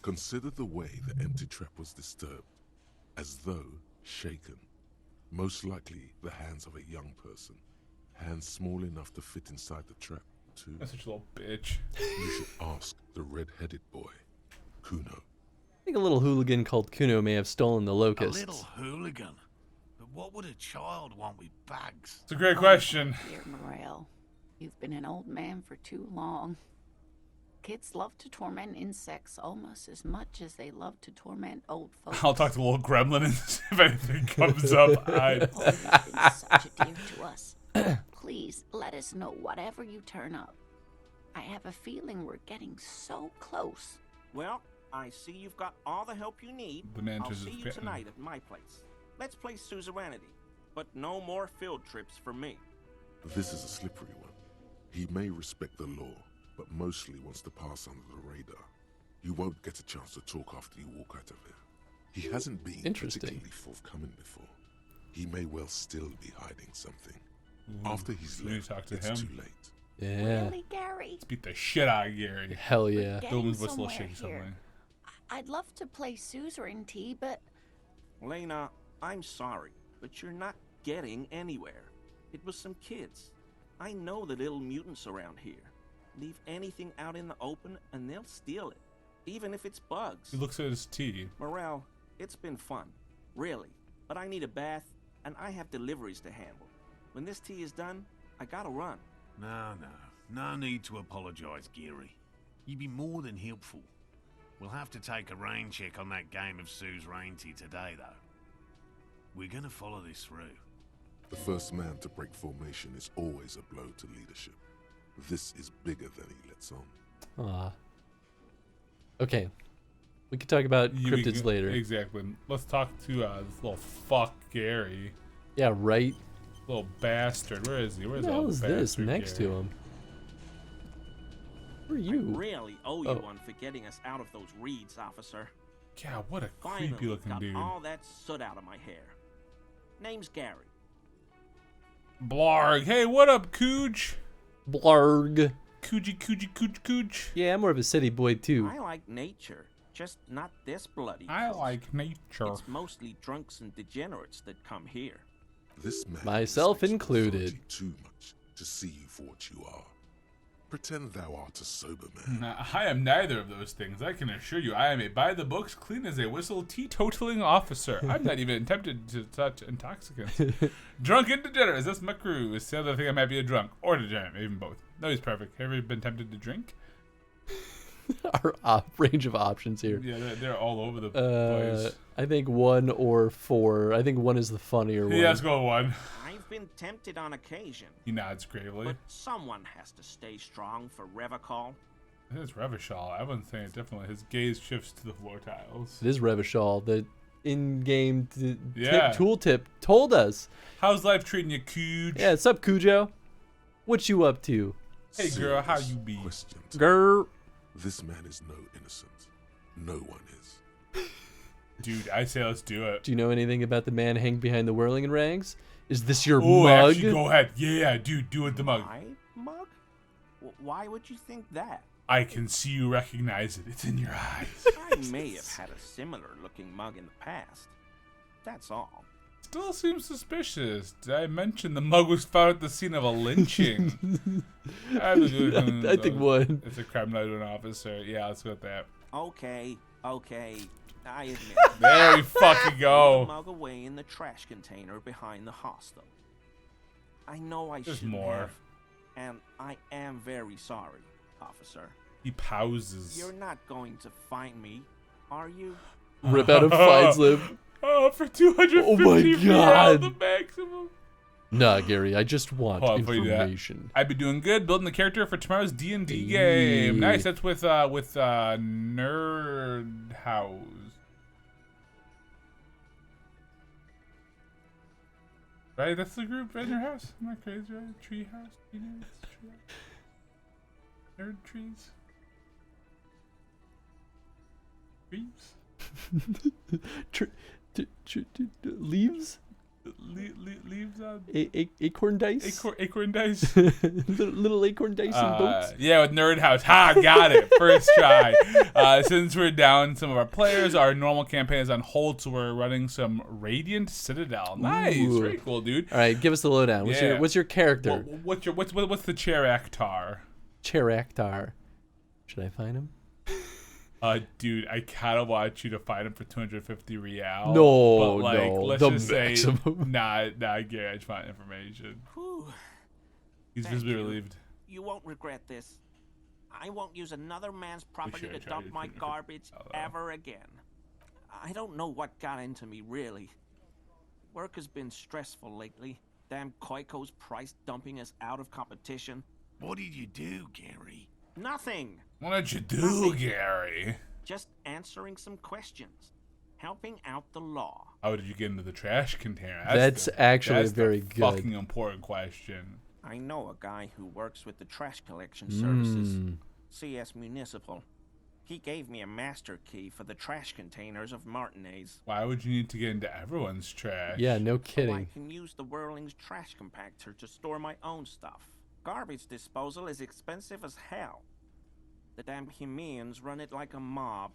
Consider the way the empty trap was disturbed, as though shaken. Most likely the hands of a young person. Hands small enough to fit inside the trap, too. That's such a little bitch. You should ask the red-headed boy, Kuno. I think a little hooligan called Kuno may have stolen the A locusts. little hooligan. But what would a child want with bags? It's a great question. Dear Morel, you've been an old man for too long. Kids love to torment insects almost as much as they love to torment old folks. I'll talk to the little gremlin and see if anything comes up. Oh, you've been such a dear to us. please let us know whatever you turn up. I have a feeling we're getting so close. Well, I see you've got all the help you need. The man I'll just see is you bitten. tonight at my place. Let's play suzerainty, but no more field trips for me. This is a slippery one. He may respect the law, but mostly wants to pass under the radar. You won't get a chance to talk after you walk out of here. He hasn't been particularly forthcoming before. He may well still be hiding something. After he's you left, talk to it's him. too late. Yeah. Really, Gary? Let's beat the shit out of Gary. Hell yeah. Billman's Getting whistle somewhere shake here. something. I'd love to play suzerainty, but Lena, I'm sorry, but you're not getting anywhere. It was some kids. I know the little mutants around here. Leave anything out in the open and they'll steal it, even if it's bugs. He looks at his tea. Morel, it's been fun, really. But I need a bath, and I have deliveries to handle. When this tea is done, I gotta run. No need to apologize, Geary. You'd be more than helpful. We'll have to take a rain check on that game of suzerainty today, though. We're gonna follow this through. The first man to break formation is always a blow to leadership. This is bigger than he lets on. Aw. Okay. We can talk about cryptids later. Exactly. Let's talk to this little fuck Gary. Yeah, right. Little bastard. Where is he? Where's What the hell is this bastard next Gary? to him? Who are you? I really owe you one for getting us out of those reeds, officer. God, what a Finally creepy looking got dude. all that soot out of my hair. Name's Gary. Blarg. Hey, what up, Cooge? Blarg. Cooge. Yeah, I'm more of a city boy too. I like nature, just not this bloody. I like nature. It's mostly drunks and degenerates that come here. This man Myself respects included. authority too much to see you for what you are. Pretend thou art a sober man. I am neither of those things. I can assure you, I am a by-the-books, clean as a whistle, teetotaling officer. I'm not even tempted to touch intoxicants. Drunk and degenerate. That's my crew. It's the other thing I might be a drunk or degenerate, even both. No, he's perfect. Have you been tempted to drink? Our range of options here. Yeah, they're all over the place. I think 1 or 4. I think 1 is the funnier one. Yeah, let's go 1. I've been tempted on occasion. He nods gravely. But someone has to stay strong for Revachol. I think it's Revachol. I wouldn't say it differently. His gaze shifts to the floor tiles. It is Revachol. The in-game Yeah. tooltip told us. How's life treating you, Cooge? Yeah, what's up, Cujo? What you up to? Hey, girl, how you be? Questions. Grr. This man is no innocent. No one is. Dude, I say let's do it. Do you know anything about the man hanging behind the whirling rags? Is this your Oh, mug? actually, go ahead. Yeah, dude, do it the mug. My mug? Why would you think that? I can see you recognize it. It's in your eyes. I may have had a similar looking mug in the past. That's all. Still seems suspicious. Did I mention the mug was found at the scene of a lynching? I think 1. It's a crime night officer. Yeah, let's go with that. Okay. I admit. There we fucking Throw the go. mug away in the trash container behind the hostel. I know I There's shouldn't more. have, and I am very sorry, officer. He pauses. You're not going to find me, are you? Rip out a fine slip. Oh, for 250 Oh my real, God. the maximum. Nah, Gary, I just want Hold on, before you do that, information. I've been doing good, building the character for tomorrow's D&D game. Nice. That's with Nerd House. Right, that's the group, right? Nerd House. Am I crazy? Right? Tree House. Tree Nerds, Tree House. Nerd trees. Trees. Leaves? Leaves on Acorn dice? acorn dice. little acorn dice and boats? Yeah, with Nerd House. Ha, got it. First try. Since we're down some of our players, our normal campaign is on hold, so we're running some Radiant Citadel. Nice. Ooh. Very cool, dude. All right, give us the lowdown. What's your character? What's the chair actor? Character. Should I find him? Dude, I kind of want you to find him for 250 real. No, but like, no, let's the just say, maximum. nah, Gary, I just find information. Whew. He's Thank visibly you. relieved. You won't regret this. I won't use another man's property should to try dump to my do it. garbage ever again. I don't know what got into me, really. Work has been stressful lately. damn Koiko's price dumping us out of competition. What did you do, Gary? Nothing. What did you do, Gary? Just answering some questions. Helping out the law. How did you get into the trash container? That's actually that's very the good. Fucking important question. I know a guy who works with the trash collection services. CS Municipal. He gave me a master key for the trash containers of Martinez. Why would you need to get into everyone's trash? Yeah, no So I kidding. can use the Whirling's trash compactor to store my own stuff. Garbage disposal is expensive as hell. The damn Hemians run it like a mob.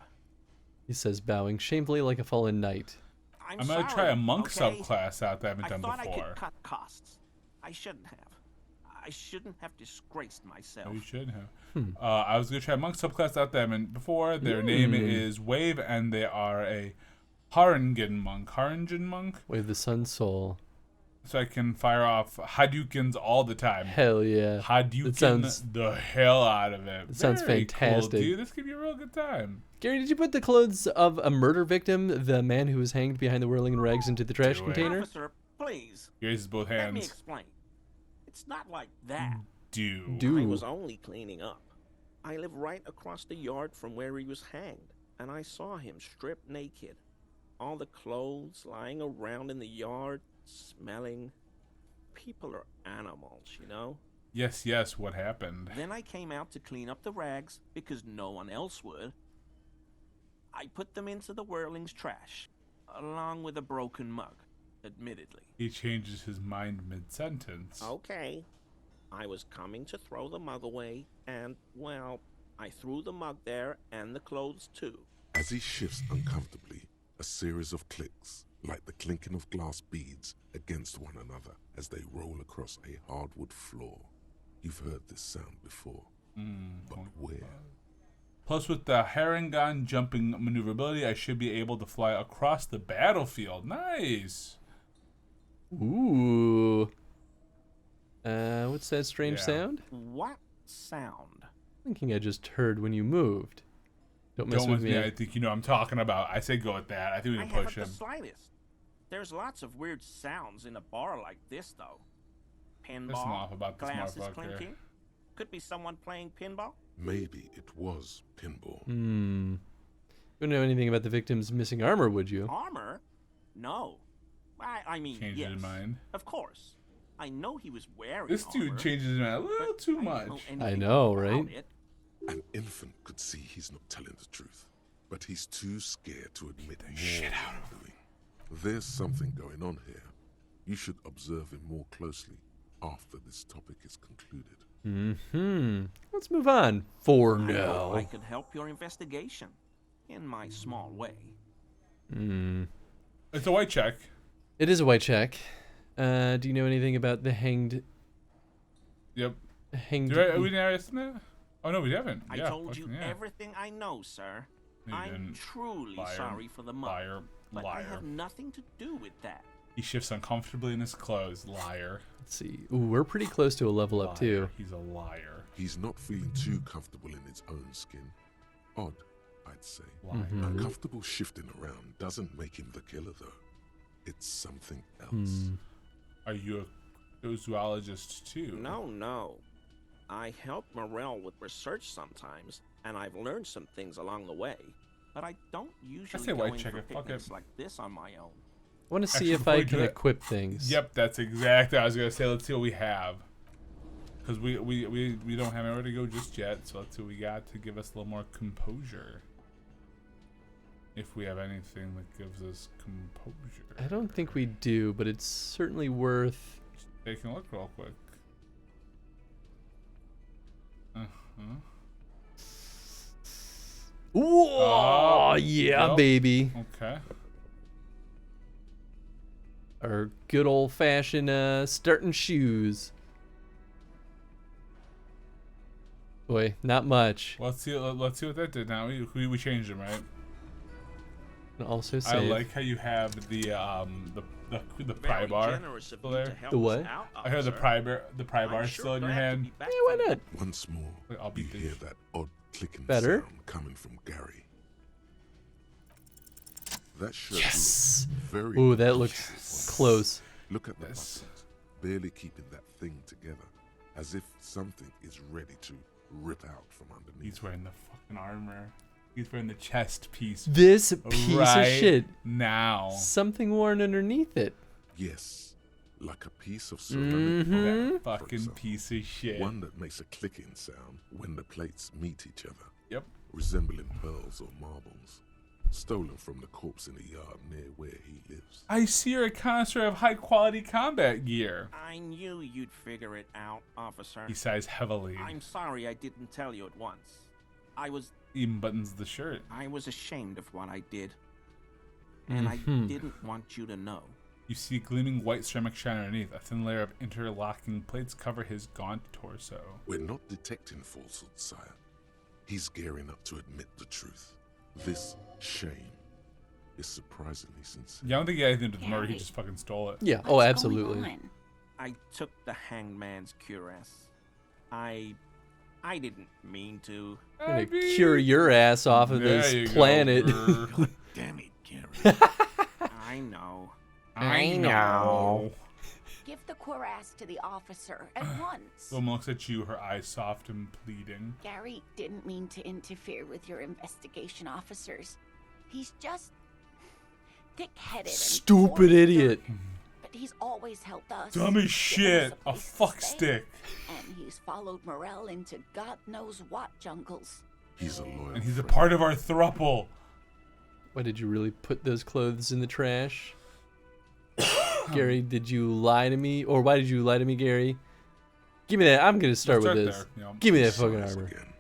He says, bowing shamefully like a fallen knight. I'm gonna sorry, try a monk okay? subclass out that I haven't done thought before. I could cut costs. I shouldn't have. I shouldn't have disgraced myself. Oh, you should have. I was gonna try a monk subclass out that I haven't before. Their name is Wave, and they are a Haringen monk. Haringen monk. Wave the sun soul. So I can fire off Hadoukens all the time. Hell yeah. Hadouken sounds- the hell out of it. It sounds Very fantastic. cool, dude. This could be a real good time. Gary, did you put the clothes of a murder victim, the man who was hanged behind the whirling rags, into the trash Do it. container? Officer, please. He raises both Let me hands. explain. It's not like that. Do. I was only cleaning up. I live right across the yard from where he was hanged, and I saw him stripped naked. All the clothes lying around in the yard, smelling. People are animals, you know? Yes, yes. What happened? Then I came out to clean up the rags because no one else would. I put them into the Whirling's trash, along with a broken mug, admittedly. He changes his mind mid-sentence. Okay. I was coming to throw the mug away, and, well, I threw the mug there and the clothes too. As he shifts uncomfortably, a series of clicks, like the clinking of glass beads, against one another as they roll across a hardwood floor. You've heard this sound before, but where? Plus, with the Harengon jumping maneuverability, I should be able to fly across the battlefield. Nice. Ooh. What's that strange Yeah. sound? What sound? Thinking I just heard when you moved. Don't mess Don't with with me. I think you know what I'm talking about. I say go with that. I think we I can haven't push the him. slightest. There's lots of weird sounds in a bar like this, though. Listen Pinball, off about this glasses motherfucker. clinking. Could be someone playing pinball. Maybe it was pinball. You wouldn't know anything about the victim's missing armor, would you? Armor? No. I mean, Changes yes. his mind. Of course. I know he was wearing This dude armor, changes his mind a little but too I don't much. know I anything know, about right? it. An infant could see he's not telling the truth, but he's too scared to admit more shit than doing. There's something going on here. You should observe him more closely after this topic is concluded. Let's move on. For I hope now. I could help your investigation in my small way. It's a white check. It is a white check. Do you know anything about the hanged? Yep. Hanged. We didn't ask that? Oh no, we haven't. I Yeah, told you fucking yeah. everything I know, sir. No, you I'm didn't. truly Liar. sorry for the mug. Liar. But Liar. I have nothing to do with that. He shifts uncomfortably in his clothes. Liar. Let's see. Ooh, we're pretty close to a level up too. Liar. He's a liar. He's not feeling too comfortable in his own skin. Odd, I'd say. Liar. Uncomfortable shifting around doesn't make him the killer, though. It's something else. Are you a zoologist too? No. I help Morel with research sometimes, and I've learned some things along the way. But I don't usually say go white in check for it, fuck picnics it. like this on my own. I want to see Actually, if before I we can do it- equip things. Yep, that's exactly what I was gonna say. Let's see what we have. Because we don't have anywhere to go just yet, so let's see what we got to give us a little more composure. If we have anything that gives us composure. I don't think we do, but it's certainly worth. Just taking a look real quick. Ooh, yeah, yep. baby. Okay. Our good old fashioned starting shoes. Boy, not much. Let's see what that did now. We changed them, right? And also I save. like how you have the pry bar Generous of still you to there. help The us what? out, I heard the officer. pry bar I'm still sure in your glad to hand. be back Yeah, why from not? Once more, I'll you beat hear this. that odd clicking Better? sound coming from Gary. That shirt Yes. looks very Ooh, that looks close. Look at the Yes. buttons. barely keeping that thing together, as if something is ready to rip out from underneath. He's wearing the fucking armor. He's wearing the chest piece. This piece right of shit. Now. Something worn underneath it. Yes, like a piece of ceramic. That fucking piece of shit. One that makes a clicking sound when the plates meet each other. Yep. Resembling pearls or marbles. Stolen from the corpse in the yard near where he lives. I see you're a connoisseur of high quality combat gear. I knew you'd figure it out, officer. He sighs heavily. I'm sorry I didn't tell you at once. Even buttons the shirt. I was ashamed of what I did. And I didn't want you to know. You see gleaming white ceramic shine underneath. A thin layer of interlocking plates cover his gaunt torso. We're not detecting falsehood, sire. He's gearing up to admit the truth. This shame is surprisingly sincere. Yeah, I don't think he had anything to do with the murder. He just fucking stole it. Yeah. Oh, absolutely. I took the hanged man's cuirass. I didn't mean to. I'm gonna cure your ass off of this planet. Damn it, Gary. I know. I know. Give the cuirass to the officer at once. The woman looks at you, her eyes soft and pleading. Gary didn't mean to interfere with your investigation, officers. He's just thick-headed. Stupid idiot. But he's always helped us. Dumb as shit. A fuck stick. And he's followed Morel into God knows what jungles. He's a loyal And he's a part of our throuple. Why did you really put those clothes in the trash? Gary, did you lie to me? Or why did you lie to me, Gary? Give me that. I'm going to start with this. Yeah. Give me that fucking Sighs armor. again,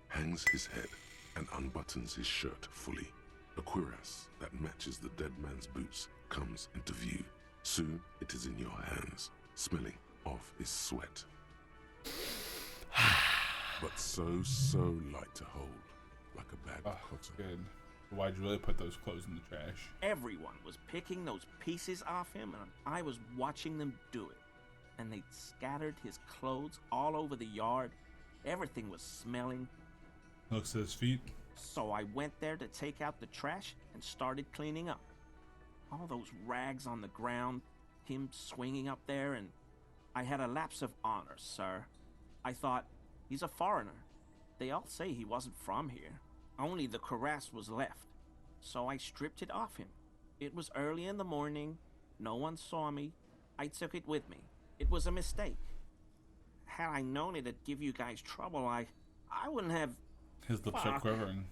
hangs his head and unbuttons his shirt fully. A cuirass that matches the dead man's boots comes into view. Soon it is in your hands, smelling of his sweat. But so light to hold, like a bag of cotton. Good. Why'd you really put those clothes in the trash? Everyone was picking those pieces off him, and I was watching them do it. And they scattered his clothes all over the yard. Everything was smelling. Looks at his feet. So I went there to take out the trash and started cleaning up. All those rags on the ground, him swinging up there, and I had a lapse of honor, sir. I thought, he's a foreigner. They all say he wasn't from here. Only the cuirass was left. So I stripped it off him. It was early in the morning. No one saw me. I took it with me. It was a mistake. Had I known it'd give you guys trouble, I wouldn't have... His lips are quivering.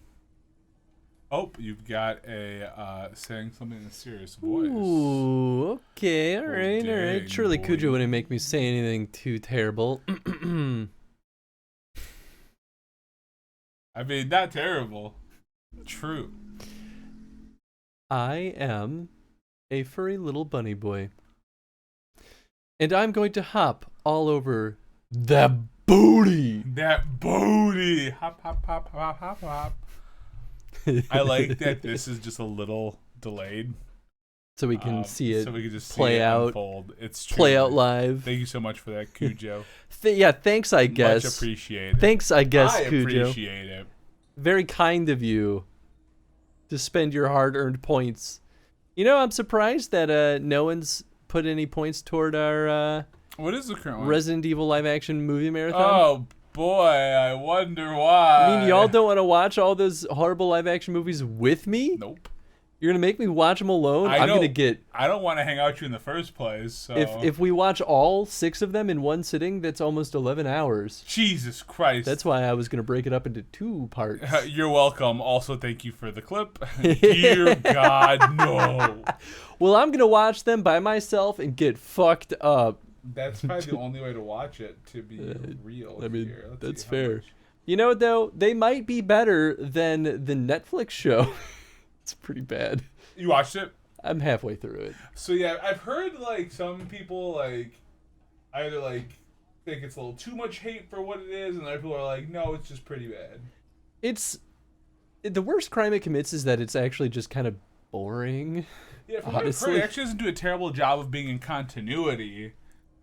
Oh, you've got a saying something in a serious voice. Ooh, okay, all right. dang, Surely boy. Cujo wouldn't make me say anything too terrible. I mean, not terrible. True. I am a furry little bunny boy. And I'm going to hop all over that booty. That booty. Hop, hop, hop, hop, hop, hop. I like that this is just a little delayed. So we can see it so we can just play see it out, unfold. It's true. play out live. Thank you so much for that, Cujo. Yeah, thanks, I guess. Much appreciated. Thanks, I guess, I Cujo. appreciate it. Very kind of you to spend your hard-earned points. You know, I'm surprised that no one's put any points toward our what is the current one? Resident Evil live-action movie marathon. Oh boy, I wonder why. I mean, y'all don't want to watch all those horrible live-action movies with me? Nope. You're gonna make me watch them alone? I'm gonna get... I don't want to hang out with you in the first place, so... If we watch all 6 of them in one sitting, that's almost 11 hours. Jesus Christ. That's why I was gonna break it up into 2 parts. You're welcome. Also, thank you for the clip. Dear God, no. Well, I'm gonna watch them by myself and get fucked up. That's probably the only way to watch it, to be real. I mean, here. Let's that's see how fair. much. You know what, though? They might be better than the Netflix show. It's pretty bad. You watched it? I'm halfway through it. So yeah, I've heard like some people like either like think it's a little too much hate for what it is, and other people are like, no, it's just pretty bad. It's the worst crime it commits is that it's actually just kind of boring. Yeah, from what I've heard, it actually doesn't do a terrible job of being in continuity.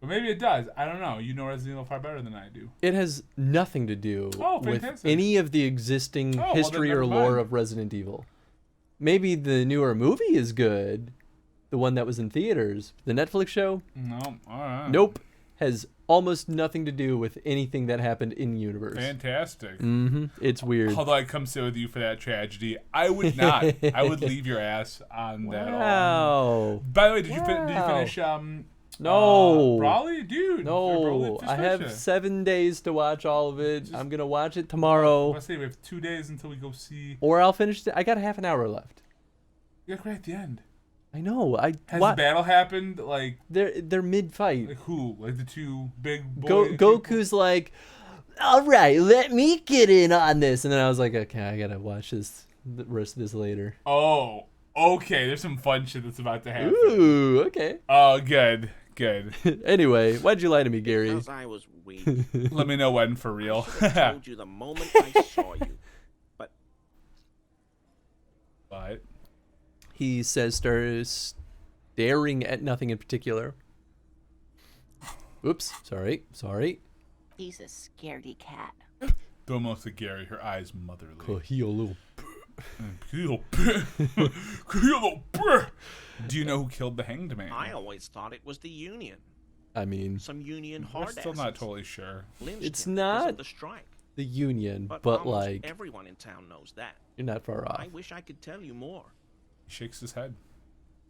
But maybe it does. I don't know. You know Resident Evil far better than I do. It has nothing to do with fantastic. any of the existing history or never lore mind. of Resident Evil. Maybe the newer movie is good, the one that was in theaters, the Netflix show. No, all right. Nope, has almost nothing to do with anything that happened in universe. Fantastic. It's weird. Although I come sit with you for that tragedy, I would not. I would leave your ass on that. Wow. By the way, did you finish? No. Brawley, dude. No, I have 7 days to watch all of it. I'm gonna watch it tomorrow. I say we have 2 days until we go see. Or I'll finish it. I got half an hour left. You're right at the end. I know. Has the battle happened? Like they're mid fight. Like who? Like the two big boys? Goku's like, all right, let me get in on this, and then I was like, okay, I gotta watch the rest of this later. Oh, okay. There's some fun shit that's about to happen. Ooh, okay. Oh, good. Good. Anyway, why'd you lie to me, Gary? Because I was weak. Let me know when for real. I told you the moment I saw you. But he says, staring at nothing in particular. Oops, sorry. He's a scaredy cat. Don't most of Gary, her eyes motherly. Do you know who killed the Hanged Man? I always thought it was the Union. I mean, some Union I'm hard still not totally sure. It's not the strike. The Union, but almost like everyone in town knows that. You're not far off. I wish I could tell you more. He shakes his head.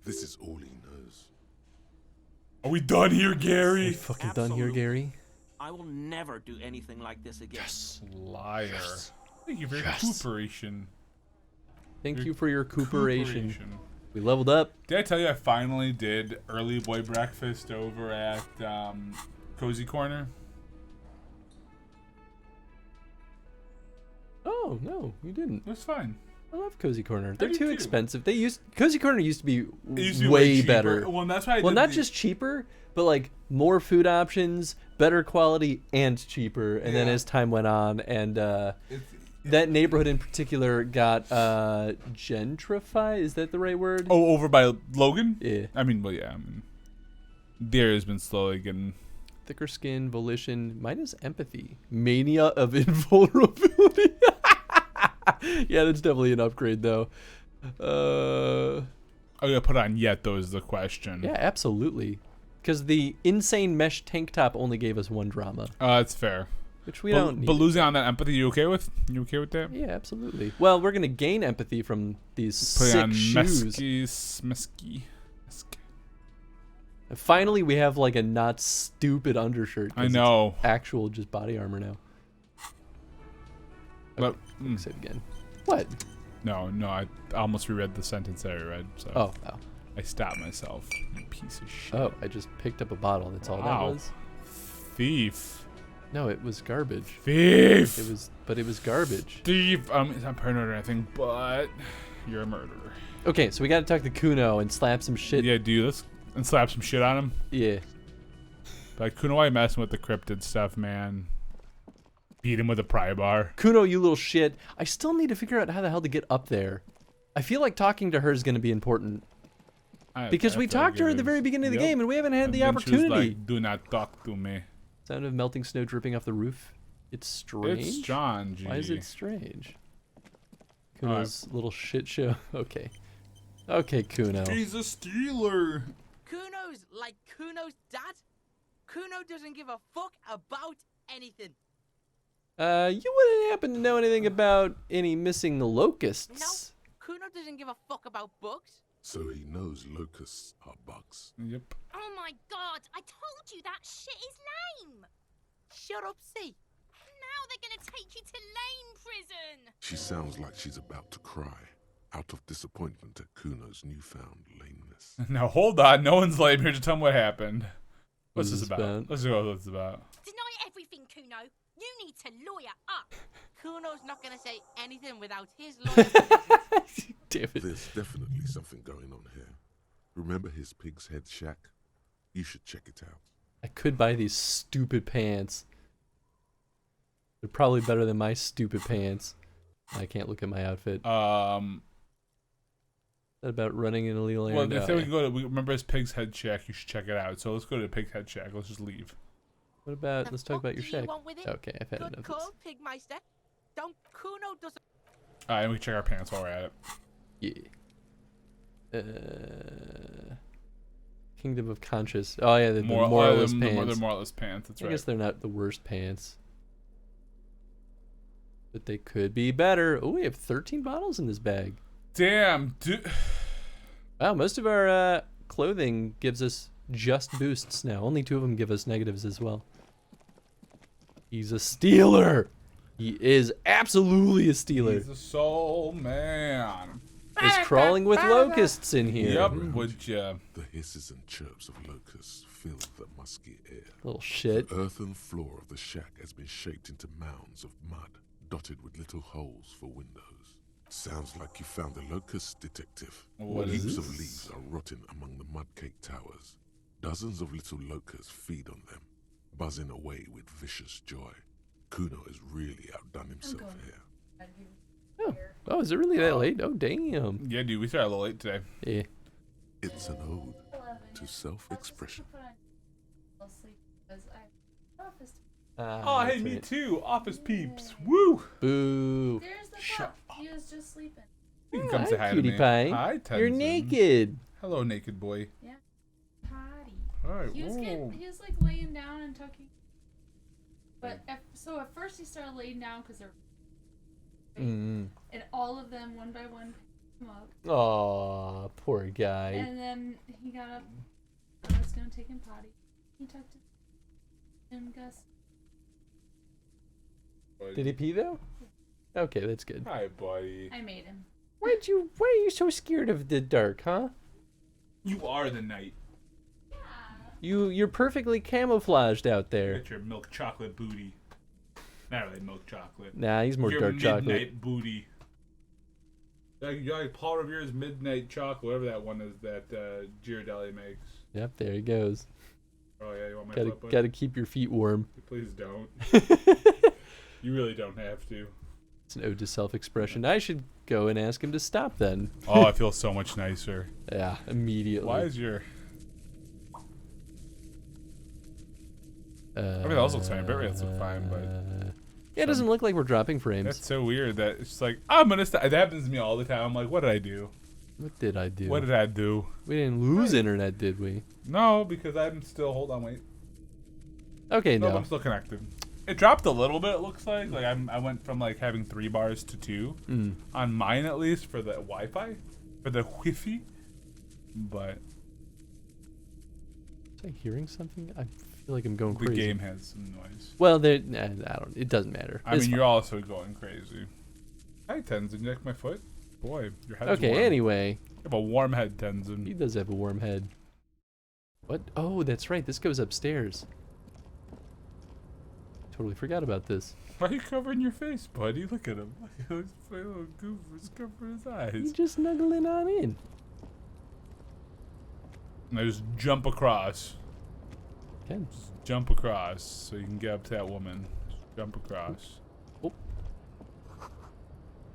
This is all he knows. Are we done here, Gary? Are we fucking done here, Gary? I will never do anything like this again. Yes, liar. Yes. Thank you for your cooperation. Thank you for your cooperation. We leveled up. Did I tell you I finally did early boy breakfast over at Cozy Corner? Oh no, you didn't. It was fine. I love Cozy Corner. They're do too too. expensive. Cozy Corner used to be way way cheaper. better. Well, that's why. Well, not just cheaper, but like more food options, better quality, and cheaper. And then as time went on, and that neighborhood in particular got gentrified. Is that the right word? Oh, over by Logan? Yeah. I mean, there has been slowly getting thicker skin, volition, minus empathy, mania of invulnerability. Yeah, that's definitely an upgrade, though. I gotta put on yet, though, is the question. Yeah, absolutely. Because the insane mesh tank top only gave us one drama. That's fair. Which we don't need. But losing on that empathy, you okay with? You okay with that? Yeah, absolutely. Well, we're going to gain empathy from these sick shoes. Mesky. And finally, we have like a not stupid undershirt. I know. It's actual just body armor now. But say it again. What? No, I almost reread the sentence that I read. So oh. I stopped myself. You piece of shit. Oh, I just picked up a bottle. That's all that was. Thief. No, it was garbage. Thief. But it was garbage. Thief. It's not paranoid or anything, but you're a murderer. Okay, so we got to talk to Kuno and slap some shit. Yeah, do this and slap some shit on him. Yeah. But Kuno, why you messing with the cryptid stuff, man? Beat him with a pry bar. Kuno, you little shit. I still need to figure out how the hell to get up there. I feel like talking to her is going to be important. Because we talked to her at the very beginning of the game and we haven't had the opportunity. She was like, do not talk to me. Sound of melting snow dripping off the roof. It's strange. It's strange. Why is it strange? Kuno's little shit show. Okay. Okay, Kuno. He's a stealer. Kuno's like Kuno's dad? Kuno doesn't give a fuck about anything. You wouldn't happen to know anything about any missing locusts? No, Kuno doesn't give a fuck about bugs. So he knows locusts are bugs. Yep. Oh my god, I told you that shit is lame. Shut up, C. Now they're gonna take you to lame prison. She sounds like she's about to cry, out of disappointment at Kuno's newfound lameness. Now hold on, no one's lame here to tell me what happened. What's this about? about? Let's go what it's about. Deny everything, Kuno. You need to lawyer up. Kuno's not gonna say anything without his lawyer. Damn it. There's definitely something going on here. Remember his pig's head shack? You should check it out. I could buy these stupid pants. They're probably better than my stupid pants. I can't look at my outfit. Is that about running in a illegal area? Well, they say we can go to. Remember his pig's head shack. You should check it out. So let's go to the pig's head shack. Let's just leave. What about? Let's talk about your shack. You Okay, I've had Good enough. call, Pigmeister. Don't Kuno doesn't. Alright, and we can check our pants while we're at it. Yeah. Kingdom of Conscious. Oh yeah, the More moralist the pants. moralist pants. That's I right. guess they're not the worst pants. But they could be better. Oh, we have 13 bottles in this bag. Damn, dude. Wow, most of our clothing gives us just boosts now. Only 2 of them give us negatives as well. He's a stealer. He is absolutely a stealer. He's a soul man. He's crawling with locusts in here. Yep, would ya? The hisses and chirps of locusts fill the musky air. Little shit. The earthen floor of the shack has been shaped into mounds of mud, dotted with little holes for windows. Sounds like you found the locust, detective. What Heaps is of this? leaves are rotting among the mud-caked towers. Dozens of little locusts feed on them, buzzing away with vicious joy. Kuno has really outdone himself here. Oh, is it really that late? Oh, damn. Yeah, dude, we started a little late today. Yeah. It's an ode to self-expression. Oh, hey, me too. Office peeps. Woo. Boo. There's the Shut pup. He was just sleeping. You can come say hi to Cutie me. pie. Hi, You're Tenzin. naked. Hello, naked boy. Yeah. Potty. All right. He was whoa. he was like laying down and tucking. But so at first he started laying down because they're and all of them one by one picked him up. Aw, poor guy. And then he got up. I was gonna take him potty. He tucked him. Gus. Did he pee though? Okay, that's good. Hi, buddy. I made him. Why are you so scared of the dark, huh? You are the night. You're perfectly camouflaged out there. Get your milk chocolate booty. Not really milk chocolate. Nah, he's more your dark midnight chocolate. booty. Like Paul Revere's Midnight Chocolate, whatever that one is that Ghirardelli makes. Yep, there he goes. Oh yeah, you want my flip one? Gotta keep your feet warm. Please don't. You really don't have to. It's an ode to self-expression. I should go and ask him to stop then. Oh, I feel so much nicer. Yeah, immediately. Why is your... Everything else looks fine. Everything else looks fine, but... Yeah, it doesn't look like we're dropping frames. That's so weird that it's like, I'm gonna stop. That happens to me all the time. I'm like, what did I do? What did I do? What did I do? We didn't lose internet, did we? No, because I'm still... Hold on, wait. Okay, No, no. I'm still connected. It dropped a little bit, it looks like. Like I went from like having 3 bars to 2. On mine, at least, for the Wi-Fi. For the Wi-Fi. But... Was I hearing something? I feel like I'm going the crazy. game has some noise. Well, I don't. It doesn't matter. I It's mean, fine. you're also going crazy. Hi, Tenzin. You like my foot? Boy, your head's Okay, warm. anyway. You have a warm head, Tenzin. He does have a warm head. What? Oh, that's right. This goes upstairs. Totally forgot about this. Why are you covering your face, buddy? Look at him. Look at his little goof. He's covering his eyes. You just snuggling on in. And I just jump across. Okay. Just jump across so you can get up to that woman. Just jump across. Oh.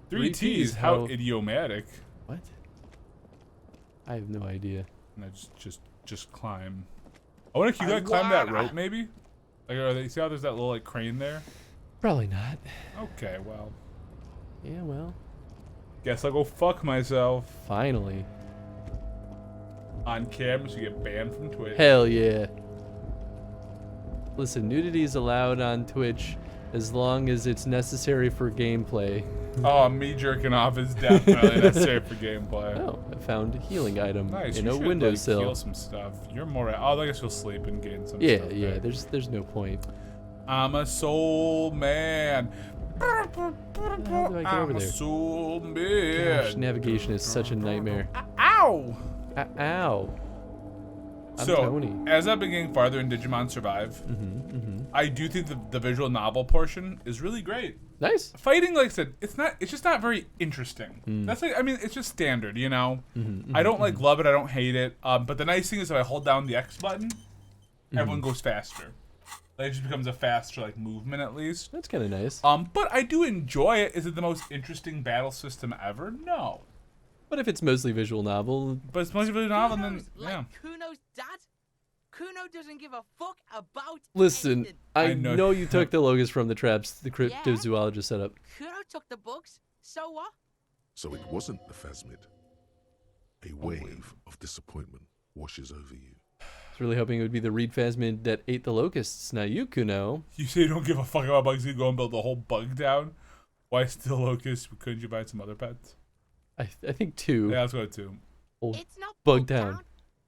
3 T's. How idiomatic. What? I have no idea. And I just climb. I wonder if you gotta climb that rope, maybe. Like, see how there's that little like crane there? Probably not. Okay, well. Yeah, well. Guess I'll go fuck myself. Finally. On camera, so you get banned from Twitch. Hell yeah. Listen, nudity is allowed on Twitch as long as it's necessary for gameplay. Oh, me jerking off is definitely necessary for gameplay. Oh, I found a healing item Nice. in You a should, windowsill. Like, heal some stuff. You're more. Oh, I guess you'll sleep and gain some Yeah, stuff. yeah. back. There's no point. I'm a soul man. How do I get over I'm a there? soul man. Gosh, navigation is such a nightmare. Ow! Ow! I'm So, Tony. as I've been getting farther in Digimon Survive, I do think the visual novel portion is really great. Nice. Fighting, like I said, it's just not very interesting. That's like, I mean, it's just standard, you know. I don't like love it, I don't hate it. But the nice thing is, if I hold down the X button, everyone goes faster. Like, it just becomes a faster like movement at least. That's kind of nice. But I do enjoy it. Is it the most interesting battle system ever? No. But if it's mostly visual novel, But it's mostly visual novel, and then Kuno's yeah. like Kuno's dad? Kuno doesn't give a fuck about listen, anything. I know you took the locust from the traps the cryptozoologist set up. Kuno took the books, so what? So it wasn't the phasmid. A wave of disappointment washes over you. was really hoping it would be the reed phasmid that ate the locusts. Now you, Kuno. You say you don't give a fuck about bugs. You go and build the whole bug town. Why still locusts? Couldn't you buy some other pets? I think 2. Yeah, let's go to 2. Old It's not bug town.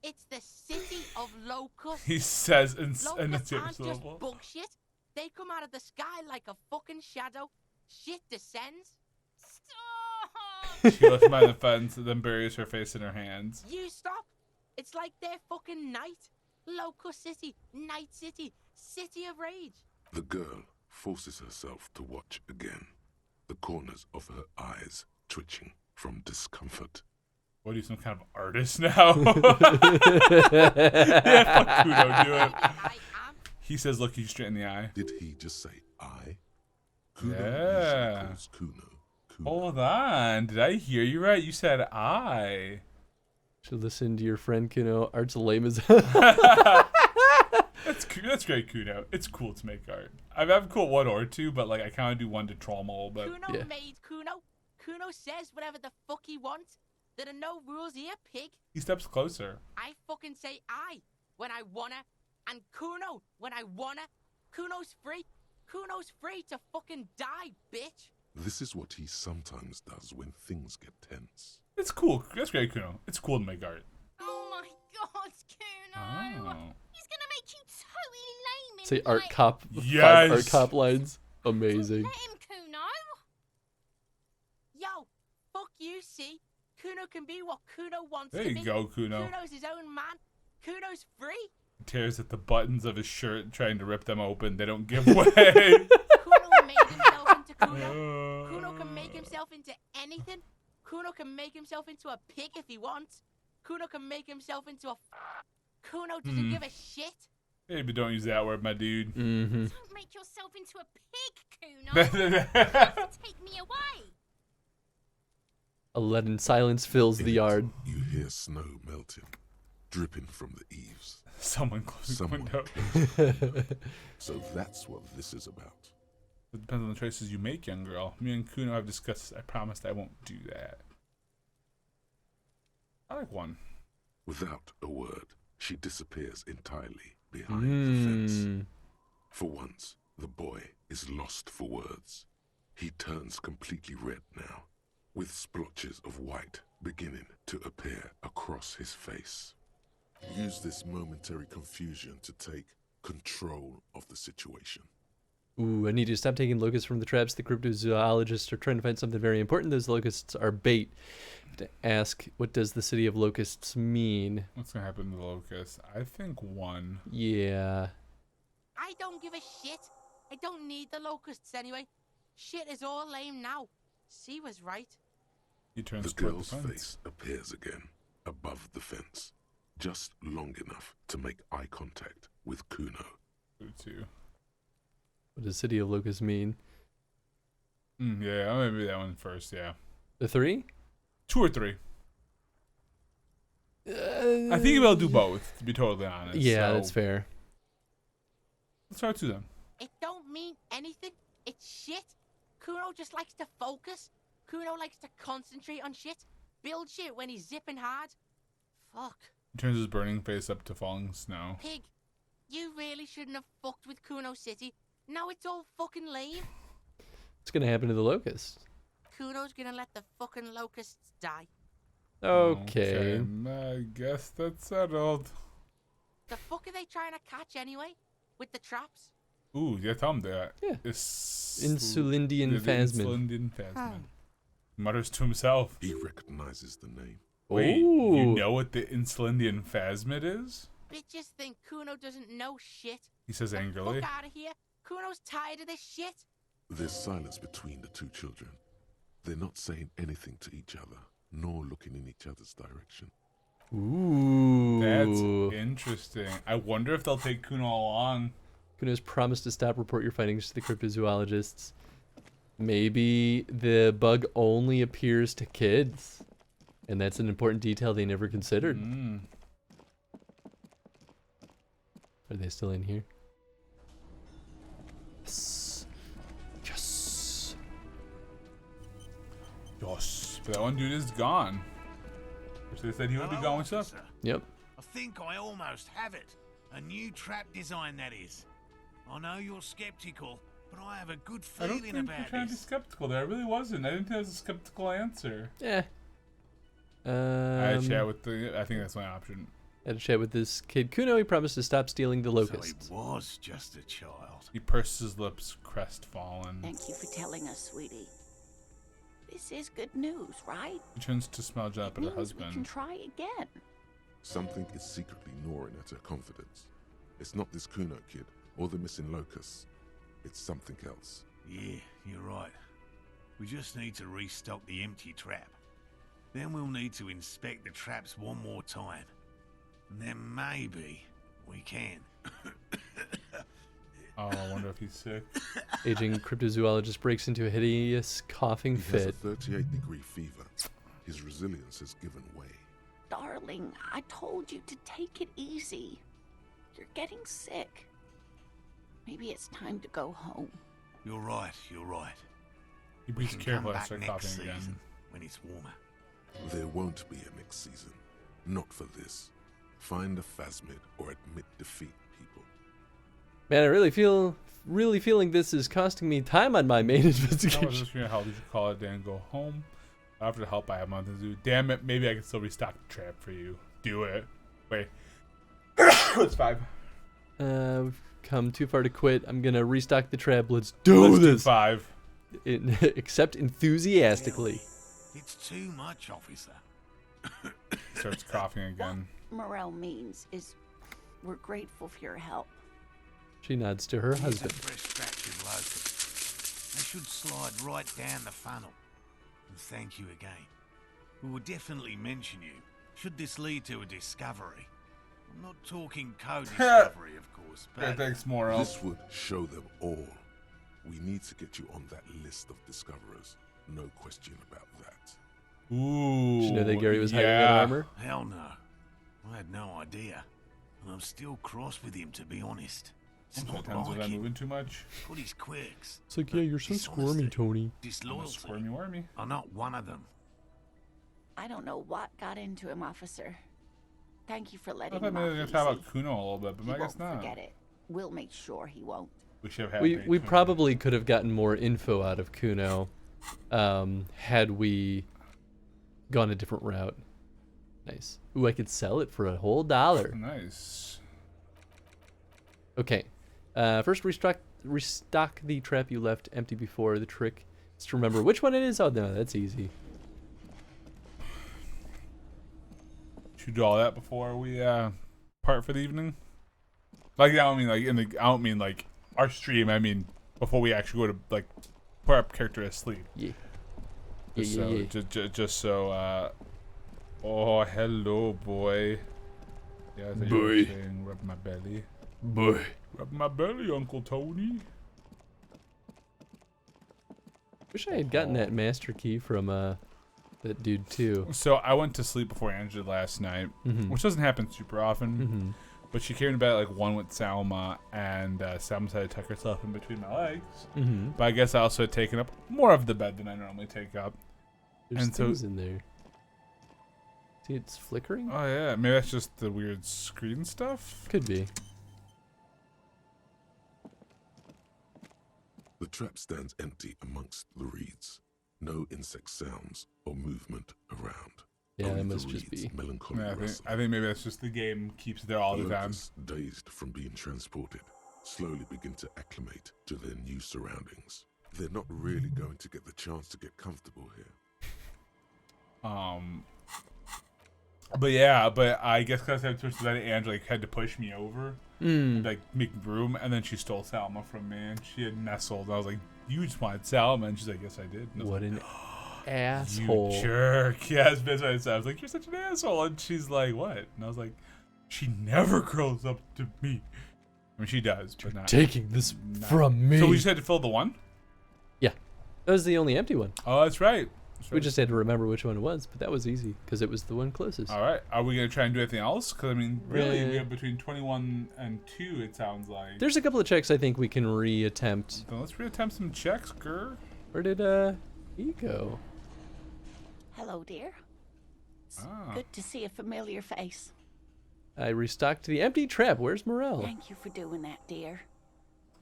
It's the city of locusts. He says in the Locusts same aren't just syllable. bug shit. They come out of the sky like a fucking shadow. Shit descends. Stop! She lifts by the fence and then buries her face in her hands. You stop. It's like they're fucking night. Locust City, Night City, City of Rage. The girl forces herself to watch again, the corners of her eyes twitching from discomfort. What are you, some kind of artist now? Yeah, fuck Kuno, do it. He says, look you straight in the eye. Did he just say I? Kuno Yeah. usually calls Kuno. Hold on. Did I hear you right? You said I. Should listen to your friend Kuno. Art's lame as That's great, Kuno. It's cool to make art. I've cool 1 or 2, but like I kind of do 1 to troll them a little bit. Kuno made Kuno. Kuno says whatever the fuck he wants. There are no rules here, pig. He steps closer. I fucking say I when I wanna, and Kuno when I wanna. Kuno's free. Kuno's free to fucking die, bitch. This is what he sometimes does when things get tense. It's cool. That's great, Kuno. It's cool to make art. Oh my god, Kuno! Oh. He's gonna make you totally lame in Say art like... cop. Yes. 5 art cop lines. Amazing. Let him, Kuno! Yo, fuck you, see? Kuno can be what Kuno wants There to you be. go, Kuno. Kuno's his own man. Kuno's free. Tears at the buttons of his shirt, trying to rip them open. They don't give way. Kuno made himself into Kuno. Kuno can make himself into anything. Kuno can make himself into a pig if he wants. Kuno can make himself into a... Kuno doesn't give a shit. Hey, but don't use that word, my dude. Mm-hmm. Don't make yourself into a pig, Kuno! You have to take me away! A leaden silence fills the yard. You hear snow melting, dripping from the eaves. Someone close the window. So that's what this is about. It depends on the choices you make, young girl. Me and Kuno have discussed this. I promised I won't do that. I like 1. Without a word, she disappears entirely behind the fence. For once, the boy is lost for words. He turns completely red now, with splotches of white beginning to appear across his face. Use this momentary confusion to take control of the situation. Ooh, I need you to stop taking locusts from the traps. The cryptozoologists are trying to find something very important. Those locusts are bait. To ask, what does the city of locusts mean? What's gonna happen to the locust? I think 1. Yeah. I don't give a shit. I don't need the locusts anyway. Shit is all lame now. C was right. He turns The toward girl's the fence. face appears again, above the fence, just long enough to make eye contact with Kuno. What does city of locusts mean? Yeah, I'm gonna do that one first. Yeah. The 3? 2 or 3. I think we'll do both, to be totally honest. Yeah, so that's fair. Let's try 2 then. It don't mean anything. It's shit. Kuno just likes to focus. Kuno likes to concentrate on shit. Build shit when he's zipping hard. Fuck. He turns his burning face up to falling snow. Pig, you really shouldn't have fucked with Kuno City. Now it's all fucking lame. What's gonna happen to the locusts? Kuno's gonna let the fucking locusts die. Okay. I guess that's settled. The fuck are they trying to catch anyway? With the traps? Ooh, yeah, tell him that. Yeah. Insulindian Insulindian phasmid. Insulindian phasmid. Mutters to himself. He recognizes the name. Wait, Ooh. you know what the Insulindian phasmid is? Bitches think Kuno doesn't know shit. He says The angrily. fuck out of here. Kuno's tired of this shit. There's silence between the 2 children. They're not saying anything to each other, nor looking in each other's direction. Ooh. That's interesting. I wonder if they'll take Kuno along. Kuno's promised to stop. Report your findings to the cryptozoologists. Maybe the bug only appears to kids. And that's an important detail they never considered. Are they still in here? Yes. Yes. Yes. But that one dude is gone. Which they said he would be going stuff. Yep. I think I almost have it. A new trap design, that is. I know you're skeptical, but I have a good I don't feeling think you're about trying to be this. skeptical there. I really wasn't. I didn't think that was a skeptical answer. Yeah. I chat with the. I think that's my option. Had a chat with this kid Kuno. He promised to stop stealing the So locusts. he was just a child. He pursed his lips, crestfallen. Thank you for telling us, sweetie. This is good news, right? He turns to smile up at her Means we husband. can try again. Something is secretly gnawing at her confidence. It's not this Kuno kid or the missing locusts. It's something else. Yeah, you're right. We just need to restock the empty trap. Then we'll need to inspect the traps one more time. And then maybe we can. Oh, I wonder if he's sick. Aging cryptozoologist breaks into a hideous coughing He has a fit. 38-degree fever. His resilience has given way. Darling, I told you to take it easy. You're getting sick. Maybe it's time to go home. You're right, you're right. He We breathes can carefully come and back starts next coughing again. season when it's warmer. There won't be a next season. Not for this. Find a phasmid or admit defeat, people. Man, I really feeling this is costing me time on my main How was investigation. this for your help? You should call it and go home. After the help I have months to do. Damn it, maybe I can still restock the trap for you. Do it. Wait. It's 5. We've come too far to quit. I'm gonna restock the trap. Let's do Let's do this. 5. Accept enthusiastically. It's too much, officer. Starts coughing again. Morel means is we're grateful for your help. She nods to her Here's a husband. fresh batch of locusts. They should slide right down the funnel. And thank you again. We will definitely mention you, should this lead to a discovery. I'm not talking co-discovery, of course, Okay, but... thanks, Morel. This would show them all. We need to get you on that list of discoverers. No question about that. Ooh. Did you know that Gary was hiding in yeah. armor? Hell no. I had no idea. And I'm still cross with him, to be honest. It's not Sometimes like when I'm him. moving too much. Got his quirks. It's like, yeah, you're so squirmy, Tony. I'm a Disloyalty squirmy wormy. are not one of them. I don't know what got into him, officer. Thank you for I letting thought him maybe off we were easy. gonna talk about Kuno a little bit, but He I guess won't not. forget it. We'll make sure he won't. We should have had We Kuno. probably could have gotten more info out of Kuno, had we gone a different route. Nice. Ooh, I could sell it for a whole $1. Nice. Okay. First, restock the trap you left empty before. The trick is to remember which one it is. Oh no, that's easy. Should we do all that before we part for the evening? Like I don't mean like I don't mean like our stream. I mean before we actually go to like put our character to sleep. Yeah. Just Yeah, so, yeah, yeah. Just so. Oh, hello, boy. Yeah, I thought you were Boy. saying rub my belly. Boy. Rub my belly, Uncle Tony. Wish I had gotten that master key from that dude too. So I went to sleep before Angela last night, which doesn't happen super often. But she came to bed at like 1 with Salma, and Salma had to tuck herself in between my legs. But I guess I also had taken up more of the bed than I normally take up. There's and things in there. See, it's flickering? Oh yeah, maybe that's just the weird screen stuff. Could be. The trap stands empty amongst the reeds. No insect sounds or movement around. Yeah, Only that the must just reeds' be. melancholy Yeah, rustle. I think maybe that's just the game keeps it there all the time. Locusts, dazed from being transported, slowly begin to acclimate to their new surroundings. They're not really going to get the chance to get comfortable here. But yeah, but I guess because I switched to that, Angela had to push me over, like make room, and then she stole Salma from me, and she had nestled. And I was like, "You just wanted Salma," and she's like, "Yes, I did." And I was What like, an asshole. You jerk. Yes, that's what I said. I was like, "You're such an asshole," and she's like, "What?" And I was like, "She never curls up to me." I mean, she does, but not Taking this not- from me. So we just had to fill the one. Yeah, that was the only empty one. Oh, that's right. We just had to remember which one it was, but that was easy because it was the one closest. All right. Are we gonna try and do anything else? Because I mean, really, we Yeah. have between 21 and 2. It sounds like. There's a couple of checks I think we can reattempt. So let's reattempt some checks, Grr. Where did he go? Hello, dear. It's Ah. good to see a familiar face. I restocked the empty trap. Where's Morel? Thank you for doing that, dear.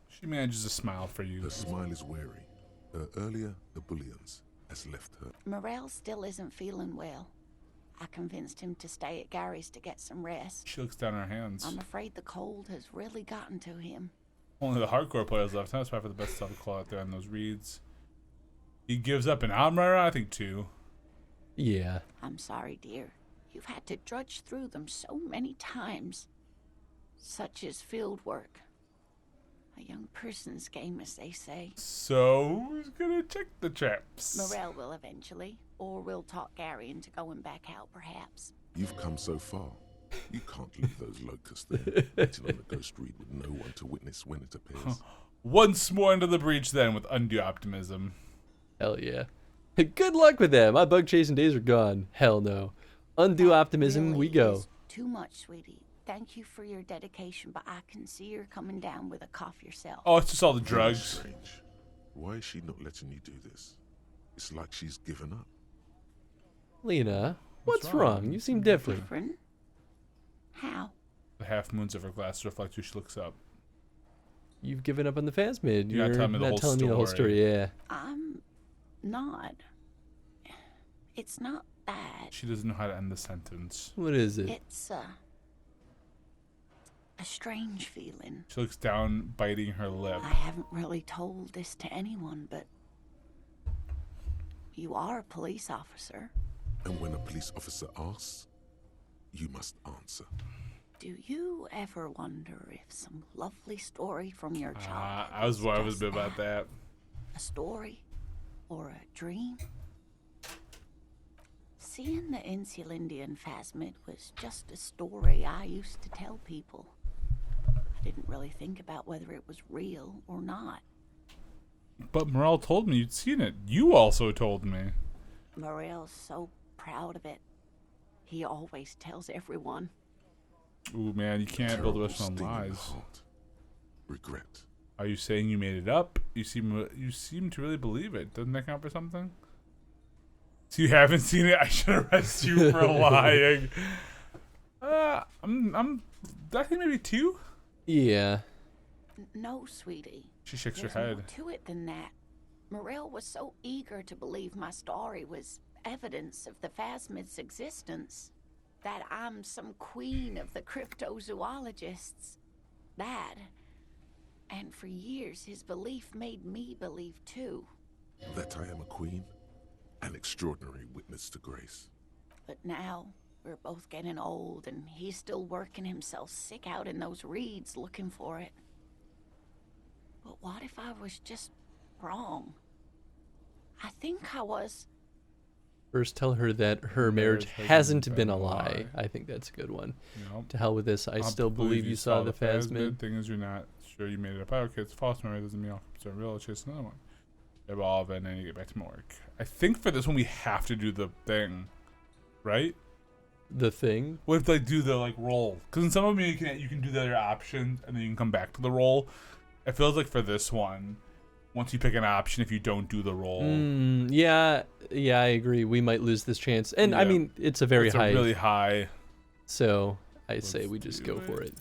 She manages to smile for you. Her smile is wary. Her earlier ebullience has left her. Morel still isn't feeling well. I convinced him to stay at Gary's to get some rest. She looks down at her hands. I'm afraid the cold has really gotten to him. Only the hardcore players left. That's why for the best stuff to call out there on those reads. He gives up an Amrara, I think, too. Yeah. I'm sorry, dear. You've had to drudge through them so many times. Such is field work. A young person's game, as they say. So, who's gonna check the traps? Morel will eventually, or we'll talk Gary into going back out, perhaps. You've come so far. You can't leave those locusts there, waiting on the ghost read with no one to witness when it appears. Once more into the breach then with undue optimism. Hell yeah. Good luck with that. My bug chasing days are gone. Hell no. Undue optimism, Really we go. is too much, sweetie. Thank you for your dedication, but I can see you're coming down with a cough yourself. Oh, it's just all the drugs. Strange. Why is she not letting you do this? It's like she's given up. Lena, what's wrong? You seem different. Different? How? The half moons of her glass reflect who she looks up. You've given up on the Phasmid. You're not telling me the whole telling me the whole story, yeah. I'm not. It's not that. She doesn't know how to end the sentence. What is it? It's a strange feeling. She looks down, biting her lip. I haven't really told this to anyone, but you are a police officer. And when a police officer asks, you must answer. Do you ever wonder if some lovely story from your childhood I was a just bit about that. a story or a dream? Seeing the Insulindian Phasmid was just a story I used to tell people. I didn't really think about whether it was real or not. But Morel told me you'd seen it. You also told me. Morel's so proud of it. He always tells everyone. Ooh, man, you can't build a restaurant on lies. Regret. Are you saying you made it up? You seem to really believe it. Doesn't that count for something? So you haven't seen it? I should arrest you for lying. I think maybe 2. Yeah. No, sweetie. She shakes her There's head. more to it than that. Morel was so eager to believe my story was evidence of the Phasmid's existence, that I'm some queen of the cryptozoologists. That, and for years his belief made me believe too. That I am a queen, an extraordinary witness to grace. But now we're both getting old, and he's still working himself sick out in those reeds looking for it. But what if I was just wrong? I think I was. First, tell her that her marriage hasn't been a lie. I think that's a good one. Nope. To hell with this. I still believe you saw the Phasmid. Thing is, you're not sure you made it up. Okay, it's a false memory. Doesn't mean it's real. It's just another one. Evolve and then you get back to my work. I think for this one we have to do the thing, right? The thing? We have to do the roll, because in some of them you can do the other options and then you can come back to the roll. It feels like for this one, once you pick an option, if you don't do the roll, yeah, I agree. We might lose this chance, and I mean it's a really high. So I say we just go for it.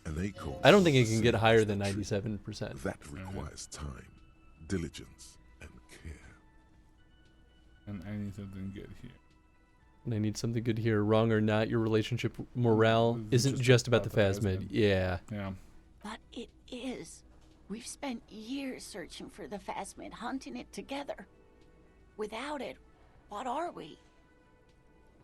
An acorn. I don't think it can get higher than 97%. That requires time, diligence, and care. And I need something good here. And I need something good here. Wrong or not, your relationship morale isn't just about the Phasmid. Yeah. Yeah. But it is. We've spent years searching for the Phasmid, hunting it together. Without it, what are we?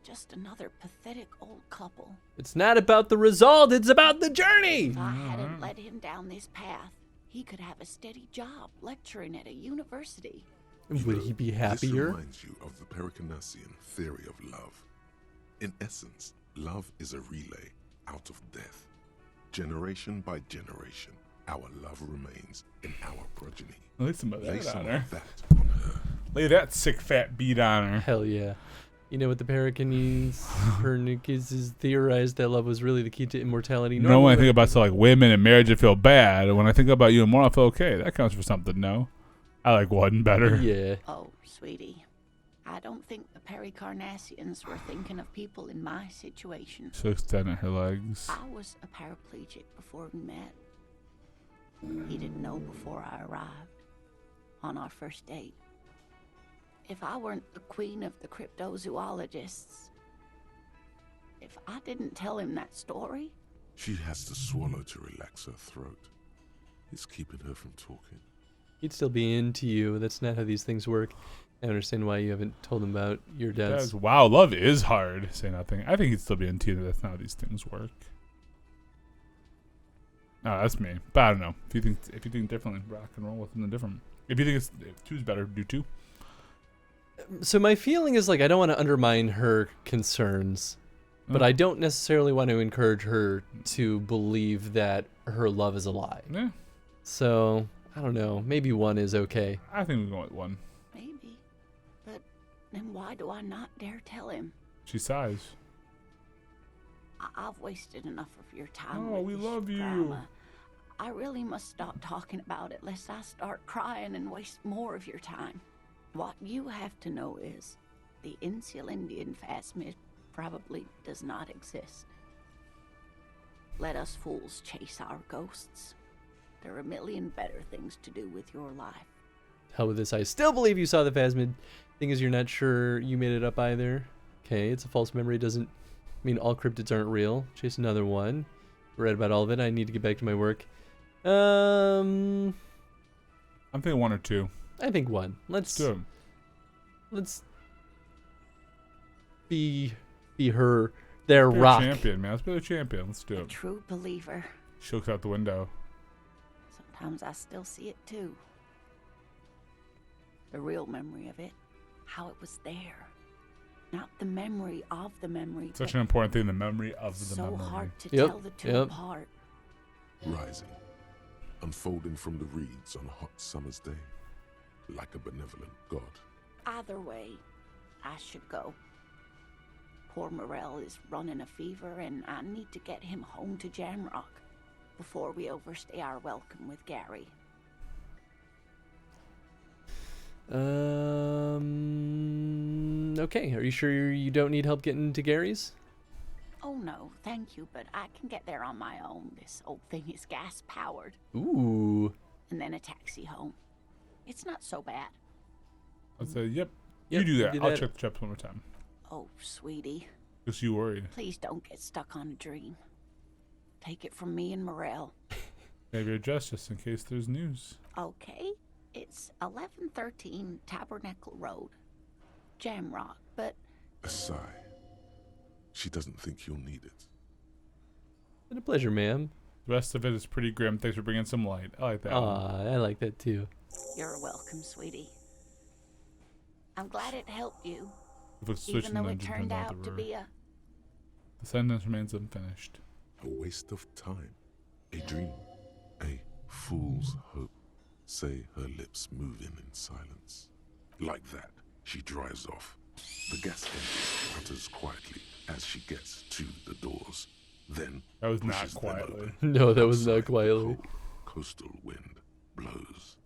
Just another pathetic old couple. It's not about the result, it's about the journey! If I hadn't led him down this path, he could have a steady job lecturing at a university. Would he be happier? This reminds you of the Pericanassian theory of love. In essence, love is a relay out of death. Generation by generation, our love remains in our progeny. Lay some of that on her. That on her. Lay that sick fat beat on her. Hell yeah. You know what the Pericanassians is theorized that love was really the key to immortality. No, when I think about stuff like women and marriage, I feel bad. When I think about you and more, I feel okay. That counts for something, no? I like one better. Yeah. Oh, sweetie. I don't think the Pericarnassians were thinking of people in my situation. She looks down at her legs. I was a paraplegic before we met. He didn't know before I arrived on our first date. If I weren't the queen of the cryptozoologists, if I didn't tell him that story... She has to swallow to relax her throat. It's keeping her from talking. He'd still be into you. That's not how these things work. I understand why you haven't told him about your dad's. Wow, love is hard. Say nothing. I think he'd still be into you, but that's not how these things work. Oh, that's me. But I don't know. If you think differently, rock and roll with them different. If you think if two's better, do two. So my feeling is like I don't want to undermine her concerns, but I don't necessarily want to encourage her to believe that her love is a lie. Yeah. So I don't know. Maybe one is okay. I think we'll go with one. Maybe. But then why do I not dare tell him? She sighs. I've wasted enough of your time. Oh, with we this love you. drama. I really must stop talking about it lest I start crying and waste more of your time. What you have to know is the Insulindian phasmid probably does not exist. Let us fools chase our ghosts. There are a million better things to do with your life. Hell with this. I still believe you saw the phasmid. Thing is, you're not sure you made it up either. Okay, it's a false memory. Doesn't mean all cryptids aren't real. Chase another one. Read about all of it. I need to get back to my work. I'm thinking one or two. I think one. Let's do it. Let's be her their Let's be rock. champion, man. Let's be the champion. Let's do it. True believer. She looks out the window. Sometimes I still see it too. The real memory of it. How it was there. Not the memory of the memory. Such an important thing, the memory of the memory. So hard to tell the two apart. Rising, unfolding from the reeds on a hot summer's day, like a benevolent god. Either way, I should go. Poor Morel is running a fever, and I need to get him home to Jamrock before we overstay our welcome with Gary. Okay, are you sure you don't need help getting to Gary's? Oh no, thank you, but I can get there on my own. This old thing is gas powered. Ooh. And then a taxi home. It's not so bad. I'll say, yep. You do that. I'll check the chaps one more time. Oh, sweetie. Because you worried. Please don't get stuck on a dream. Take it from me and Morel. Maybe adjust just in case there's news. Okay. It's 1113 Tabernacle Road. Jamrock, but... A sigh. She doesn't think you'll need it. Been a pleasure, ma'am. The rest of it is pretty grim. Thanks for bringing some light. I like that one. I like that too. You're welcome, sweetie. I'm glad it helped you. Even though it turned out to be a... The sentence remains unfinished. A waste of time. A dream. A fool's hope. Say her lips moving in silence. Like that, she drives off. The gas engine putters quietly as she gets to the doors. Then that was not quietly. No, that was not quietly. Coastal wind blows.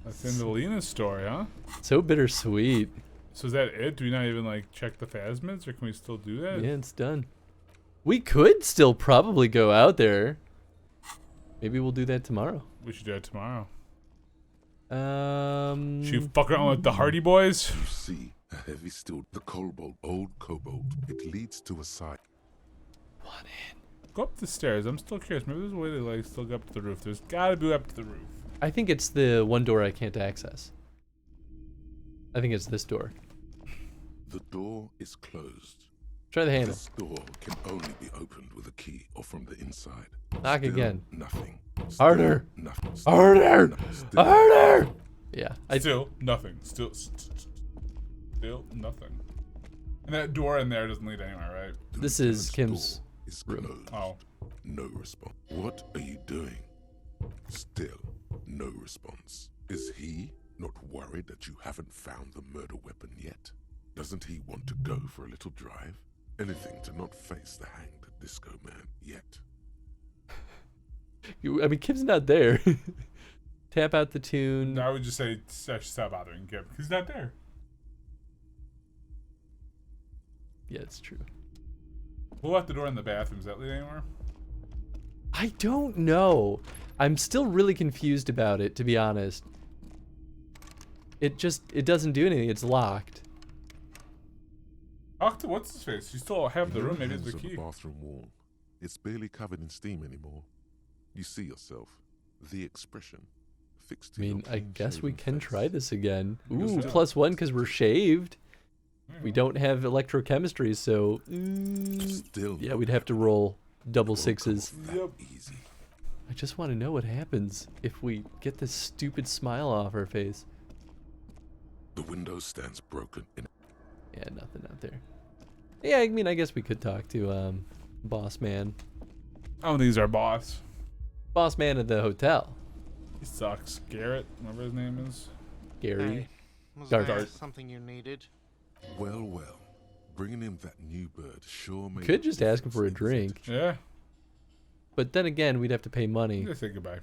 That's the end of Lena's story, huh? So bittersweet. So is that it? Do we not even like check the phasmids, or can we still do that? Yeah, it's done. We could still probably go out there. Maybe we'll do that tomorrow. We should do it tomorrow. Should you fuck around with the Hardy Boys? You see a heavy steel, the old cobalt. It leads to a side. One in. Go up the stairs. I'm still curious. Maybe there's a way to like still go up to the roof. There's gotta be up to the roof. I think it's the one door I can't access. I think it's this door. The door is closed. Try the handle. This door can only be opened with a key or from the inside. Knock Still again. Nothing. Harder. Nothing. Harder. Still Harder. Yeah. Still nothing. Still nothing. And that door in there doesn't lead anywhere, right? This is Kim's room. Oh. No response. What are you doing? Still no response. Is he not worried that you haven't found the murder weapon yet? Doesn't he want to go for a little drive? Anything to not face the hanged disco man yet. I mean, Kim's not there. Tap out the tune. No, I would just say stop bothering Kim. He's not there. Yeah, it's true. We'll lock the door in the bathroom. Does that lead anywhere? I don't know. I'm still really confused about it, to be honest. It doesn't do anything. It's locked. Talk to what's his face? You still have the room. Maybe it's the Hands on key. bathroom wall. It's barely covered in steam anymore. You see yourself, the expression, fixed to I your mean, I guess we clean-shaven can face. try this again. Let's Ooh, do it. +1 because we're shaved. We don't have electrochemistry, so Still yeah, not we'd have to roll double It won't come sixes. off that easy. I just want to know what happens if we get this stupid smile off our face. The window stands broken in Yeah, nothing out there. Yeah, I mean, I guess we could talk to boss man. I don't think he's our boss. Boss man at the hotel. He sucks. Garrett, whatever his name is. Gary. Hey, was Dart. there something you needed? Well, well. Bringing in that new bird sure made Could a just ask him for a difference in his drink. Yeah. But then again, we'd have to pay I'm money. gonna say goodbye.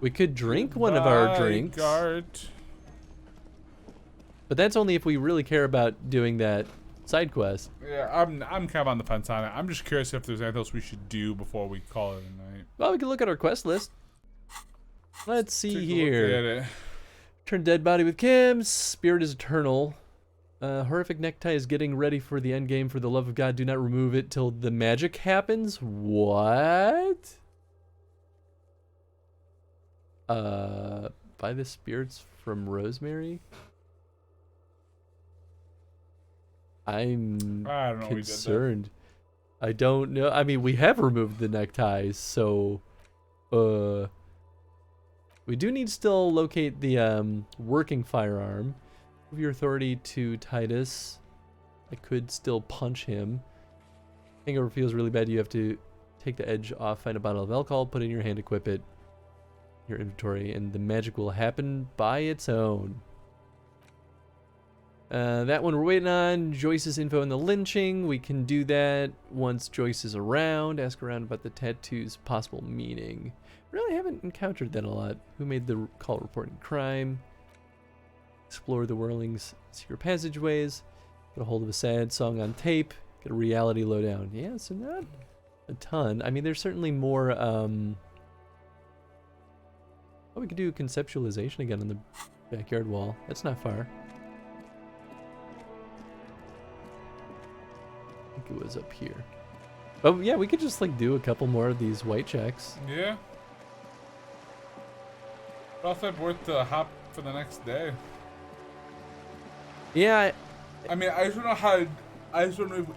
We could drink one of our Bye, drinks. Gart. But that's only if we really care about doing that side quest. Yeah, I'm kind of on the fence on it. I'm just curious if there's anything else we should do before we call it a night. Well, we can look at our quest list. Let's see Take a look here. at it. Turn dead body with Kim. Spirit is eternal. Horrific necktie is getting ready for the end game. For the love of God, do not remove it till the magic happens. What? Buy the spirits from Rosemary. I'm I don't know. We did that. concerned. I don't know. I mean, we have removed the neckties, so we do need to still locate the working firearm. Move your authority to Titus. I could still punch him. Hangover feels really bad. You have to take the edge off, find a bottle of alcohol, put it in your hand, equip it in your inventory, and the magic will happen by its own. That one we're waiting on. Joyce's info on the lynching. We can do that once Joyce is around. Ask around about the tattoo's possible meaning. Really haven't encountered that a lot. Who made the call reporting crime? Explore the Whirling's secret passageways. Get a hold of a sad song on tape. Get a reality lowdown. Yeah, so not a ton. I mean, there's certainly more. Oh, we could do conceptualization again on the backyard wall. That's not far. I think it was up here. Oh yeah, we could just like do a couple more of these white checks. Yeah. Also, I'd worth the hop for the next day. Yeah. I mean, I just don't know how. I just don't know.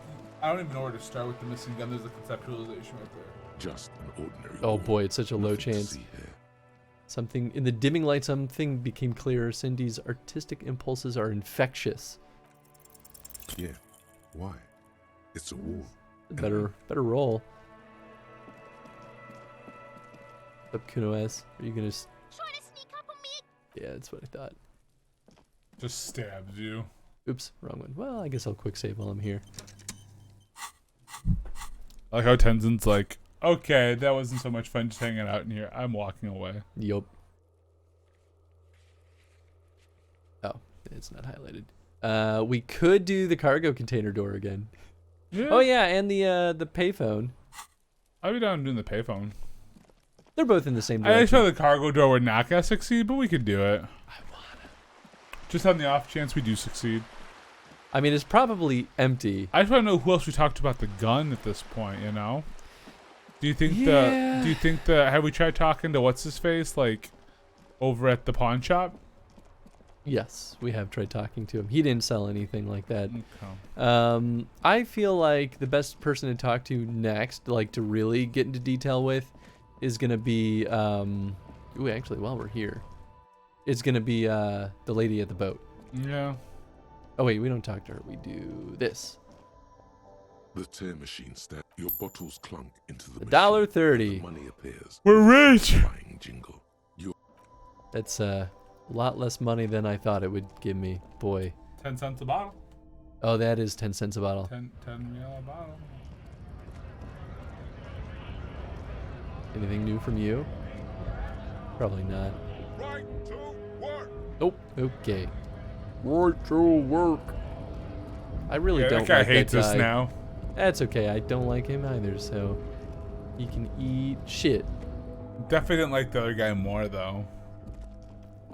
I don't even know where to start with the missing gun. There's a conceptualization right there. just an ordinary Oh woman. boy, it's such a low Nothing to chance. see here. Something in the dimming light, something became clearer. Cindy's artistic impulses are infectious. Yeah. Why? It's a war. Better roll. Up Kuno S. Are you gonna? Trying to sneak up on me? Yeah, that's what I thought. Just stabs you. Oops, wrong one. Well, I guess I'll quick save while I'm here. I like how Tenzin's like, okay, that wasn't so much fun just hanging out in here. I'm walking away. Yup. Oh, it's not highlighted. We could do the cargo container door again. Yeah. Oh yeah, and the payphone. I'd be down doing the payphone. They're both in the same I just direction. thought the cargo door would not gonna succeed, but we could do it. I wanna. Just on the off chance we do succeed. I mean, it's probably empty. I just want to know who else we talked about the gun at this point. You know? Do you think Yeah. Do you think have we tried talking to what's his face like over at the pawn shop? Yes, we have tried talking to him. He didn't sell anything like that. Okay. I feel like the best person to talk to next, like to really get into detail with, is gonna be ooh, actually, while we're here, it's gonna be the lady at the boat. Yeah. Oh wait, we don't talk to her. We do this. The tear machine stab. Your bottles clunk into the $1.30. The money appears. We're rich. Buying jingle. That's a lot less money than I thought it would give me. Boy. 10 cents a bottle. Oh, that is 10 cents a bottle. 10 real a bottle. Anything new from you? Probably not. Right to work. Oh, okay. Right to work. I really Yeah, don't that guy like hates that us guy. now. That's okay. I don't like him either, so he can eat shit. Definitely didn't like the other guy more though.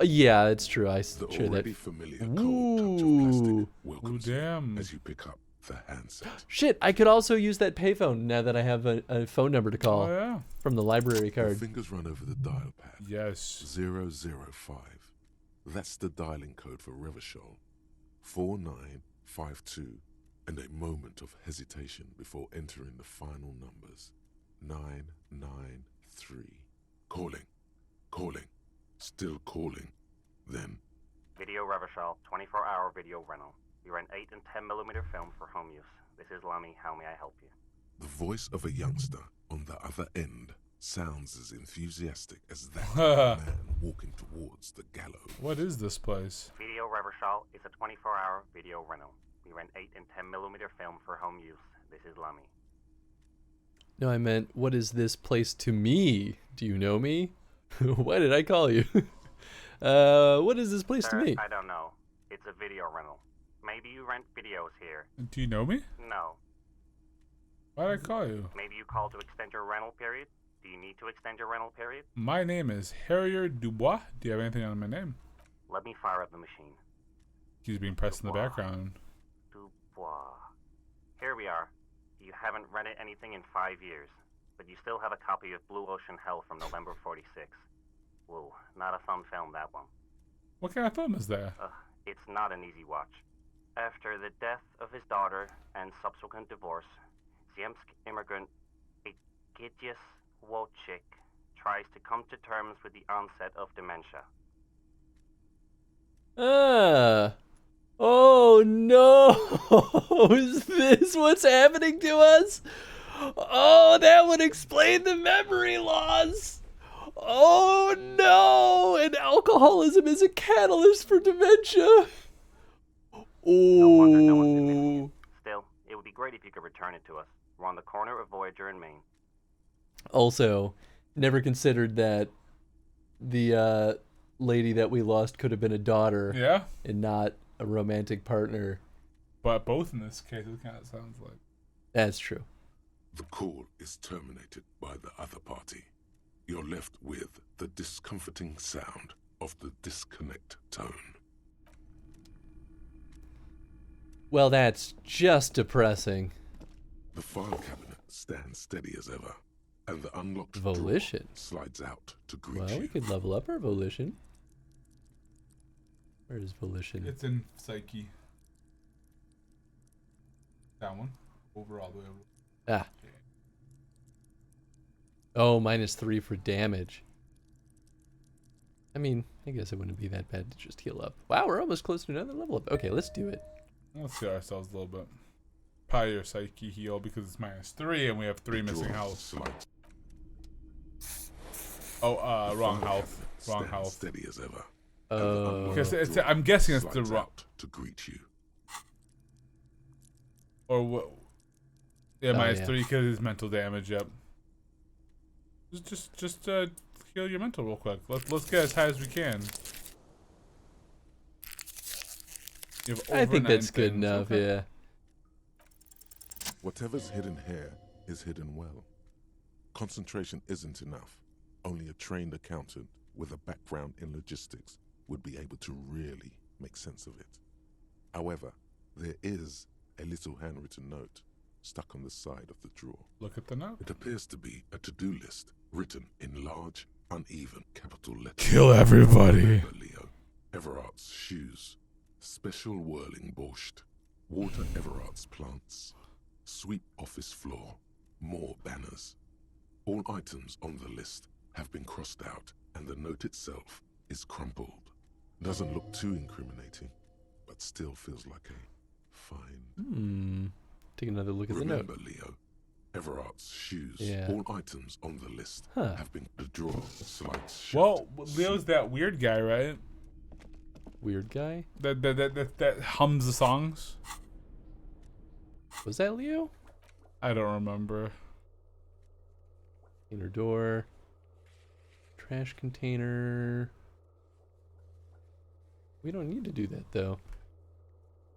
Yeah, it's true. I The share that. already familiar cold touch of plastic welcomes you damn. as you pick up the handset. Shit, I could also use that payphone now that I have a phone number to call Oh yeah. from the library Your card. fingers run over the dial pad. Yes. 005. That's the dialing code for Revachol. 4952. And a moment of hesitation before entering the final numbers. 993. Calling. Calling. Still calling. Then Video Revachol, 24-hour video rental. We rent 8 and 10mm film for home use. This is Lummy. How may I help you? the voice of a youngster on the other end sounds as enthusiastic as that of a man walking towards the gallows. What is this place? Video Revachol is a 24-hour video rental. We rent 8 and 10mm film for home use. This is Lummy. No, I meant, what is this place to me? Do you know me? Why did I call you? What is this place Sir, to me? I don't know. It's a video rental. Maybe you rent videos here. Do you know me? No. Why did I call you? Maybe you called to extend your rental period? Do you need to extend your rental period? My name is Harrier Dubois. Do you have anything on my name? Let me fire up the machine. He's being pressed in the background. Dubois. Here we are. You haven't rented anything in 5 years, but you still have a copy of Blue Ocean Hell from November 46. Whoa, not a fun film, that one. What kind of film is that? It's not an easy watch. After the death of his daughter and subsequent divorce, Ziemsk immigrant Egidius Wojcik tries to come to terms with the onset of dementia. Oh no! Is this what's happening to us? Oh, that would explain the memory loss! Oh no! And alcoholism is a catalyst for dementia! Oh. Still, it would be great if you could return it to us. We're on the corner of Voyager and Maine. Also, never considered that the lady that we lost could have been a daughter. Yeah. And not a romantic partner. But both in this case, it kind of sounds like. That's true. The call is terminated by the other party. You're left with the discomforting sound of the disconnect tone. Well, that's just depressing. The file cabinet stands steady as ever, and the unlocked Volition drawer slides out to greet Well, you. we could level up our volition. Where is volition? It's in Psyche. That one. Over all the way over. Ah. Oh, -3 for damage. I mean, I guess it wouldn't be that bad to just heal up. Wow, we're almost close to another level up. Okay, let's do it. Let's see ourselves a little bit. Probably your Psyche heal because it's -3 and we have 3 missing health. Oh, wrong health. Wrong health. Steady as ever. Because I'm guessing it's the Slides wrong. out to greet you. Or what? Yeah, Oh, -3 yeah. because it's mental damage. Yep. Just heal your mental real quick. Let's get as high as we can. You have I over think 9 that's good things. enough, Okay. yeah. Whatever's hidden here is hidden well. Concentration isn't enough. Only a trained accountant with a background in logistics would be able to really make sense of it. However, there is a little handwritten note stuck on the side of the drawer. Look at the note. It appears to be a to-do list written in large, uneven capital letters. Kill everybody. Remember, Leo, Everart's shoes, special whirling borscht, water Everart's plants, sweep office floor, more banners. All items on the list have been crossed out, and the note itself is crumpled. Doesn't look too incriminating, but still feels like a fine. Take another look at the Remember, note. Leo, Everart's shoes. Yeah. All items on the list Huh. have been. The drawer slides shut. Well, Leo's that weird guy, right? Weird guy? That hums the songs. Was that Leo? I don't remember. Inner door. Trash container. We don't need to do that, though.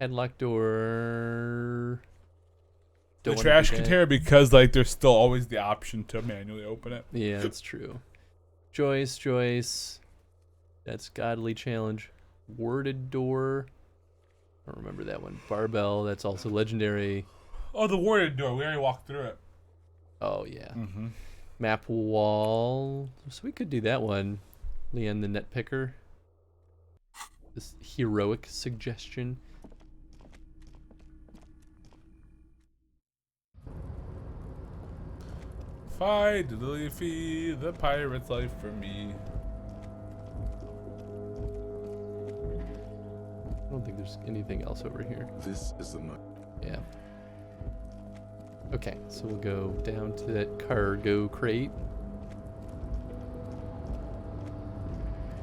Headlock door. The Don't wanna trash do that. container, because like there's still always the option to manually open it. Yeah, that's true. Joyce. That's godly challenge. Worded door. I don't remember that one. Barbell. That's also legendary. Oh, the warded door. We already walked through it. Oh yeah. Mm-hmm. Map wall. So we could do that one. Leon the net picker. This heroic suggestion. Fight the Leafy, the pirate's life for me. I don't think there's anything else over here. This is the night. Yeah. Okay, so we'll go down to that cargo crate.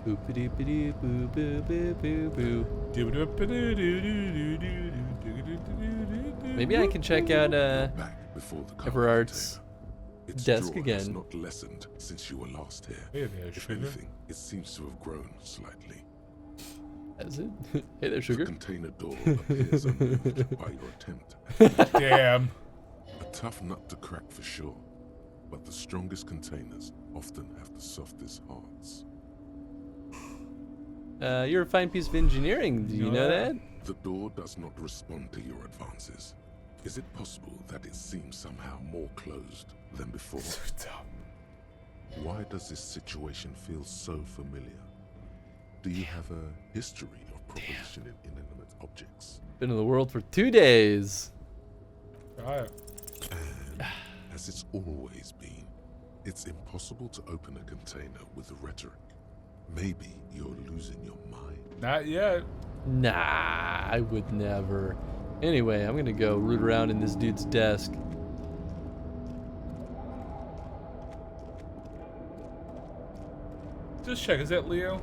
Boop-a-doop-a-doo, boo-boo-boo-boo-boo. Maybe I can check out Everard's Its desk joy has again. not lessened since you were last here. Hey there, If sugar. anything, it seems to have grown slightly. Has it? Hey there, sugar. The container door appears unmoved by your attempt. Damn. A tough nut to crack for sure, but the strongest containers often have the softest hearts. You're a fine piece of engineering. Do you know that? The door does not respond to your advances. Is it possible that it seems somehow more closed than before? Why does this situation feel so familiar? Do you have a history of propositioning inanimate objects? Been in the world for 2 days. Alright. And as it's always been, it's impossible to open a container with rhetoric. Maybe you're losing your mind. Not yet. Nah, I would never. Anyway, I'm gonna go root around in this dude's desk. Just check. Is that Leo?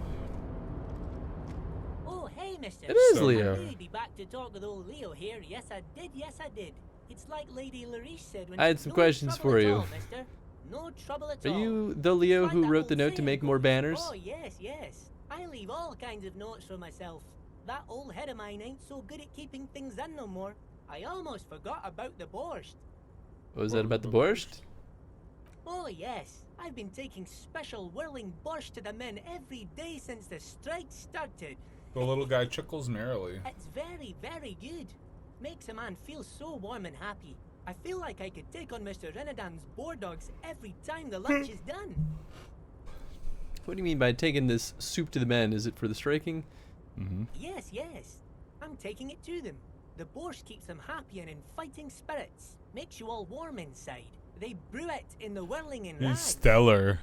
Oh, hey, mister. It is Leo. I'd be back to talk with old Leo here. Yes, I did. Yes, I did. It's like Lady Larice said when I had some no questions trouble for at you. all, mister. No trouble at Are all. you the Leo It's like who that wrote old the note to saying make more goes, banners? Oh, yes, yes. I leave all kinds of notes for myself. That old head of mine ain't so good at keeping things in no more. I almost forgot about the borscht. What was that about the borscht? Oh, yes. I've been taking special whirling borscht to the men every day since the strike started. The little guy chuckles merrily. It's very, very good. Makes a man feel so warm and happy. I feel like I could take on Mr. Renadan's boar dogs every time the lunch is done. What do you mean by taking this soup to the men? Is it for the striking? Mm-hmm. Yes, yes. I'm taking it to them. The borscht keeps them happy and in fighting spirits. Makes you all warm inside. They brew it in the whirling and He's rags. stellar.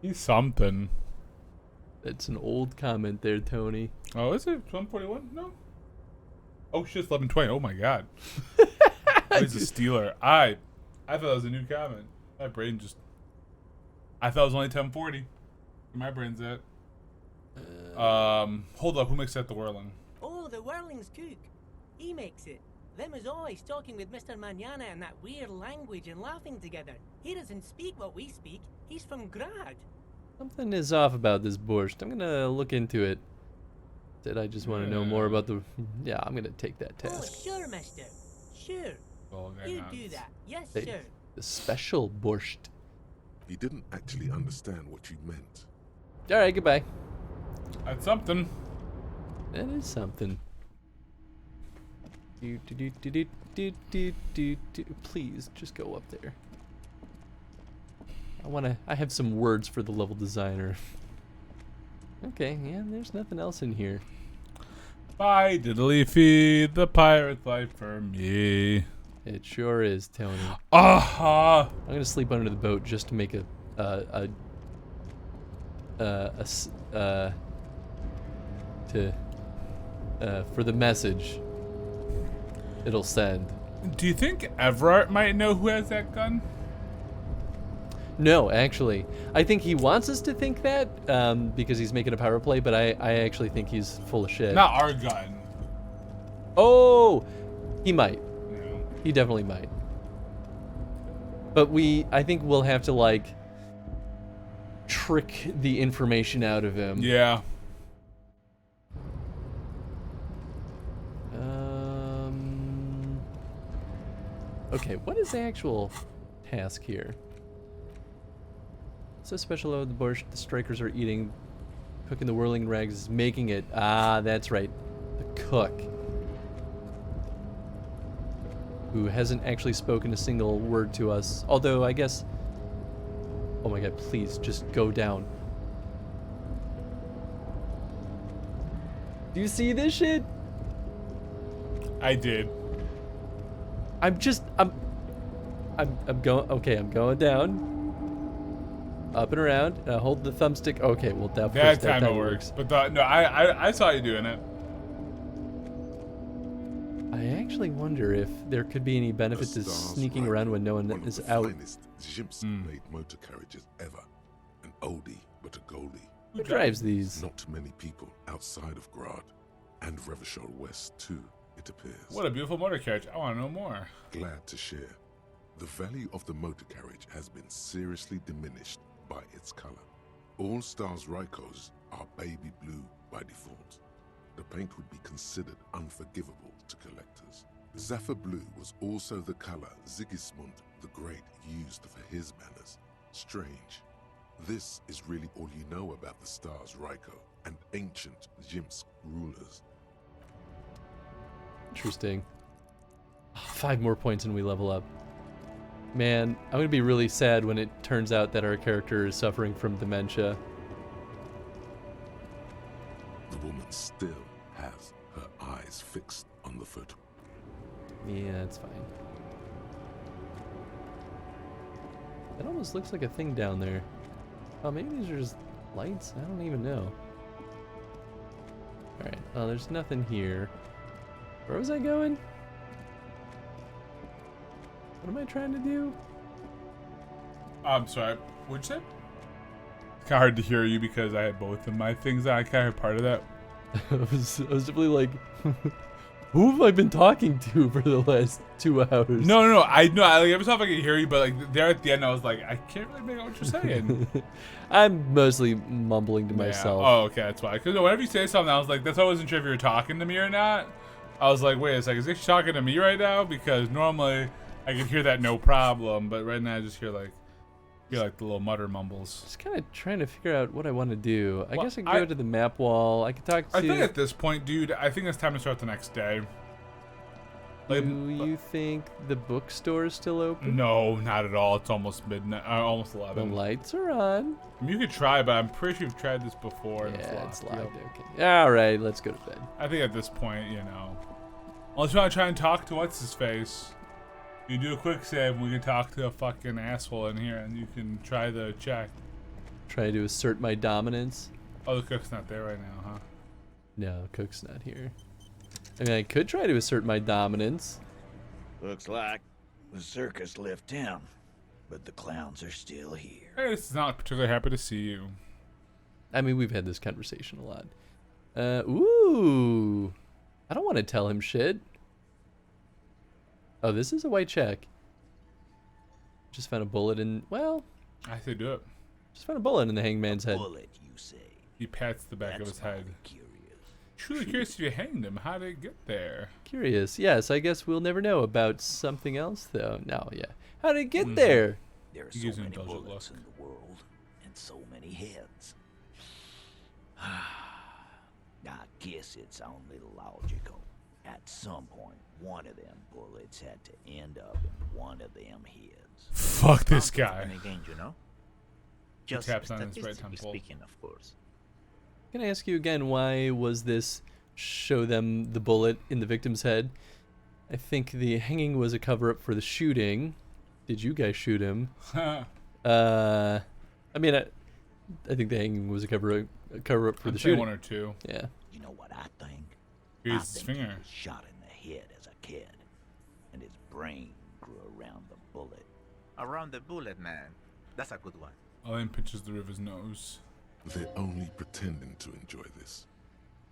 He's something. That's an old comment there, Tony. Oh, is it 141? No. Oh shit, it's 1120. Oh my god. Oh, he's a stealer. I thought that was a new comment. My brain just. I thought it was only 1040. Where my brain's at. Hold up. Who makes that the whirling? Oh, the whirling's cook. He makes it. Them is always talking with Mr. Manana in that weird language and laughing together. He doesn't speak what we speak. He's from Grad. Something is off about this borscht. I'm gonna look into it. Did I just want to know more about the... Yeah, I'm gonna take that Oh, task. sure, mister. Sure. You do that. Yes, Hey, sir. the special borscht. He didn't actually understand what you meant. Alright, goodbye. That's something. That is something. Please, just go up there. I have some words for the level designer. Okay, yeah, there's nothing else in here. Bye, diddly feed the pirate's life for me. It sure is, Tony. I'm gonna sleep under the boat just to make for the message it'll send. Do you think Everett might know who has that gun? No, actually. I think he wants us to think that because he's making a power play, but I actually think he's full of shit. Not our gun. Oh! He might. No. He definitely might. But I think we'll have to, like, trick the information out of him. Yeah. Okay, what is the actual task here? So special load the borscht the strikers are eating. Cooking the whirling rags is making it. Ah, that's right. The cook. Who hasn't actually spoken a single word to us. Although, I guess... Oh my god, please, just go down. Do you see this shit? I did. I'm going... Okay, I'm going down. Up and around. And I hold the thumbstick. Okay, well, that time it works. But no, I saw you doing it. I actually wonder if there could be any benefit to sneaking around when no one is out. Made motor carriages ever. An oldie, but a goldie. Who drives these? Not many people outside of Grad and Revachol West too, it appears. What a beautiful motor carriage. I want to know more. Glad to share. The value of the motor carriage has been seriously diminished by its color. All Stars Rykos are baby blue by default. The paint would be considered unforgivable to collectors. Zephyr blue was also the color Sigismund the Great used for his banners. Strange. This is really all you know about the Stars Ryko and ancient Jimsk rulers. Interesting. 5 more points and we level up. Man, I'm gonna be really sad when it turns out that our character is suffering from dementia. The woman still has her eyes fixed on the photo. Yeah, that's fine. That almost looks like a thing down there. Oh, maybe these are just lights? I don't even know. Alright, well, there's nothing here. Where was I going? What am I trying to do? I'm sorry. What'd you say? It's kind of hard to hear you because I had both of my things. I kind of heard part of that. I was definitely like, who have I been talking to for the last 2 hours? No. I know. Every time I could hear you, but like there at the end, I was like, I can't really make out what you're saying. I'm mostly mumbling to myself. Oh, okay, that's why. Because whenever you say something, I was like, that's why I wasn't sure if you were talking to me or not. I was like, wait a second, is he talking to me right now? Because normally I could hear that no problem, but right now I just hear like the little mutter mumbles. Just kind of trying to figure out what I want to do. I guess I could go to the map wall. I could talk to... I think at this point, dude, I think it's time to start the next day. Do you think the bookstore is still open? No, not at all. It's almost midnight, almost 11. The lights are on. I mean, you could try, but I'm pretty sure you've tried this before. And Yeah, it's locked. Yep. Okay. All right, let's go to bed. I think at this point, you know, unless you want to try and talk to what's his face, you do a quick save and we can talk to a fucking asshole in here, and you can try the check. Try to assert my dominance. Oh, the cook's not there right now, huh? No, cook's not here. I mean, I could try to assert my dominance. Looks like the circus left town, but the clowns are still here. Hey, this is not particularly happy to see you. I mean, we've had this conversation a lot. Ooh. I don't want to tell him shit. Oh, this is a white check. Just found a bullet in... Well... I say do it. Just found a bullet in the hangman's head. Bullet, you say? He pats the back of his head. Truly curious if you hanged him. How did it get there? Curious. Yes, I guess we'll never know about something else, though. No, yeah. How did it get there? There are so many bullets in the world, and so many heads. I guess it's only logical. At some point, one of them bullets had to end up in one of them heads. Fuck this guy. You know? He taps on his right temple. Speaking, of course. Can I ask you again, why was this show them the bullet in the victim's head? I think the hanging was a cover-up for the shooting. Did you guys shoot him? I mean, I think the hanging was a cover-up for the shooting. One or two. Yeah. You know what I think? Here's his finger. He was shot in the head as a kid, and his brain grew around the bullet. Around the bullet, man. That's a good one. Alain pinches the river's nose. They're only pretending to enjoy this.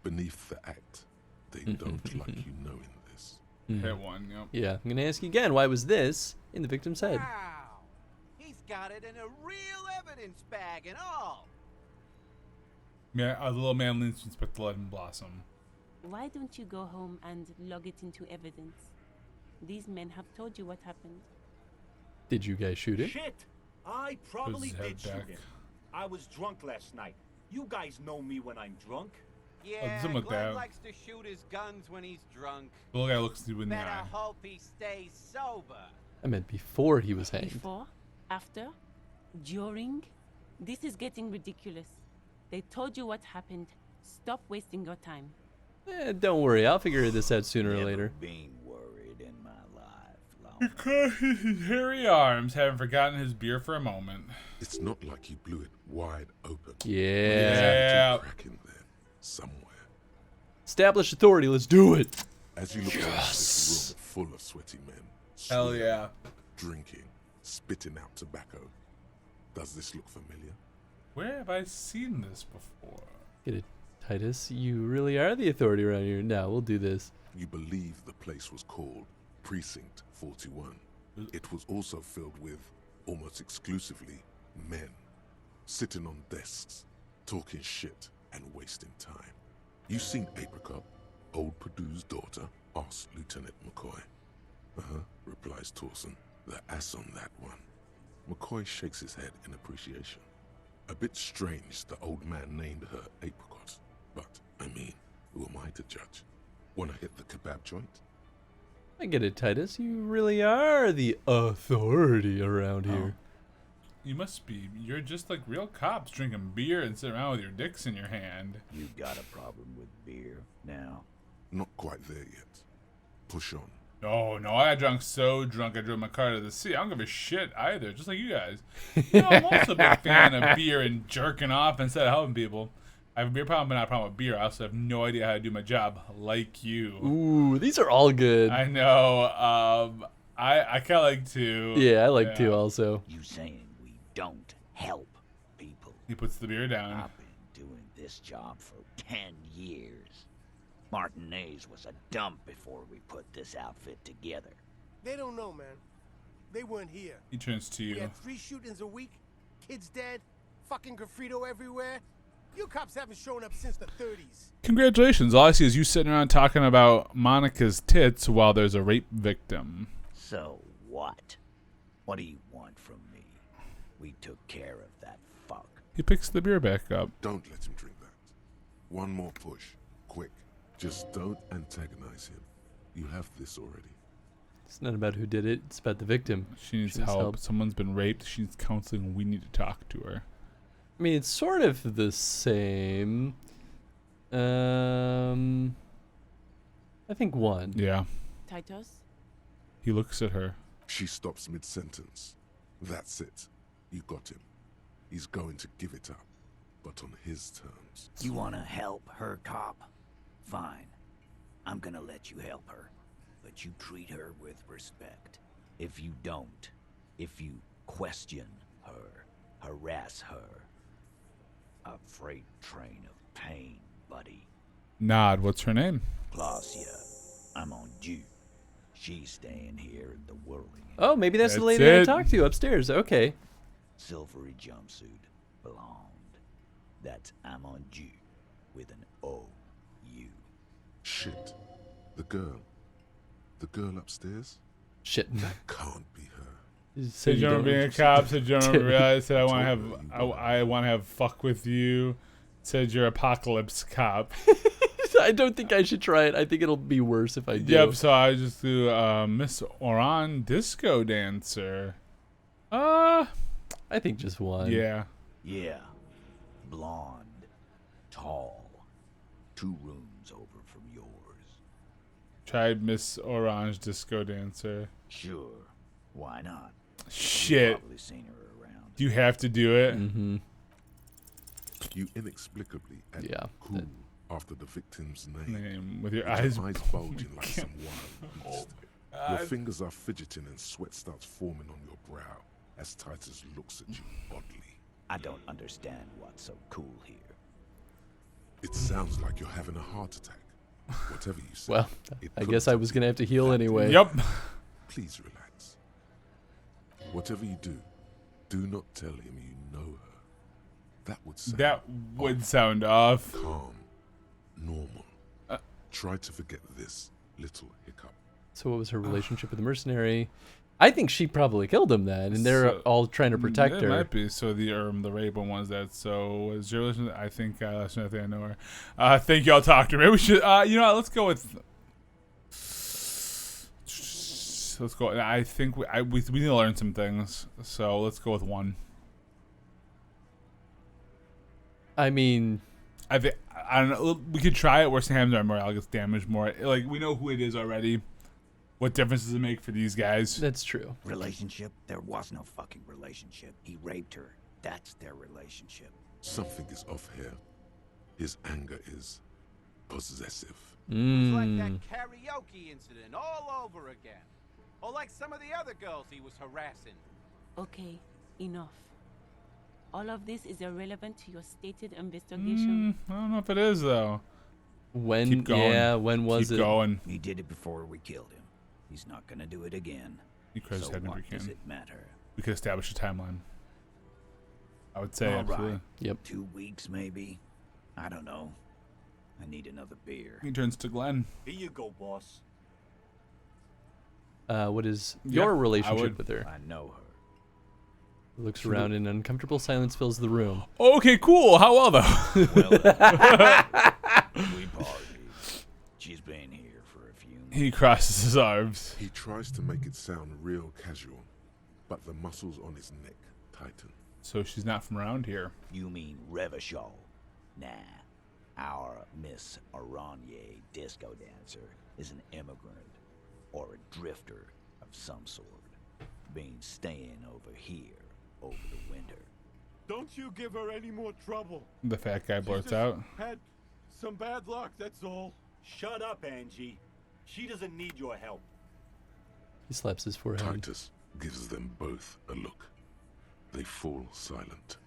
Beneath the act, they don't like you knowing this. Hit one, yep. Yeah, I'm gonna ask you again, why was this in the victim's head? Wow! He's got it in a real evidence bag and all! Yeah, the little man leans to inspect the lemon blossom. Why don't you go home and log it into evidence? These men have told you what happened. Did you guys shoot him? Shit! I probably Put his head did shoot back. him. I was drunk last night. You guys know me when I'm drunk. Yeah, something like Glenn that. likes to shoot his guns when he's drunk. The little guy looks you in the Better eye. hope he stays sober. I meant before he was hanged. Before? After? During? This is getting ridiculous. They told you what happened. Stop wasting your time. Don't worry, I'll figure this out sooner or later. Been worried in my life. Because his hairy arms haven't forgotten his beer for a moment. It's not like he blew it wide open. Yeah. Crack in there somewhere. Establish authority, let's do it. As you look around this room full of sweaty men, Hell swearing, yeah. drinking, spitting out tobacco. Does this look familiar? Where have I seen this before? Get it, Titus. You really are the authority around here. Now we'll do this. You believe the place was called Precinct 41. It was also filled with, almost exclusively, men. Sitting on desks, talking shit and wasting time. You seen Apricot, old Purdue's daughter? Asked Lieutenant McCoy. Replies Torson. The ass on that one. McCoy shakes his head in appreciation. A bit strange the old man named her Apricot. But, I mean, who am I to judge? Wanna hit the kebab joint? I get it, Titus. You really are the authority around here. You must be. You're just like real cops drinking beer and sitting around with your dicks in your hand. You got a problem with beer now? Not quite there yet. Push on. No, I got drunk so drunk I drove my car to the sea. I don't give a shit either, just like you guys. You know, I'm also a big fan of beer and jerking off instead of helping people. I have a beer problem, but not a problem with beer. I also have no idea how to do my job, like you. Ooh, these are all good. I know. I kind of like to. Yeah, I like to also. You saying we don't help people? He puts the beer down. I've been doing this job for 10 years. Martinez was a dump before we put this outfit together. They don't know, man. They weren't here. He turns to We you. had 3 shootings a week, kids dead, fucking graffito everywhere. You cops haven't shown up since the 30s. Congratulations. All I see is you sitting around talking about Monica's tits while there's a rape victim. So what? What do you want from me? We took care of that fuck. He picks the beer back up. Don't let him drink that. One more push. Quick. Just don't antagonize him. You have this already. It's not about who did it. It's about the victim. She needs help. Someone's been raped. She needs counseling. We need to talk to her. I mean, it's sort of the same. I think one. Yeah. Titus? He looks at her. She stops mid-sentence. That's it. You got him. He's going to give it up, but on his terms. You want to help her, cop? Fine. I'm gonna let you help her. But you treat her with respect. If you don't, if you question her, harass her, a freight train of pain, buddy. Nod. What's her name? Claudia. I'm on due. She's staying here in the whirling. Oh, maybe that's the That's lady I it. talked to upstairs. Okay. Silvery jumpsuit, blonde. That's I'm on due with an O. Shit. The girl. The girl upstairs? Shit. That can't be her. Said you remember being a cop. Said you remember realize that I want to have. I want to have fuck with you. Said you're apocalypse cop. I don't think I should try it. I think it'll be worse if I do. Yep. So I just do Miss Oran disco dancer. I think just one. Yeah. Yeah. Blonde. Tall. 2 rooms over from yours. Tried Miss Orange disco dancer. Sure. Why not? Shit. You've probably seen her around. Do you have to do it? Mm-hmm. You inexplicably act Yeah, cool after the victim's name. With your With eyes bulging like some wild beast. Your fingers are fidgeting and sweat starts forming on your brow as Titus looks at you oddly. I don't understand what's so cool here. It sounds like you're having a heart attack. Whatever you say. Well, it I could guess I was going to have to heal anyway. Yep. Please relax. Whatever you do, do not tell him you know her. That would sound off. Calm. Normal. Try to forget this little hiccup. So what was her relationship with the mercenary? I think she probably killed him then, and they're all trying to protect her. It might be. So the rape one was that. So was your relation? I think that's nothing I know her. Thank y'all talked to her. Maybe we should. You know what? Let's go with. Let's go. I think we need to learn some things. So let's go with 1. I mean, I don't know. We could try it. Worst times our morale gets damaged more. Like we know who it is already. What difference does it make for these guys? That's true. Relationship? There was no fucking relationship. He raped her. That's their relationship. Something is off here. His anger is possessive. It's like that karaoke incident all over again. Or like some of the other girls he was harassing. Okay, enough. All of this is irrelevant to your stated investigation. I don't know if it is though. When? Keep going. Yeah, when was Keep it? going. He did it before we killed him. He's not gonna do it again. You could have So said what we does can. it matter? We could establish a timeline. I would say All absolutely. right. Yep. 2 weeks maybe. I don't know. I need another beer. He turns to Glenn. Here you go, boss. What is your relationship with her? I know her. Looks around and uncomfortable silence fills the room. Okay, cool. How well though? We partied. She's been here for a few months. He crosses his arms. He tries to make it sound real casual, but the muscles on his neck tighten. So she's not from around here. You mean Revachol? Nah. Our Miss Aranye disco dancer is an immigrant or a drifter of some sort. Been staying over here over the winter. Don't you give her any more trouble. The fat guy She blurts just out. Had some bad luck, that's all. Shut up, Angie. She doesn't need your help. He slaps his forehead. Titus gives them both a look. They fall silent.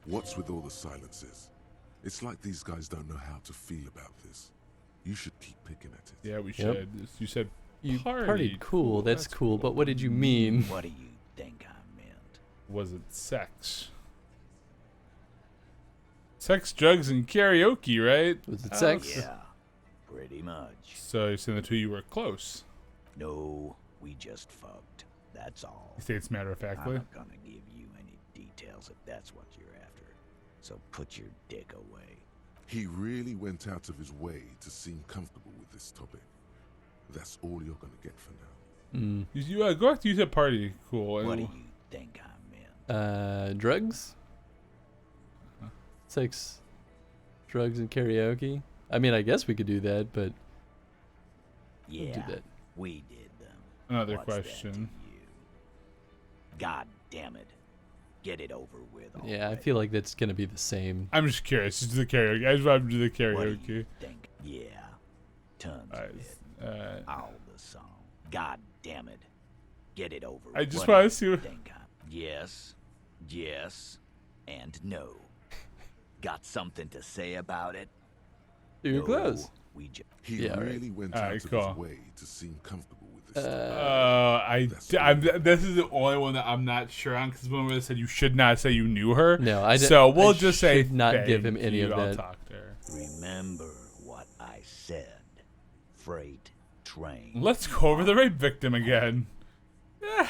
What's with all the silences? It's like these guys don't know how to feel about this. You should keep picking at it. Yeah, we Yep. should. You said You partied. partied. Cool. That's cool. But what did you mean? What do you think I meant? Was it sex? Sex, drugs, and karaoke, right? Was it sex? Yeah, pretty much. So you're saying the two of you were close? No, we just fucked. That's all. You states matter of I'm factly. not gonna give you any details if that's what you're after. So put your dick away. He really went out of his way to seem comfortable with this topic. That's all you're gonna get for now. You go back to you said party. Cool. What do you think I meant? Drugs? Sex, drugs, and karaoke? I mean, I guess we could do that, but... Yeah, we'll do that. we did them. Another What's that to question. you? God damn it. Get it over with. Yeah, I feel like that's going to be the same. I'm just curious. Just do the karaoke. I just want to do the What do karaoke. you think? Yeah, tons of it. All the song. God damn it. Get it over I with. just What wanna do see you what- think yes, yes, and no. Got something to say about it? You're No, close. We just He Yeah, right. really went Alright, out of cool. his way to seem comfortable with this This is the only one that I'm not sure on because one where they said you should not say you knew her. No, I So we'll I just say should not give him thank any you. of I'll that. talk to her. remember what I said. Freight train. Let's go over the rape victim again.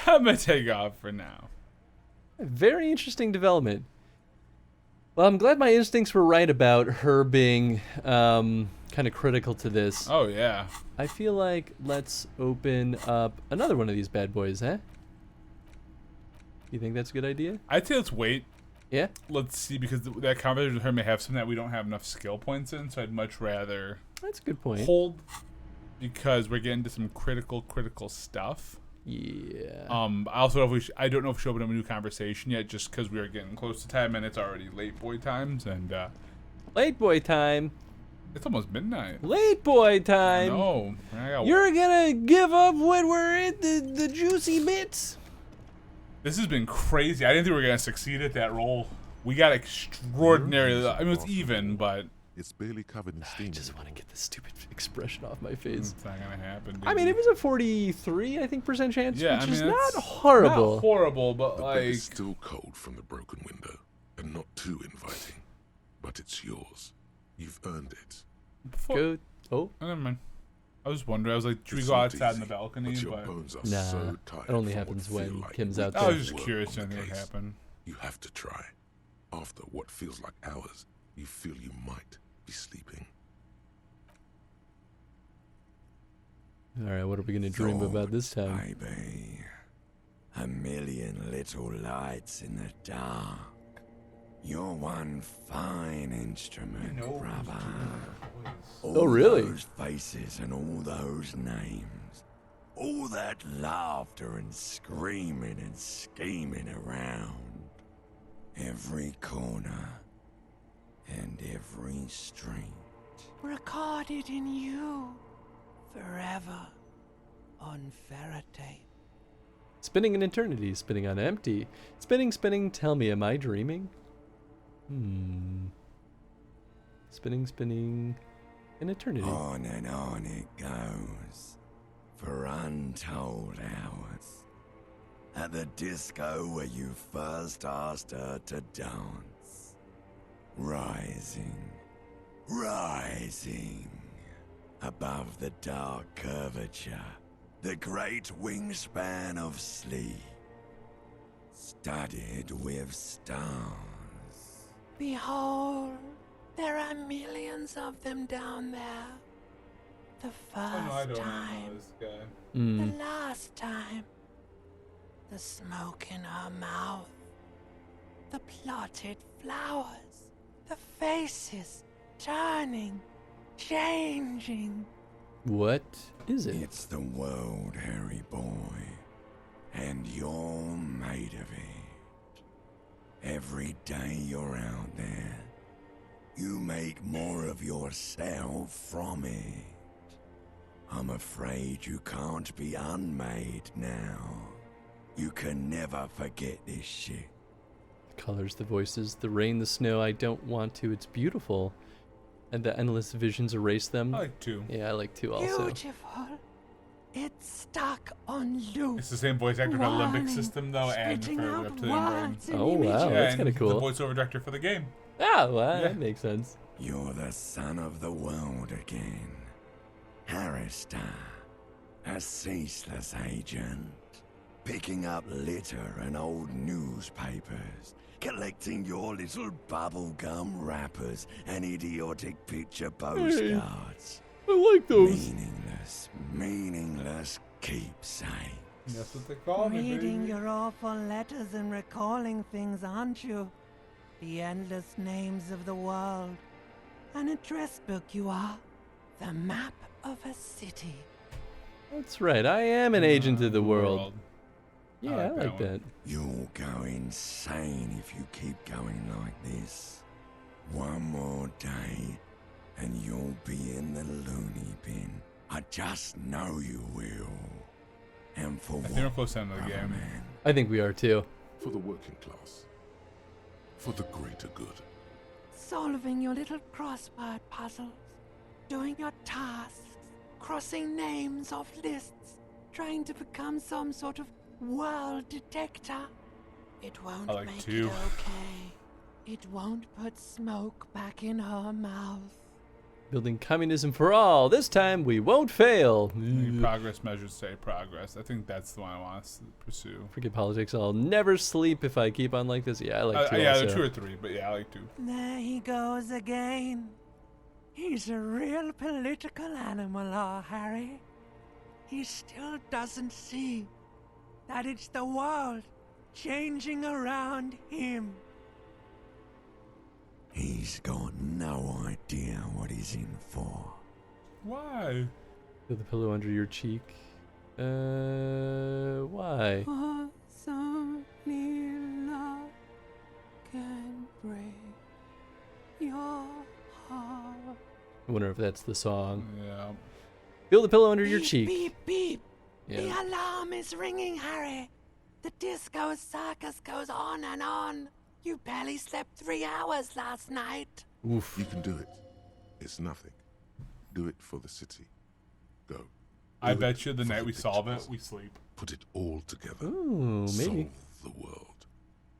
I'm gonna take off for now. Very interesting development. Well, I'm glad my instincts were right about her being kind of critical to this. Oh yeah. I feel like let's open up another one of these bad boys, huh? You think that's a good idea? I'd say let's wait. Yeah? Let's see because that conversation with her may have something that we don't have enough skill points in. So I'd much rather That's a good point. hold because we're getting to some critical stuff. Yeah. I also know if I don't know if we should open up a new conversation yet, just because we are getting close to time and it's already late boy times and Late boy time. it's almost midnight. Late boy time. No, You're gonna give up when we're at the juicy bits? This has been crazy. I didn't think we were gonna succeed at that roll. We got extraordinary. I mean, it's even, but it's barely covered in steam. I just want to get this stupid expression off my face. It's not gonna happen. I mean, it was a 43, I think, % chance, Yeah, which I is mean, not it's horrible. Not horrible, but The like bed is still cold from the broken window, and not too inviting. But it's yours. You've earned it. Good. Oh, never mind. I was wondering. I was like, should we go outside in the balcony? But Nah, it only happens when Kim's out there. I was just curious if anything would happen. You have to try. After what feels like hours, you feel you might be sleeping. All right, what are we gonna dream about this time? Baby, a million little lights in the dark. You're one fine instrument, brother. Oh, really? All those faces and all those names. All that laughter and screaming and scheming around. Every corner and every street. Recorded in you. Forever. On Faraday. Spinning an eternity, spinning on empty. Spinning, spinning, tell me, am I dreaming? Spinning, spinning, an eternity. On and on it goes. For untold hours. At the disco where you first asked her to dance. Rising. Rising. Above the dark curvature. The great wingspan of sleep. Studded with stars. Behold, there are millions of them down there. The first time. The last time. The smoke in her mouth. The plotted flowers. The faces turning, changing. What is it? It's the world, Harry boy. And you're made of it. Every day you're out there, you make more of yourself from it. I'm afraid you can't be unmade now. You can never forget this shit. The colors, the voices, the rain, the snow, I don't want to, it's beautiful. And the endless visions erase them. I like 2. Yeah, I like 2 also. Beautiful. It's stuck on loop. It's the same voice actor for the Limbic System, though, and for Up to the Brain. Oh, wow, that's kind of cool. The voiceover director for the game. Ah, well, that makes sense. You're the son of the world again. Harrister, a ceaseless agent. Picking up litter and old newspapers. Collecting your little bubblegum wrappers and idiotic picture postcards. I like those. Meaningless keepsakes. That's what they call me, Reading baby. your awful letters and recalling things, aren't you? The endless names of the world. An address book you are. The map of a city. That's right, I am an agent of the world. Yeah, I like that. You'll go insane if you keep going like this. One more day, and you'll be in the loony bin. I just know you will. And for I think we're close to the end of the game. I think we are too. For the working class. For the greater good. Solving your little crossword puzzles. Doing your tasks. Crossing names off lists. Trying to become some sort of world detector. It won't like make 2. it okay. It won't put smoke back in her mouth. Building communism for all. This time we won't fail. Progress measures say progress. I think that's the one I want us to pursue. Forget politics. I'll never sleep if I keep on like this. Yeah, I like 2 yeah, also. 2 or 3, but yeah, I like 2. There he goes again. He's a real political animal, our Harry. He still doesn't see that it's the world changing around him. He's got no idea what he's in for. Why? Feel the pillow under your cheek. Why? For only love can break your heart. I wonder if that's the song. Yeah. Feel the pillow under your Beep, cheek. beep, beep. Yeah. The alarm is ringing, Harry. The disco circus goes on and on. You barely slept 3 hours last night. Oof. You can do it. It's nothing. Do it for the city. Go. I bet you the night we solve it, we sleep. Put it all together. Ooh, maybe. Solve the world.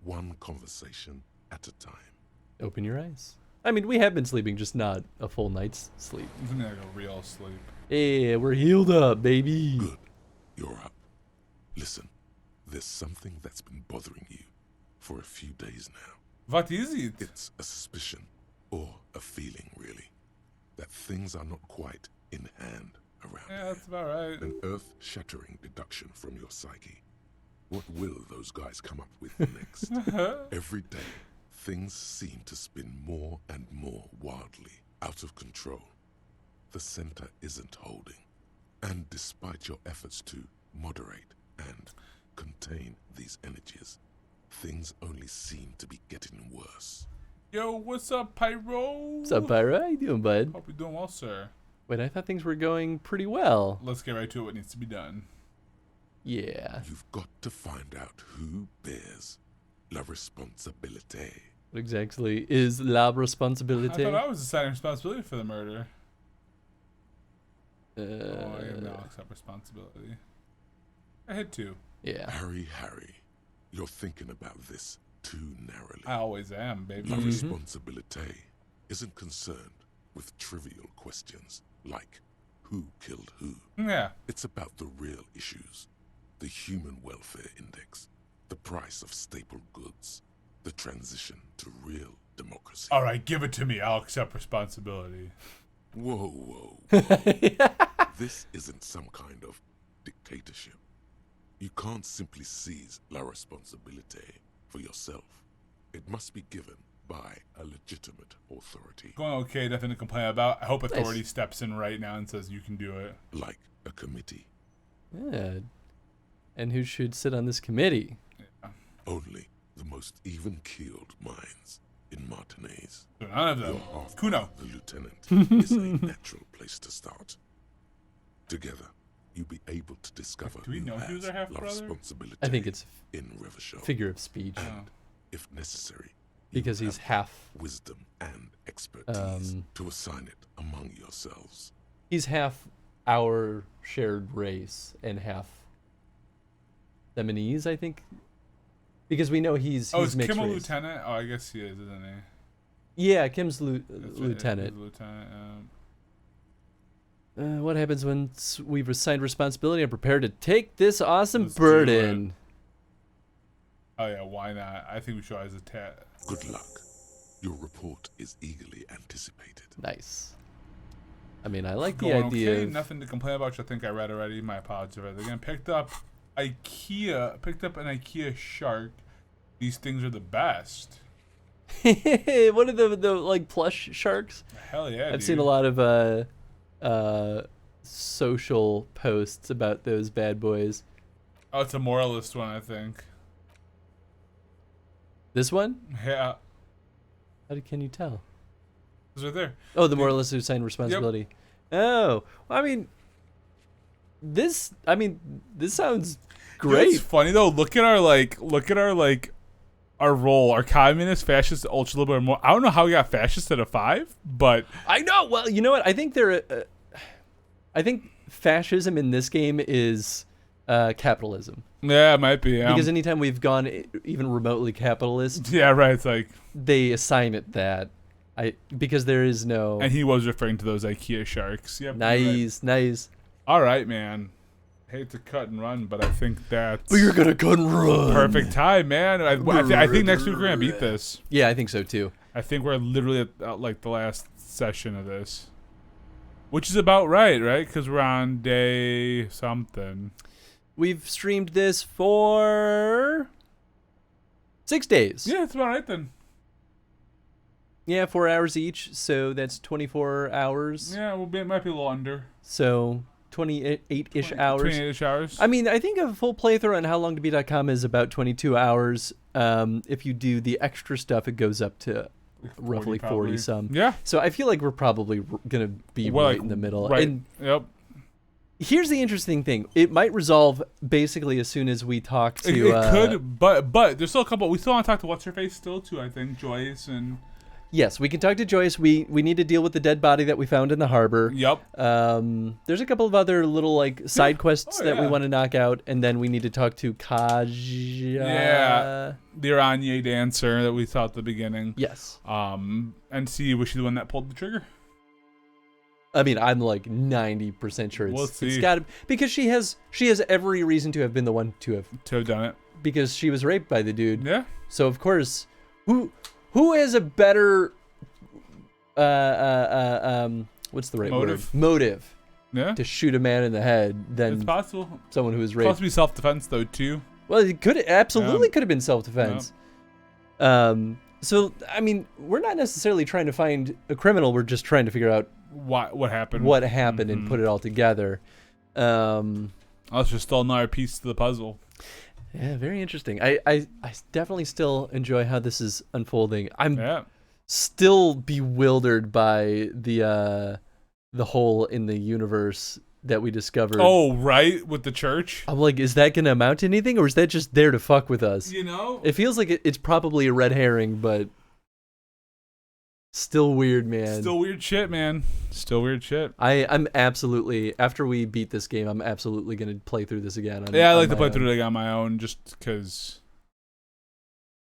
One conversation at a time. Open your eyes. I mean, we have been sleeping, just not a full night's sleep. Isn't that like a real sleep? Yeah, we're healed up, baby. Good. You're up. Listen, there's something that's been bothering you for a few days now. What is it? It's a suspicion, or a feeling, really, that things are not quite in hand around Yeah, that's about right. An earth-shattering deduction from your psyche. What will those guys come up with next? Every day, things seem to spin more and more wildly, out of control. The center isn't holding. And despite your efforts to moderate and contain these energies, things only seem to be getting worse. Yo, what's up, Pyro? What's up, Pyro? How you doing, bud? Hope you're doing well, sir. Wait, I thought things were going pretty well. Let's get right to what needs to be done. Yeah. You've got to find out who bears la responsabilité. What exactly is la I responsabilité? thought I was assigning responsibility for the murder. I am now accept responsibility. I had to. Yeah. Harry, you're thinking about this too narrowly. I always am, baby. La responsabilité isn't concerned with trivial questions like who killed who. Yeah. It's about the real issues. The human welfare index, the price of staple goods, the transition to real democracy. All right, give it to me. I'll accept responsibility. Whoa. This isn't some kind of dictatorship. You can't simply seize la responsabilité for yourself. It must be given by a legitimate authority. Going okay, nothing to complain about. I hope authority steps in right now and says you can do it. Like a committee. Yeah. And who should sit on this committee? Yeah. Only the most even-keeled minds in Martinez. So none of them. Kuno. The lieutenant is a natural place to start. Together, you'll be able to discover Do we know who who's has our half la brother? responsibility I think it's in Revachol. figure of speech. And, if necessary, Because he's half wisdom and expertise to assign it among yourselves. He's half our shared race and half Lebanese, I think. Because we know he's is mixed Kim a race. lieutenant? Oh, I guess he is, isn't he? Yeah, Kim's That's lieutenant. He's a lieutenant. What happens when we've assigned responsibility and prepared to take this awesome Let's do burden? Oh yeah, why not? I think we should always attack. Good luck. Your report is eagerly anticipated. Nice. I mean, I like the Going idea okay, of... nothing to complain about, which I think I read already. My apologies if I again. Picked up an IKEA shark. These things are the best. What are the like plush sharks? Hell yeah, I've seen a lot of social posts about those bad boys. Oh, it's a moralist one, I think. This one? Yeah. Can you tell? It's right there. Oh, the moralist who signed responsibility. Oh, well, I mean, this sounds great. You know what's funny though? Look at our role, our communist, fascist, ultra liberal. More. I don't know how we got fascist at a 5, but I know. Well, you know what? I think I think fascism in this game is capitalism. Yeah, it might be. Because anytime we've gone even remotely capitalist, yeah, right. It's like they assign it that. Because there is no. And he was referring to those IKEA sharks. Yep. Nice, nice. All right, man. Hate to cut and run, but I think that's. But you're gonna cut and run. Perfect time, man. I think next week we're gonna beat this. Yeah, I think so too. I think we're literally at like the last session of this, which is about right? Because we're on day something. We've streamed this for 6 days. Yeah, it's about right then. Yeah, 4 hours each, so that's 24 hours. Yeah, it might be a little under. So 28-ish hours. 28-ish hours. I mean, I think a full playthrough on howlongtobeat.com is about 22 hours. If you do the extra stuff, it goes up to roughly 40 some. Yeah. So I feel like we're probably gonna be right in the middle. Right. And yep. Here's the interesting thing. It might resolve basically as soon as we talk to... It could, but there's still a couple... We still want to talk to What's-Her-Face still, too, I think. Joyce and... Yes, we can talk to Joyce. We need to deal with the dead body that we found in the harbor. Yep. There's a couple of other little like side quests that we want to knock out, and then we need to talk to Kaja. Yeah, the Iranian dancer that we saw at the beginning. Yes. And see, was she the one that pulled the trigger? I mean, I'm like 90% sure We'll it's see. got to, because she has every reason to have been the one to have done it, because she was raped by the dude. Yeah. So of course, who has a better what's the right Motive? word? Motive. Yeah. To shoot a man in the head than It's possible. someone who was It's raped. supposed to be self-defense though too. Well, it absolutely could have been self-defense. So I mean, we're not necessarily trying to find a criminal. We're just trying to figure out what happened. What happened and put it all together. That's just still another piece to the puzzle. Yeah, very interesting. I definitely still enjoy how this is unfolding. I'm still bewildered by the hole in the universe that we discovered. Oh, right, with the church. I'm like, is that gonna amount to anything, or is that just there to fuck with us? You know, it feels like it's probably a red herring, but still weird, man. Still weird shit, man. Still weird shit. I'm absolutely, after we beat this game, I'm absolutely gonna play through this again. I like to play through it on my own, just because.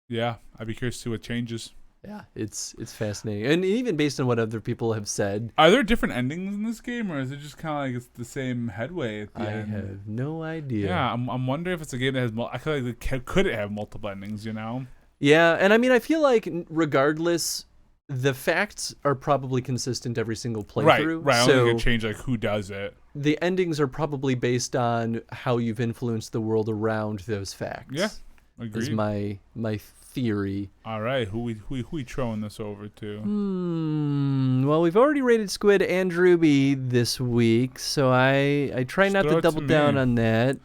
Yeah, I'd be curious to see what changes. Yeah, it's fascinating, and even based on what other people have said. Are there different endings in this game, or is it just kind of like it's the same headway at the end? I have no idea. Yeah, I'm wondering if it's a game that has. I feel like could it have multiple endings? You know? Yeah, and I mean, I feel like regardless, the facts are probably consistent every single playthrough. Right. I So don't think it change like who does it. the endings are probably based on how you've influenced the world around those facts. Yeah, Is agreed. my theory. All right, who we throwing this over to? Well, we've already rated Squid and Ruby this week, so I try not throw to it to double down me. on that.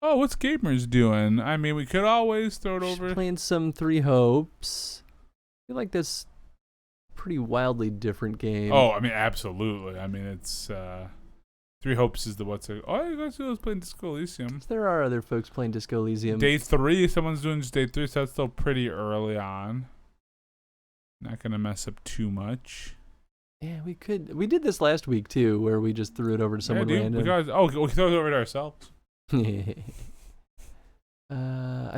Oh, what's Gamers doing? I mean, we could always throw it over. Playing some Three Hopes. I feel like this pretty wildly different game. Oh, I mean, absolutely. I mean, it's Three Hopes is the what's it? Oh, you guys was playing Disco Elysium. There are other folks playing Disco Elysium. Day 3, someone's doing just day 3, so that's still pretty early on. Not gonna mess up too much. Yeah, we could. We did this last week too, where we just threw it over to someone random. We throw it over to ourselves. I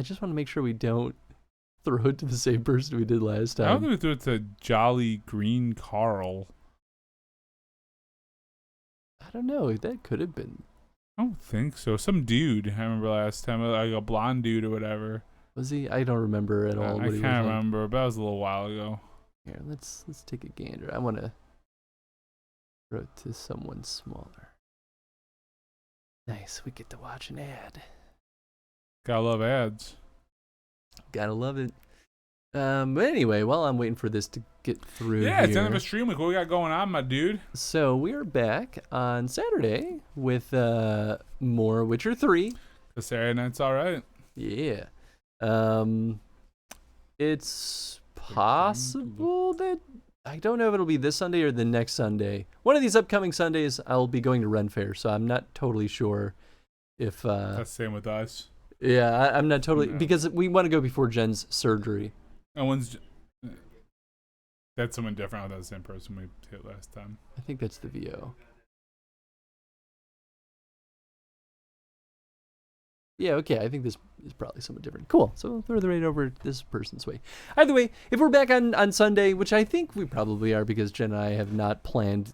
just want to make sure we don't throw it to the same person we did last I don't time. think we threw it to Jolly Green Carl. I don't know. That could have been. I don't think so. Some dude. I remember last time, like a blonde dude or whatever. Was he? I don't remember at all. I what he can't was like. remember, but that was a little while ago. Here, let's take a gander. I want to throw it to someone smaller. Nice. We get to watch an ad. Gotta love ads. Gotta love it. But anyway, while I'm waiting for this to get through, Yeah, it's here, end of a stream week. What we got going on, my dude? So we are back on Saturday with more Witcher 3. The Saturday night's all right. Yeah. It's possible that I don't know if it'll be this Sunday or the next Sunday. One of these upcoming Sundays, I'll be going to Ren Fair, so I'm not totally sure if. That's the same with us. Yeah, I'm not totally No. because we want to go before Jen's surgery. And when's that's someone different. Oh, that's the same person we hit last time. I think that's the VO. Yeah, okay. I think this is probably somewhat different. Cool. So we'll throw the rate over this person's way. Either way, if we're back on Sunday, which I think we probably are because Jen and I have not planned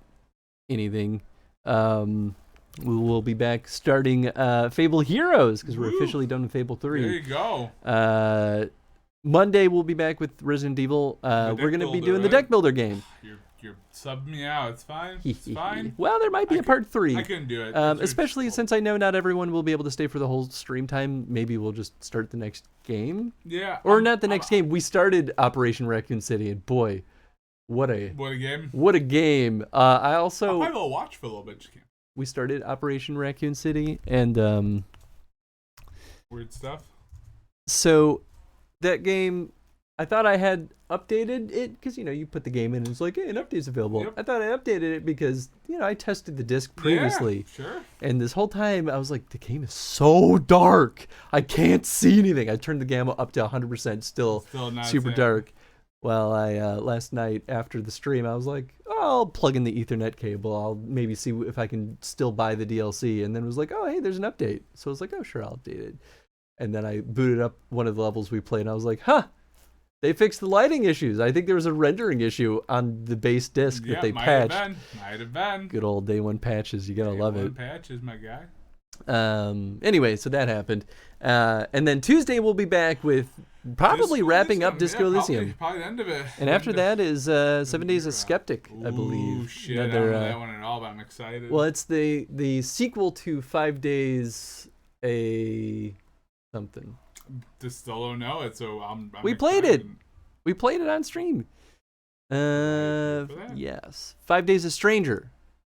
anything, we will be back starting Fable Heroes because we're officially done with Fable 3. There you go. Monday we'll be back with Resident Evil. We're going to be doing the deck builder game. You're subbing me out. It's fine. It's fine. Well, there might be a part 3. I couldn't do it. Especially since I know not everyone will be able to stay for the whole stream time. Maybe we'll just start the next game. Yeah. Or not the next game. We started Operation Raccoon City, and boy, what a game. What a game. I also I'll probably watch for a little bit. Just can't. We started Operation Raccoon City, and Weird stuff. so that game, I thought I had updated it because you put the game in and it's like, hey, an update's available. Yep. I thought I updated it because I tested the disc previously. Yeah, sure. And this whole time I was like, the game is so dark. I can't see anything. I turned the gamma up to 100%, still not super seeing. dark. Well, I last night after the stream, I was like, I'll plug in the Ethernet cable. I'll maybe see if I can still buy the DLC. And then it was like, oh, hey, there's an update. So I was like, oh, sure, I'll update it. And then I booted up one of the levels we played, and I was like, huh, They fixed the lighting issues. I think there was a rendering issue on the base disc that they patched. Might have been. Good old day one patches. You gotta love it. Patches, my guy. Anyway, so that happened. And then Tuesday we'll be back with probably wrapping up Disco Elysium. Probably the end of it. And after that is 7 Days of Skeptic, I believe. Ooh, shit. I don't know that one at all, but I'm excited. Well, it's the sequel to 5 Days a something. Just still don't know it, so I'm we played it. We played it on stream. Yes. 5 Days a Stranger.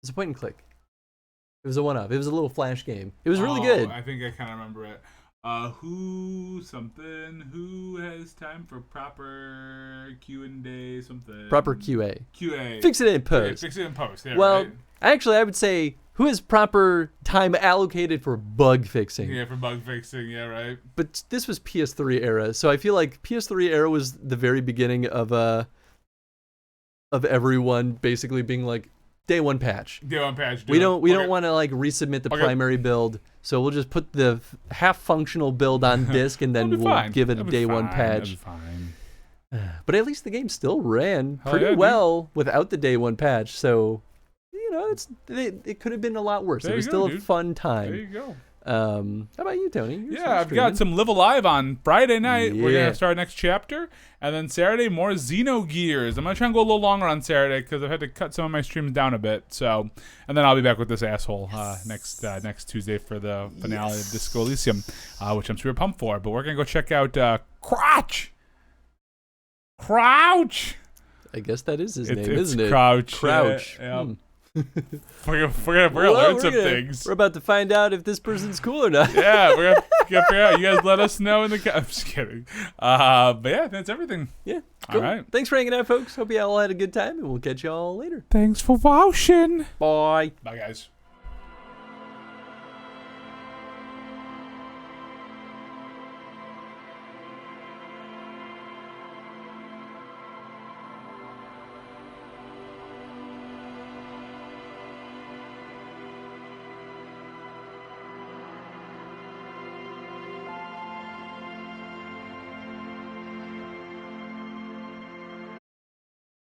It's a point and click. It was a one-off. It was a little flash game. It was really good. I think I kind of remember it. Who has time for proper Q&A something? Proper QA. QA. Fix it in post. Fix it in post. Yeah, well, right? Actually, I would say who has proper time allocated for bug fixing. Yeah, for bug fixing. Yeah, right. But this was PS3 era, so I feel like PS3 era was the very beginning of everyone basically being like, day one patch. Day one patch. We don't want to like resubmit the primary build, so we'll just put the half functional build on disk and then we'll give it a day one patch. Fine. But at least the game still ran pretty well without the day one patch. So you know, it could have been a lot worse. It was still a fun time. There you go. How about you, Tony? I've got some Live Alive on Friday night. Yeah. We're going to start our next chapter. And then Saturday, more Xenogears. I'm going to try and go a little longer on Saturday because I've had to cut some of my streams down a bit. So, and then I'll be back with this asshole next Tuesday for the finale of Disco Elysium, which I'm super pumped for. But we're going to go check out Crouch. I guess that is his name, isn't it? Crouch. Yeah. We're gonna learn some things. We're about to find out if this person's cool or not. Yeah, we're gonna figure out. You guys let us know in the I'm just kidding. But yeah, that's everything. Yeah. Cool. All right. Thanks for hanging out, folks. Hope you all had a good time, and we'll catch you all later. Thanks for watching. Bye. Bye, guys.